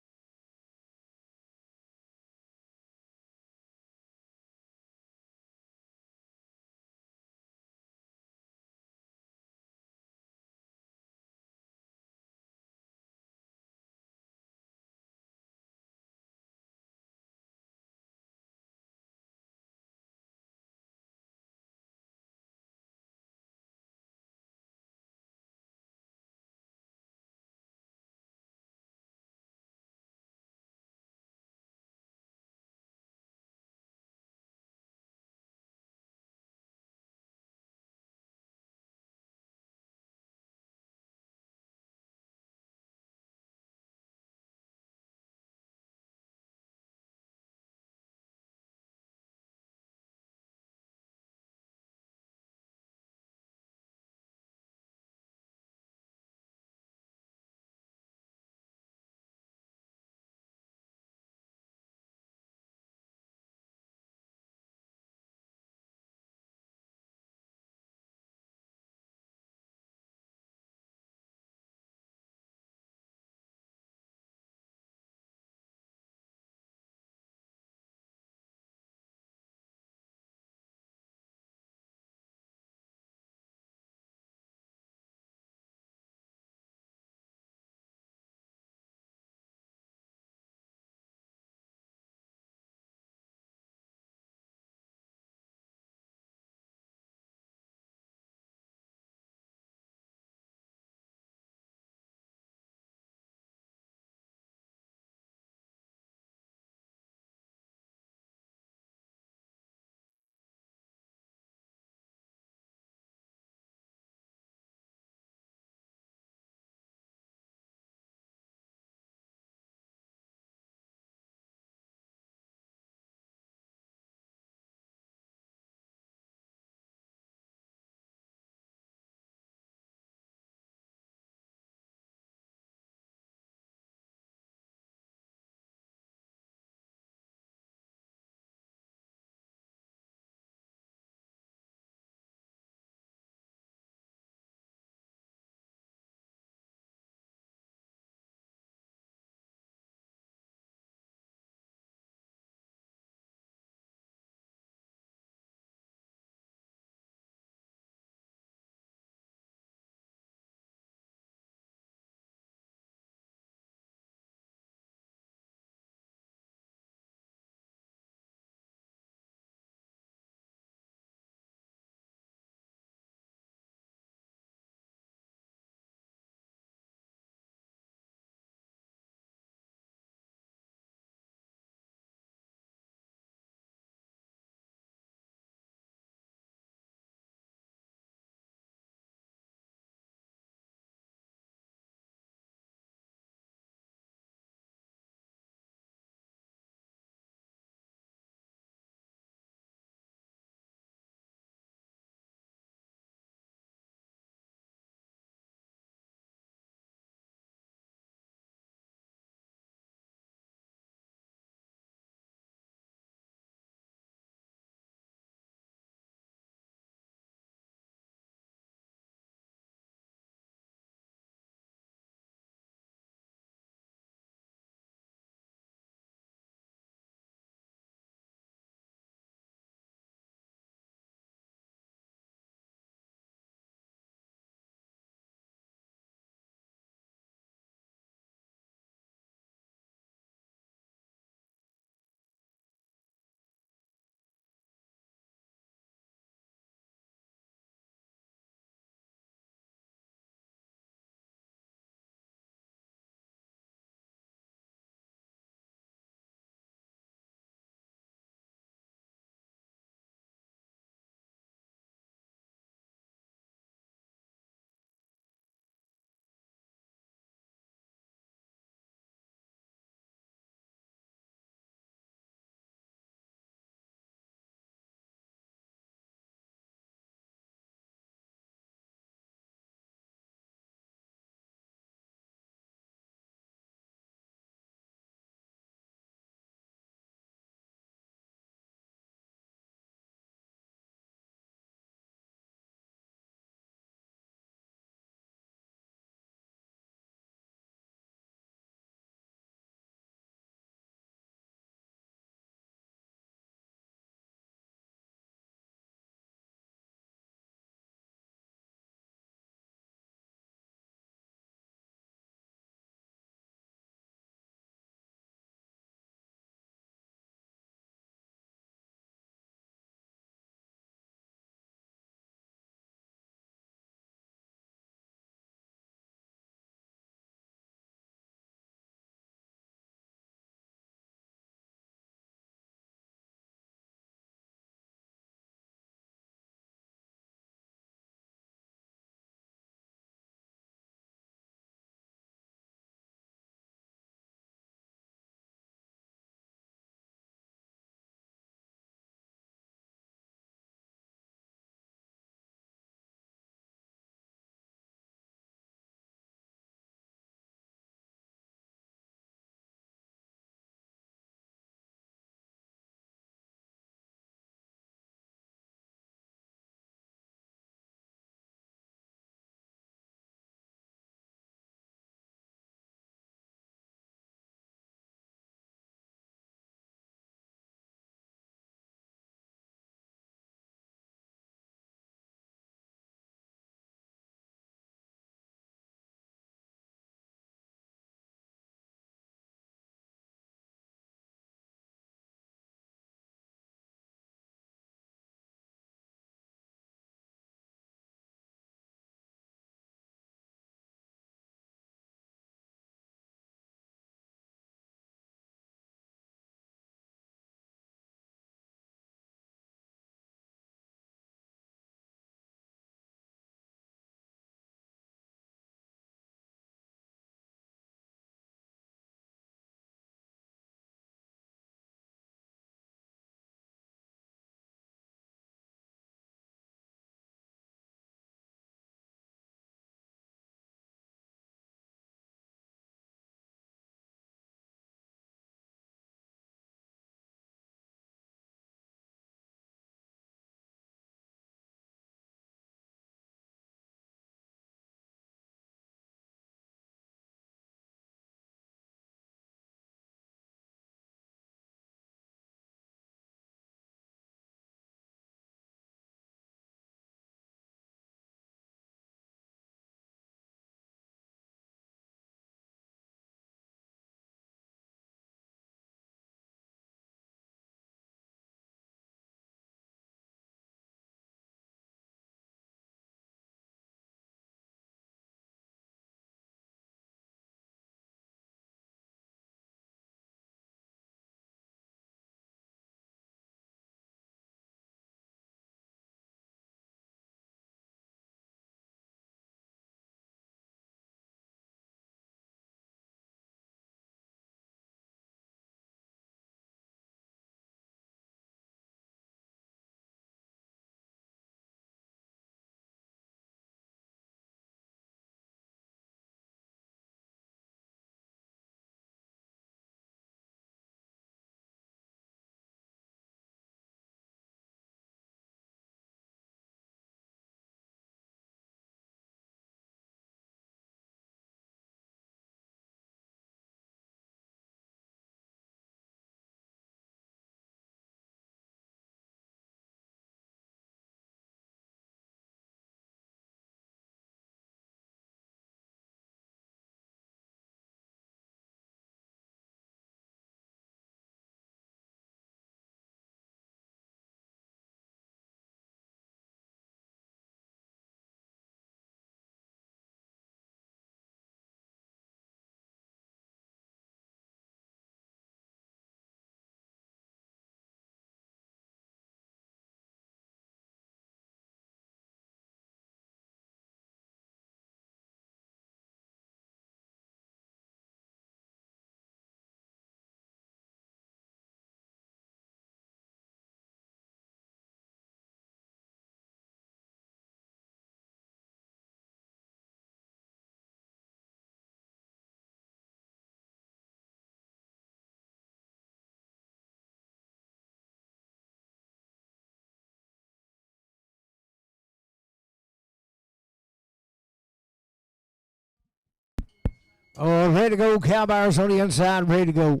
Oh, ready to go. Cowboys on the inside, ready to go.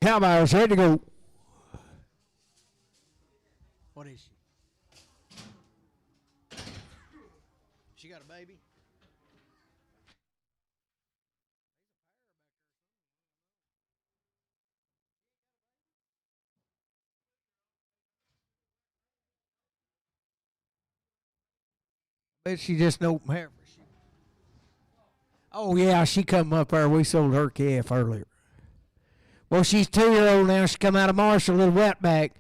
Cowboys ready to go. What is she? She got a baby? Bet she just don't have her. Oh, yeah, she come up there. We sold her calf earlier. Well, she's 2-year-old now. She come out of Marshall, a little wetback.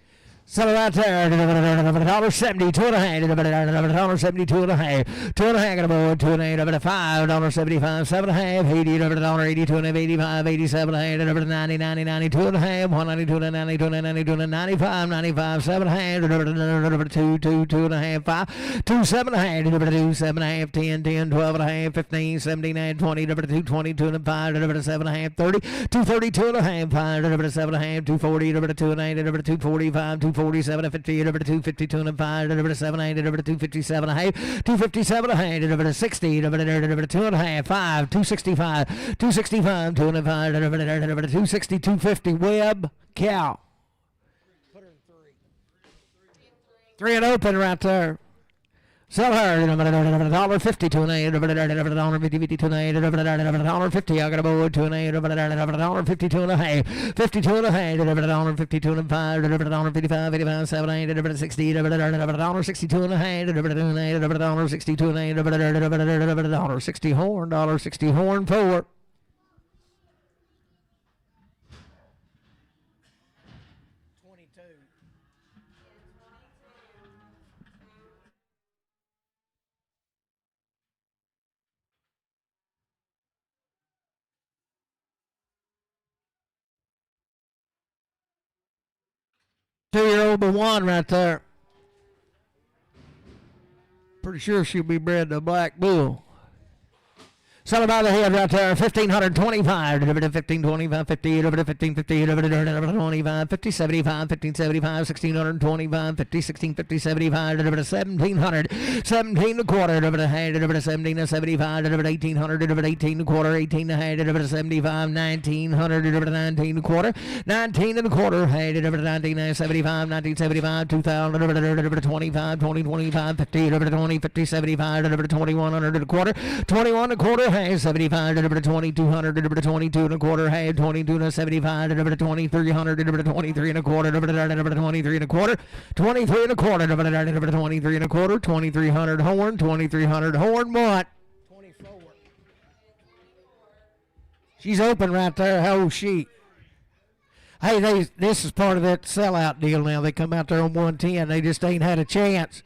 So right there, $1.70, $2.5, $1.70, $2.5, $2.5 got a board, $2.5, $5.75, $7.5, $80, $1.80, $2.5, $85, $87, $90, $90, $90, $2.5, $1.90, $2.90, $2.90, $2.95, $95, $7.5, $2, $2.5, $5, $2, $7.5, $2, $7.5, $10, $10, $12.5, $15, $17, $20, $2, $20, $2.5, $7.5, $30, $2.30, $2.5, $5, $7.5, $2.40, $2.90, $2.45, $2.47, $50, $2.52 and $5, $7.80, $2.57 a half, $2.57 a half, $2.60, $2.5, $5, $2.65, $2.65, $2.05, $2.60, $2.50. Webb, cow. Put her in 3. 3 and open right there. Sell her, $1.50 to an $8, $1.50 to an $8, $1.50. I got a board to an $8, $1.52 and a half, 52 and a half, $1.52 and $5, $1.55, 85, 7, 8, $1.60, $1.62 and a half, $1.62 and $8, $1.60 horn, $1.60 horn 4. Two-year-old but one right there. Pretty sure she'll be bred to a black bull. Sell by the head right there, 1,525, $1,525, 50, $1,550, $1,525, 50, 75, 1,575, 1,625, 50, 1,650, 75, $1,700, 17 a quarter, $17 75, $1,800, 18 a quarter, 18 a half, $75, 1,900, 19 a quarter, 19 and a quarter, $19 75, 1975, 2,000, 25, 20, 25, 50, 20, 50, 75, 2,100 a quarter, 21 a quarter, 75, 2,200, 22 and a quarter, 22 and 75, 2,300, 23 and a quarter, 23 and a quarter, 23 and a quarter, 23 and a quarter, 2,300 horn, 2,300 horn, what? 24. She's open right there. How old is she? Hey, this is part of that sellout deal now. They come out there on 110. They just ain't had a chance.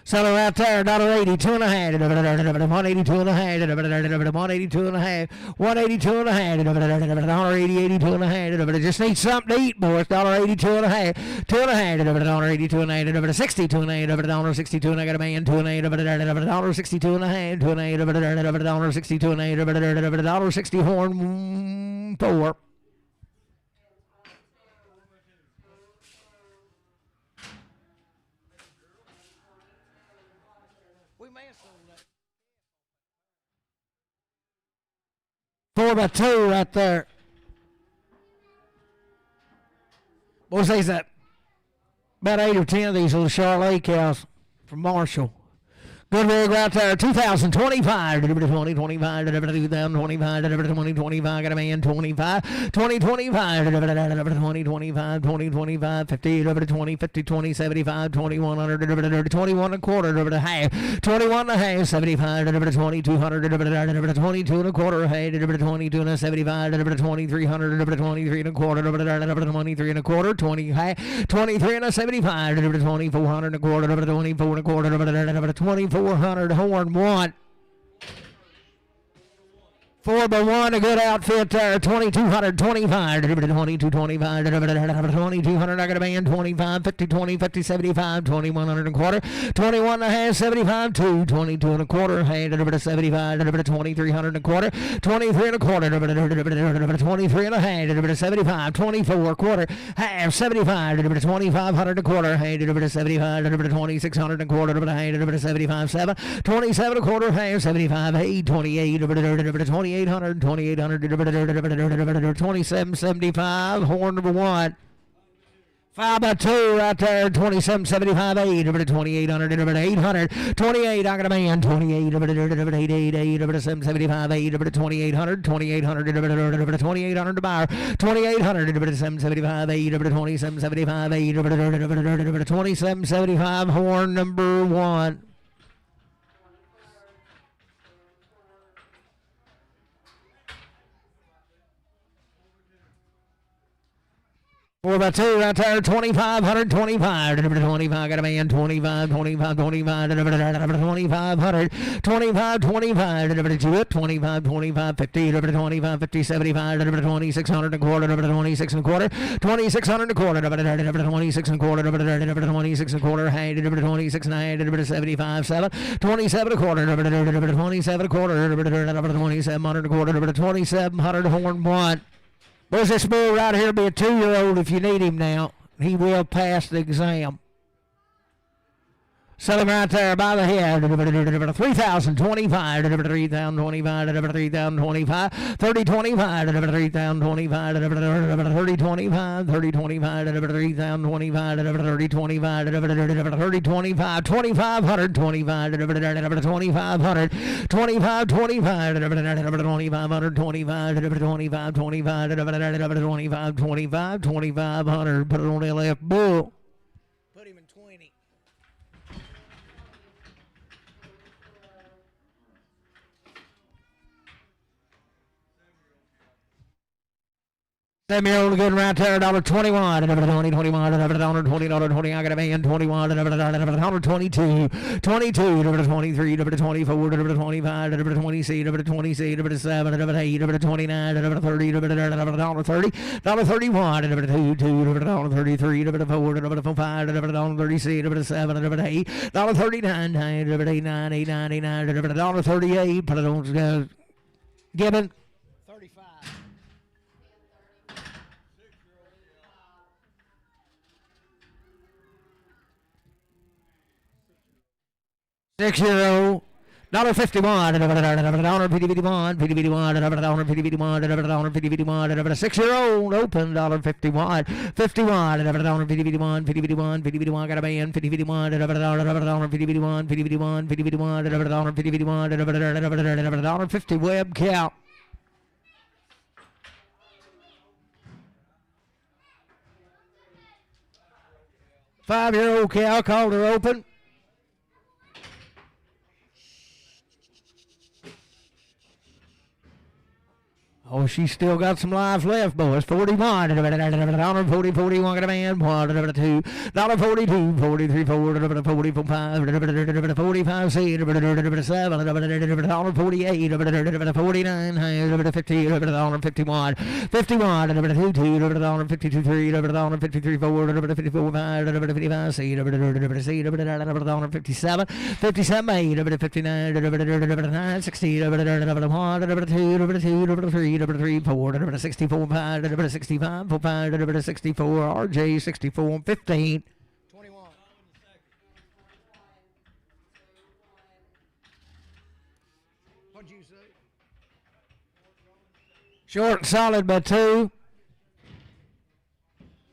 Selling right there, $1.80, 2 and a half, 182 and a half, 182 and a half, 182 and a half, $1.80, 82 and a half. Just need something to eat, boys. $1.82 and a half, 2 and a half, $1.82 and a half, 62 and a half, $1.62 and I got a man, 2 and a half, $1.62 and a half, 2 and a half, $1.62 and a half, $1.60 horn 4. Four by 2 right there. Boys, these that about 8 or 10 of these little Charolais cows from Marshall. Good rig right there. 2025. 2025. 2025. 2025. Got a man. 25. 2025. 2025. 2025. 50. 20. 50. 20. 75. 2100. 21 and a quarter. Half. 21 and a half. 75. 2200. 22 and a quarter. Hey. 22 and a 75. 2300. 23 and a quarter. 23 and a quarter. 20. Half. 23 and a 75. 2400 and a quarter. 24 and a quarter. 2400 horn one. 4x1, a good outfit there. 2225, 2225, 2200. I got a man. 25, 50, 20, 50, 75, 2100 and a quarter. 21 and a half, 75, 2, 22 and a quarter. Hey, 75, 2300 and a quarter. 23 and a quarter. 23 and a half, 75, 24 quarter. Half, 75, 2500 and a quarter. Hey, 75, 2600 and a quarter. Hey, 75, 7, 27 and a quarter. Half, 75, 8, 28, 28. 2800, 2775, horn number one. 5x2 right there, 2775, 8, 2800, 800, 28, I got a man, 28, 775, 8, 2800, 2800 to buyer, 2800, 775, 8, 2775, 8, 2775, horn number one. 4x2 right there, 2500, 25, 25, got a man, 25, 25, 25, 2500, 25, 25, 25, 25, 50, 25, 50, 75, 2600 and a quarter, 26 and a quarter, 2600 and a quarter, 26 and a quarter, 26 and a quarter, hey, 26 and a half, 75, 7, 27 and a quarter, 27 and a quarter, 2700 and a quarter, 2700 horn one. Boys, this bull right here be a 2-year-old if you need him now. He will pass the exam. Sell him right there by the head. 3,025. 3,025. 3,025. 30,25. 3,025. 30,25. 30,25. 3,025. 30,25. 30,25. 2,500. 25. 2,500. 25. 25. 2,500. 25. 25. 25. 25. 25. 2,500. Put it on the left bull. Put him in 20. $7-year-old good right there, $21, $20, $21, $20, I got a man, $21, $22, $22, $23, $24, $25, $26, $27, $28, $29, $30, $30, $31, $32, $33, $34, $35, $36, $37, $38, $39, $89, $38, put it on, Gibbon. 35. 6-year-old, $51, $51, $51, 6-year-old, open, $51, $51, $51, got a man, $51, $51, 50 web count. 5-year-old cow, called her open. Oh, she's still got some lives left, boys. 41, $40, 41, got a man, $2, $42, 43, 4, 45, 45, 7, $48, 49, 50, 51, 51, 52, 52, 3, 53, 4, 54, 5, 55, 6, 57, 57, 8, 59, 9, 60, 1, 2, 3, 3, 4, 64, 5, 65, 5, 64, RJ, 64, 15. 21. What'd you say? Short and solid by 2.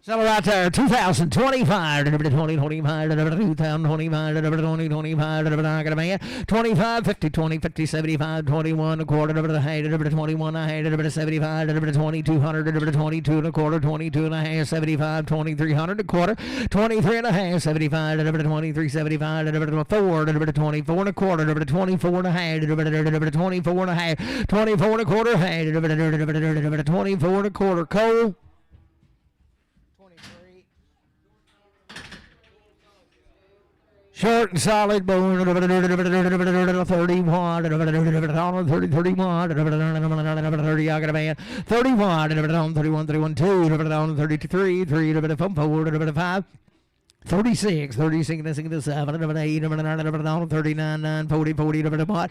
Sell it right there, 2025, 2025, 2025, 2025, I got a man, 25, 50, 20, 50, 75, 21, a quarter, the height, 21, I had 75, 2200, 22 and a quarter, 22 and a half, 75, 2300, a quarter, 23 and a half, 75, 23, 75, 4, 24 and a quarter, 24 and a half, 24 and a half, 24 and a quarter, 24 and a quarter, Cole. Short and solid bone, 31, 30, 31, 30, I got a man, 31, 31, 31, 2, 33, 3, 4, 5, 36, 36, 37, 8, 39, 9, 40, 40, 41,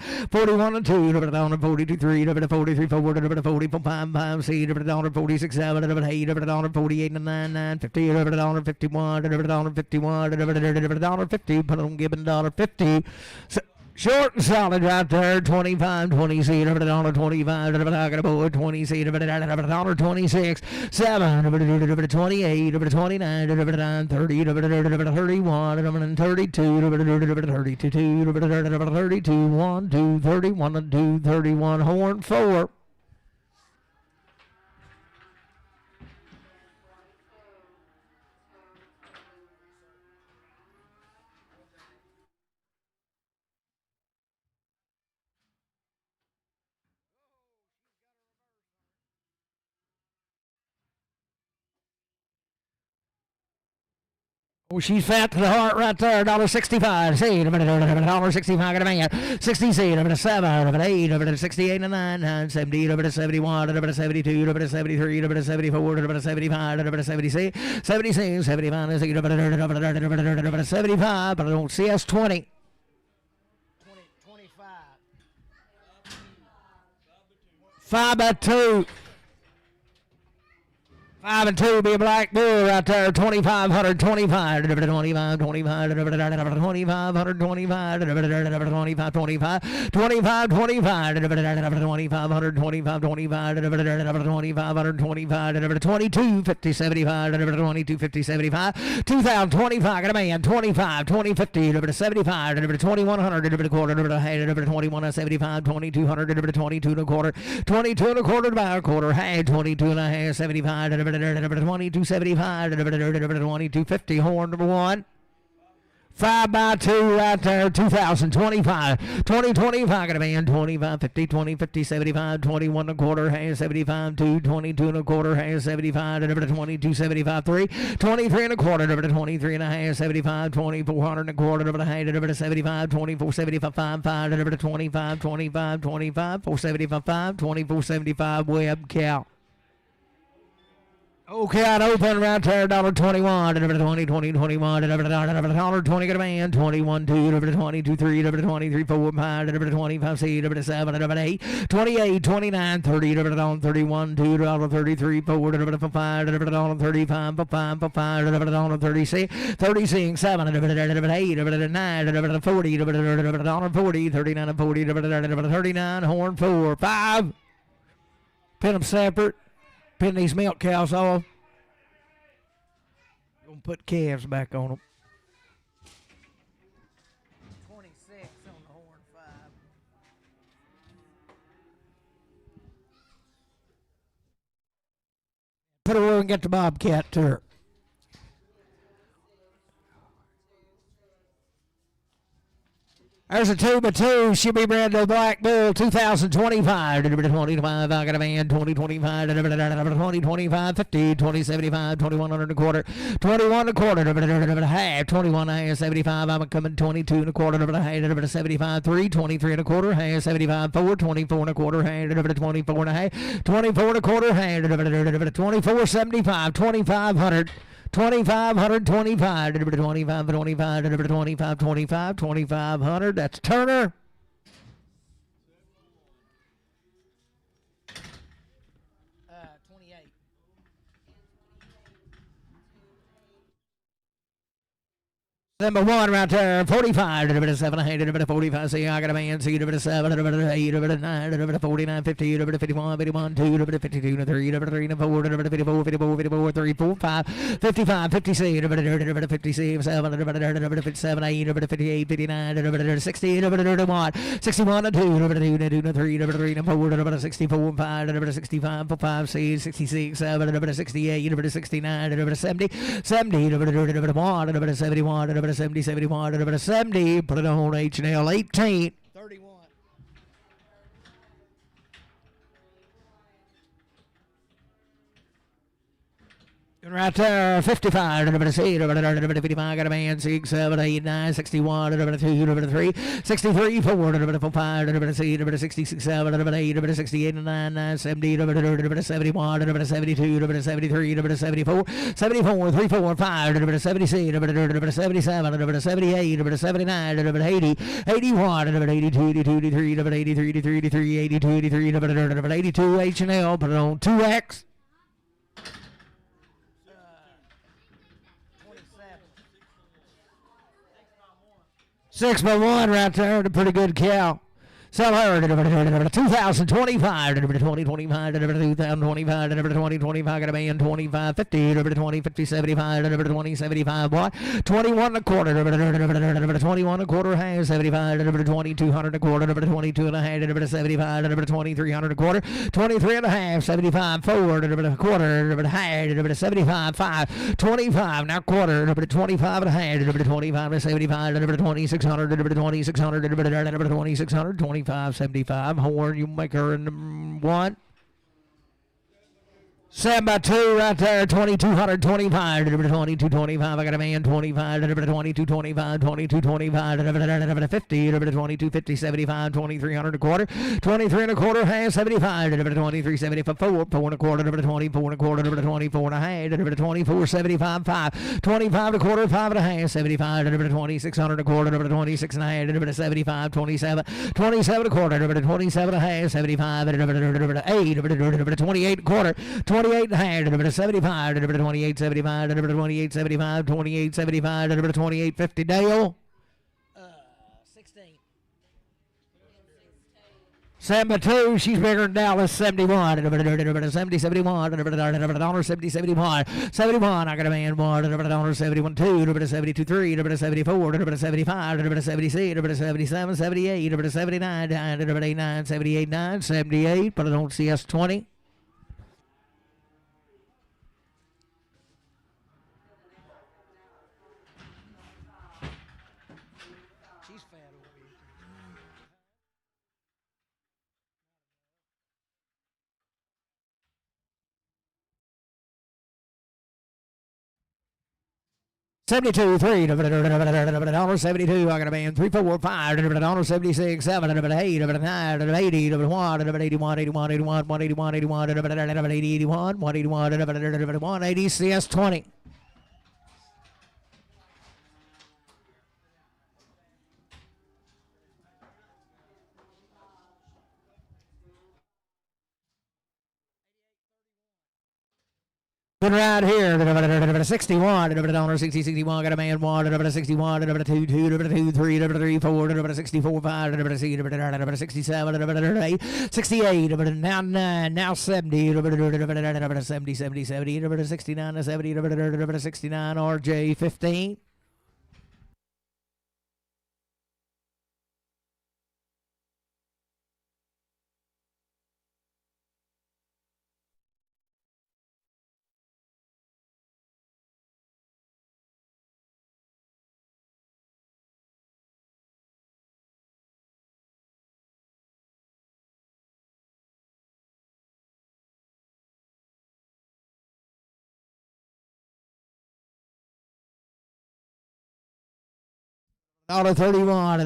and 2, 42, 3, 43, 4, 44, 5, 5, 6, 46, 7, 8, 48, 9, 9, 50, 51, 51, 50, put on Gibbon, 50. Short and solid right there, 25, 20 seat, $25, 20 seat, $26, 7, 28, 29, 30, 31, 32, 32, 1, 2, 31, 2, 31, horn 4. Oh, she's fat to the heart right there. $1.65. See, $1.65. Got a man. 60 seed. 7. 8. 68 and 9. 70. 71. 72. 73. 74. 75. 76. 76. 75. 75. But I don't see us 20. 25. 5 by 2. 5 and 2 be a black bull right there. 2,500, 25, 25, 25, 2,500, 25, 25, 25, 25, 25, 2,500, 25, 25, 2,500, 25, 22, 50, 75, 22, 50, 75, 2,025, got a man, 25, 20, 50, 75, 2,100, quarter, 21, 75, 2,200, 22 and a quarter, 22 and a quarter, about a quarter, hey, 22 and a half, 75, 2275, 2250, horn number 1. 5 by 2 right there, 2025, 2025, got a man, 25, 50, 20, 50, 75, 21 and a quarter, has 75, 2, 22 and a quarter, has 75, 22, 75, 3, 23 and a quarter, 23 and a half, 75, 2,400 and a quarter, 75, 24, 75, 5, 25, 25, 25, 475, 24, 75, web cow. Okay, I'd open right there, $1.21, 20, 20, 21, $1.20, get a man, 21, 2, 22, 3, 23, 4, 5, 25, 6, 7, 8, 28, 29, 30, 31, 2, 33, 4, 5, 35, 5, 36, 36, 7, 8, 9, 40, 40, 39, 40, 39, horn 4, 5. Pin them separate. Pin these milk cows off. Gonna put calves back on them. 26 on the horn 5. Put her where we can get the bobcat to her. There's a 2 by 2. She'll be bred to a black bull. 2025. 25. I got a man. 2025. 2025. 50. 2075. 2100 and a quarter. 21 and a quarter. Half. 21 and a half. 75. I'm coming. 22 and a quarter. Half. 75. 3. 23 and a quarter. Half. 75. 4. 24 and a quarter. Half. 24 and a half. 24 and a quarter. Half. 24. 75. 2500. 2,500, 25, 25, 25, 25, 25, 2,500. That's Turner. Number one right there, 45, a bit of 7, a bit of 45, see, I got a man, see, a bit of 7, a bit of 8, a bit of 9, a bit of 49, 50, a bit of 51, 51, 2, a bit of 52, 3, a bit of 3, 4, a bit of 54, 54, 54, 3, 4, 5, 55, 56, a bit of 56, 7, a bit of 57, 8, a bit of 58, 59, a bit of 60, a bit of 31, 61, a 2, a bit of 2, a 2, a 3, a bit of 3, a 4, a bit of 64, 5, a bit of 65, 5, 6, 66, 7, a bit of 68, a bit of 69, a bit of 70, 70, a bit of 1, a bit of 71, a bit of 70, 71, a bit of 70, put it on H&L 18. 31. Right there, 55, a bit of 8, a bit of 55, got a man, 6, 7, 8, 9, 61, a bit of 2, a bit of 3, 63, 4, a bit of 5, a bit of 6, a bit of 66, 7, a bit of 8, a bit of 68, 9, 9, 70, a bit of 71, a bit of 72, a bit of 73, a bit of 74, 74, 3, 4, 5, a bit of 76, a bit of 77, a bit of 78, a bit of 79, a bit of 80, 81, a bit of 82, 82, 83, a bit of 83, 83, 83, 82, 83, a bit of 82, H&L, put it on 2X. 6 by 1 right there, a pretty good cow. Sell her, 2025, 2025, 2025, 2025, got a man, 25, 50, 20, 50, 75, 20, 75, what? 21 and a quarter, 21 and a quarter, half, 75, 20, 200 and a quarter, 22 and a half, 75, 20, 300 and a quarter, 23 and a half, 75, 4, a quarter, half, 75, 5, 25, now quarter, 25 and a half, 25, 75, 20, 600, 20, 600, 20, 600, 25, 75, horn, you make her in 1. 7 by 2 right there, 2225, 2225, I got a man, 25, 2225, 2225, 50, 2250, 75, 2300 a quarter, 23 and a quarter, half, 75, 23, 74, 4 and a quarter, 24 and a quarter, 24 and a half, 24, 75, 5, 25 and a quarter, 5 and a half, 75, 2600 a quarter, 26 and a half, 75, 27, 27 a quarter, 27 and a half, 75, 8, 28 a quarter, 28 and a half, 75, 28, 75, 28, 75, 28, 75, 28, 50. Dale. 16. 7 by 2, she's bigger than Dallas, 71, 70, 71, $70, 70, 71, 71, I got a man, $1, 71, 2, 72, 3, 74, 75, 76, 77, 78, 79, 89, 78, 9, 78, but I don't see us 20. She's fat over here. $72, 3, $72, I got a man, 3, 4, 5, $76, 7, 8, 9, 80, 1, 81, 81, 81, 181, 81, 81, 181, 180, CS 20. Good right here, 61, 60, 61, got a man, 1, 61, 2, 2, 2, 3, 3, 4, 64, 5, 6, 67, 8, 68, now 9, now 70, 70, 70, 70, 69, 70, 69, RJ 15. $31, 31, I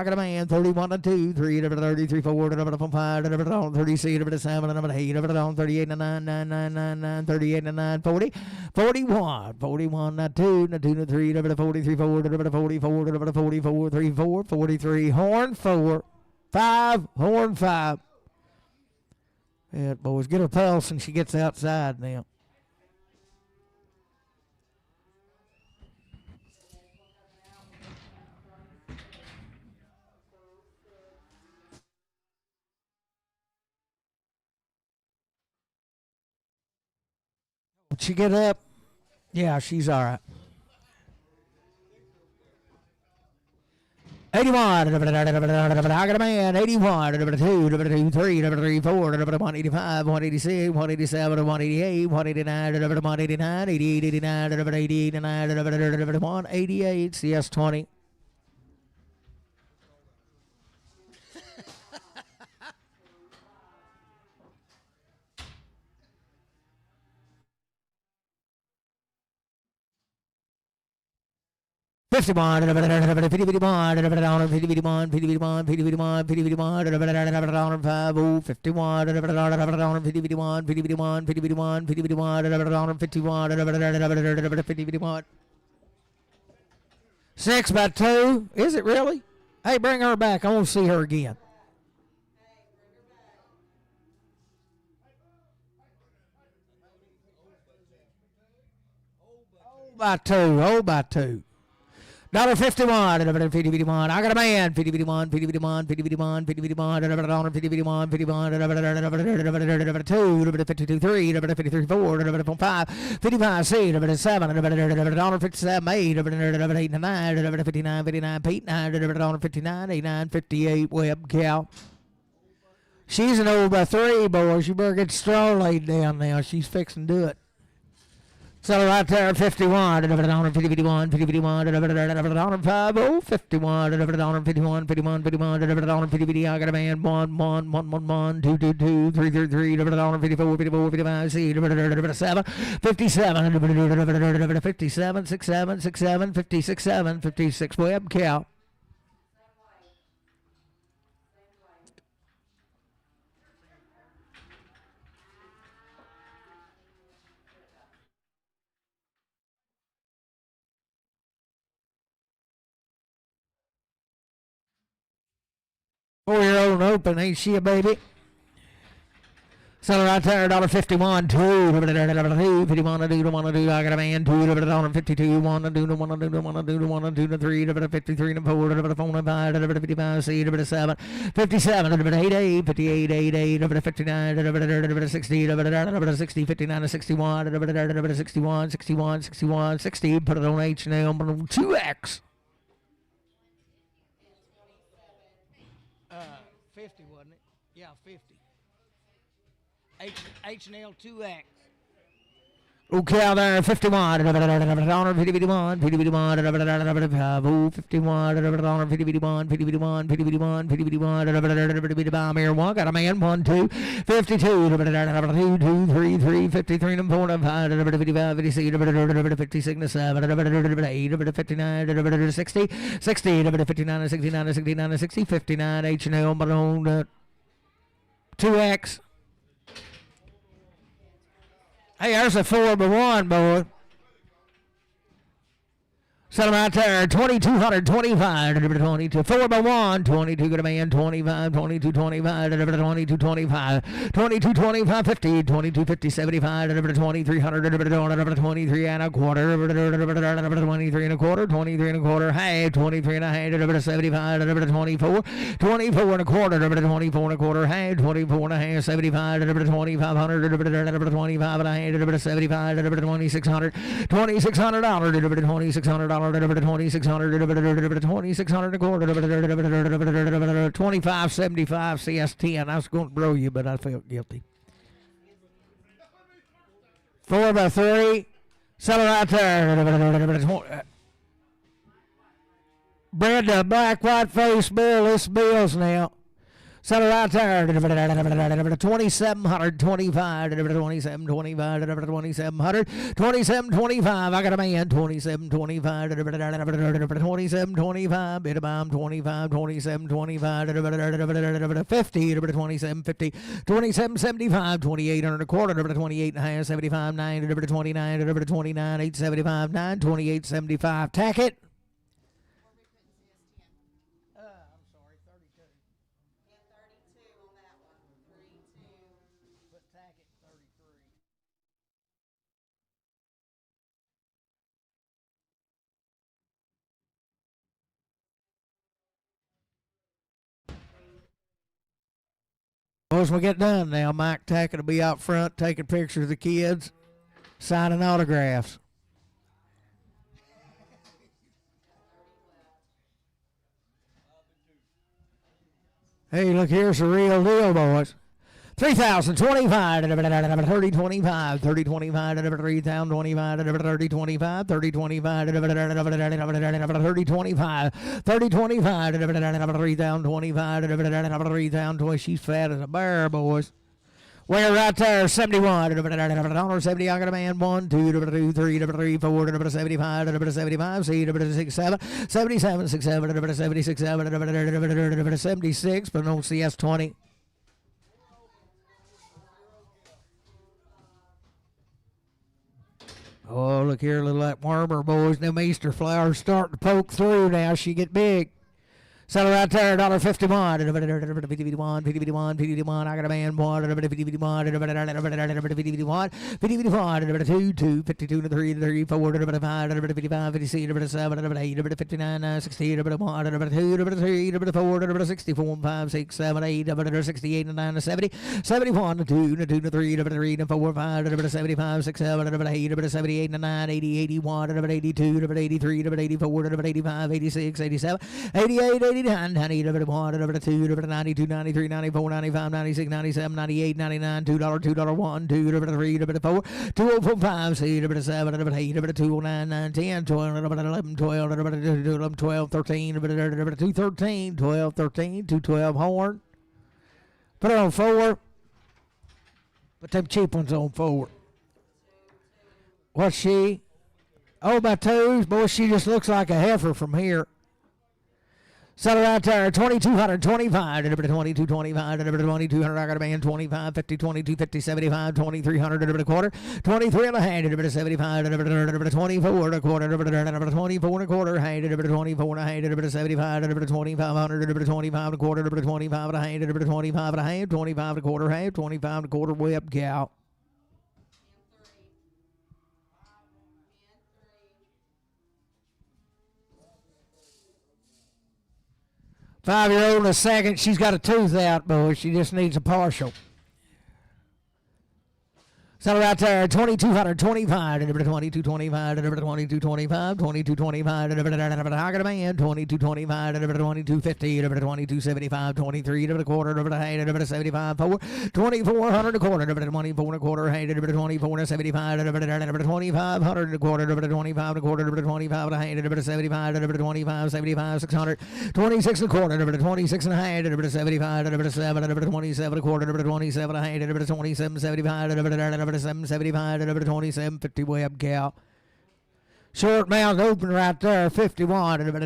got a man, 31 and 2, 3, 33, 4, 5, 36, 7, 8, 38, 9, 9, 9, 9, 9, 38, 9, 40, 41, 41, 2, 2, 3, 43, 4, 44, 44, 3, 4, 43, horn 4, 5, horn 5. Yeah, boys, get her pulse and she gets outside now. Would she get up? Yeah, she's all right. 81, I got a man, 81, 2, 3, 3, 4, 185, 186, 187, 188, 189, 189, 88, 89, 89, 188, CS 20. $51, $51, $51, $51, $51, $51, $51, $51, $51, $51, $51, $51. 6 by 2. Is it really? Hey, bring her back. I want to see her again. By 2. Oh, by 2. $51, $51. I got a man, $51, $51, $51, $51, $51, $51, $51, $51, 2, $52, 3, $53, 4, 5, $55, 6, $7, $57, 8, $8, 9, $59, 59, Pete, $9, $59, 89, 58, Web, Cal. She's an old by 3, boys. You better get the straw laid down now. She's fixing to do it. So right there, 51, 51, 51, 51, 51, 50, I got a man, 1, 1, 1, 1, 1, 2, 2, 2, 3, 3, 3, 54, 54, 55, C, 7, 57, 57, 67, 67, 56, 7, 56, Web, Cal. Four-year-old open, ain't she a baby? So right there, $51, 2, 51, 2, I got a man, 2, 52, 1, 2, 1, 2, 1, 2, 1, 2, 3, 53, 4, 5, 55, C, 7, 57, 88, 58, 88, 59, 60, 60, 59, 61, 61, 61, 61, 60, put it on H now, 2X. 50, wasn't it? Yeah, 50. H&L 2X. Okay, out there, 51, 51, 51, 51, 51, 51, got a man, 1, 2, 52, 2, 3, 3, 53, 4, 5, 55, 56, 7, 8, 59, 60, 60, 59, 69, 69, 60, 59, H&L, 2X. Hey, there's a 4 by 1, boy. Set them out there, 2,225, 22, 4 by 1, 22, good man, 25, 22, 25, 22, 25, 22, 25, 50, 22, 50, 75, 2,300, 23 and a quarter, 23 and a quarter, 23 and a quarter, half, 23 and a half, 75, 24, 24 and a quarter, 24 and a quarter, half, 24 and a half, 75, 2,500, 25 and a half, 75, 2,600, $2,600, $2,600. $2,600 a quarter, 25.75 CS10. I was going to blow you, but I felt guilty. 4 by 3. Sell it right there. Brenda, black, white face bill. This bill's now. Sell it right there. 2,725. 2,725. 2,700. 2,725. I got a man. 2,725. 2,725. Bit of bomb. 25. 2,725. 50. 2,750. 2,775. 2,800 a quarter. 28 and a half. 75. 9. 29. 29. 875. 9. 28.75. Tack it. Once we get done now, Mike Tackett will be out front taking pictures of the kids. signing autographs. Hey, look, here's the real deal, boys. 3,025, 30, 25, 30, 25, 3,025, 30, 25, 30, 25, 30, 25, 30, 25, 3,025, 3,020. She's fat as a bear, boys. We're right there, 71, $70, I got a man, 1, 2, 3, 4, 75, 75, C, 67, 77, 67, 76, 76, but no CS 20. Oh, look here, little that warmer, boys. Them Easter flowers starting to poke through now. She get big. Settle right there, $1.51. 51, 51, 51. I got a man, 1, 51, 51, 51, 2, 2, 52, 3, 3, 4, 5, 55, 56, 7, 8, 59, 60, 1, 2, 3, 4, 64, 5, 6, 7, 8, 68, 9, 70, 71, 2, 2, 3, 3, 4, 5, 75, 6, 7, 8, 78, 9, 80, 81, 82, 83, 84, 85, 86, 87, 88, 89, 90, 1, 2, 92, 93, 94, 95, 96, 97, 98, 99, $2, 1, 2, 3, 4, 2, 5, 6, 7, 8, 2, 9, 10, 12, 11, 12, 12, 13, 2, 13, 12, 13, 2, 12, horn. Put it on 4. Put them cheap ones on 4. What's she? Oh, my toes. Boy, she just looks like a heifer from here. Settle right there, 2,225, 2,225, 2,200, I got a man, 25, 50, 22, 50, 75, 2,300, a quarter, 23 and a half, 75, 24 and a quarter, 24 and a quarter, 24 and a half, 75, 2,500, 25 and a quarter, 25 and a half, 25 and a half, 25 and a quarter, half, 25 and a quarter, whip, gal. Five-year-old in a second. She's got a tooth out, boy. She just needs a partial. So right there, 2,225, 2,225, 2,225, 2,225, I got a man, 2,225, 2,250, 2,275, 23 and a quarter, 75, 4, 2,400 a quarter, 24 and a quarter, 24 and 75, 2,500 and a quarter, 25 and a quarter, 25 and a half, 75, 25, 75, 600, 26 and a quarter, 26 and a half, 75, 7, 27 a quarter, 27 and a half, 27, 75, 775, 27, 50 web gal. Short mouth open right there, 51. I got a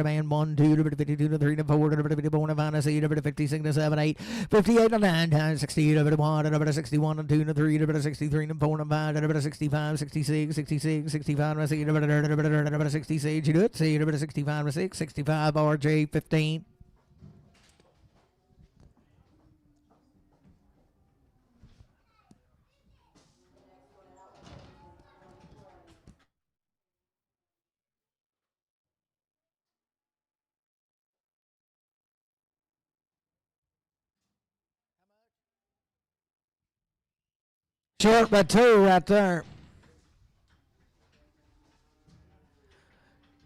man, 1, 2, 52, 3, 4, 54, 5, 6, 56, 7, 8, 58, 9, 60, 1, 61, 2, 3, 63, 4, 5, 65, 66, 66, 65, 66, you do it, 65, 6, 65, RJ, 15. Short by 2 right there.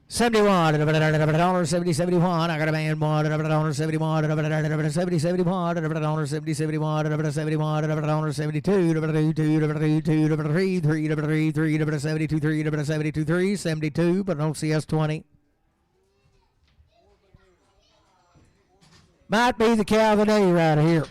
71, $70, 71. I got a man, 1, $71, 70, 71, $70, 71, 71, 72, 2, 3, 3, 3, 72, 3, 72, 3, 72, but no CS 20. Might be the cow of the day right here.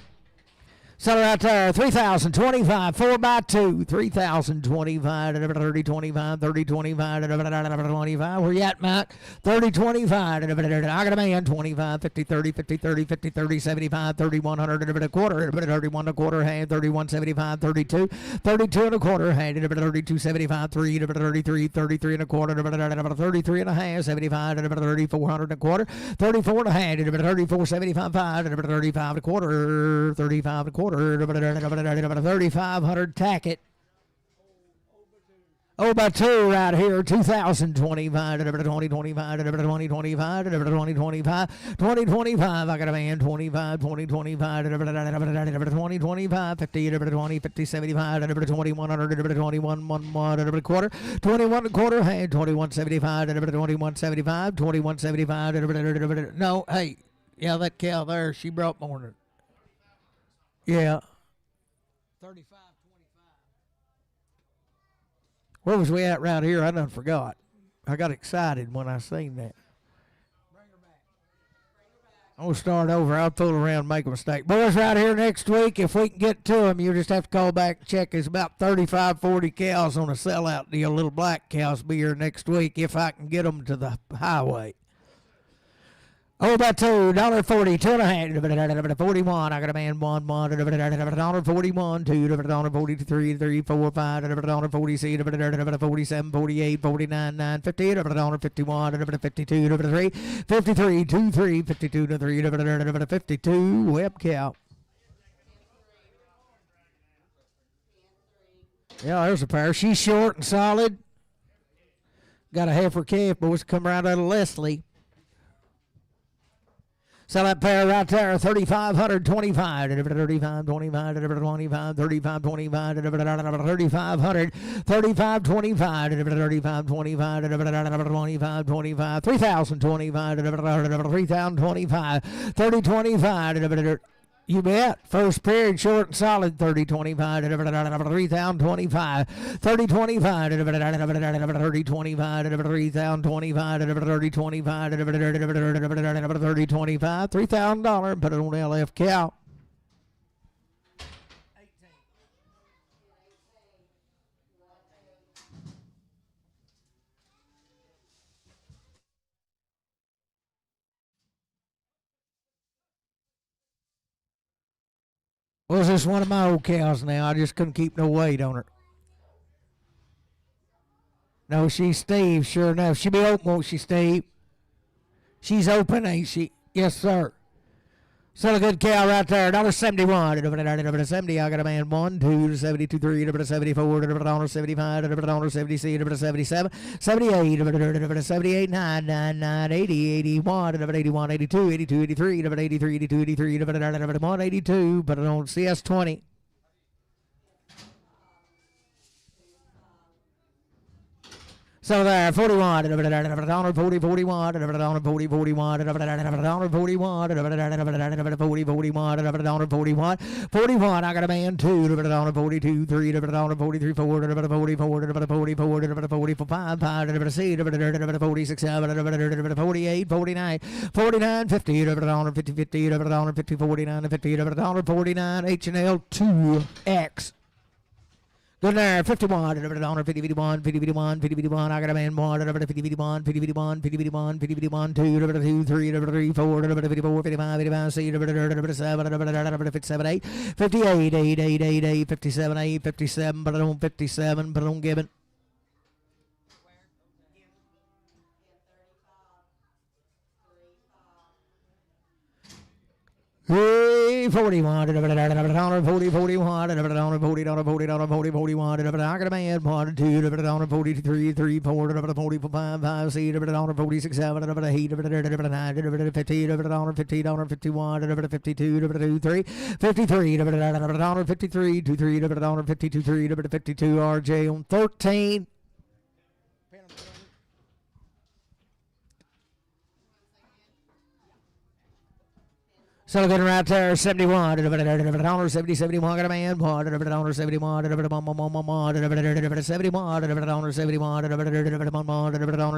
Settle right there, 3,025, 4x2, 3,025, 30, 25, 30, 25, 25. Where you at, Matt? 30, 25, I got a man, 25, 50, 30, 50, 30, 50, 30, 75, 3,100, a quarter, 31 and a quarter, hand, 31, 75, 32, 32 and a quarter, hand, 32, 75, 3, 33, 33 and a quarter, 33 and a half, 75, 3,400 and a quarter, 34 and a half, 34, 75, 5, 35 and a quarter, 35 and a quarter. 3,500 tack it. Oh, by two right here, 2025, 2025, 2025, 2025, 2025. I got a man, 25, 2025, 2025, 50, 20, 50, 75, 2100, 21, 1 quarter, 21 quarter, hey, 2175, 2175, 2175. No, hey, yeah, that cow there, she brought more than, yeah. 35. Where was we at right here? I done forgot. I got excited when I seen that. I'm going to start over. I'll fool around and make a mistake. Boys, right here next week, if we can get to them, you'll just have to call back and check. There's about 35, 40 cows on a sellout deal. Little black cows be here next week if I can get them to the highway. Oh, about $2.40, 2.5, 41. I got a man, $1.41, $2, $43, 3, 4, 5, $46, 47, 48, 49, 9, 50, $51, 52, 3, 53, 2, 3, 52, 3, 52, web cow. Yeah, there's a pair. She's short and solid. Got a heifer calf, boys, come right out of Leslie. Sell that pair right there, 3,525, 3525, 25, 3525, 3,500, 3525, 3525, 25, 3,025, 3,025, 3025. You bet. First period, short and solid, 30-25, 3,025, 30-25, 30-25, 3,025, 30-25, 30-25, $3,000, put it on LF cow. Well, this is one of my old cows now. I just couldn't keep no weight on her. No, she's Steve, sure enough. She be open, won't she, Steve? She's open, ain't she? Yes, sir. Still a good cow right there. $1.71. 70. I got a man 1, 2, 72, 3, 74, $75, 76, 77, 78, 78, 9, 9, 9, 80, 81, 81, 82, 82, 83, 83, 82, 83, 82, but it on CS20. So there, 41, $40, 40, 41, $40, 41, $40, 41, $40, 41, I got a man, 2, $42, 3, $43, 4, $44, 45, 5, 6, 46, 7, 48, 49, 49, 50, $50, 50, $50, 49, 50, $49, H&L 2X. Good there, 51, 50, 51, 50, 51, 50, 51, I got a man, 1, 50, 51, 50, 51, 50, 51, 50, 51, 2, 2, 3, 3, 4, 54, 55, 55, 6, 7, 57, 8, 58, 8, 8, 8, 8, 57, 8, 57, but I don't 57, but I don't give it. Hey, 41, 40, 40, 41, 40, 40, 41, I got a man, 1, 2, 43, 3, 4, 45, 5, 6, 46, 7, 8, 9, 50, 50, 51, 52, 3, 53, 53, 23, 52, 3, 52, RJ on 13. So good right there, 71, $70, 71, got a man, $71, 71,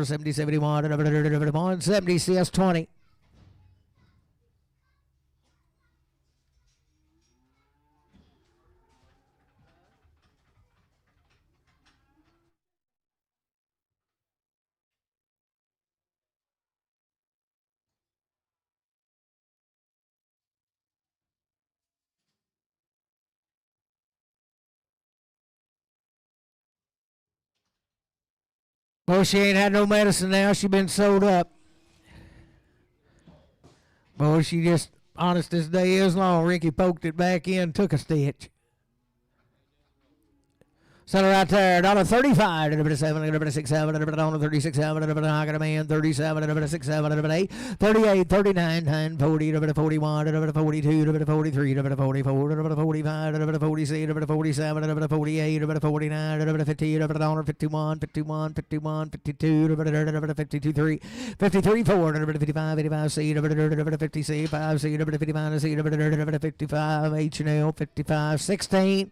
70, 71, 70, CS20. Well, she ain't had no medicine now. She been sewed up. Boy, she just, honest as day is long, Ricky poked it back in, took a stitch. Settle right there. $1.35. $7. $36. I got a man. $37. $6. $8. $38. $39. $10. $40. $41. $42. $43. $44. $45. $46. $47. $48. $49. $50. $51. $51. $51. $52. $52. $3. $53. $4. $55. $55. C. $56. $5. C. $55. C. $55. H&L. $55. $16.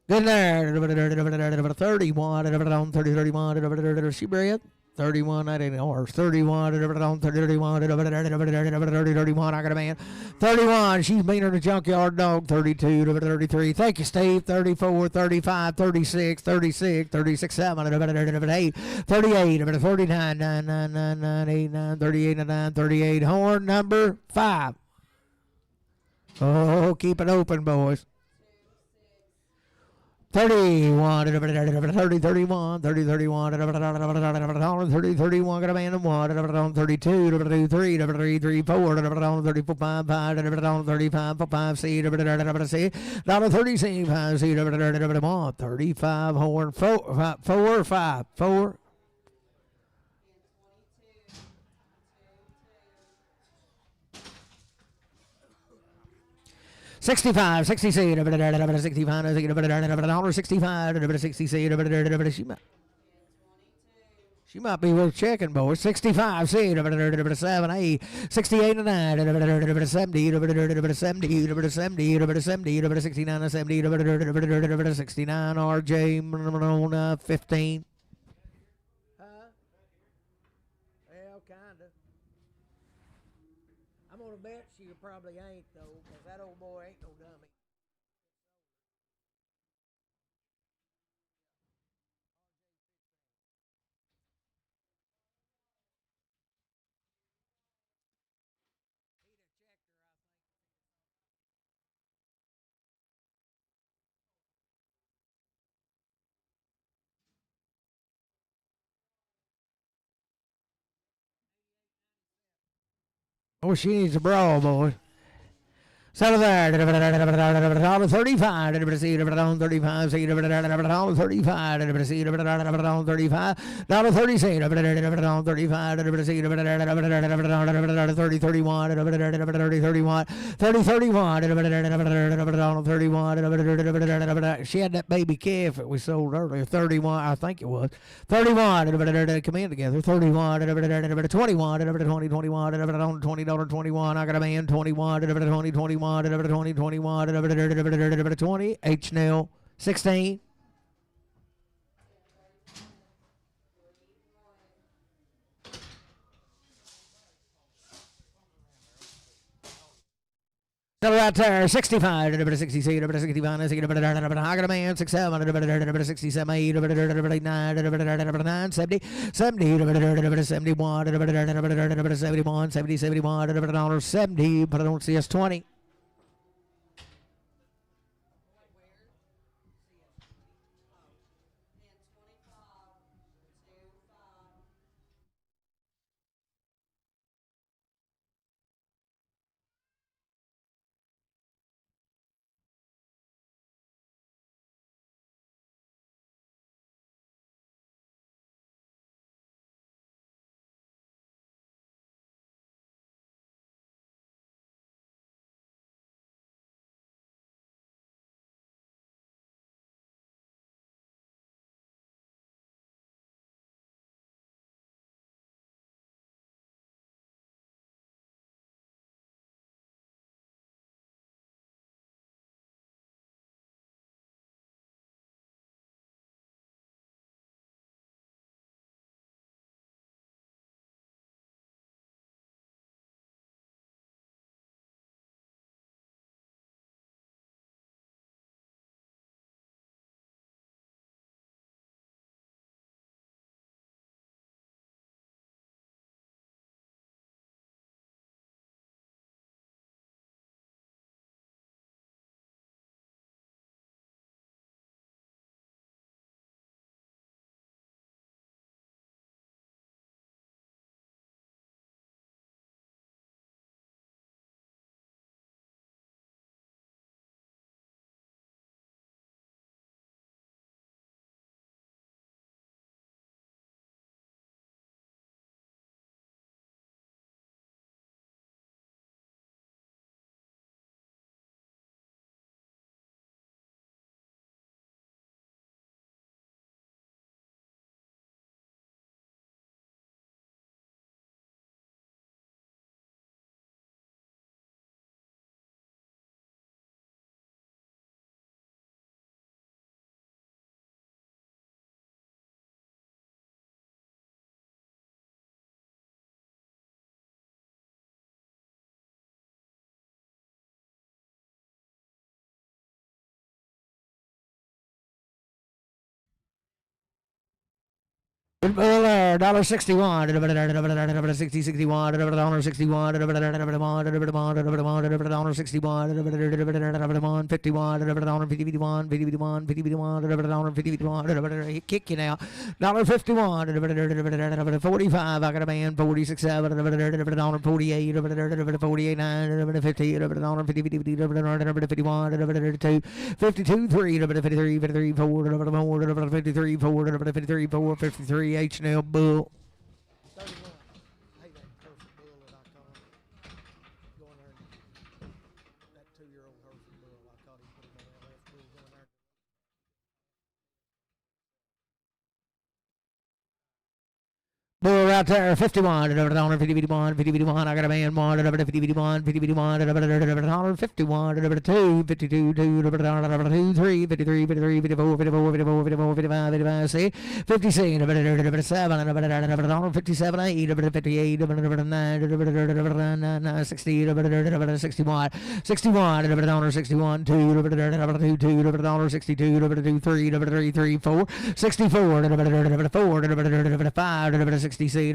Good there. 31. On 30, 31. She bread. 31. I didn't know her. 31. On 30, 31. 31. I got a man. 31. She's meaner than a junkyard dog. 32. 33. Thank you, Steve. 34. 35. 36. 36. 36. 7. 8. 38. 39. 9. 9. 9. 9. 8. 9. 38. 9. 38. Horn number 5. Oh, keep it open, boys. 31, 30, 31, 30, 31, 30, 31, got a man of 1, 32, 33, 34, 34, 5, 35, 5, C, 30, C, 5, C, 35, horn, 4, 5, 4. 65, 66, 65, 65, 66, she might be worth checking, boys. 65, 7, 8, 68, 9, 70, 70, 69, 70, 69, RJ, 15. Well, kinda. I'm gonna bet you probably ain't, though, because that old boy ain't no dummy. Oh, she needs a brawl, boys. So there, $35, $35, $35, $35, $35, $30, 31, 31. She had that baby calf that we sold earlier. 31, I think it was. 31, come in together. 31, 21, 20, 21, $20, 21. I got a man. 21, 20, 21. 20, 21, 20, H Nell, 16. So right there, 65, 66, 65, 65, I got a man, 67, 67, 8, 9, 70, 70, 71, 71, 70, 71, 70, but I don't see us 20. $1.61, $60, $61, $61, $61, 51, $51, kick you now. $51, 45, I got a man, 46, $7, $48, 48, 9, 50, $50, 51, 52, 52, 3, 53, 53, 4, 53, 4, 53, 4, 53, H&L Bull. 31. Hey, that Hereford bull that I caught. Go in there and that 2-year-old Hereford bull. I caught him put him on that left bull going there. Bull right there, 51, $51, 51, 51, I got a man, 1, 51, 51, 51, $51, 52, 52, 2, 2, 3, 53, 53, 54, 54, 54, 54, 55, 55, C, 56, 7, $57, 8, 58, 9, 60, 61, 61, 61, 2, 2, 62, 3, 3, 4, 64, 4, 5, 67,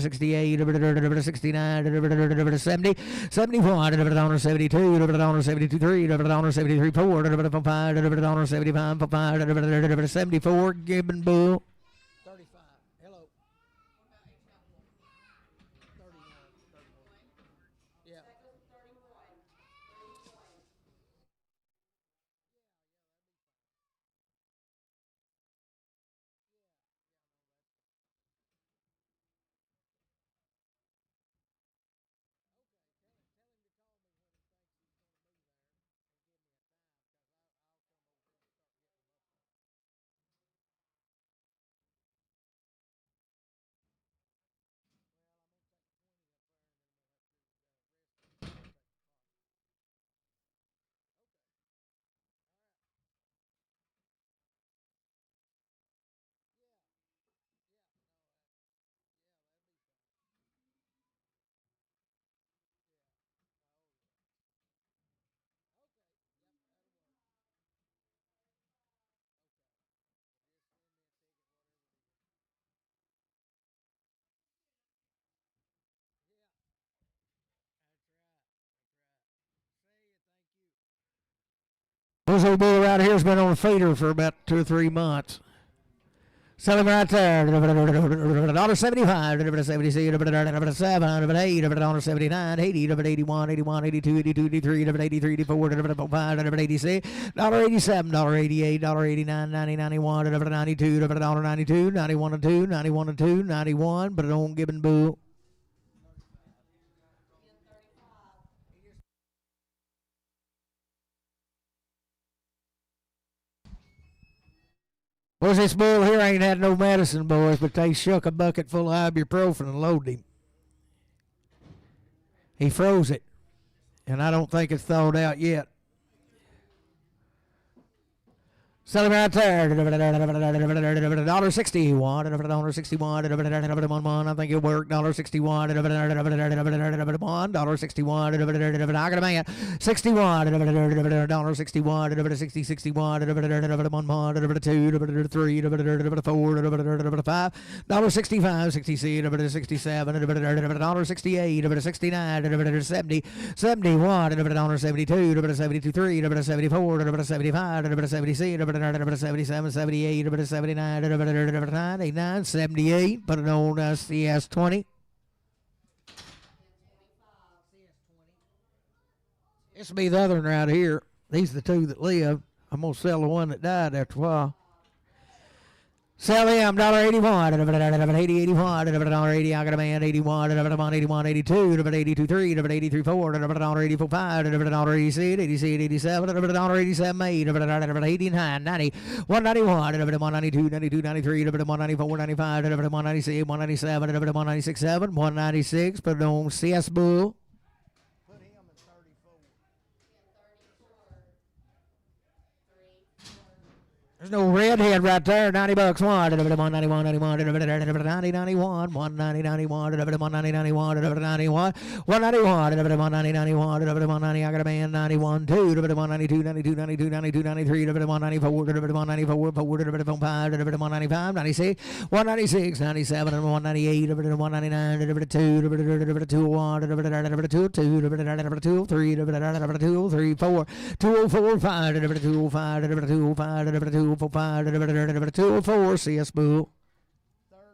68, 69, 70, 71, 72, 73, 73, 4, 5, 75, 5, 74, Gibbon Bull. 35. Hello. 31. 31. Yeah. This old bull right here has been on a feeder for about 2 or 3 months. Sell him right there. $1.75, $76, $7, $8, $79, $80, $81, $81, $82, $82, $83, $83, $84, $85, $86, $87, $88, $89, $90, $91, $92, $92, $91 2, $91 2, $91, but it don't Gibbon Bull. Well, this bull here ain't had no medicine, boys, but they shook a bucket full of ibuprofen and loaded him. He froze it, and I don't think it's thawed out yet. Sell him right there. $1.61. $1.61. I think it'll work. $1.61. $1.61. I got a man. $61. $61. 60, 61. $2, $3, $4, $5. $65. 67. 67. $68. 69. 70. 71. $72. $72. 3. $74. $75. 76. 77, 78, 79, 89, 78. Put it on CS20. This will be the other one right here. These are the two that live. I'm going to sell the one that died after a while. Sell him $1.81, $80, 81, $1.80. I got a man 81, $81, 82, $82, 3, $83, 4, $84, 5, $86, 87, $87, 8, $89, 90, 191, $192, 92, 93, $194, 95, $196, 197, $196, 7, $196. Put it on CS Bull. Put him at 34. There's no redhead right there. $90 one. 191, 91, 90, 91, 190, 91, 190, 91, 91, 191, 190, 91, 190. I got a man 91, 2, 192, 92, 92, 92, 93, 194, 194, 4, 195, 96, 196, 97, 198, 199, 2, 201, 2, 2, 3, 3, 4, 204, 5, 205, 205, 2. 204 CS Boo. 37.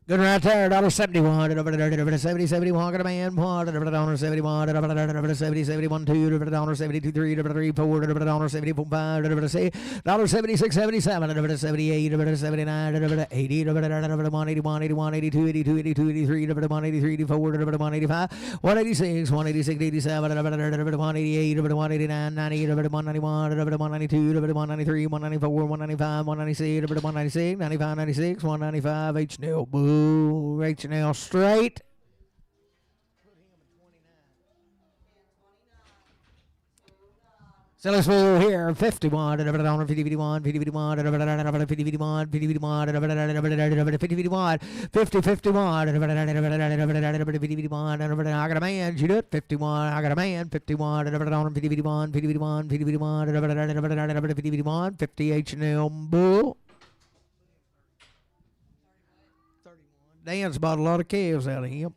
Good right there, $71, 70, 71, got a man, $71, 70, 71, 2, 72, 3, 3, 4, $74, 5, $76, 77, 78, 79, 80, 181, 81, 82, 82, 82, 83, 183, 84, 185, 186, 186, 87, 188, 189, 90, 191, 192, 193, 194, 195, 196, 196, 95, 96, 195, H-Nil, boo. H&L straight. Put him at 29. So let's move here. 51, 51, 51, 51, 51, 51, 51, 50, 51, I got a man, shoot it, 51, I got a man, 51, 51, 51, 51, 51, 50 H&L, bull. Dan's bought a lot of calves out of him.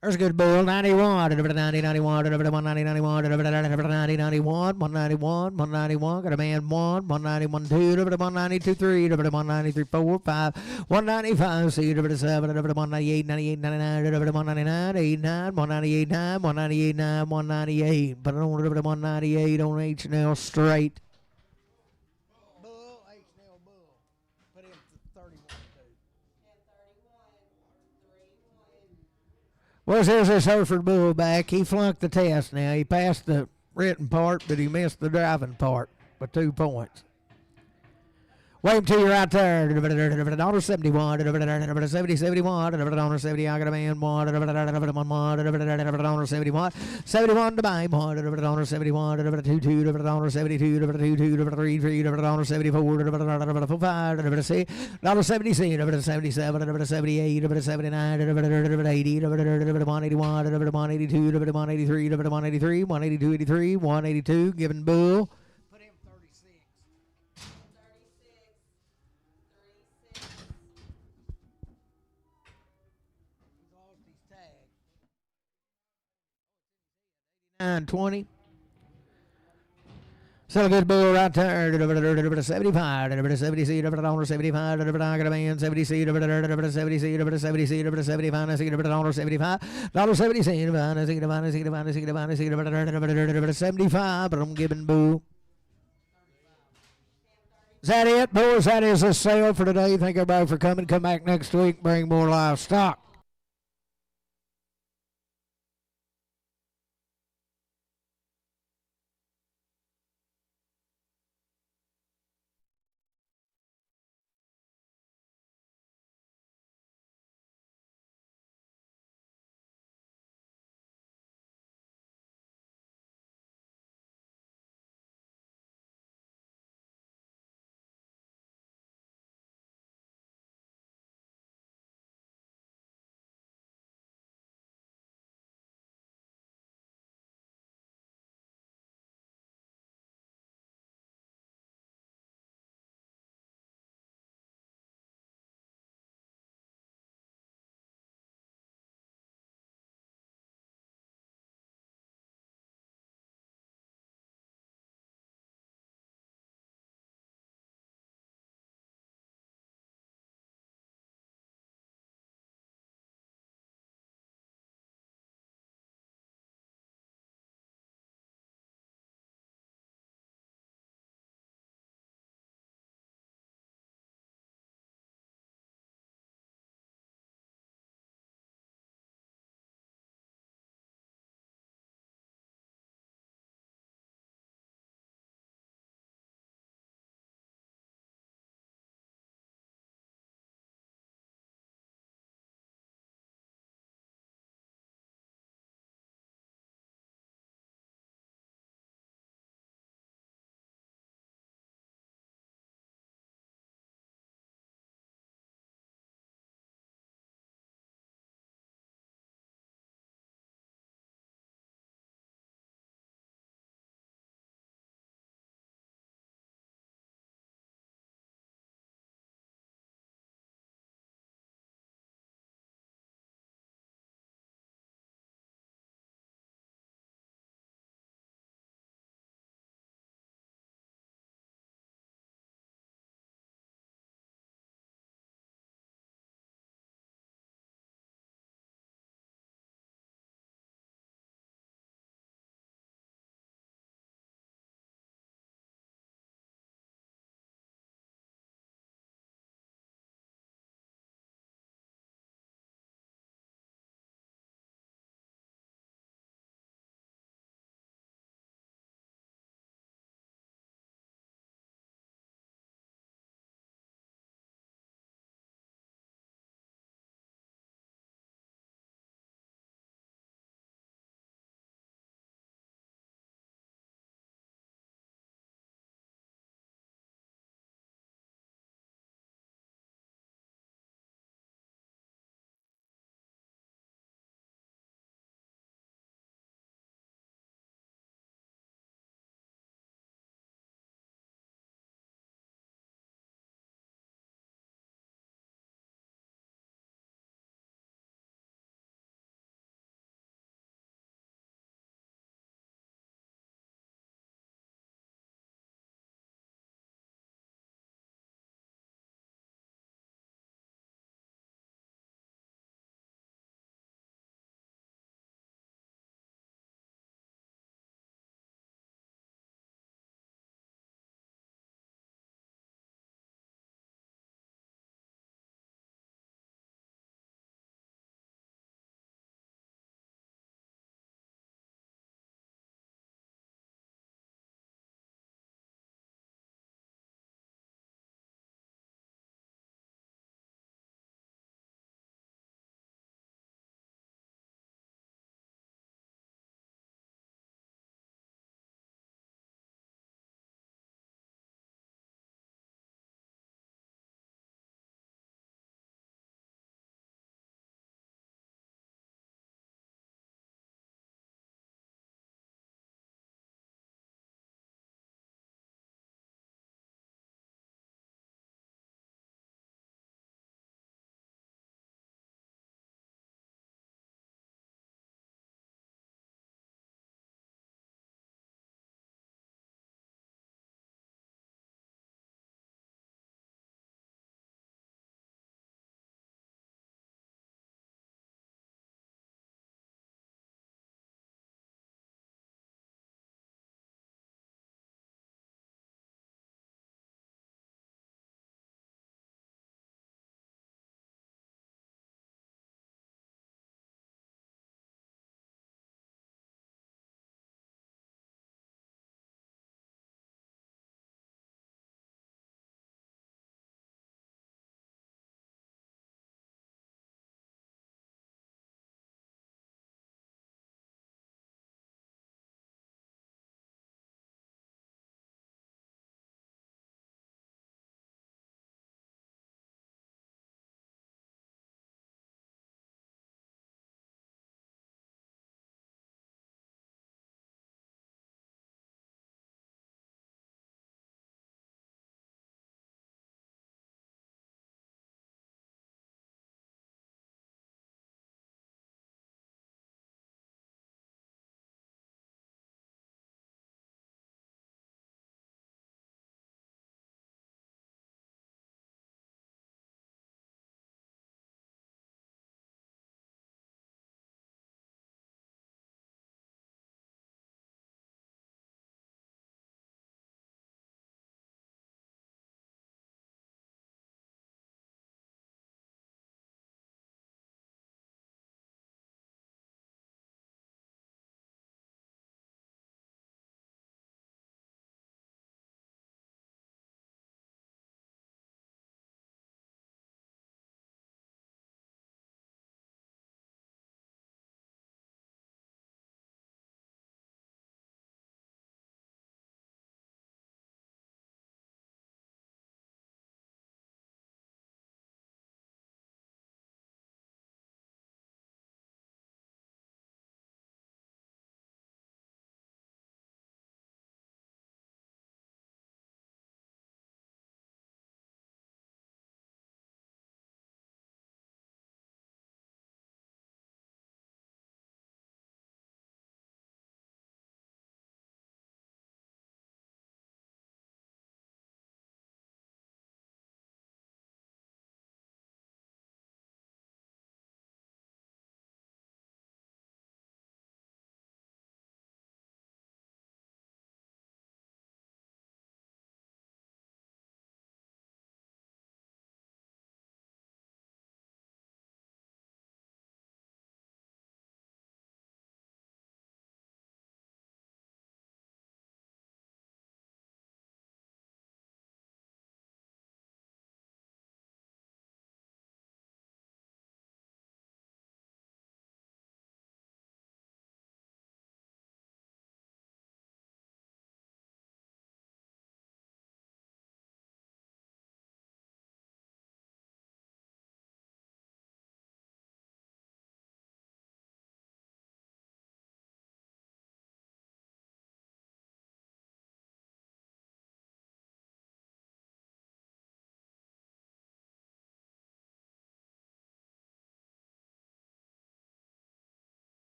There's a good bull. 91, 90, 91, 190, 91, 90, 91, 191, 191. Got a man 1, 191, 2, 192, 3, 193, 4, 5, 195, 6, 7, 198, 98, 99, 199, 89, 198, 9, 198, 9, 198. But I don't want 198 on H&L straight. Well, here's this Hereford bull back. He flunked the test now. He passed the written part, but he missed the driving part by 2 points. Wave to you right there. $71, 70, 71, $70, I got a man, $1, $71, 71 to buy, $1, 71, $2, $72, $2, 3, 74, $5, $6, $77, $78, $79, $80, $181, $182, $183, $183, $182, $83, $182, giving bull. $9.20. Sell a good bull right there. 75, 70, 75, I got a man, 70, 70, 70, 75, 75, but I'm giving boo. Is that it, boys? That is a sale for today. Thank everybody for coming. Come back next week, bring more livestock.